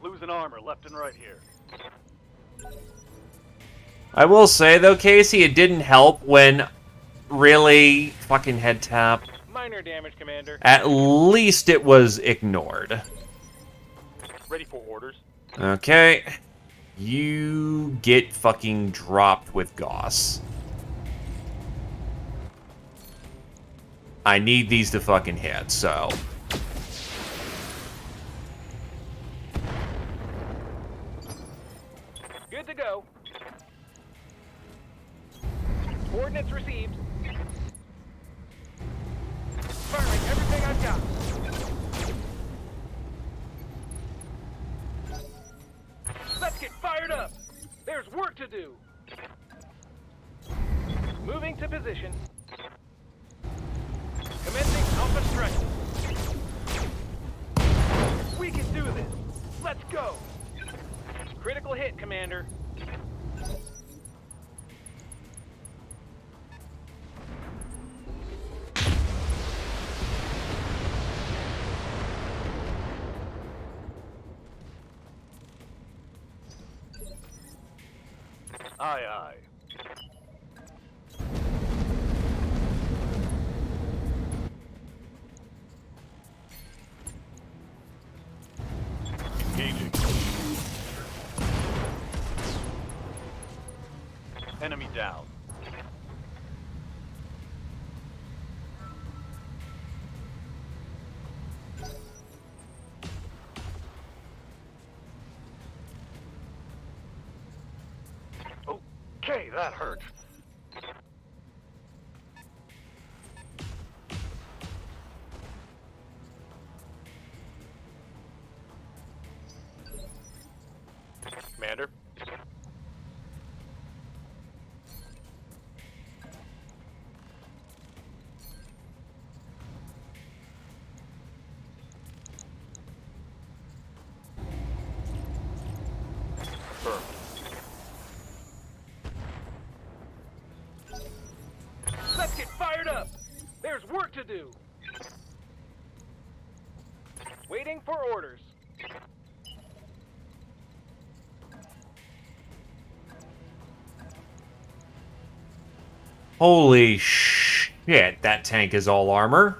Losing armor left and right here. I will say, though, Casey, it didn't help when... Really? Fucking head tap. Minor damage, Commander. At least it was ignored. Ready for orders. Okay. You get fucking dropped with Goss. I need these to fucking hit, so... Good to go. Coordinates received. Firing everything I've got. Let's get fired up. There's work to do. Moving to position. Commencing alpha strike. We can do this. Let's go. Critical hit, Commander. Aye, aye. Engaging. Enemy down. Okay, that hurt. Commander? Confirmed. Let's get fired up. There's work to do. Waiting for orders. Holy shit, that tank is all armor.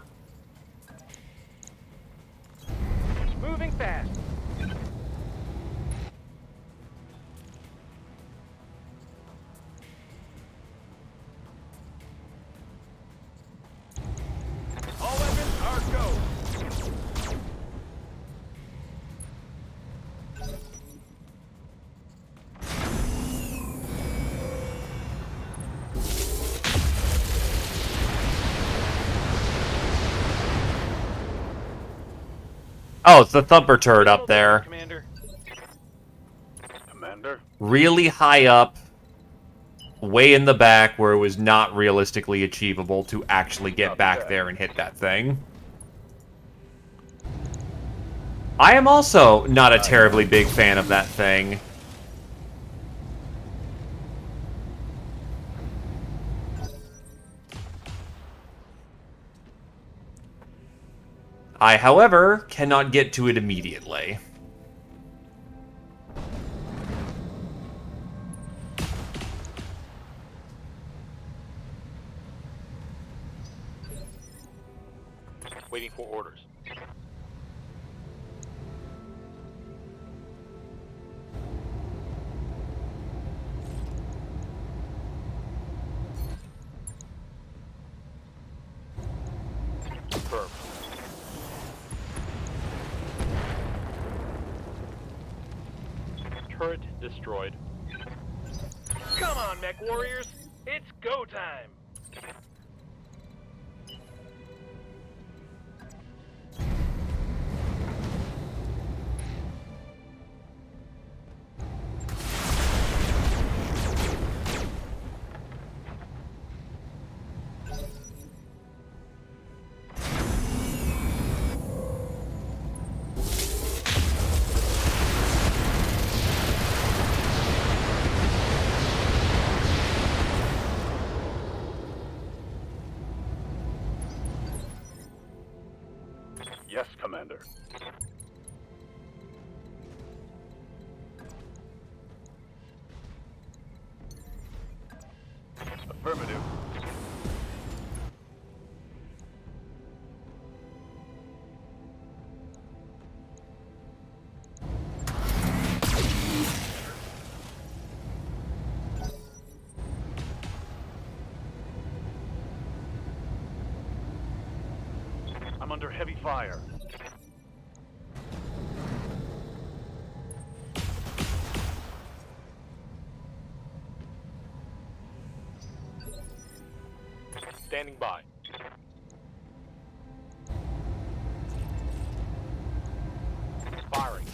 Moving fast. All weapons are go. Oh, it's the thumper turret up there. Commander. Commander? Really high up. Way in the back where it was not realistically achievable to actually get back there and hit that thing. I am also not a terribly big fan of that thing. I, however, cannot get to it immediately. Waiting for orders. Confirmed. Turret destroyed. Come on, mech warriors. It's go time. Yes, Commander. Affirmative. I'm under heavy fire. Standing by. Firing.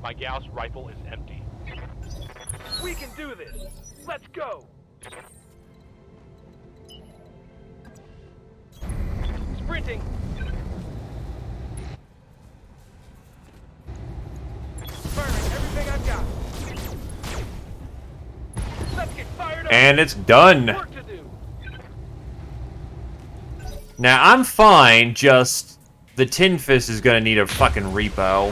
My Gauss rifle is empty. We can do this. Let's go. Sprinting. Burning everything I've got. Let's get fired up. And it's done. Work to do. Now, I'm fine, just the Tin Fist is gonna need a fucking repo.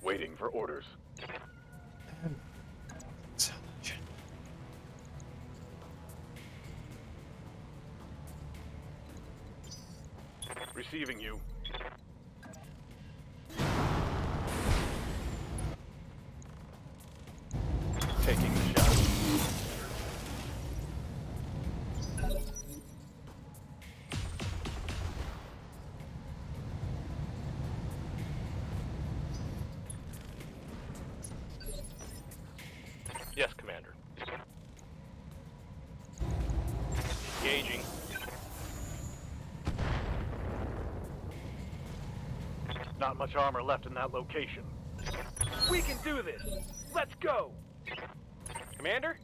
Waiting for orders. Receiving you. Taking the shot. Yes, Commander. Engaging. Not much armor left in that location. We can do this. Let's go. Commander?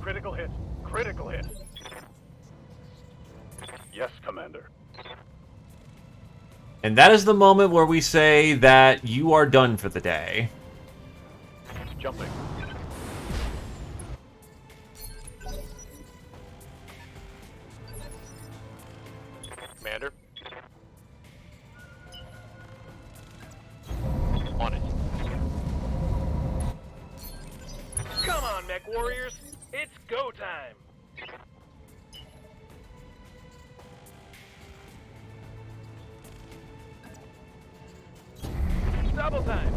Critical hit. Critical hit. Yes, Commander. And that is the moment where we say that you are done for the day. Jumping. Commander. On it. Come on, mech warriors. It's go time. Double time.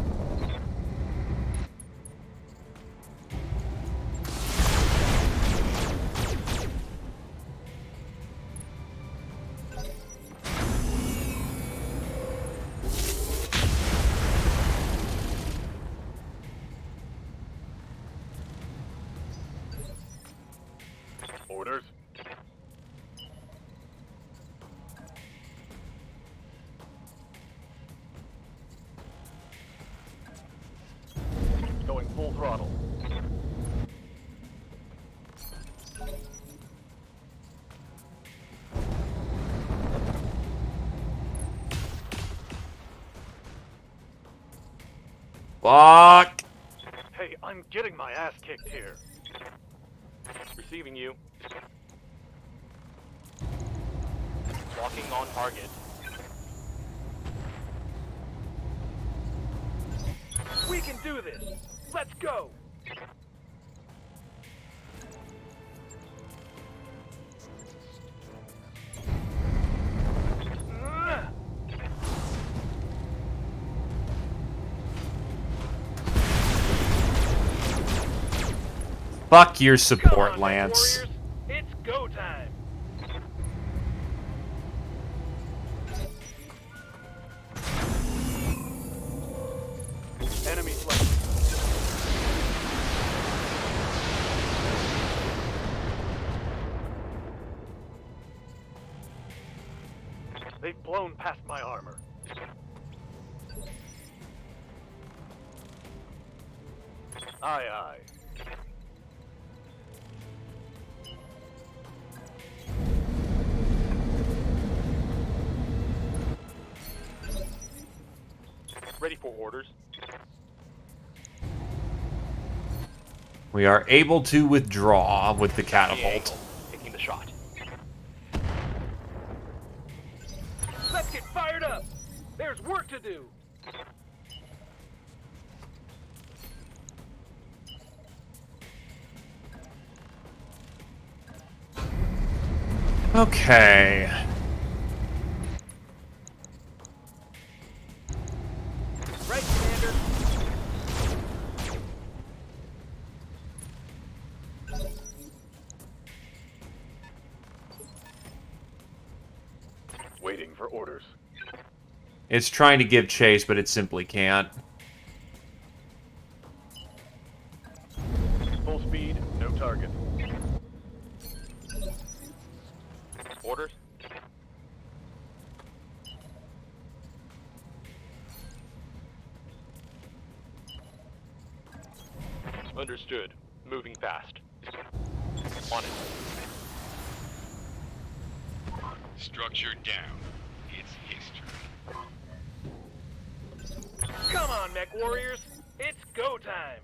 Orders. Going full throttle. Fuck! Hey, I'm getting my ass kicked here. Receiving you. Locking on target. We can do this. Let's go. Fuck your Come support, on, Lance. mech warriors. It's go time. Enemy flank. They've blown past my armor. Aye, aye. Ready for orders. We are able to withdraw with the catapult. Taking the shot. Let's get fired up! There's work to do! Okay. Right, Commander? Waiting for orders. It's trying to give chase, but it simply can't. Full speed, no target. Orders? Understood. Moving fast. On it. Structure down. It's history. Come on, mech warriors! It's go time!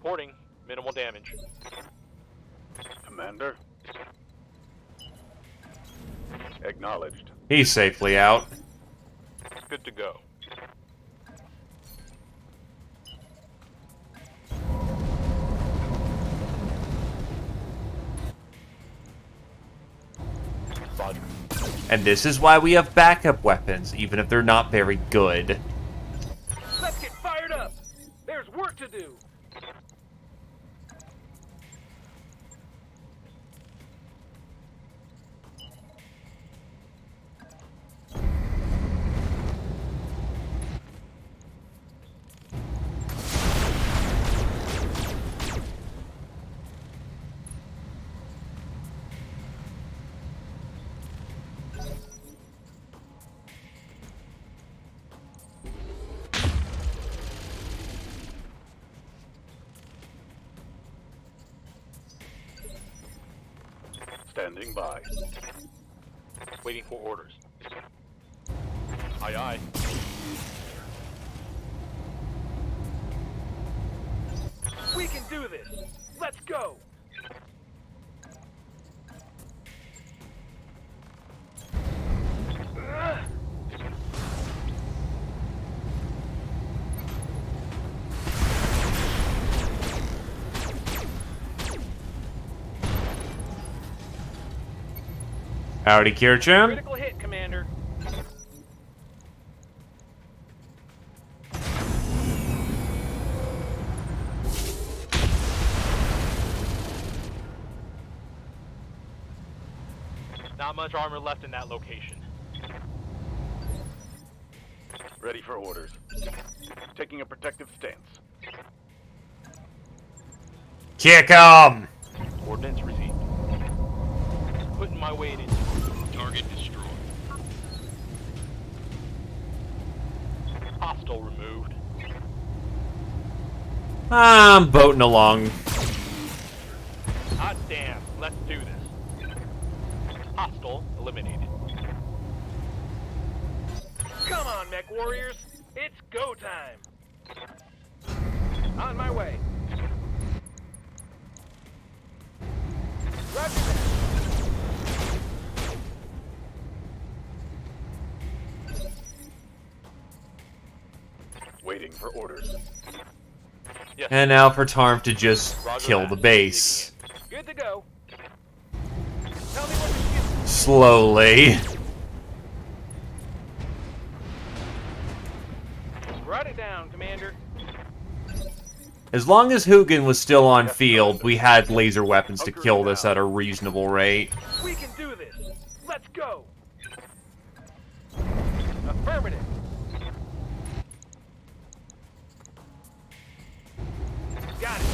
Reporting. Minimal damage. Commander? Acknowledged. He's safely out. Good to go. Roger. And this is why we have backup weapons, even if they're not very good. Let's get fired up! There's work to do! Standing by. Waiting for orders. Aye, aye. We can do this! Let's go! Howdy, Kircham. Critical hit, Commander. Not much armor left in that location. Ready for orders. Taking a protective stance. Kick 'em! Ordnance received. Putting my weight in. Target destroyed. Hostile removed. I'm boating along. Hot damn, let's do this. Hostile eliminated. Come on, mech warriors! It's go time! On my way. Roger that. Waiting for orders. Yes. And now for Tarm to just Roger kill that. the base. Digging good to go. Tell me what to shoot. Slowly. Write it down, Commander. As long as Hugin was still on field, we had laser weapons to kill this at a reasonable rate. We can do this. Let's go. Affirmative. Got it.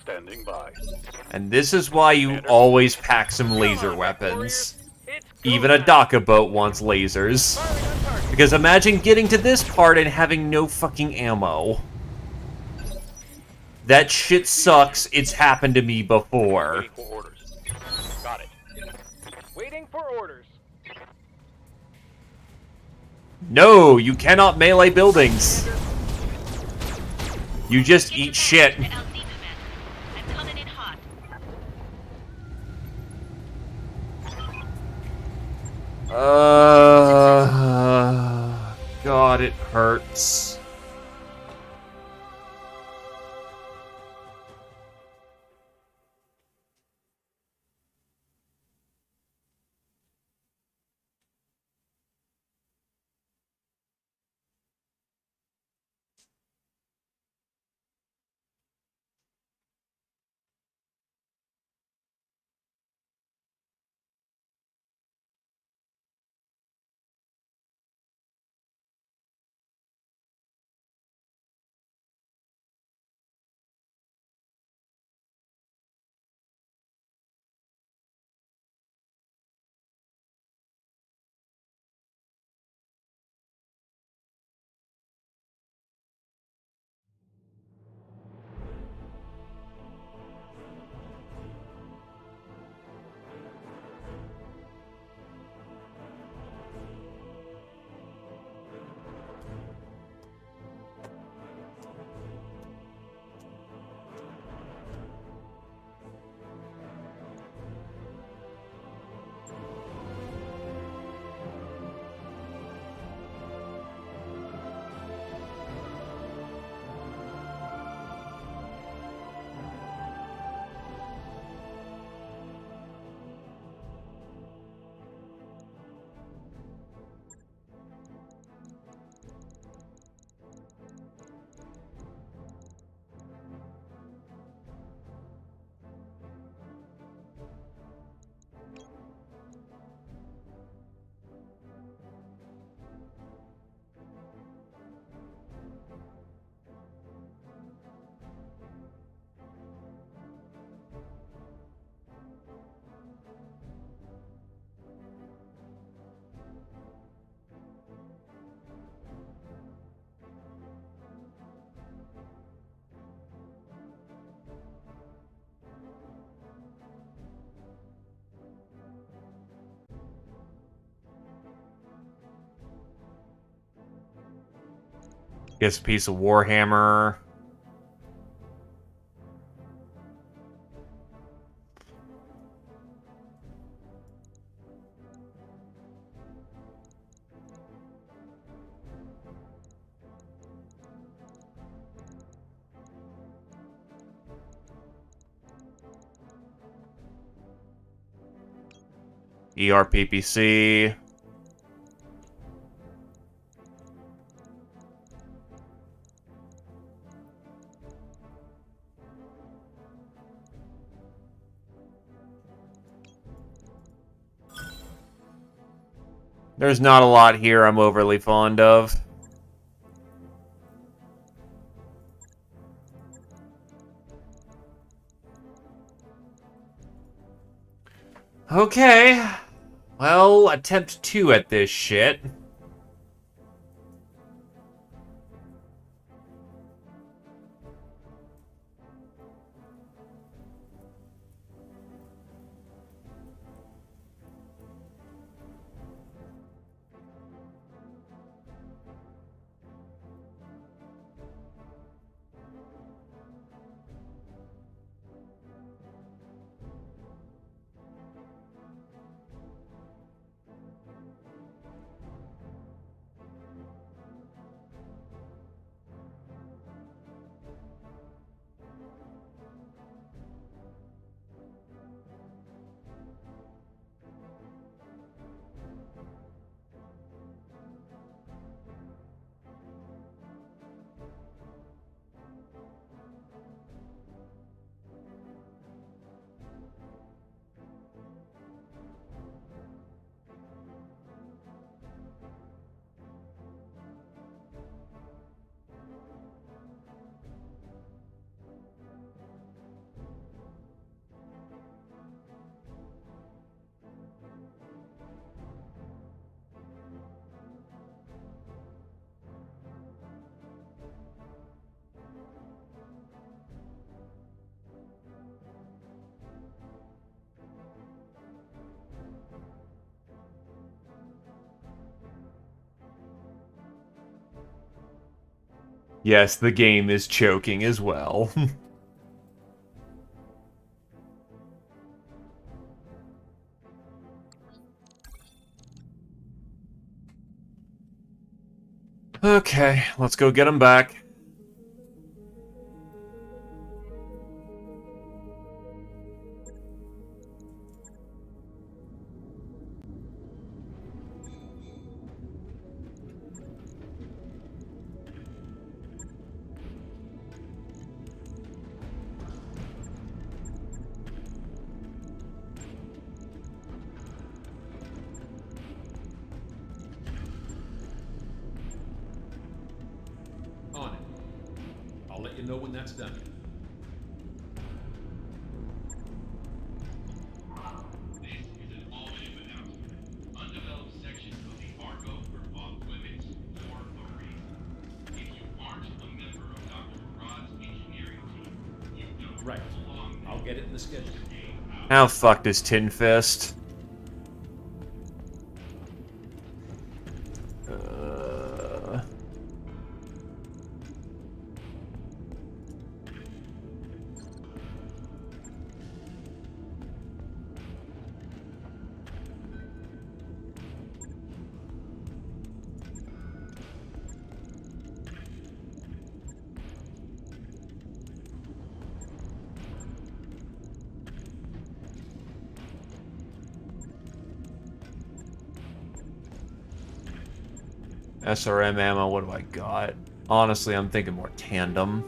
Standing by. And this is why you always pack some laser weapons. Even a DACA boat wants lasers. Because imagine getting to this part and having no fucking ammo. That shit sucks. It's happened to me before. Waiting for orders. Got it. Waiting for orders. No, you cannot melee buildings. You just eat shit. I'm coming in hot. God, it hurts. Gets a piece of Warhammer. ERPPC. There's not a lot here I'm overly fond of. Okay. Well, attempt 2 at this shit. Yes, the game is choking as well. Okay, let's go get him back. On it. I'll let you know when that's done. This is an all-ship announcement. Undeveloped sections of the Argo are off-limits for a reason. If you aren't a member of Dr. Murad's engineering team, you don't Right. belong there. I'll get it in the schedule. How fucked is Tin Fist? SRM ammo, what do I got? Honestly, I'm thinking more tandem.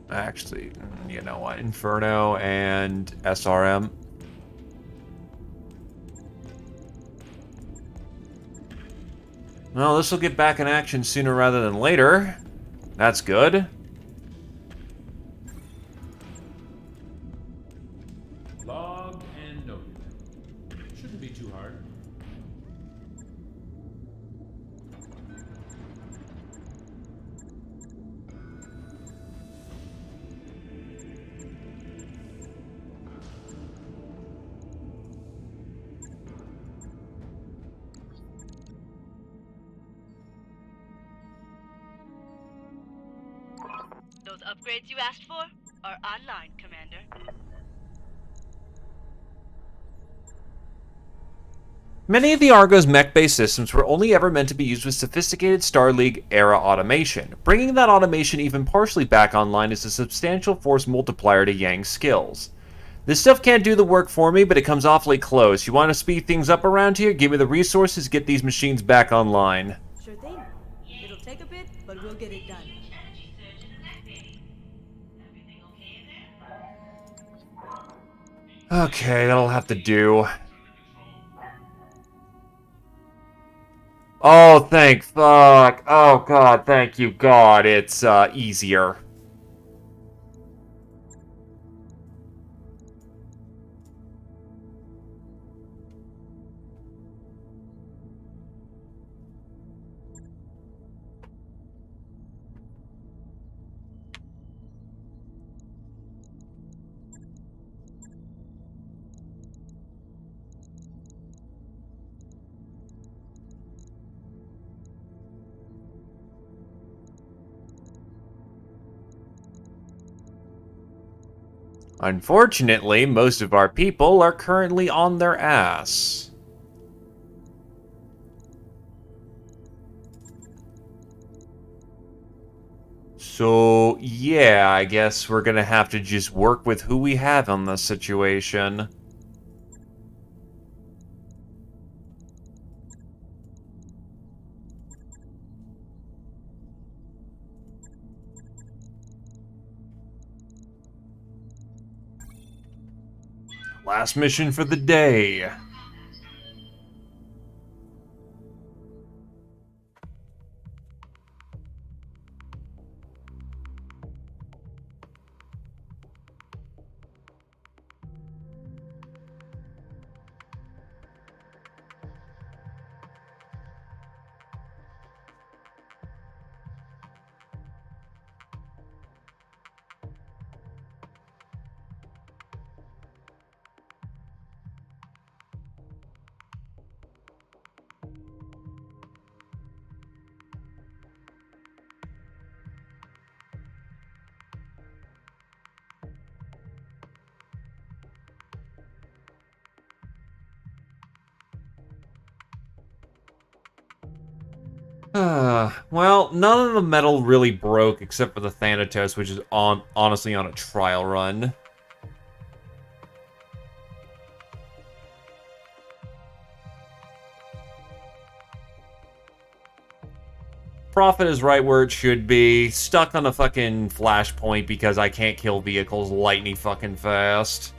Actually, you know what? Inferno and SRM. Well, this will get back in action sooner rather than later. That's good. Log and note. Shouldn't be too hard. Those upgrades you asked for are online, Commander. Many of the Argo's mech-based systems were only ever meant to be used with sophisticated Star League-era automation. Bringing that automation even partially back online is a substantial force multiplier to Yang's skills. This stuff can't do the work for me, but it comes awfully close. You want to speed things up around here? Give me the resources, get these machines back online. Sure thing. It'll take a bit, but we'll get it done. Energy surge in the mech bay. Everything okay in there? Okay, that'll have to do. Oh, thank fuck. Oh, God, thank you, God. It's, easier. Unfortunately, most of our people are currently on their ass. So, yeah, I guess we're gonna have to just work with who we have on this situation. Last mission for the day. Well, none of the metal really broke except for the Thanatos, which is honestly on a trial run. Profit is right where it should be. Stuck on a fucking flashpoint because I can't kill vehicles lightning fucking fast.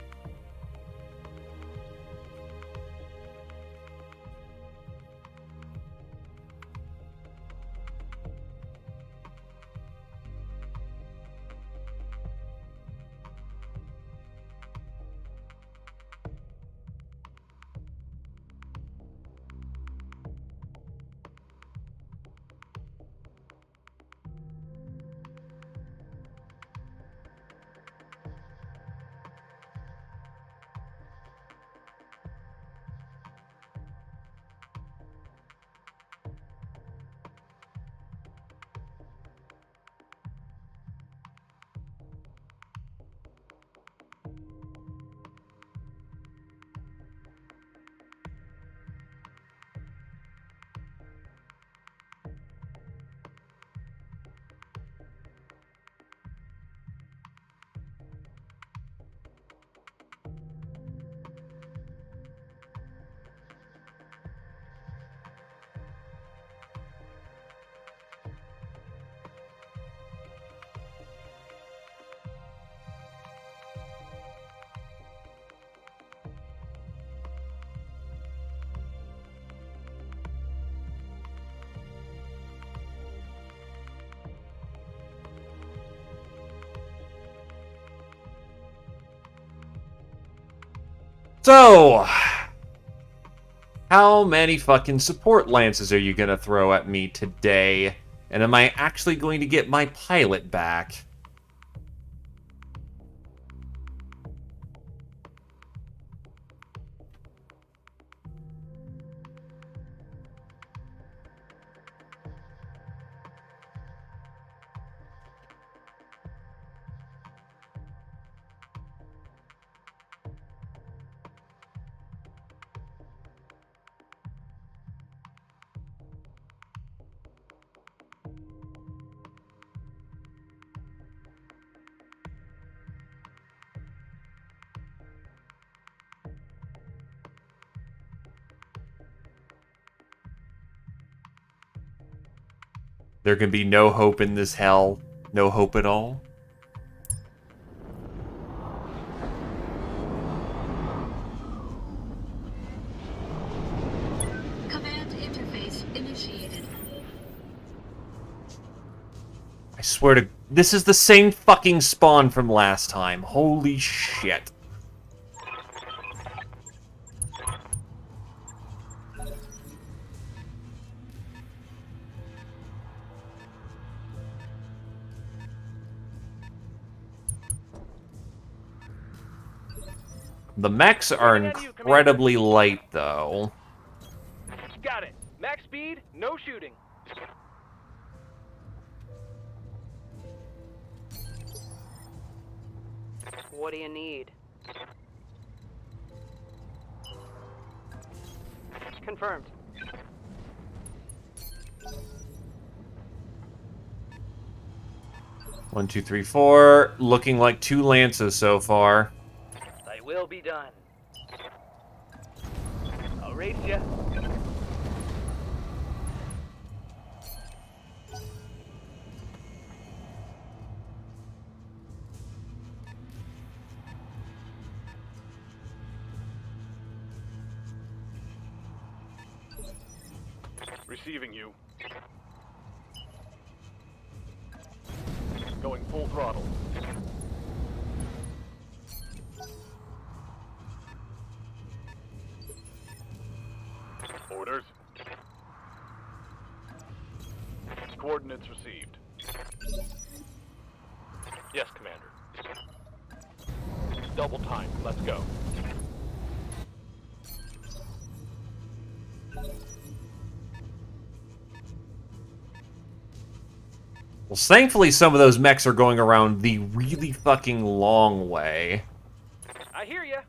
So, how many fucking support lances are you gonna throw at me today? And am I actually going to get my pilot back? There can be no hope in this hell. No hope at all. Command interface initiated. I swear to... This is the same fucking spawn from last time. Holy shit. The mechs are incredibly light, though. Got it. Max speed, no shooting. What do you need? Confirmed. One, two, three, four. Looking like 2 lances so far. They will be done. I'll race ya. Receiving you. Going full throttle. Orders. Coordinates received. Yes, Commander. Double time. Let's go. Well, thankfully some of those mechs are going around the really fucking long way. I hear ya.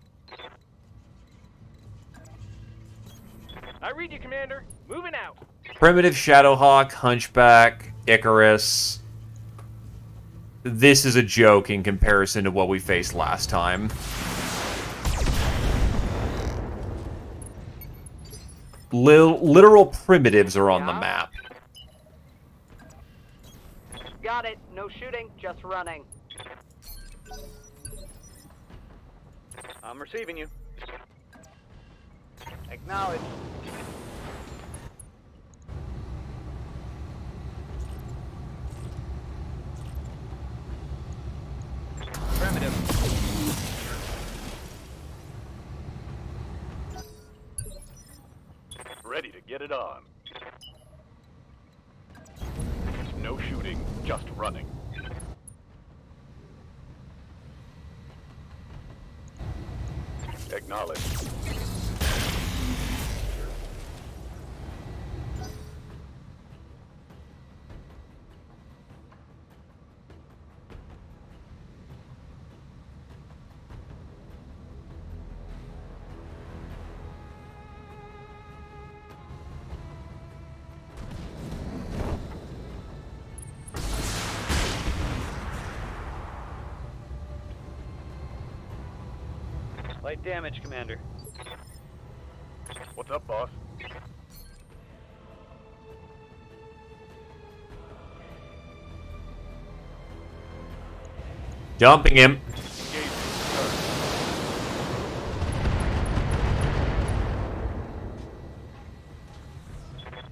I read you, Commander. Moving out. Primitive Shadowhawk, Hunchback, Icarus. This is a joke in comparison to what we faced last time. Literal primitives are on the map. Got it. No shooting, just running. I'm receiving you. Acknowledge. Affirmative. Ready to get it on. No shooting, just running. Acknowledge. Light damage, Commander. What's up, boss? Dumping him.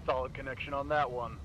Solid connection on that one.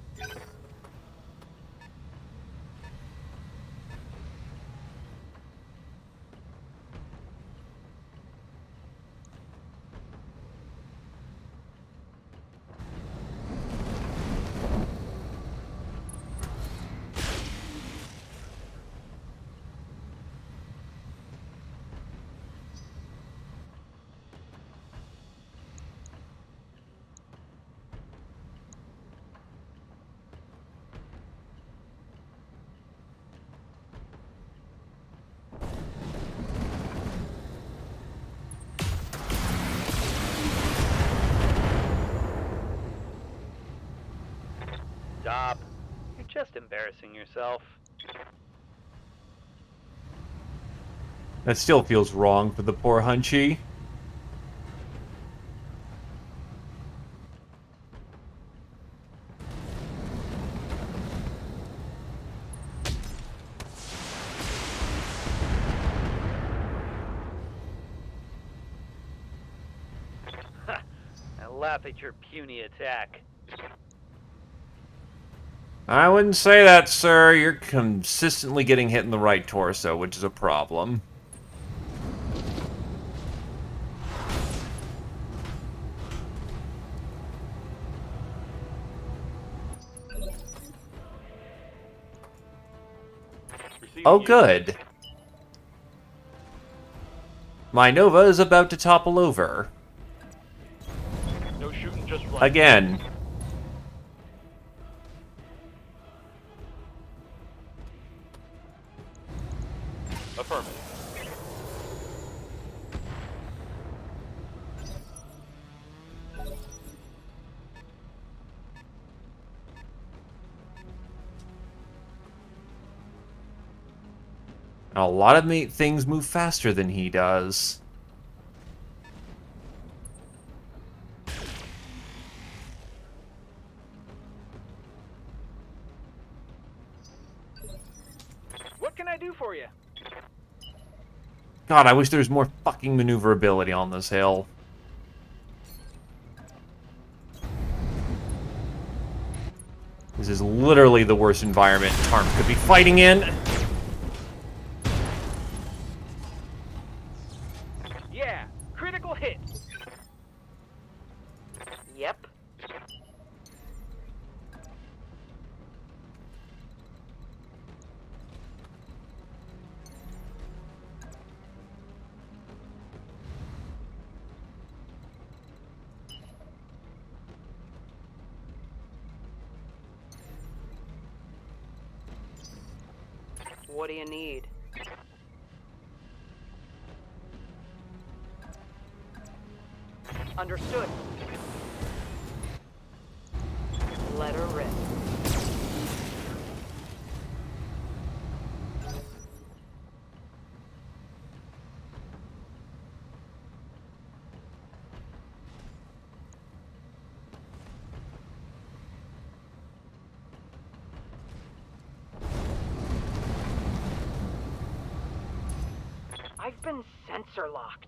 Stop. You're just embarrassing yourself. That still feels wrong for the poor Hunchy. I laugh at your puny attack. I wouldn't say that, sir. You're consistently getting hit in the right torso, which is a problem. Oh, good. My Nova is about to topple over. No shooting, just running. Again. Affirmative. A lot of things move faster than he does. What can I do for you? God, I wish there was more fucking maneuverability on this hill. This is literally the worst environment Tarm could be fighting in. Yeah, critical hit. Yep. What do you need? Understood. Let her rip. I've been sensor locked.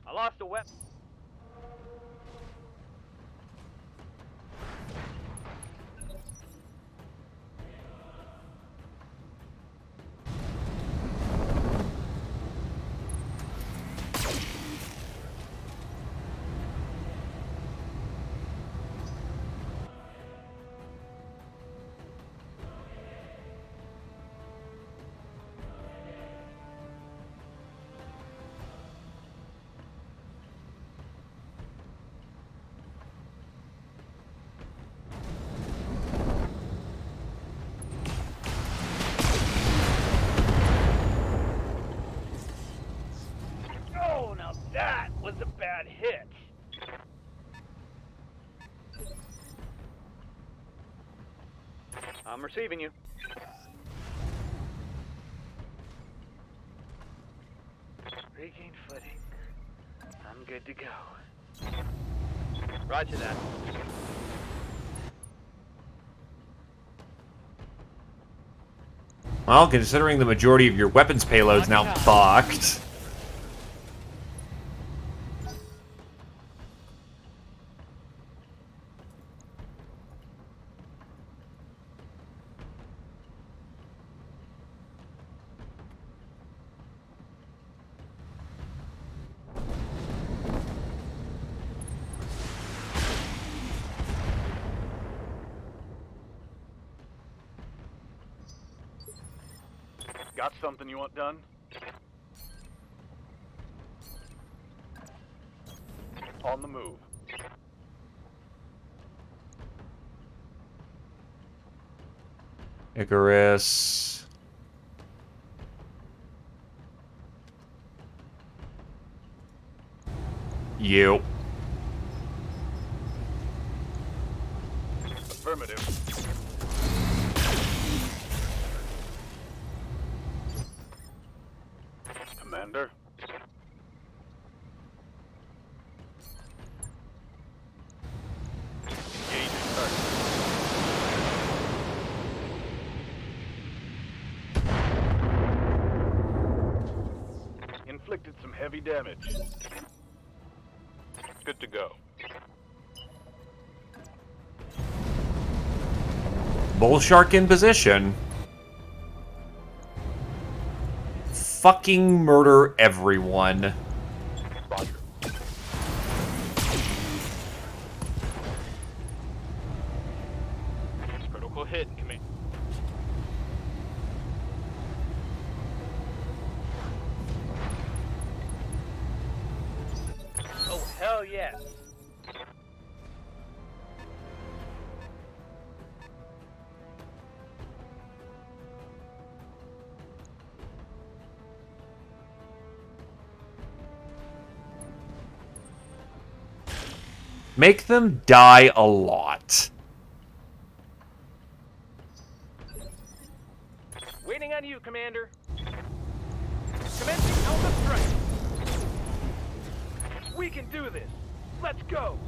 I lost a weapon. Oh, now that was a bad hit. I'm receiving you. Regain footing. I'm good to go. Roger that. Well, considering the majority of your weapons payload's now fucked. Got something you want done? On the move. Icarus. You. Affirmative. Commander. Engaging target. Inflicted some heavy damage. Good to go. Bull shark in position. Fucking murder everyone. Roger. Critical hit, command. Oh, hell yes. Make them die a lot. Waiting on you, Commander. Commencing Alpha Strike. We can do this. Let's go.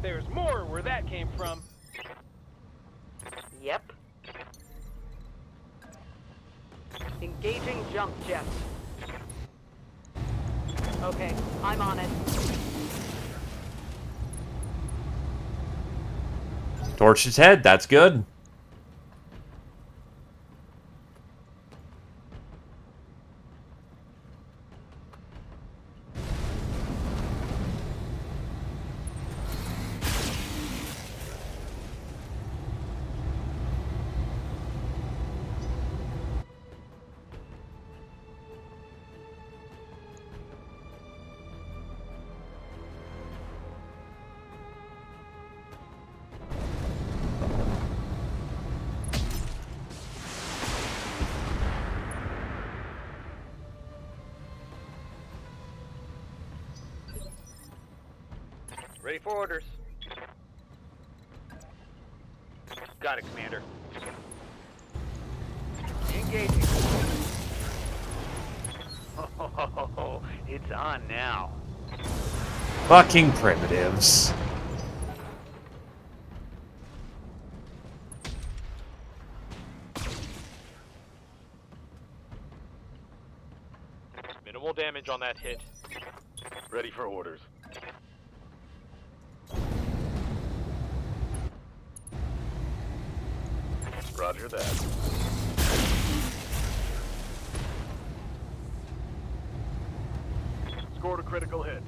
There's more where that came from. Yep. Engaging jump jet. Okay, I'm on it. Torch his head, that's good. Ready for orders. Got it, Commander. Engaging. Oh, it's on now. Fucking primitives. Minimal damage on that hit. Ready for orders. Roger that. Scored a critical hit.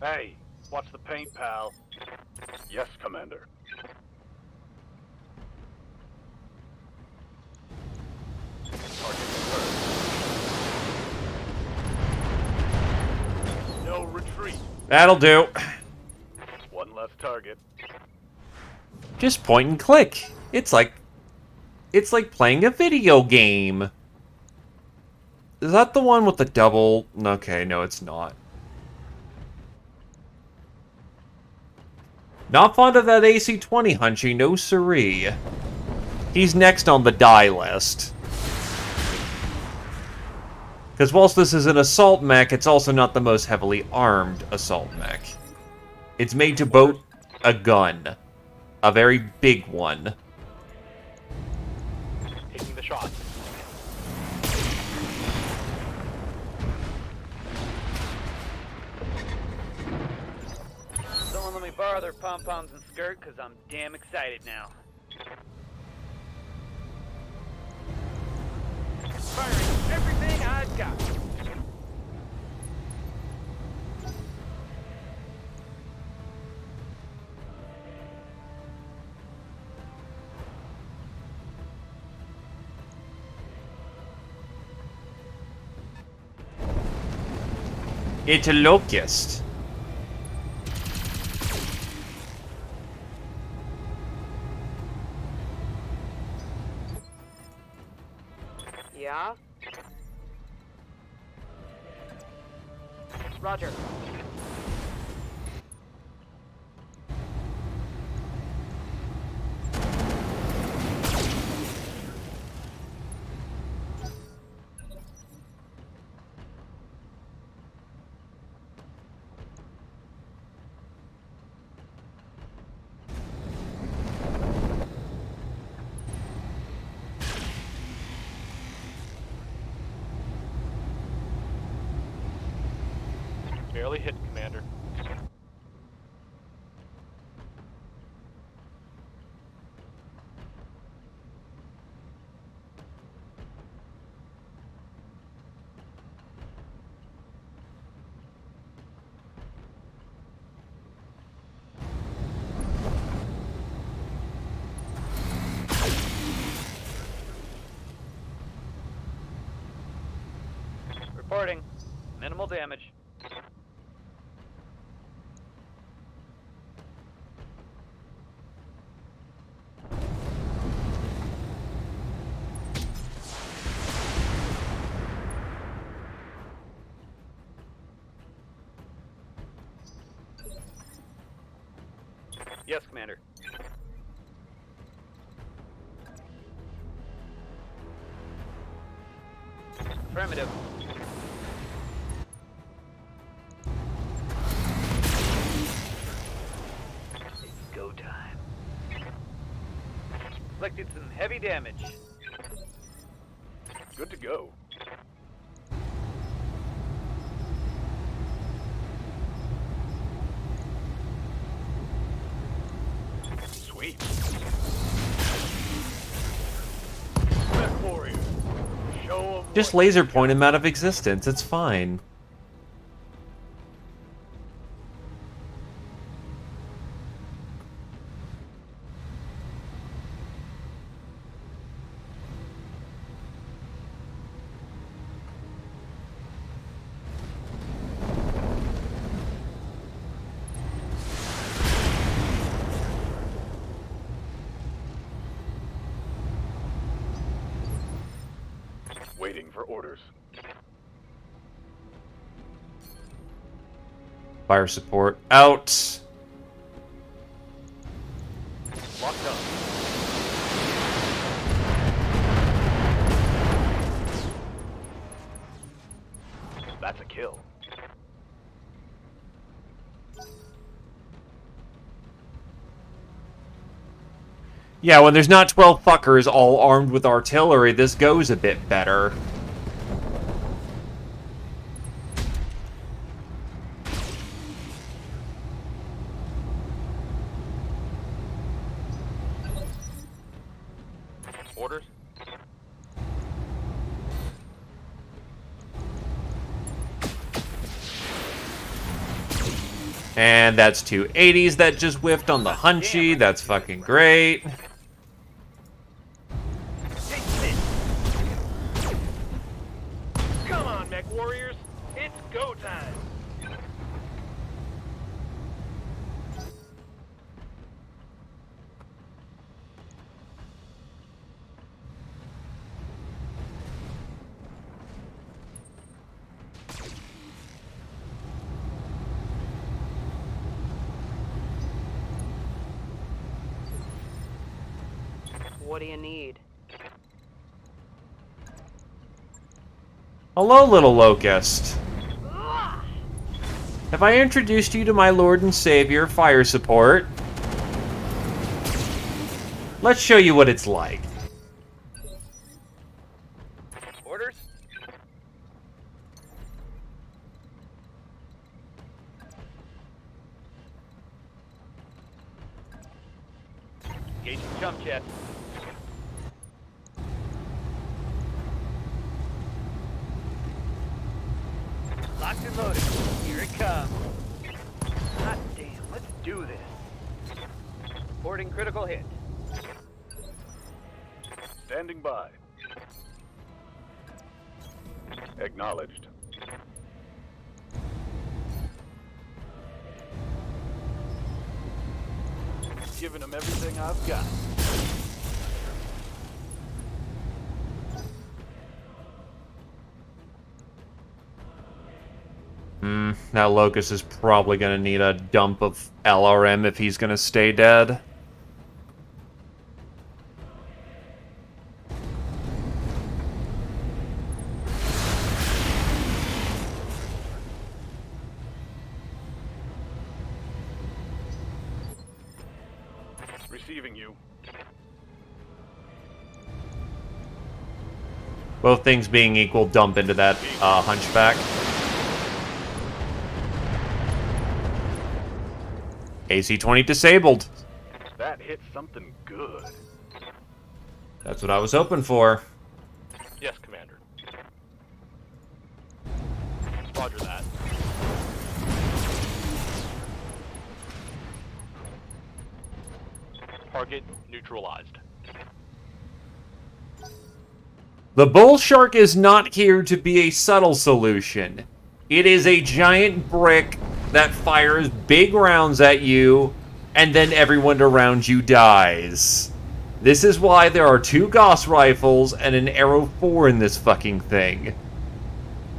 Hey, watch the paint, pal. Yes, Commander. Target confirmed. No retreat. That'll do. One less target. Just point and click. It's like playing a video game. Is that the one with the double? Okay, no, it's not. Not fond of that AC-20, Hunchy, no siree. He's next on the die list. Because whilst this is an assault mech, it's also not the most heavily armed assault mech. It's made to boat a gun. A very big one. Taking the shot. Someone let me borrow their pom-poms and skirt, because I'm damn excited now. Firing everything I've got. It's a locust. Yeah? Roger. Barely hit, Commander. Reporting. Minimal damage. Yes, Commander. Affirmative. It's go time. Inflicted some heavy damage. Good to go. Sweet. Mech warrior. Show 'em Just what laser you got. point him out of existence. It's fine. for orders. Fire support out. Locked on. That's a kill. Yeah, when there's not 12 fuckers all armed with artillery, this goes a bit better. Orders? And that's 280s that just whiffed on the Hunchy. That's fucking great. Take this. Come on, mech warriors. It's go time. What do you need? Hello, little locust. Have I introduced you to my lord and savior, fire support? Let's show you what it's like. Orders? Engaging jump jet. Locked and loaded. Here it comes. Hot damn, let's do this. Reporting critical hit. Standing by. Acknowledged. Giving them everything I've got. Now Locust is probably gonna need a dump of LRM if he's gonna stay dead. Receiving you. Both things being equal, dump into that Hunchback. AC-20 disabled. That hit something good. That's what I was hoping for. Yes, Commander. Roger that. Target neutralized. The Bull Shark is not here to be a subtle solution. It is a giant brick that fires big rounds at you, and then everyone around you dies. This is why there are 2 Gauss rifles and an Arrow 4 in this fucking thing.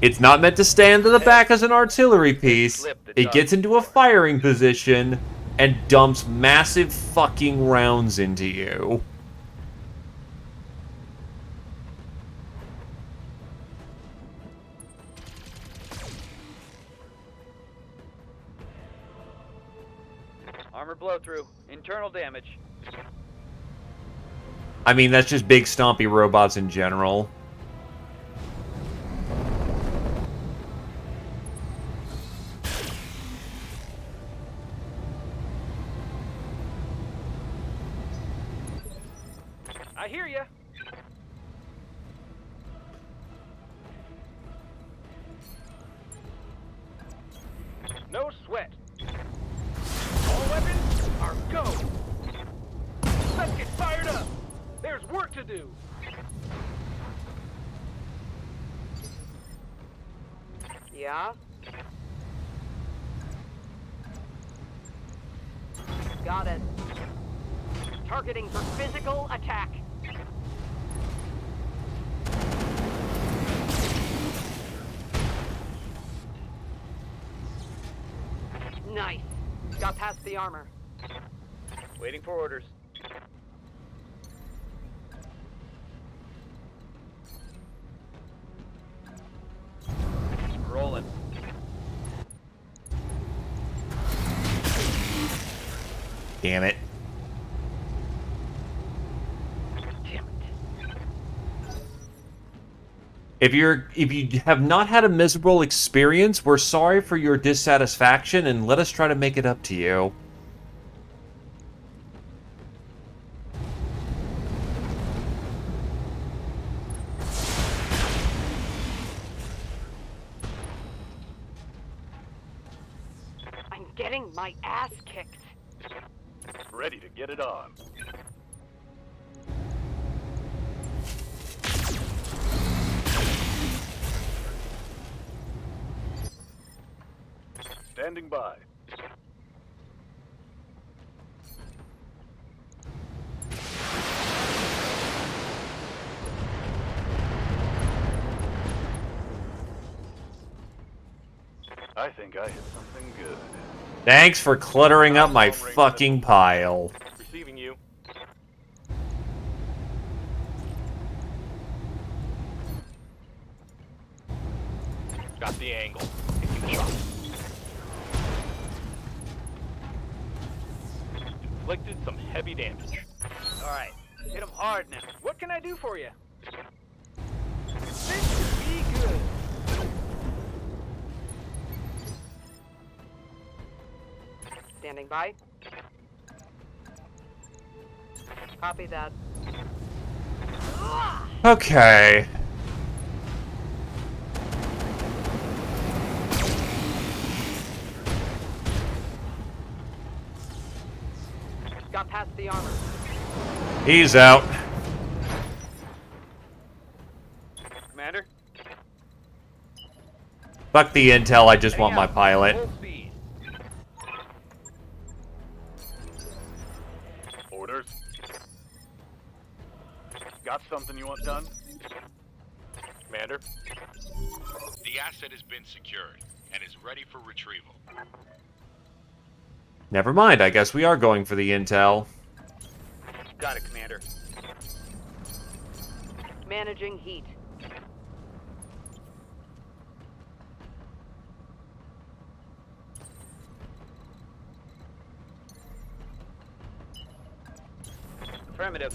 It's not meant to stand in the back as an artillery piece. It gets into a firing position and dumps massive fucking rounds into you. Armor blow through. Internal damage. I mean, that's just big stompy robots in general. I hear ya. No sweat. All weapons are go. Let's get fired up. There's work to do. Yeah? Got it. Targeting for physical attack. Got past the armor. Waiting for orders. Rolling. Damn it. Damn it. If you have not had a miserable experience, we're sorry for your dissatisfaction and let us try to make it up to you. I'm getting my ass kicked. Ready to get it on. Standing by. I think I hit something good. Thanks for cluttering up my fucking pile. Receiving you. Got the angle. Taking the shot. Inflicted some heavy damage. Alright, hit him hard now. What can I do for you? This should be good. Standing by. Copy that. Okay. Got past the armor. He's out. Commander? Fuck the intel, I just want my Hang out. pilot. Full speed. Orders. Got something you want done? Commander? The asset has been secured and is ready for retrieval. Never mind, I guess we are going for the intel. Got it, Commander. Managing heat. Affirmative.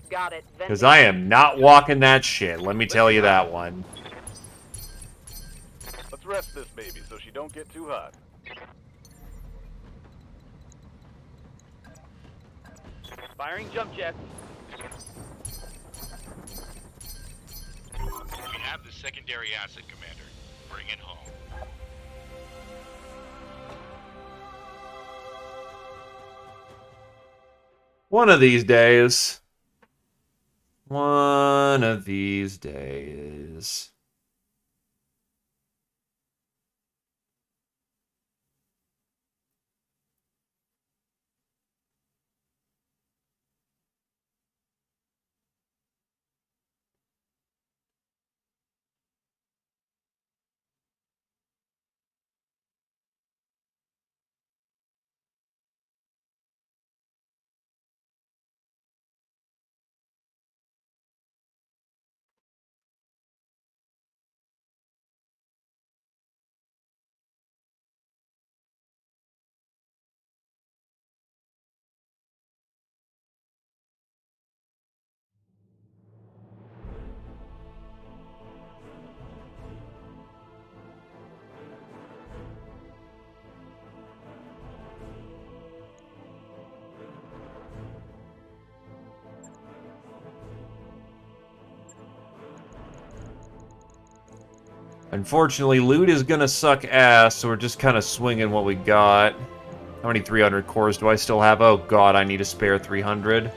Got it. Because I am not walking that shit, let me tell you that one. Let's rest this baby so she don't get too hot. Firing jump jets. We have the secondary asset, Commander. Bring it home. One of these days. One of these days. Unfortunately, loot is gonna suck ass, so we're just kind of swinging what we got. How many 300 cores do I still have? Oh god, I need a spare 300.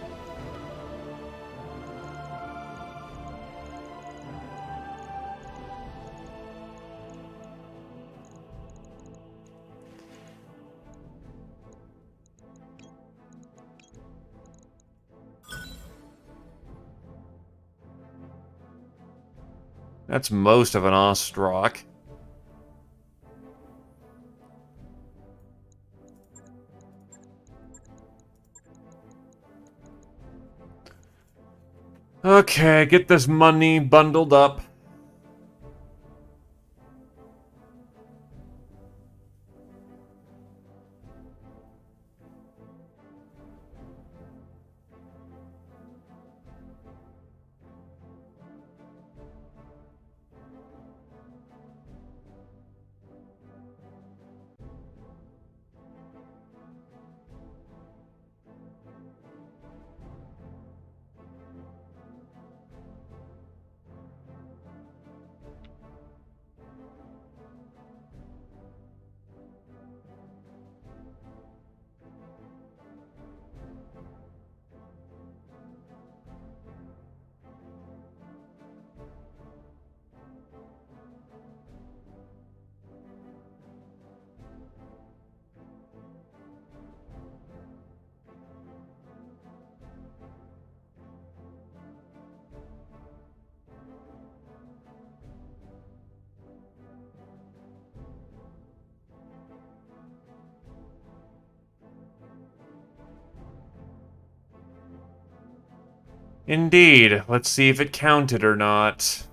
That's most of an Ostrock. Okay, get this money bundled up. Indeed. Let's see if it counted or not.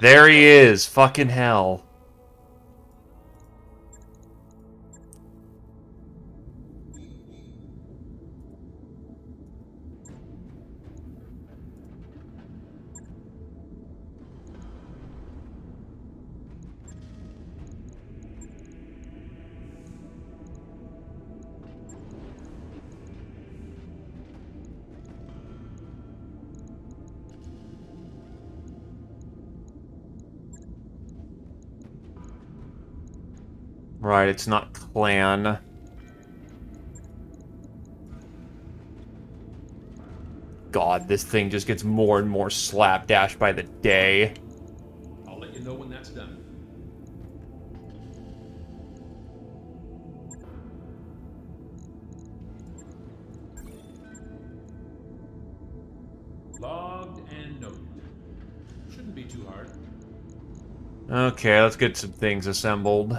There he is. Fucking hell. Right, it's not clan. God, this thing just gets more and more slapdash by the day. I'll let you know when that's done. Logged and noted. Shouldn't be too hard. Okay, let's get some things assembled.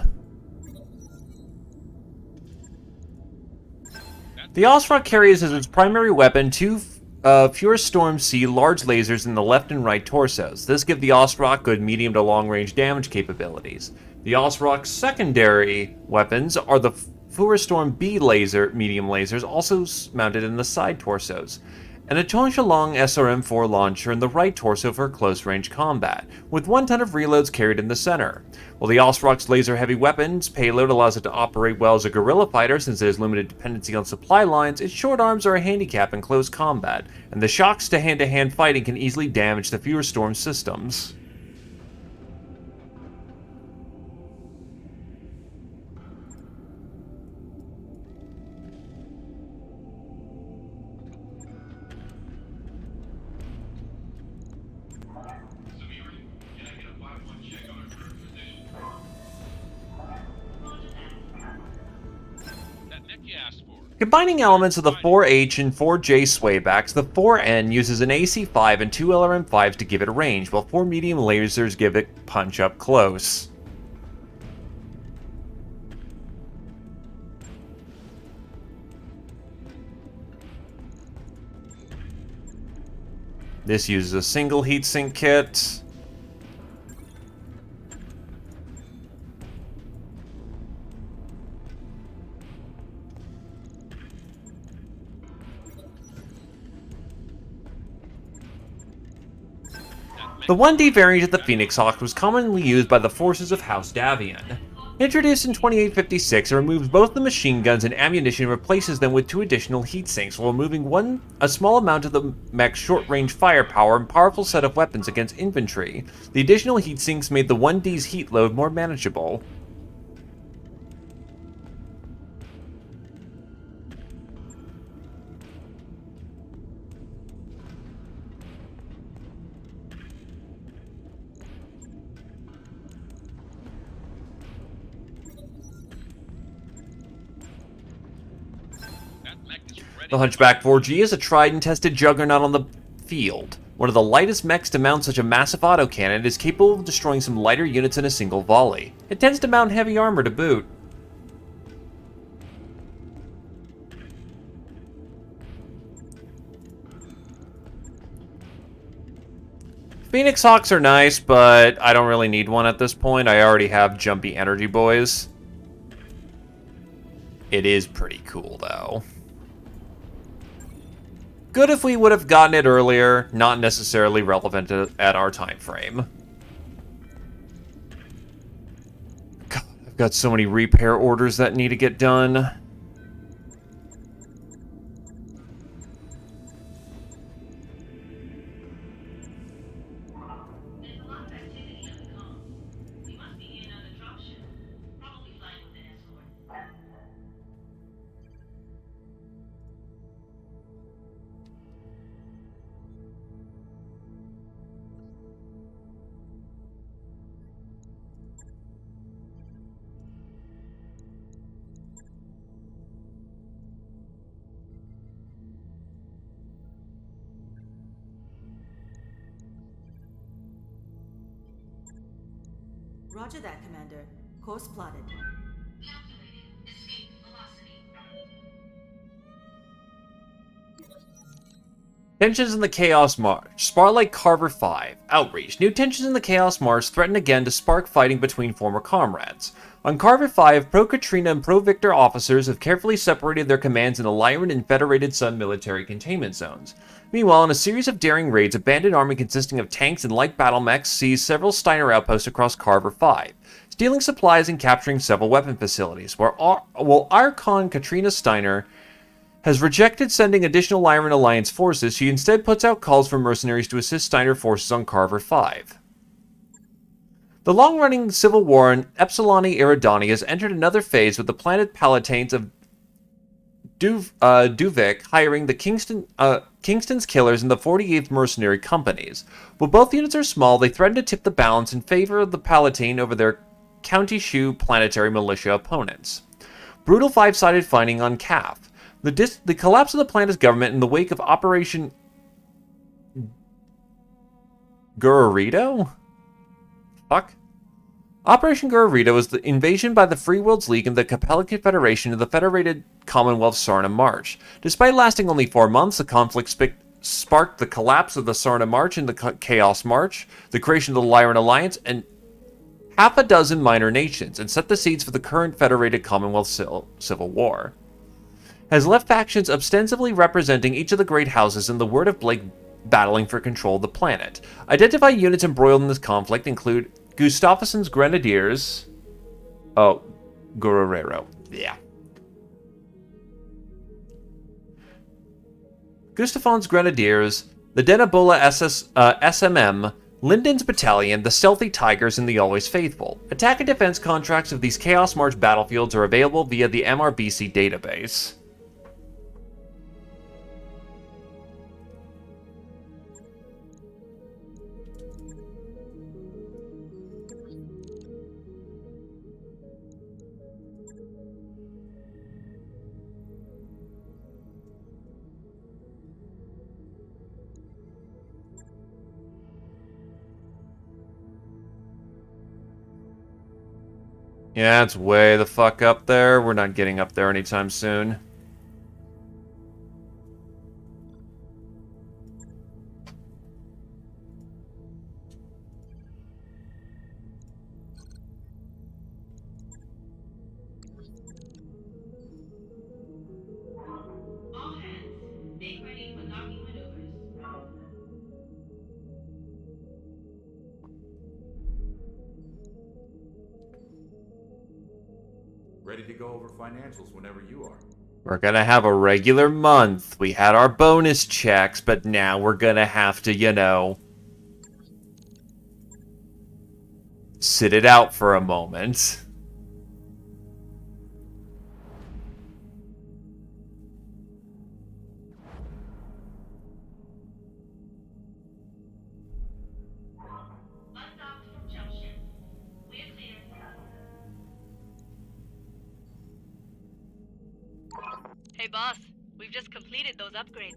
The Osrock carries as its primary weapon two Pure Storm C large lasers in the left and right torsos. This gives the Osrock good medium to long range damage capabilities. The Osrock's secondary weapons are the Pure Storm B laser medium lasers, also mounted in the side torsos, and a Tonchalong SRM-4 launcher in the right torso for close-range combat, with 1 ton of reloads carried in the center. While the Osrock's laser-heavy weapons payload allows it to operate well as a guerrilla fighter since it has limited dependency on supply lines, its short arms are a handicap in close combat, and the shocks to hand-to-hand fighting can easily damage the Pure Storm systems. Combining elements of the 4H and 4J swaybacks, the 4N uses an AC5 and 2 LRM5s to give it a range, while 4 medium lasers give it punch up close. This uses a single heatsink kit. The 1D variant of the Phoenix Hawk was commonly used by the forces of House Davion. Introduced in 2856, it removes both the machine guns and ammunition and replaces them with 2 additional heat sinks while removing a small amount of the mech's short-range firepower and powerful set of weapons against infantry. The additional heat sinks made the 1D's heat load more manageable. The Hunchback 4G is a tried and tested juggernaut on the field. One of the lightest mechs to mount such a massive autocannon, it is capable of destroying some lighter units in a single volley. It tends to mount heavy armor to boot. Phoenix Hawks are nice, but I don't really need one at this point. I already have jumpy energy boys. It is pretty cool, though. Good if we would have gotten it earlier, not necessarily relevant at our time frame. God, I've got so many repair orders that need to get done. There's a lot of activity on the comms. We must be in on a dropship. Probably flying with an escort. Roger that, Commander. Course plotted. Calculated. Escape velocity. Tensions in the Chaos March. Spotlight Carver 5. Outreach. New tensions in the Chaos March threaten again to spark fighting between former comrades. On Carver 5, pro-Katrina and pro-Victor officers have carefully separated their commands in the Lyran and Federated Sun military containment zones. Meanwhile, in a series of daring raids, a bandit army consisting of tanks and light battle mechs seized several Steiner outposts across Carver 5, stealing supplies and capturing several weapon facilities, while Archon Katrina Steiner has rejected sending additional Lyran Alliance forces. She instead puts out calls for mercenaries to assist Steiner forces on Carver 5. The long-running civil war in Epsilon Eridani has entered another phase with the planet Palatanes of Duvik hiring the Kingston's killers and the 48th Mercenary Companies. While both units are small, they threaten to tip the balance in favor of the Palatine over their County Shu planetary militia opponents. Brutal five-sided fighting on CAF. The collapse of the planet's government in the wake of Operation Gururito? Fuck. Operation Gururito was the invasion by the Free Worlds League and the Capella Confederation of the Federated Commonwealth Sarna March. Despite lasting only 4 months, the conflict sparked the collapse of the Sarna March and the Chaos March, the creation of the Lyran Alliance, and half a dozen minor nations, and set the seeds for the current Federated Commonwealth Civil War. Has left factions ostensibly representing each of the great houses in the Word of Blake battling for control of the planet. Identified units embroiled in this conflict include Gustafsson's Grenadiers. Oh, Guerrero. Yeah. Gustafsson's Grenadiers, the Denabola SMM, Linden's Battalion, the Stealthy Tigers, and the Always Faithful. Attack and defense contracts of these Chaos March battlefields are available via the MRBC database. Yeah, it's way the fuck up there. We're not getting up there anytime soon. All hands, make ready for docking maneuvers. Ready to go over financials whenever you are. We're gonna have a regular month. We had our bonus checks, but now we're gonna have to, you know, sit it out for a moment. Undocked from junction. We're clear. Hey boss, we've just completed those upgrades.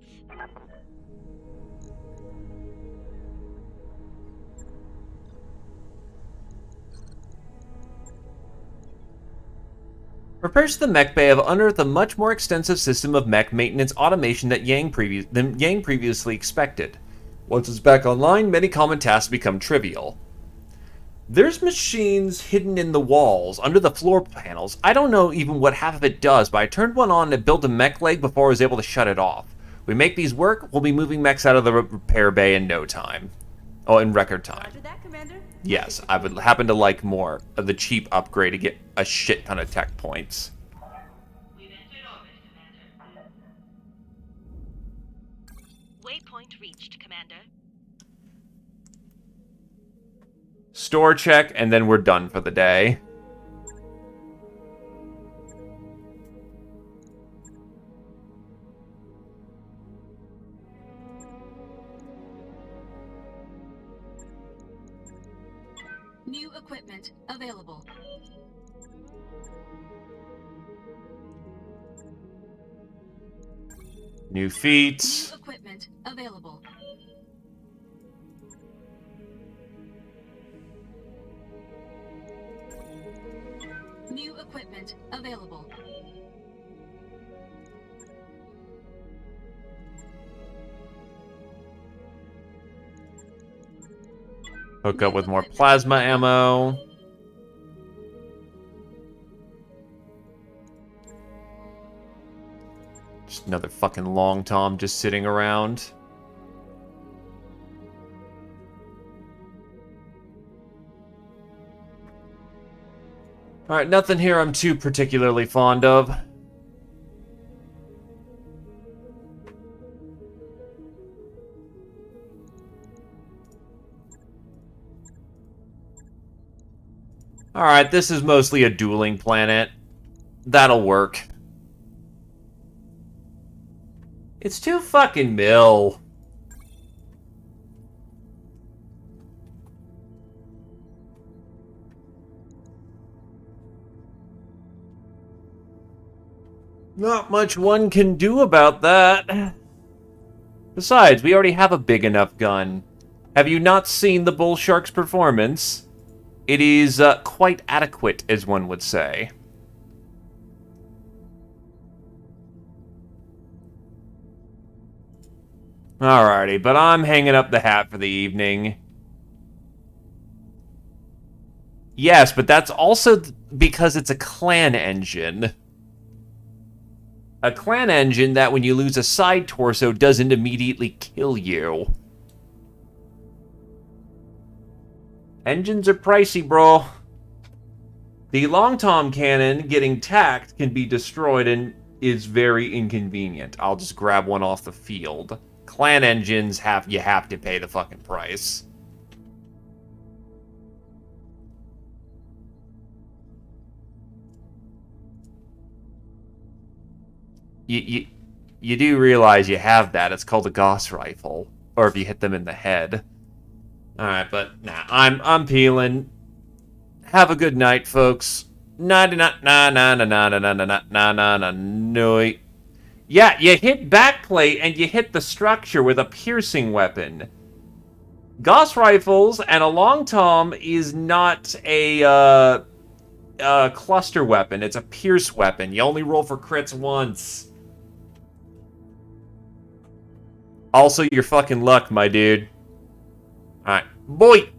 Repairs to the mech bay have unearthed a much more extensive system of mech maintenance automation than Yang previously expected. Once it's back online, many common tasks become trivial. There's machines hidden in the walls, under the floor panels. I don't know even what half of it does, but I turned one on and built a mech leg before I was able to shut it off. We make these work, we'll be moving mechs out of the repair bay in no time. Oh, in record time. Roger that, Commander. Yes, I would happen to like more of the cheap upgrade to get a shit ton of tech points. We've entered orbit, Commander. Waypoint reached, Commander. Store check, and then we're done for the day. New equipment available. New feats. New equipment available. New equipment available. Hook up with more plasma ammo. Just another fucking long Tom just sitting around. Alright, nothing here I'm too particularly fond of. Alright, this is mostly a dueling planet. That'll work. It's too fucking mill. Not much one can do about that. Besides, we already have a big enough gun. Have you not seen the Bull Shark's performance? It is quite adequate, as one would say. Alrighty, but I'm hanging up the hat for the evening. Yes, but that's also because it's a clan engine. A clan engine that when you lose a side torso doesn't immediately kill you. Engines are pricey, bro. The long tom cannon getting tacked can be destroyed and is very inconvenient. I'll just grab one off the field. Clan engines you have to pay the fucking price. You do realize you have that. It's called a Gauss rifle. Or if you hit them in the head. Alright, but nah, I'm peeling. Have a good night, folks. Yeah, you hit backplate and you hit the structure with a piercing weapon. Gauss rifles and a long tom is not a cluster weapon. It's a pierce weapon. You only roll for crits once. Also, your fucking luck, my dude. Alright, boy!